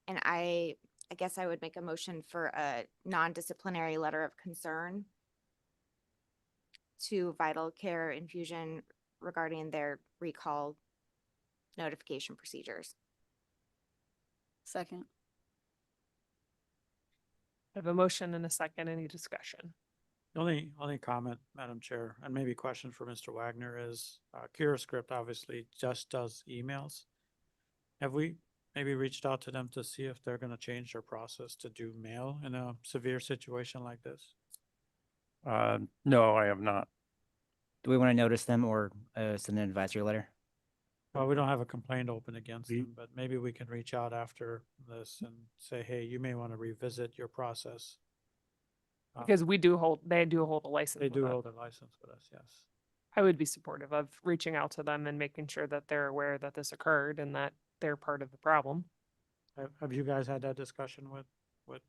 And I guess I would make a motion for a non-disciplinary letter of concern to Vital Care Infusion regarding their recall notification procedures. Second. I have a motion and a second. Any discussion? The only comment, Madam Chair, and maybe question for Mr. Wagner is, CuraScript obviously just does emails. Have we maybe reached out to them to see if they're gonna change their process to do mail in a severe situation like this? No, I have not. Do we want to notice them or send an advisory letter? Well, we don't have a complaint open against them, but maybe we can reach out after this and say, hey, you may want to revisit your process. Because they do hold a license. They with do us. hold a license with us, yes. I would be supportive of reaching out to them and making sure that they're aware that this occurred and that they're part of the problem. Have you guys had that discussion with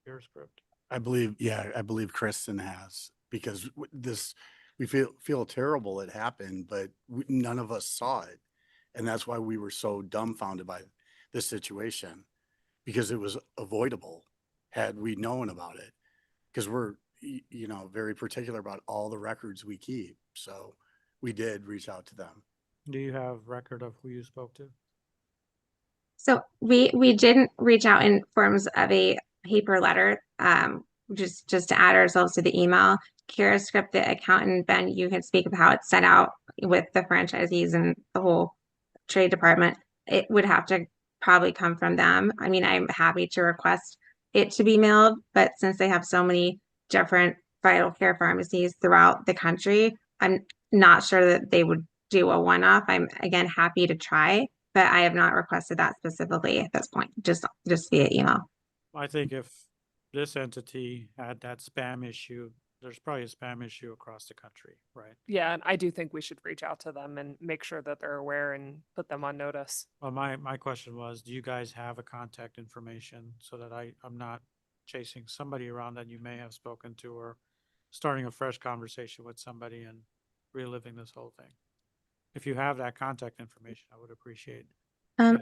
CuraScript? I believe Kristen has, because we feel terrible it happened, but none of us saw it. And that's why we were so dumbfounded by this situation, because it was avoidable had we known about it. Because we're, very particular about all the records we keep. So we did reach out to them. Do you have record of who you spoke to? so we didn't reach out in forms of a paper letter, just to add ourselves to the email. CuraScript, the accountant, Ben, you can speak of how it's set out with the franchisees and the whole trade department. It would have to probably come from them. I mean, I'm happy to request it to be mailed, but since they have so many different Vital Care pharmacies throughout the country, I'm not sure that they would do a one-off. I'm again happy to try, but I have not requested that specifically at this point, just via email. I think if this entity had that spam issue, there's probably a spam issue across the country, right? Yeah, and I do think we should reach out to them and make sure that they're aware and put them on notice. Well, my question was, do you guys have a contact information so that I'm not chasing somebody around that you may have spoken to, or starting a fresh conversation with somebody and reliving this whole thing? If you have that contact information, I would appreciate I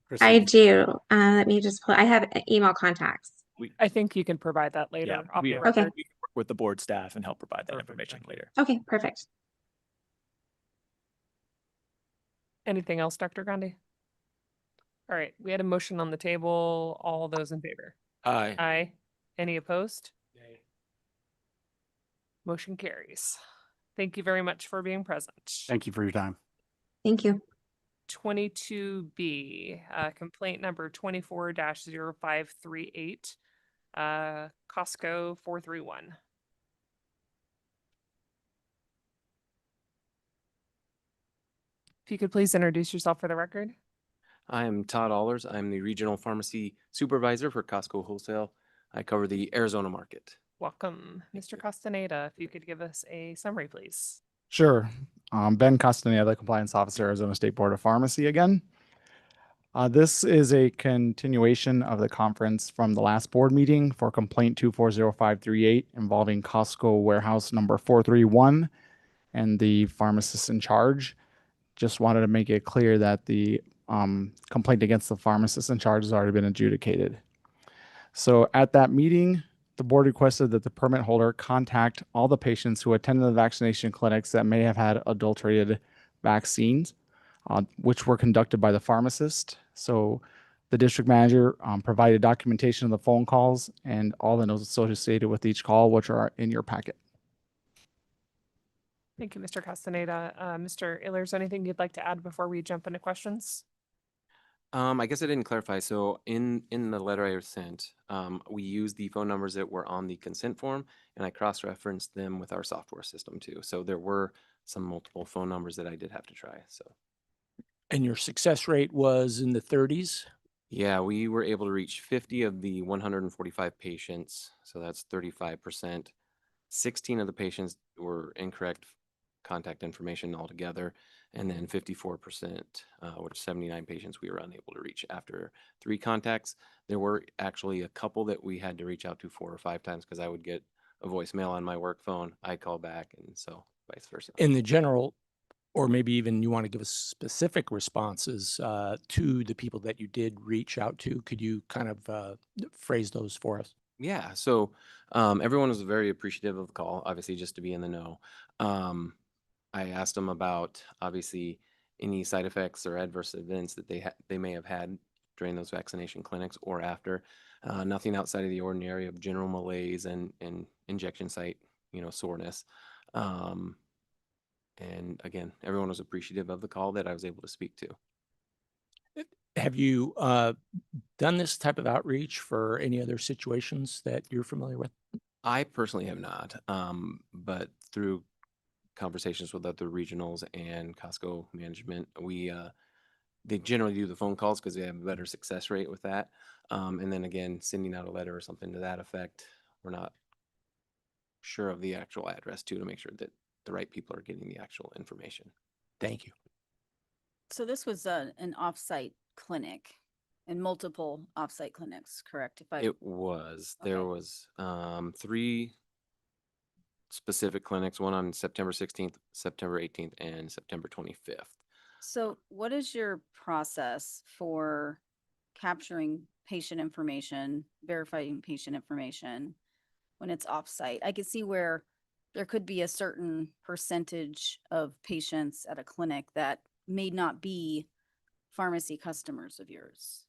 Christine. do. Let me just pull, I have email contacts. I think you can provide that later. Yeah, off we the are, record. we can work with the board staff and help provide that Perfect, information thank you. later. Okay, perfect. Anything else, Dr. Gandhi? All right, we had a motion on the table. All those in favor? Aye. Aye. Any opposed? Motion carries. Thank you very much for being present. Thank you for your time. Thank you. 22B, complaint number 24-0538, Costco 431. If you could please introduce yourself for the record. I am Todd Allers. I'm the Regional Pharmacy Supervisor for Costco Wholesale. I cover the Arizona market. Welcome, Mr. Castaneda. If you could give us a summary, please. Sure. Ben Castaneda, Compliance Officer, Arizona State Board of Pharmacy again. This is a continuation of the conference from the last board meeting for complaint 240538 involving Costco warehouse number 431 and the pharmacist in charge. Just wanted to make it clear that the complaint against the pharmacist in charge has already been adjudicated. So at that meeting, the board requested that the permit holder contact all the patients who attended the vaccination clinics that may have had adulterated vaccines, which were conducted by the pharmacist. So the district manager provided documentation of the phone calls and all the notes associated with each call, which are in your packet. Thank you, Mr. Castaneda. Mr. Ehlers, anything you'd like to add before we jump into questions? I guess I didn't clarify. So in the letter I sent, we used the phone numbers that were on the consent form, and I cross-referenced them with our software system too. So there were some multiple phone numbers that I did have to try. So And your success rate was in the 30s? yeah, we were able to reach 50 of the 145 patients. So that's 35%. 16 of the patients were incorrect contact information altogether. And then 54%, which 79 patients we were unable to reach after 3 contacts. There were actually a couple that we had to reach out to 4 or 5 times because I would get a voicemail on my work phone. I'd call back, and so vice versa. In the general, or maybe even you want to give us specific responses to the people that you did reach out to. Could you kind of phrase those for us? Yeah, so everyone was very appreciative of the call, obviously, just to be in the know. I asked them about obviously any side effects or adverse events that they may have had during those vaccination clinics or after. Nothing outside of the ordinary of general malaise and injection site, soreness. And again, everyone was appreciative of the call that I was able to speak to. Have you done this type of outreach for any other situations that you're familiar with? I personally have not, but through conversations with other regionals and Costco management, they generally do the phone calls because they have a better success rate with that. And then again, sending out a letter or something to that effect, we're not sure of the actual address too, to make sure that the right people are getting the actual information. Thank you. So this was an offsite clinic and multiple offsite clinics, correct? It was. There was 3 specific clinics, one on September 16th, September 18th, and September 25th. So what is your process for capturing patient information, verifying patient information when it's offsite? I could see where there could be a certain percentage of patients at a clinic that may not be pharmacy customers of yours.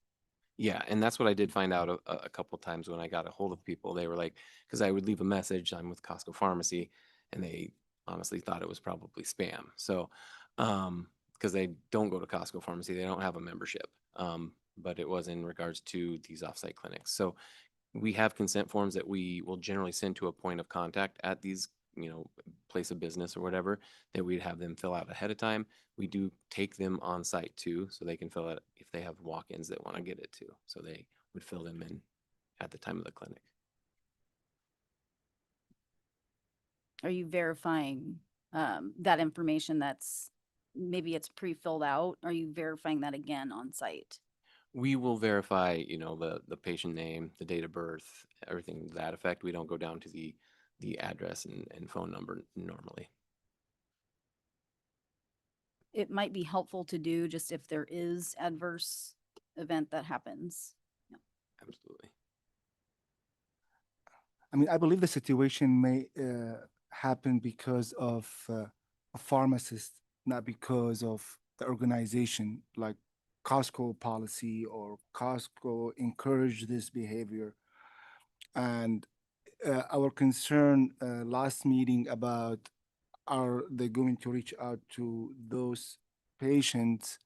Yeah, and that's what I did find out a couple times when I got a hold of people. They were like, because I would leave a message, I'm with Costco Pharmacy, and they honestly thought it was probably spam. So, because they don't go to Costco Pharmacy, they don't have a membership. But it was in regards to these offsite clinics. So we have consent forms that we will generally send to a point of contact at these, place of business or whatever, that we'd have them fill out ahead of time. We do take them on site too, so they can fill out if they have walk-ins that want to get it too. So they would fill them in at the time of the clinic. Are you verifying that information that's, maybe it's pre-filled out? Are you verifying that again on site? We will verify, the patient name, the date of birth, everything to that effect. We don't go down to the address and phone number normally. It might be helpful to do just if there is adverse event that happens. Absolutely. I mean, I believe the situation may happen because of a pharmacist, not because of the organization, like Costco policy or Costco encourage this behavior. And our concern last meeting about are they going to reach out to those patients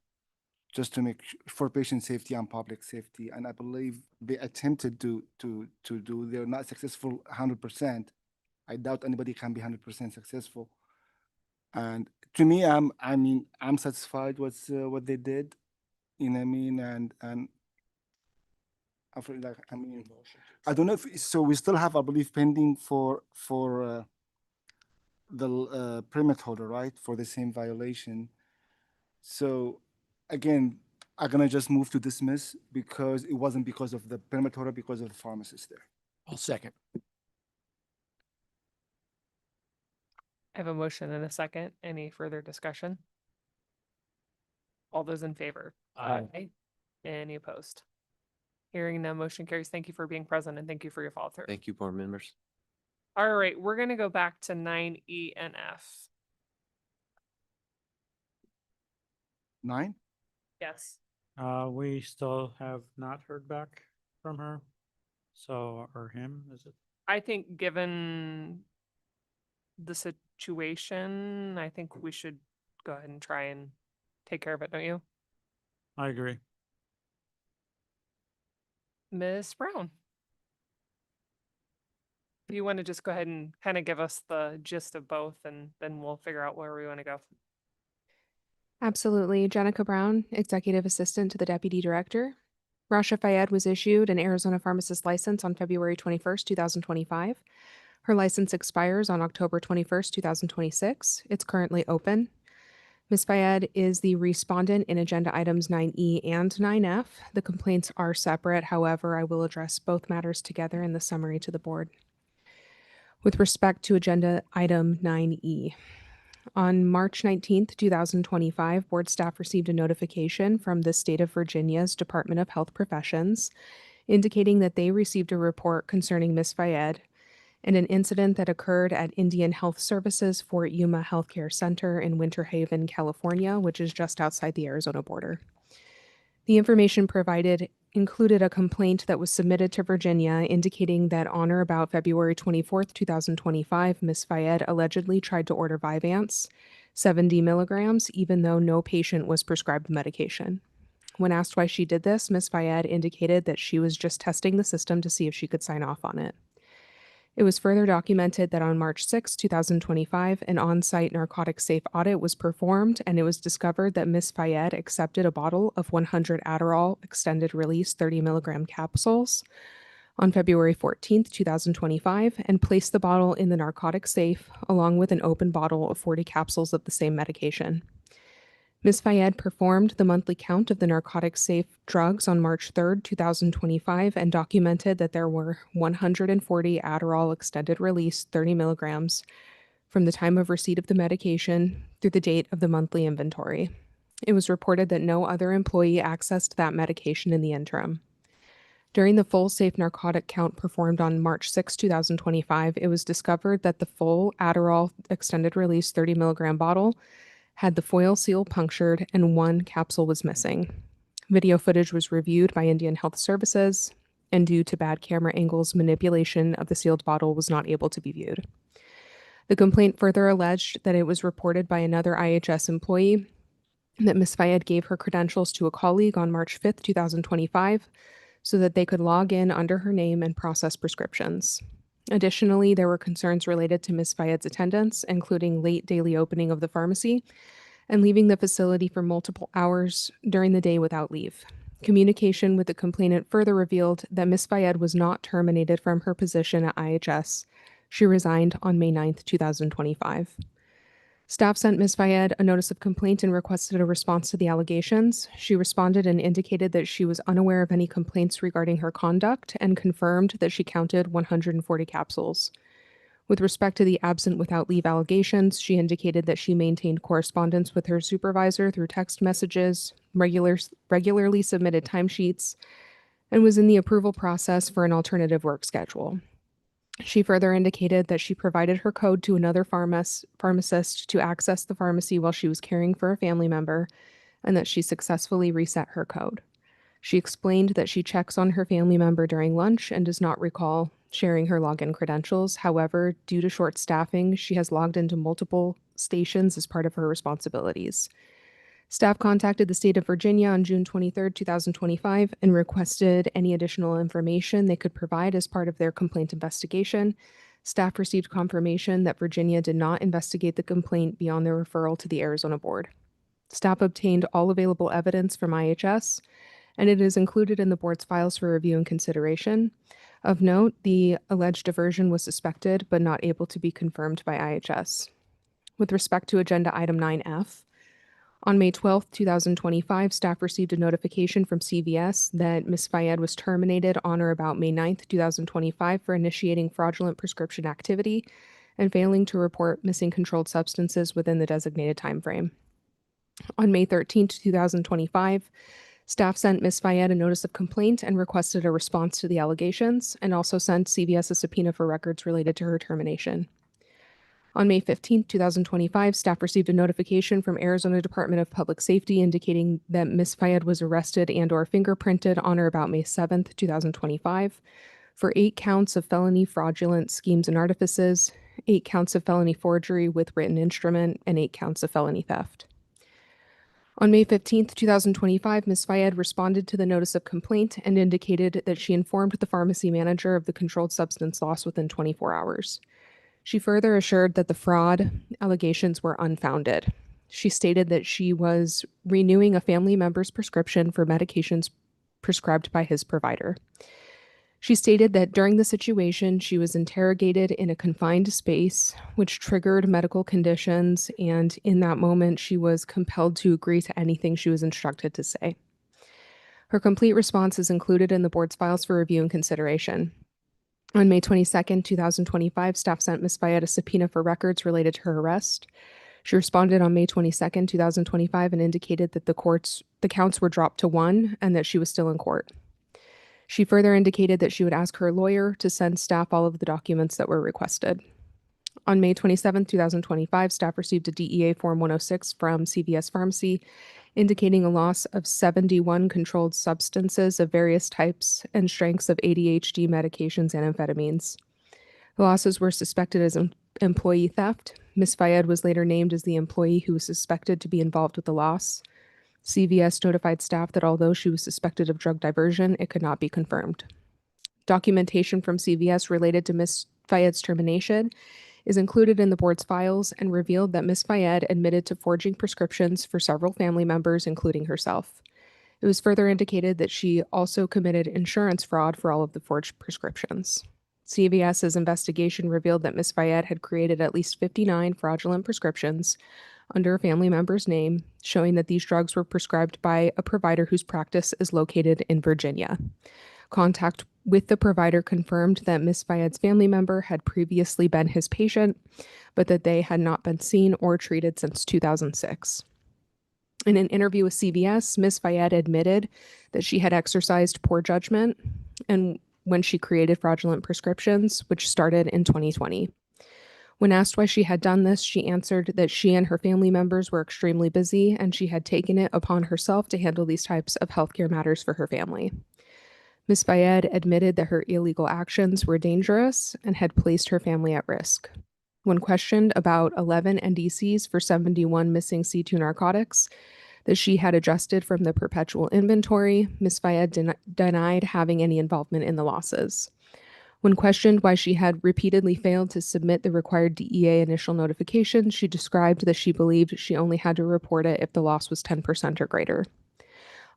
just to make for patient safety and public safety. And I believe they attempted to do, they're not successful 100%. I doubt anybody can be 100% successful. And to me, I'm satisfied with what they did, you know what I mean? And I feel like, I don't know if, so we still have, I believe, pending for the permit holder, right? For the same violation. So again, I'm gonna just move to dismiss because it wasn't because of the permit holder, because of the pharmacist there. I'll second. I have a motion and a second. Any further discussion? All those in favor? Aye. Any opposed? Hearing no motion carries. Thank you for being present and thank you for your follow through. Thank you, board members. All right, we're gonna go back to 9E and F. 9? Yes. We still have not heard back from her. So, or him, is it? I think given the situation, I think we should go ahead and try and take care of it, don't you? I agree. Ms. Brown? If you want to just go ahead and kind of give us the gist of both and then we'll figure out where we want to go. Absolutely. Jenica Brown, Executive Assistant to the Deputy Director. Rasha Fayed was issued an Arizona pharmacist license on February 21st, 2025. Her license expires on October 21st, 2026. It's currently open. Ms. Fayed is the respondent in agenda items 9E and 9F. The complaints are separate. However, I will address both matters together in the summary to the board. With respect to agenda item 9E, on March 19th, 2025, board staff received a notification from the state of Virginia's Department of Health Professions indicating that they received a report concerning Ms. Fayed and an incident that occurred at Indian Health Services Fort Yuma Healthcare Center in Winter Haven, California, which is just outside the Arizona border. The information provided included a complaint that was submitted to Virginia indicating that on or about February 24th, 2025, Ms. Fayed allegedly tried to order Vyvanse, 70 milligrams, even though no patient was prescribed the medication. When asked why she did this, Ms. Fayed indicated that she was just testing the system to see if she could sign off on it. It was further documented that on March 6, 2025, an on-site narcotic safe audit was performed, and it was discovered that Ms. Fayed accepted a bottle of 100 Adderall extended-release 30 milligram capsules on February 14, 2025, and placed the bottle in the narcotic safe, along with an open bottle of 40 capsules of the same medication. Ms. Fayed performed the monthly count of the narcotic safe drugs on March 3, 2025, and documented that there were 140 Adderall extended release 30 milligrams from the time of receipt of the medication through the date of the monthly inventory. It was reported that no other employee accessed that medication in the interim. During the full safe narcotic count performed on March 6, 2025, it was discovered that the full Adderall extended release 30 milligram bottle had the foil seal punctured and one capsule was missing. Video footage was reviewed by Indian Health Services, and due to bad camera angles, manipulation of the sealed bottle was not able to be viewed. The complaint further alleged that it was reported by another IHS employee that Ms. Fayed gave her credentials to a colleague on March 5th, 2025, so that they could log in under her name and process prescriptions. Additionally, there were concerns related to Ms. Fayed's attendance, including late daily opening of the pharmacy and leaving the facility for multiple hours during the day without leave. Communication with the complainant further revealed that Ms. Fayed was not terminated from her position at IHS She resigned on May 9th, 2025. Staff sent Ms. Fayed a notice of complaint and requested a response to the allegations. She responded and indicated that she was unaware of any complaints regarding her conduct and confirmed that she counted 140 capsules. With respect to the absent without leave allegations, she indicated that she maintained correspondence with her supervisor through text messages, regularly submitted timesheets, and was in the approval process for an alternative work schedule. She further indicated that she provided her code to another pharmacist to access the pharmacy while she was caring for a family member, and that she successfully reset her code. She explained that she checks on her family member during lunch and does not recall sharing her login credentials. However, due to short staffing, she has logged into multiple stations as part of her responsibilities. Staff contacted the state of Virginia on June 23rd, 2025, and requested any additional information they could provide as part of their complaint investigation. Staff received confirmation that Virginia did not investigate the complaint beyond their referral to the Arizona board. Staff obtained all available evidence from IHS, and it is included in the board's files for review and consideration. Of note, the alleged diversion was suspected but not able to be confirmed by IHS. With respect to Agenda Item 9F, on May 12, 2025, staff received a notification from CVS that Ms. Fayed was terminated on or about May 9, 2025 for initiating fraudulent prescription activity and failing to report missing controlled substances within the designated timeframe. On May 13, 2025, staff sent Ms. Fayed a notice of complaint and requested a response to the allegations, and also sent CVS a subpoena for records related to her termination. On May 15, 2025, staff received a notification from Arizona Department of Public Safety indicating that Ms. Fayed was arrested and/or fingerprinted on or about May 7, 2025, for 8 counts of felony fraudulent schemes and artifices, 8 counts of felony forgery with written instrument, and 8 counts of felony theft. On May 15, 2025, Ms. Fayed responded to the notice of complaint and indicated that she informed the pharmacy manager of the controlled substance loss within 24 hours. She further assured that the fraud allegations were unfounded. She stated that she was renewing a family member's prescription for medications prescribed by his provider. She stated that during the situation, she was interrogated in a confined space, which triggered medical conditions, and in that moment, she was compelled to agree to anything she was instructed to say. Her complete response is included in the board's files for review and consideration. On May 22, 2025, staff sent Ms. Fayed a subpoena for records related to her arrest. She responded on May 22, 2025, and indicated that the counts were dropped to 1 and that she was still in court. She further indicated that she would ask her lawyer to send staff all of the documents that were requested. On May 27, 2025, staff received a DEA Form 106 from CVS Pharmacy indicating a loss of 71 controlled substances of various types and strengths of ADHD medications and amphetamines. The losses were suspected as employee theft. Ms. Fayed was later named as the employee who was suspected to be involved with the loss. CVS notified staff that although she was suspected of drug diversion, it could not be confirmed. Documentation from CVS related to Ms. Fayed's termination is included in the board's files and revealed that Ms. Fayed admitted to forging prescriptions for several family members, including herself. It was further indicated that she also committed insurance fraud for all of the forged prescriptions. CVS's investigation revealed that Ms. Fayed had created at least 59 fraudulent prescriptions under a family member's name, showing that these drugs were prescribed by a provider whose practice is located in Virginia. Contact with the provider confirmed that Ms. Fayed's family member had previously been his patient, but that they had not been seen or treated since 2006. In an interview with CVS, Ms. Fayed admitted that she had exercised poor judgment and when she created fraudulent prescriptions, which started in 2020. When asked why she had done this, she answered that she and her family members were extremely busy and she had taken it upon herself to handle these types of healthcare matters for her family. Ms. Fayed admitted that her illegal actions were dangerous and had placed her family at risk. When questioned about 11 NDCs for 71 missing C2 narcotics that she had adjusted from the perpetual inventory, Ms. Fayed denied having any involvement in the losses. When questioned why she had repeatedly failed to submit the required DEA initial notification, she described that she believed she only had to report it if the loss was 10% or greater.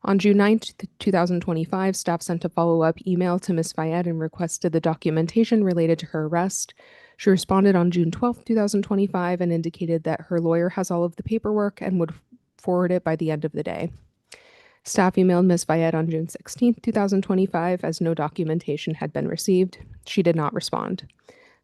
On June 9, 2025, staff sent a follow-up email to Ms. Fayed and requested the documentation related to her arrest, She responded on June 12th, 2025, and indicated that her lawyer has all of the paperwork and would forward it by the end of the day. Staff emailed Ms. Fayed on June 16th, 2025, as no documentation had been received. She did not respond.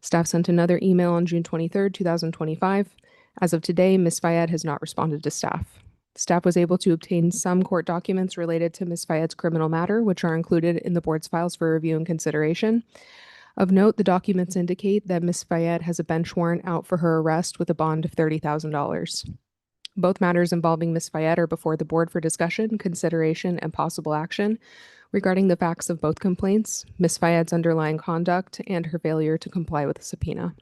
Staff sent another email on June 23rd, 2025. As of today, Ms. Fayed has not responded to staff. Staff was able to obtain some court documents related to Ms. Fayed's criminal matter, which are included in the board's files for review and consideration. Of note, the documents indicate that Ms. Fayed has a bench warrant out for her arrest with a bond of $30,000. Both matters involving Ms. Fayed are before the board for discussion, consideration, and possible action regarding the facts of both complaints, Ms. Fayed's underlying conduct, and her failure to comply with the subpoena.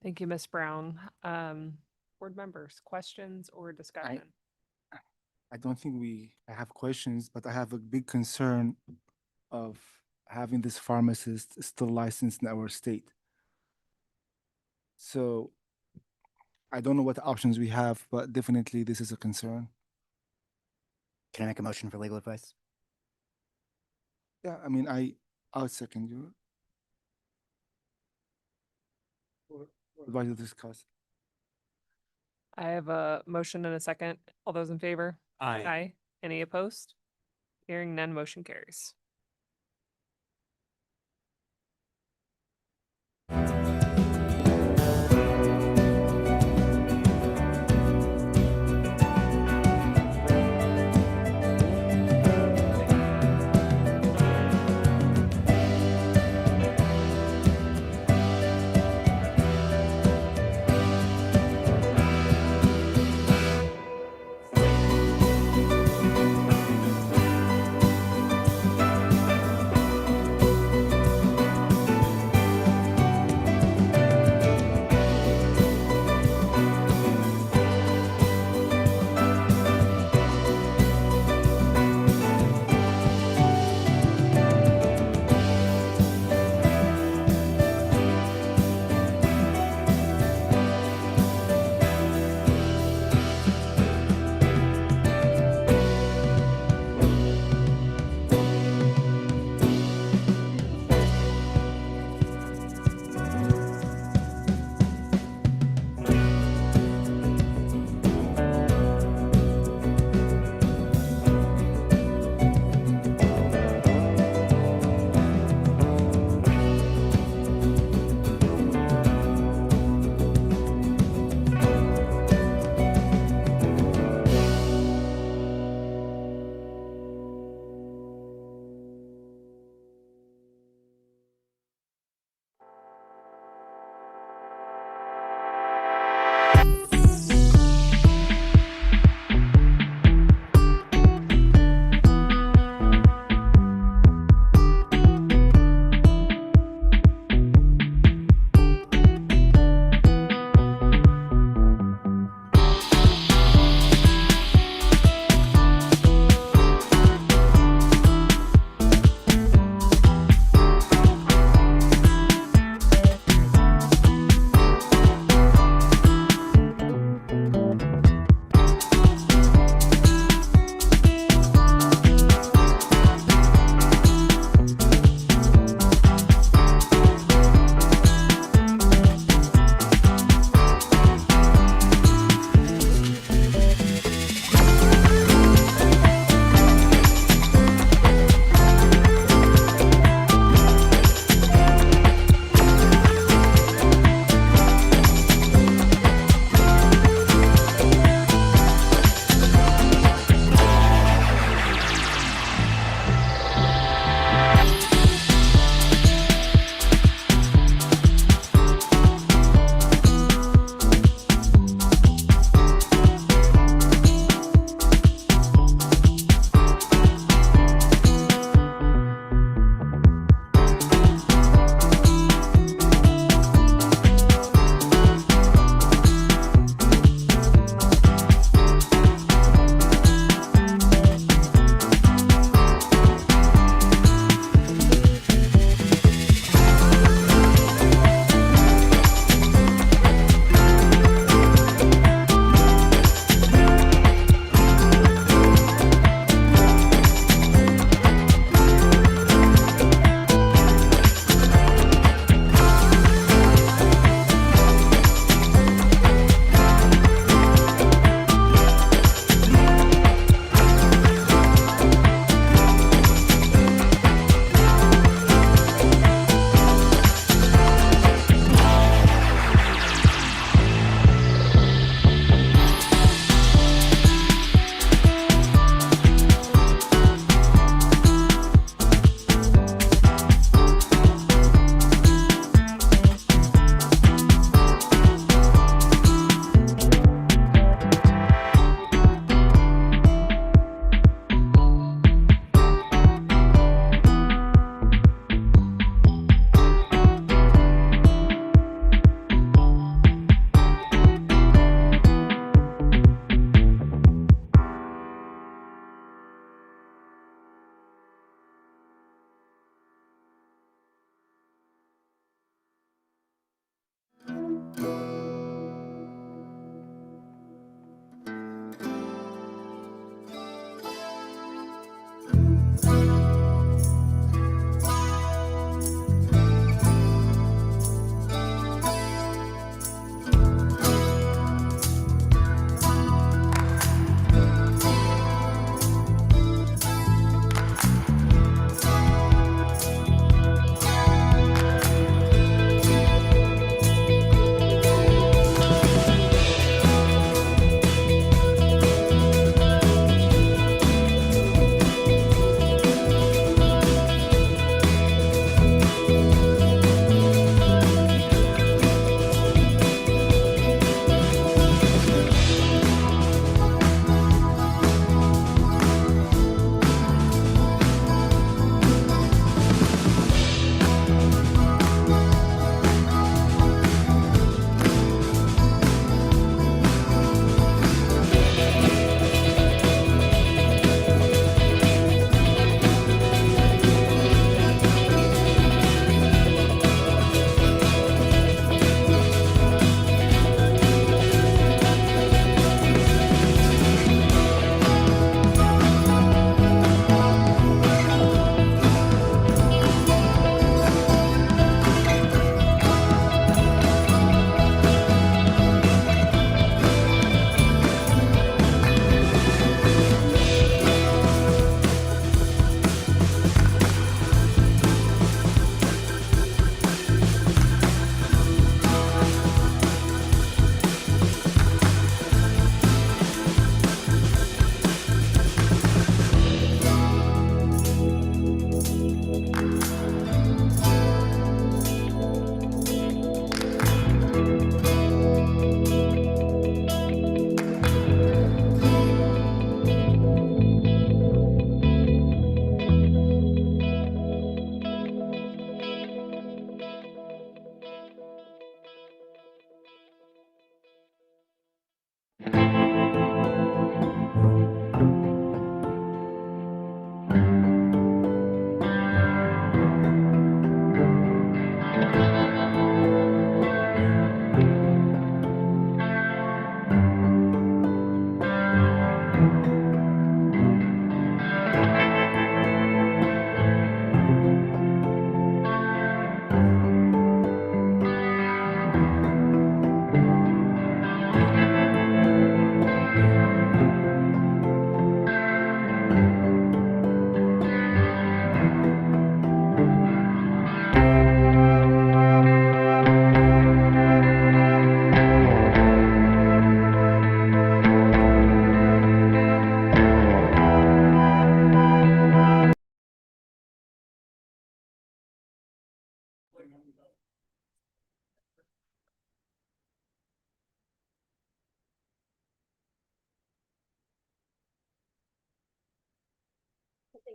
Thank you, Ms. Brown. Board members, questions or discussion? I don't think I have questions, but I have a big concern of having this pharmacist still licensed in our state. So I don't know what options we have, but definitely this is a concern. Can I make a motion for legal advice? Yeah, I mean, I'll second you. Or advise to discuss. I have a motion and a second. All those in favor? Aye. Aye. Any opposed? Hearing none, motion carries.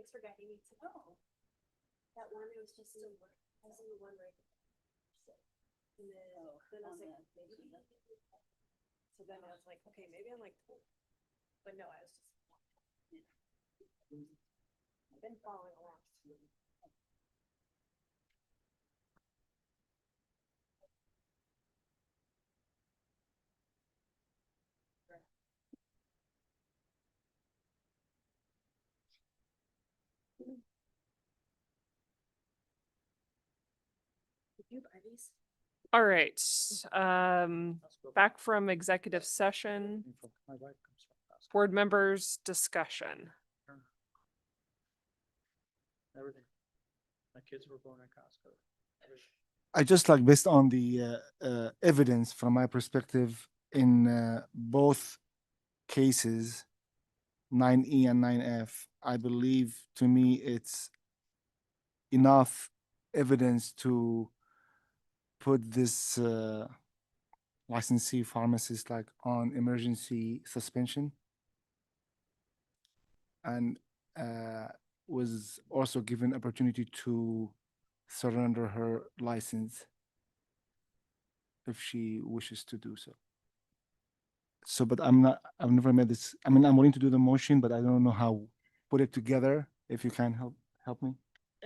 thanks for guiding me to know. That one, it was just I was in the one right. And then I was like, maybe. So then I was like, okay, maybe I'm like, but no, I was just. I've been following along. Did you buy these? All right, back from executive session, board members discussion. Everything. My kids were born at Costco. I just like based on the evidence from my perspective in both cases, 9E and 9F, I believe to me it's enough evidence to put this licensee pharmacist like on emergency suspension, and was also given opportunity to surrender her license if she wishes to do so. So, but I've never made this. I mean, I'm willing to do the motion, but I don't know how put it together. If you can help me.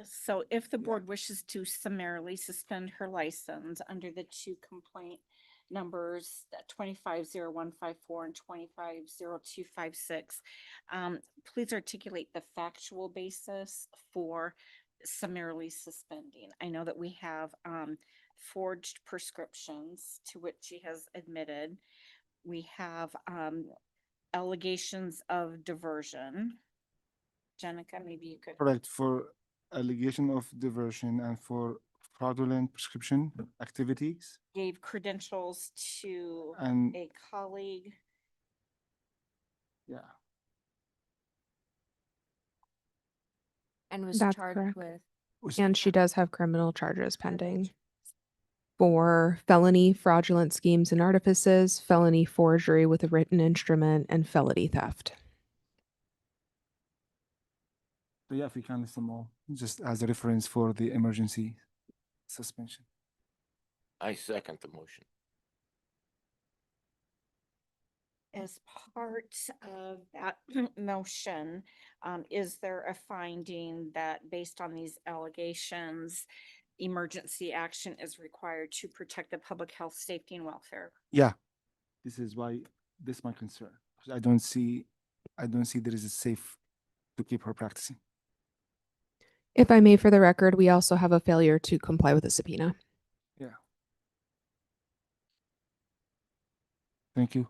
So if the board wishes to summarily suspend her license under the two complaint numbers, 250154 and 250256, please articulate the factual basis for summarily suspending. I know that we have forged prescriptions to which she has admitted. We have allegations of diversion. Jenica, maybe you could. Correct, for allegation of diversion and for fraudulent prescription activities. Gave credentials to And- a colleague. Yeah. And was That's charged correct. with. And she does have criminal charges pending for felony fraudulent schemes and artifices, felony forgery with a written instrument, and felony theft. So yeah, if we can list them all, just as a reference for the emergency suspension. I second the motion. As part of that motion, is there a finding that based on these allegations, emergency action is required to protect the public health, safety, and welfare? Yeah, this is why this is my concern. I don't see there is a safe to keep her practicing. If I may, for the record, we also have a failure to comply with a subpoena. Yeah. Thank you.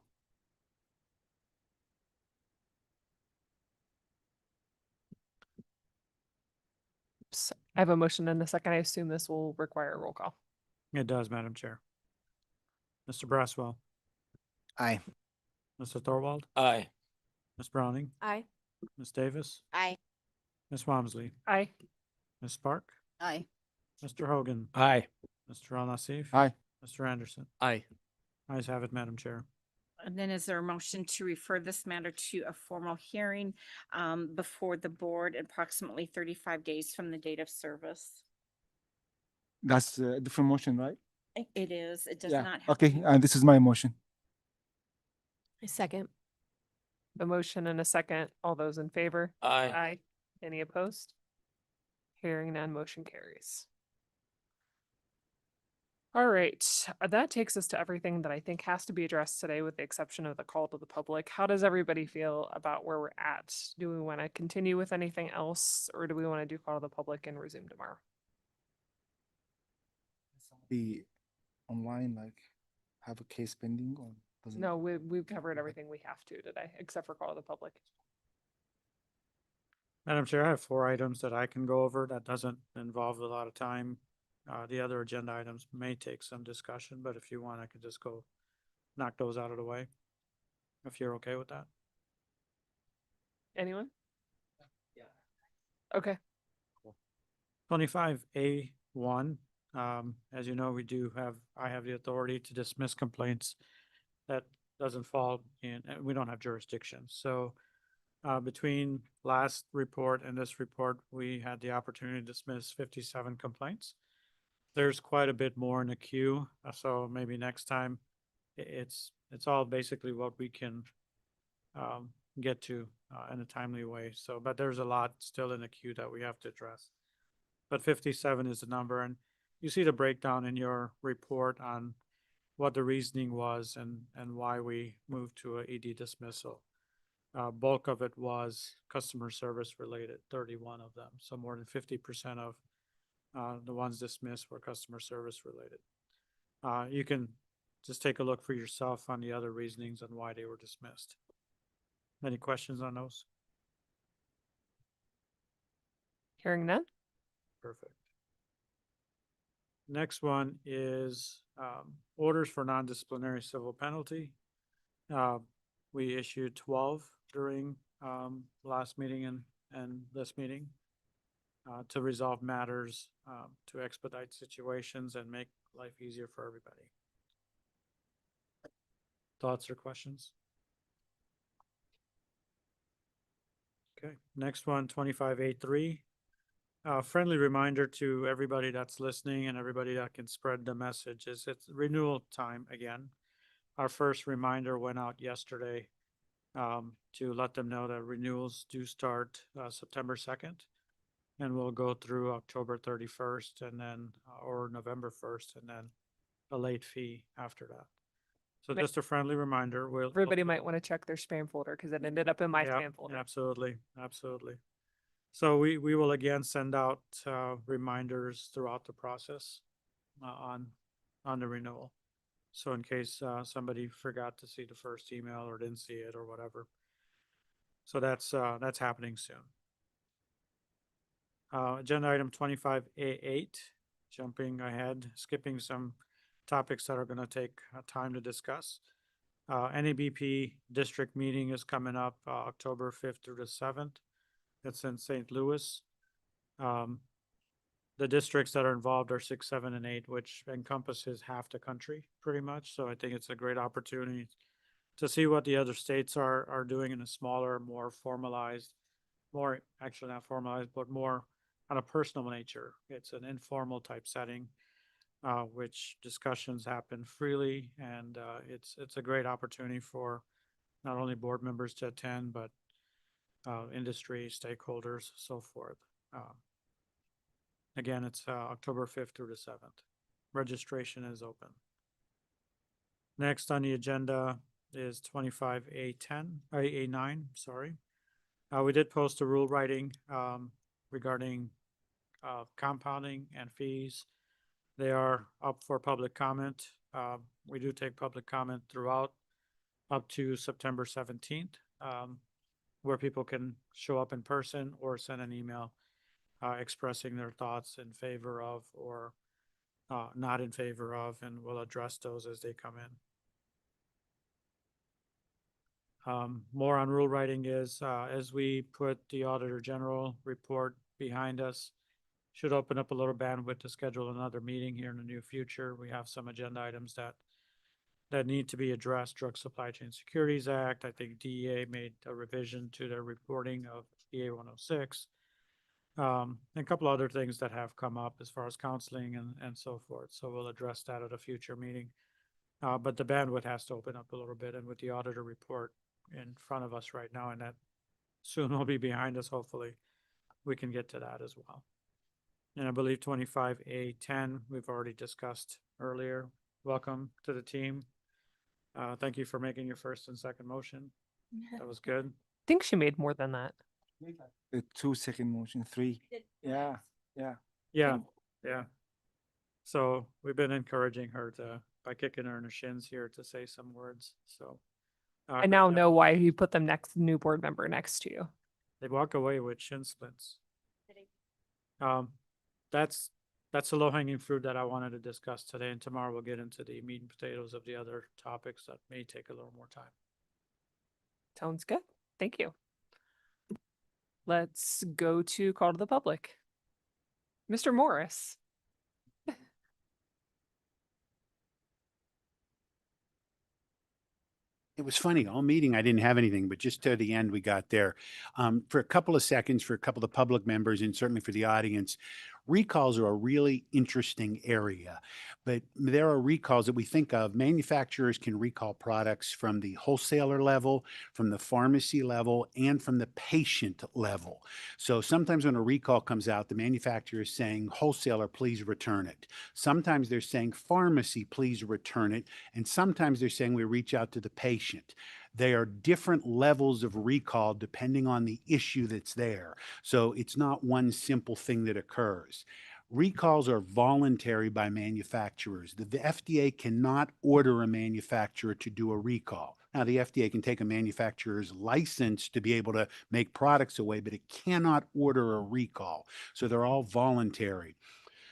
I have a motion and a second. I assume this will require a roll call. It does, Madam Chair. Mr. Braswell, Aye. Mr. Thorwald, Aye. Ms. Browning, Aye. Ms. Davis, Aye. Ms. Walmsley, Aye. Ms. Spark, Aye. Mr. Hogan, Aye. Mr. Al-Nassif. Aye. Mr. Anderson. Aye. Ayes have it, Madam Chair. And then is there a motion to refer this matter to a formal hearing before the board approximately 35 days from the date of service? That's a different motion, right? It is. It does Yeah. not have. Okay, and this is my motion. A second. A motion and a second. All those in favor? Aye. Aye. Any opposed? Hearing none, motion carries. All right, that takes us to everything that I think has to be addressed today, with the exception of the call to the public. How does everybody feel about where we're at? Do we want to continue with anything else, or do we want to do call to the public and resume tomorrow? Be online, like have a case pending or doesn't? No, we've covered everything we have to today, except for call to the public. Madam Chair, I have 4 items that I can go over. That doesn't involve a lot of time. The other agenda items may take some discussion, but if you want, I could just go knock those out of the way. If you're okay with that. Anyone? Yeah. Okay. 25A1, as you know, I have the authority to dismiss complaints that doesn't fall in, we don't have jurisdiction. So Between last report and this report, we had the opportunity to dismiss 57 complaints. There's quite a bit more in the queue, so maybe next time it's all basically what we can get to in a timely way. So, but there's a lot still in the queue that we have to address. But 57 is the number, and you see the breakdown in your report on what the reasoning was and why we moved to a ED dismissal. Bulk of it was customer service related, 31 of them. So more than 50% of the ones dismissed were customer service related. You can just take a look for yourself on the other reasonings and why they were dismissed. Any questions on those? Hearing none. Perfect. Next one is orders for non-disciplinary civil penalty. We issued 12 during last meeting and this meeting to resolve matters, to expedite situations and make life easier for everybody. Thoughts or questions? Okay, next one, 2583. Friendly reminder to everybody that's listening and everybody that can spread the message is it's renewal time again. Our first reminder went out yesterday to let them know that renewals do start September 2nd and we'll go through October 31st and then or November 1st and then a late fee after that. So Ma- just a friendly reminder. Everybody might want to check their spam folder because it ended up in my Yeah, spam folder. absolutely, absolutely. So we will again send out reminders throughout the process on the renewal. So in case somebody forgot to see the first email or didn't see it or whatever. So that's happening soon. Agenda item 25A8, jumping ahead, skipping some topics that are going to take time to discuss. NABP district meeting is coming up October 5th through the 7th. That's in St. Louis. The districts that are involved are 6, 7, and 8, which encompasses half the country pretty much. So I think it's a great opportunity to see what the other states are doing in a smaller, more formalized, more actually not formalized, but more on a personal nature. It's an informal type setting, which discussions happen freely, and it's a great opportunity for not only board members to attend, but industry stakeholders, so forth. Again, it's October 5th through the 7th. Registration is open. Next on the agenda is 25A10, A9, sorry. We did post a rule writing regarding compounding and fees. They are up for public comment. We do take public comment throughout up to September 17th, where people can show up in person or send an email expressing their thoughts in favor of or not in favor of, and we'll address those as they come in. More on rule writing is as we put the Auditor General report behind us, should open up a little bandwidth to schedule another meeting here in the near future. We have some agenda items that need to be addressed. Drug Supply Chain Securities Act. I think DEA made a revision to their reporting of DA 106. And a couple other things that have come up as far as counseling and so forth. So we'll address that at a future meeting. But the bandwidth has to open up a little bit, and with the auditor report in front of us right now, and that soon will be behind us, hopefully, we can get to that as well. And I believe 25A10, we've already discussed earlier. Welcome to the team. Thank you for making your first and second motion. That was good. I think she made more than that. The 2 second motion, 3. Yeah. Yeah. So we've been encouraging her by kicking her in the shins here to say some words. So I now know why you put them next, new board member next to you. they walk away with shin splints. That's the low hanging fruit that I wanted to discuss today, and tomorrow we'll get into the meat and potatoes of the other topics that may take a little more time. Sounds good. Thank you. Let's go to call to the public. Mr. Morris. Good. It was funny, all meeting, I didn't have anything, but just to the end, we got there. For a couple of seconds, for a couple of public members and certainly for the audience, recalls are a really interesting area, but there are recalls that we think of. Manufacturers can recall products from the wholesaler level, from the pharmacy level, and from the patient level. So sometimes when a recall comes out, the manufacturer is saying, wholesaler, please return it. Sometimes they're saying, pharmacy, please return it. And sometimes they're saying, we reach out to the patient. They are different levels of recall depending on the issue that's there. So it's not one simple thing that occurs. Recalls are voluntary by manufacturers. The FDA cannot order a manufacturer to do a recall. Now, the FDA can take a manufacturer's license to be able to make products away, but it cannot order a recall. So they're all voluntary.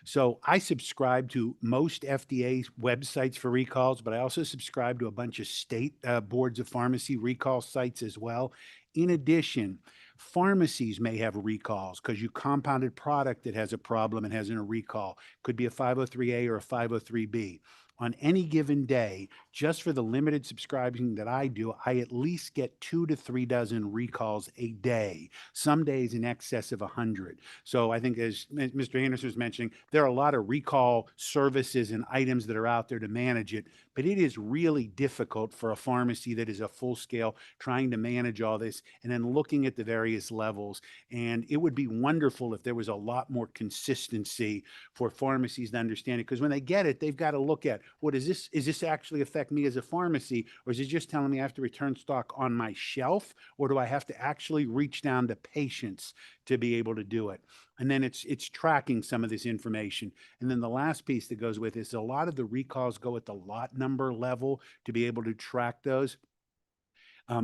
So I subscribe to most FDA websites for recalls, but I also subscribe to a bunch of state boards of pharmacy recall sites as well. In addition, pharmacies may have recalls because you compounded product that has a problem and has a recall. Could be a 503A or a 503B. On any given day, just for the limited subscribing that I do, I at least get 2 to 3 dozen recalls a day, some days in excess of 100. So I think, as Mr. Anderson was mentioning, there are a lot of recall services and items that are out there to manage it, but it is really difficult for a pharmacy that is a full scale trying to manage all this and then looking at the various levels. And it would be wonderful if there was a lot more consistency for pharmacies to understand it, because when they get it, they've got to look at, what is this actually affect me as a pharmacy, or is it just telling me I have to return stock on my shelf, or do I have to actually reach down to patients to be able to do it? And then it's tracking some of this information. And then the last piece that goes with is a lot of the recalls go at the lot number level to be able to track those.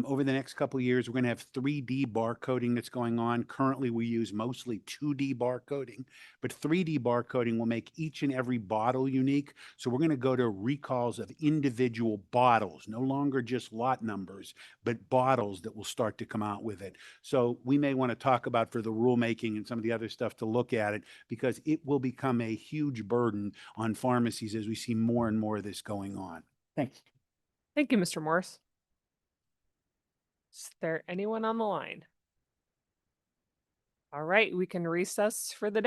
Over the next couple of years, we're going to have 3D barcoding that's going on. Currently, we use mostly 2D barcoding, but 3D barcoding will make each and every bottle unique. So we're going to go to recalls of individual bottles, no longer just lot numbers, but bottles that will start to come out with it. So we may want to talk about, for the rulemaking and some of the other stuff, to look at it, because it will become a huge burden on pharmacies as we see more and more of this going on. Thanks. Thank you, Mr. Morse. Is there anyone on the line? All right, we can recess for the day.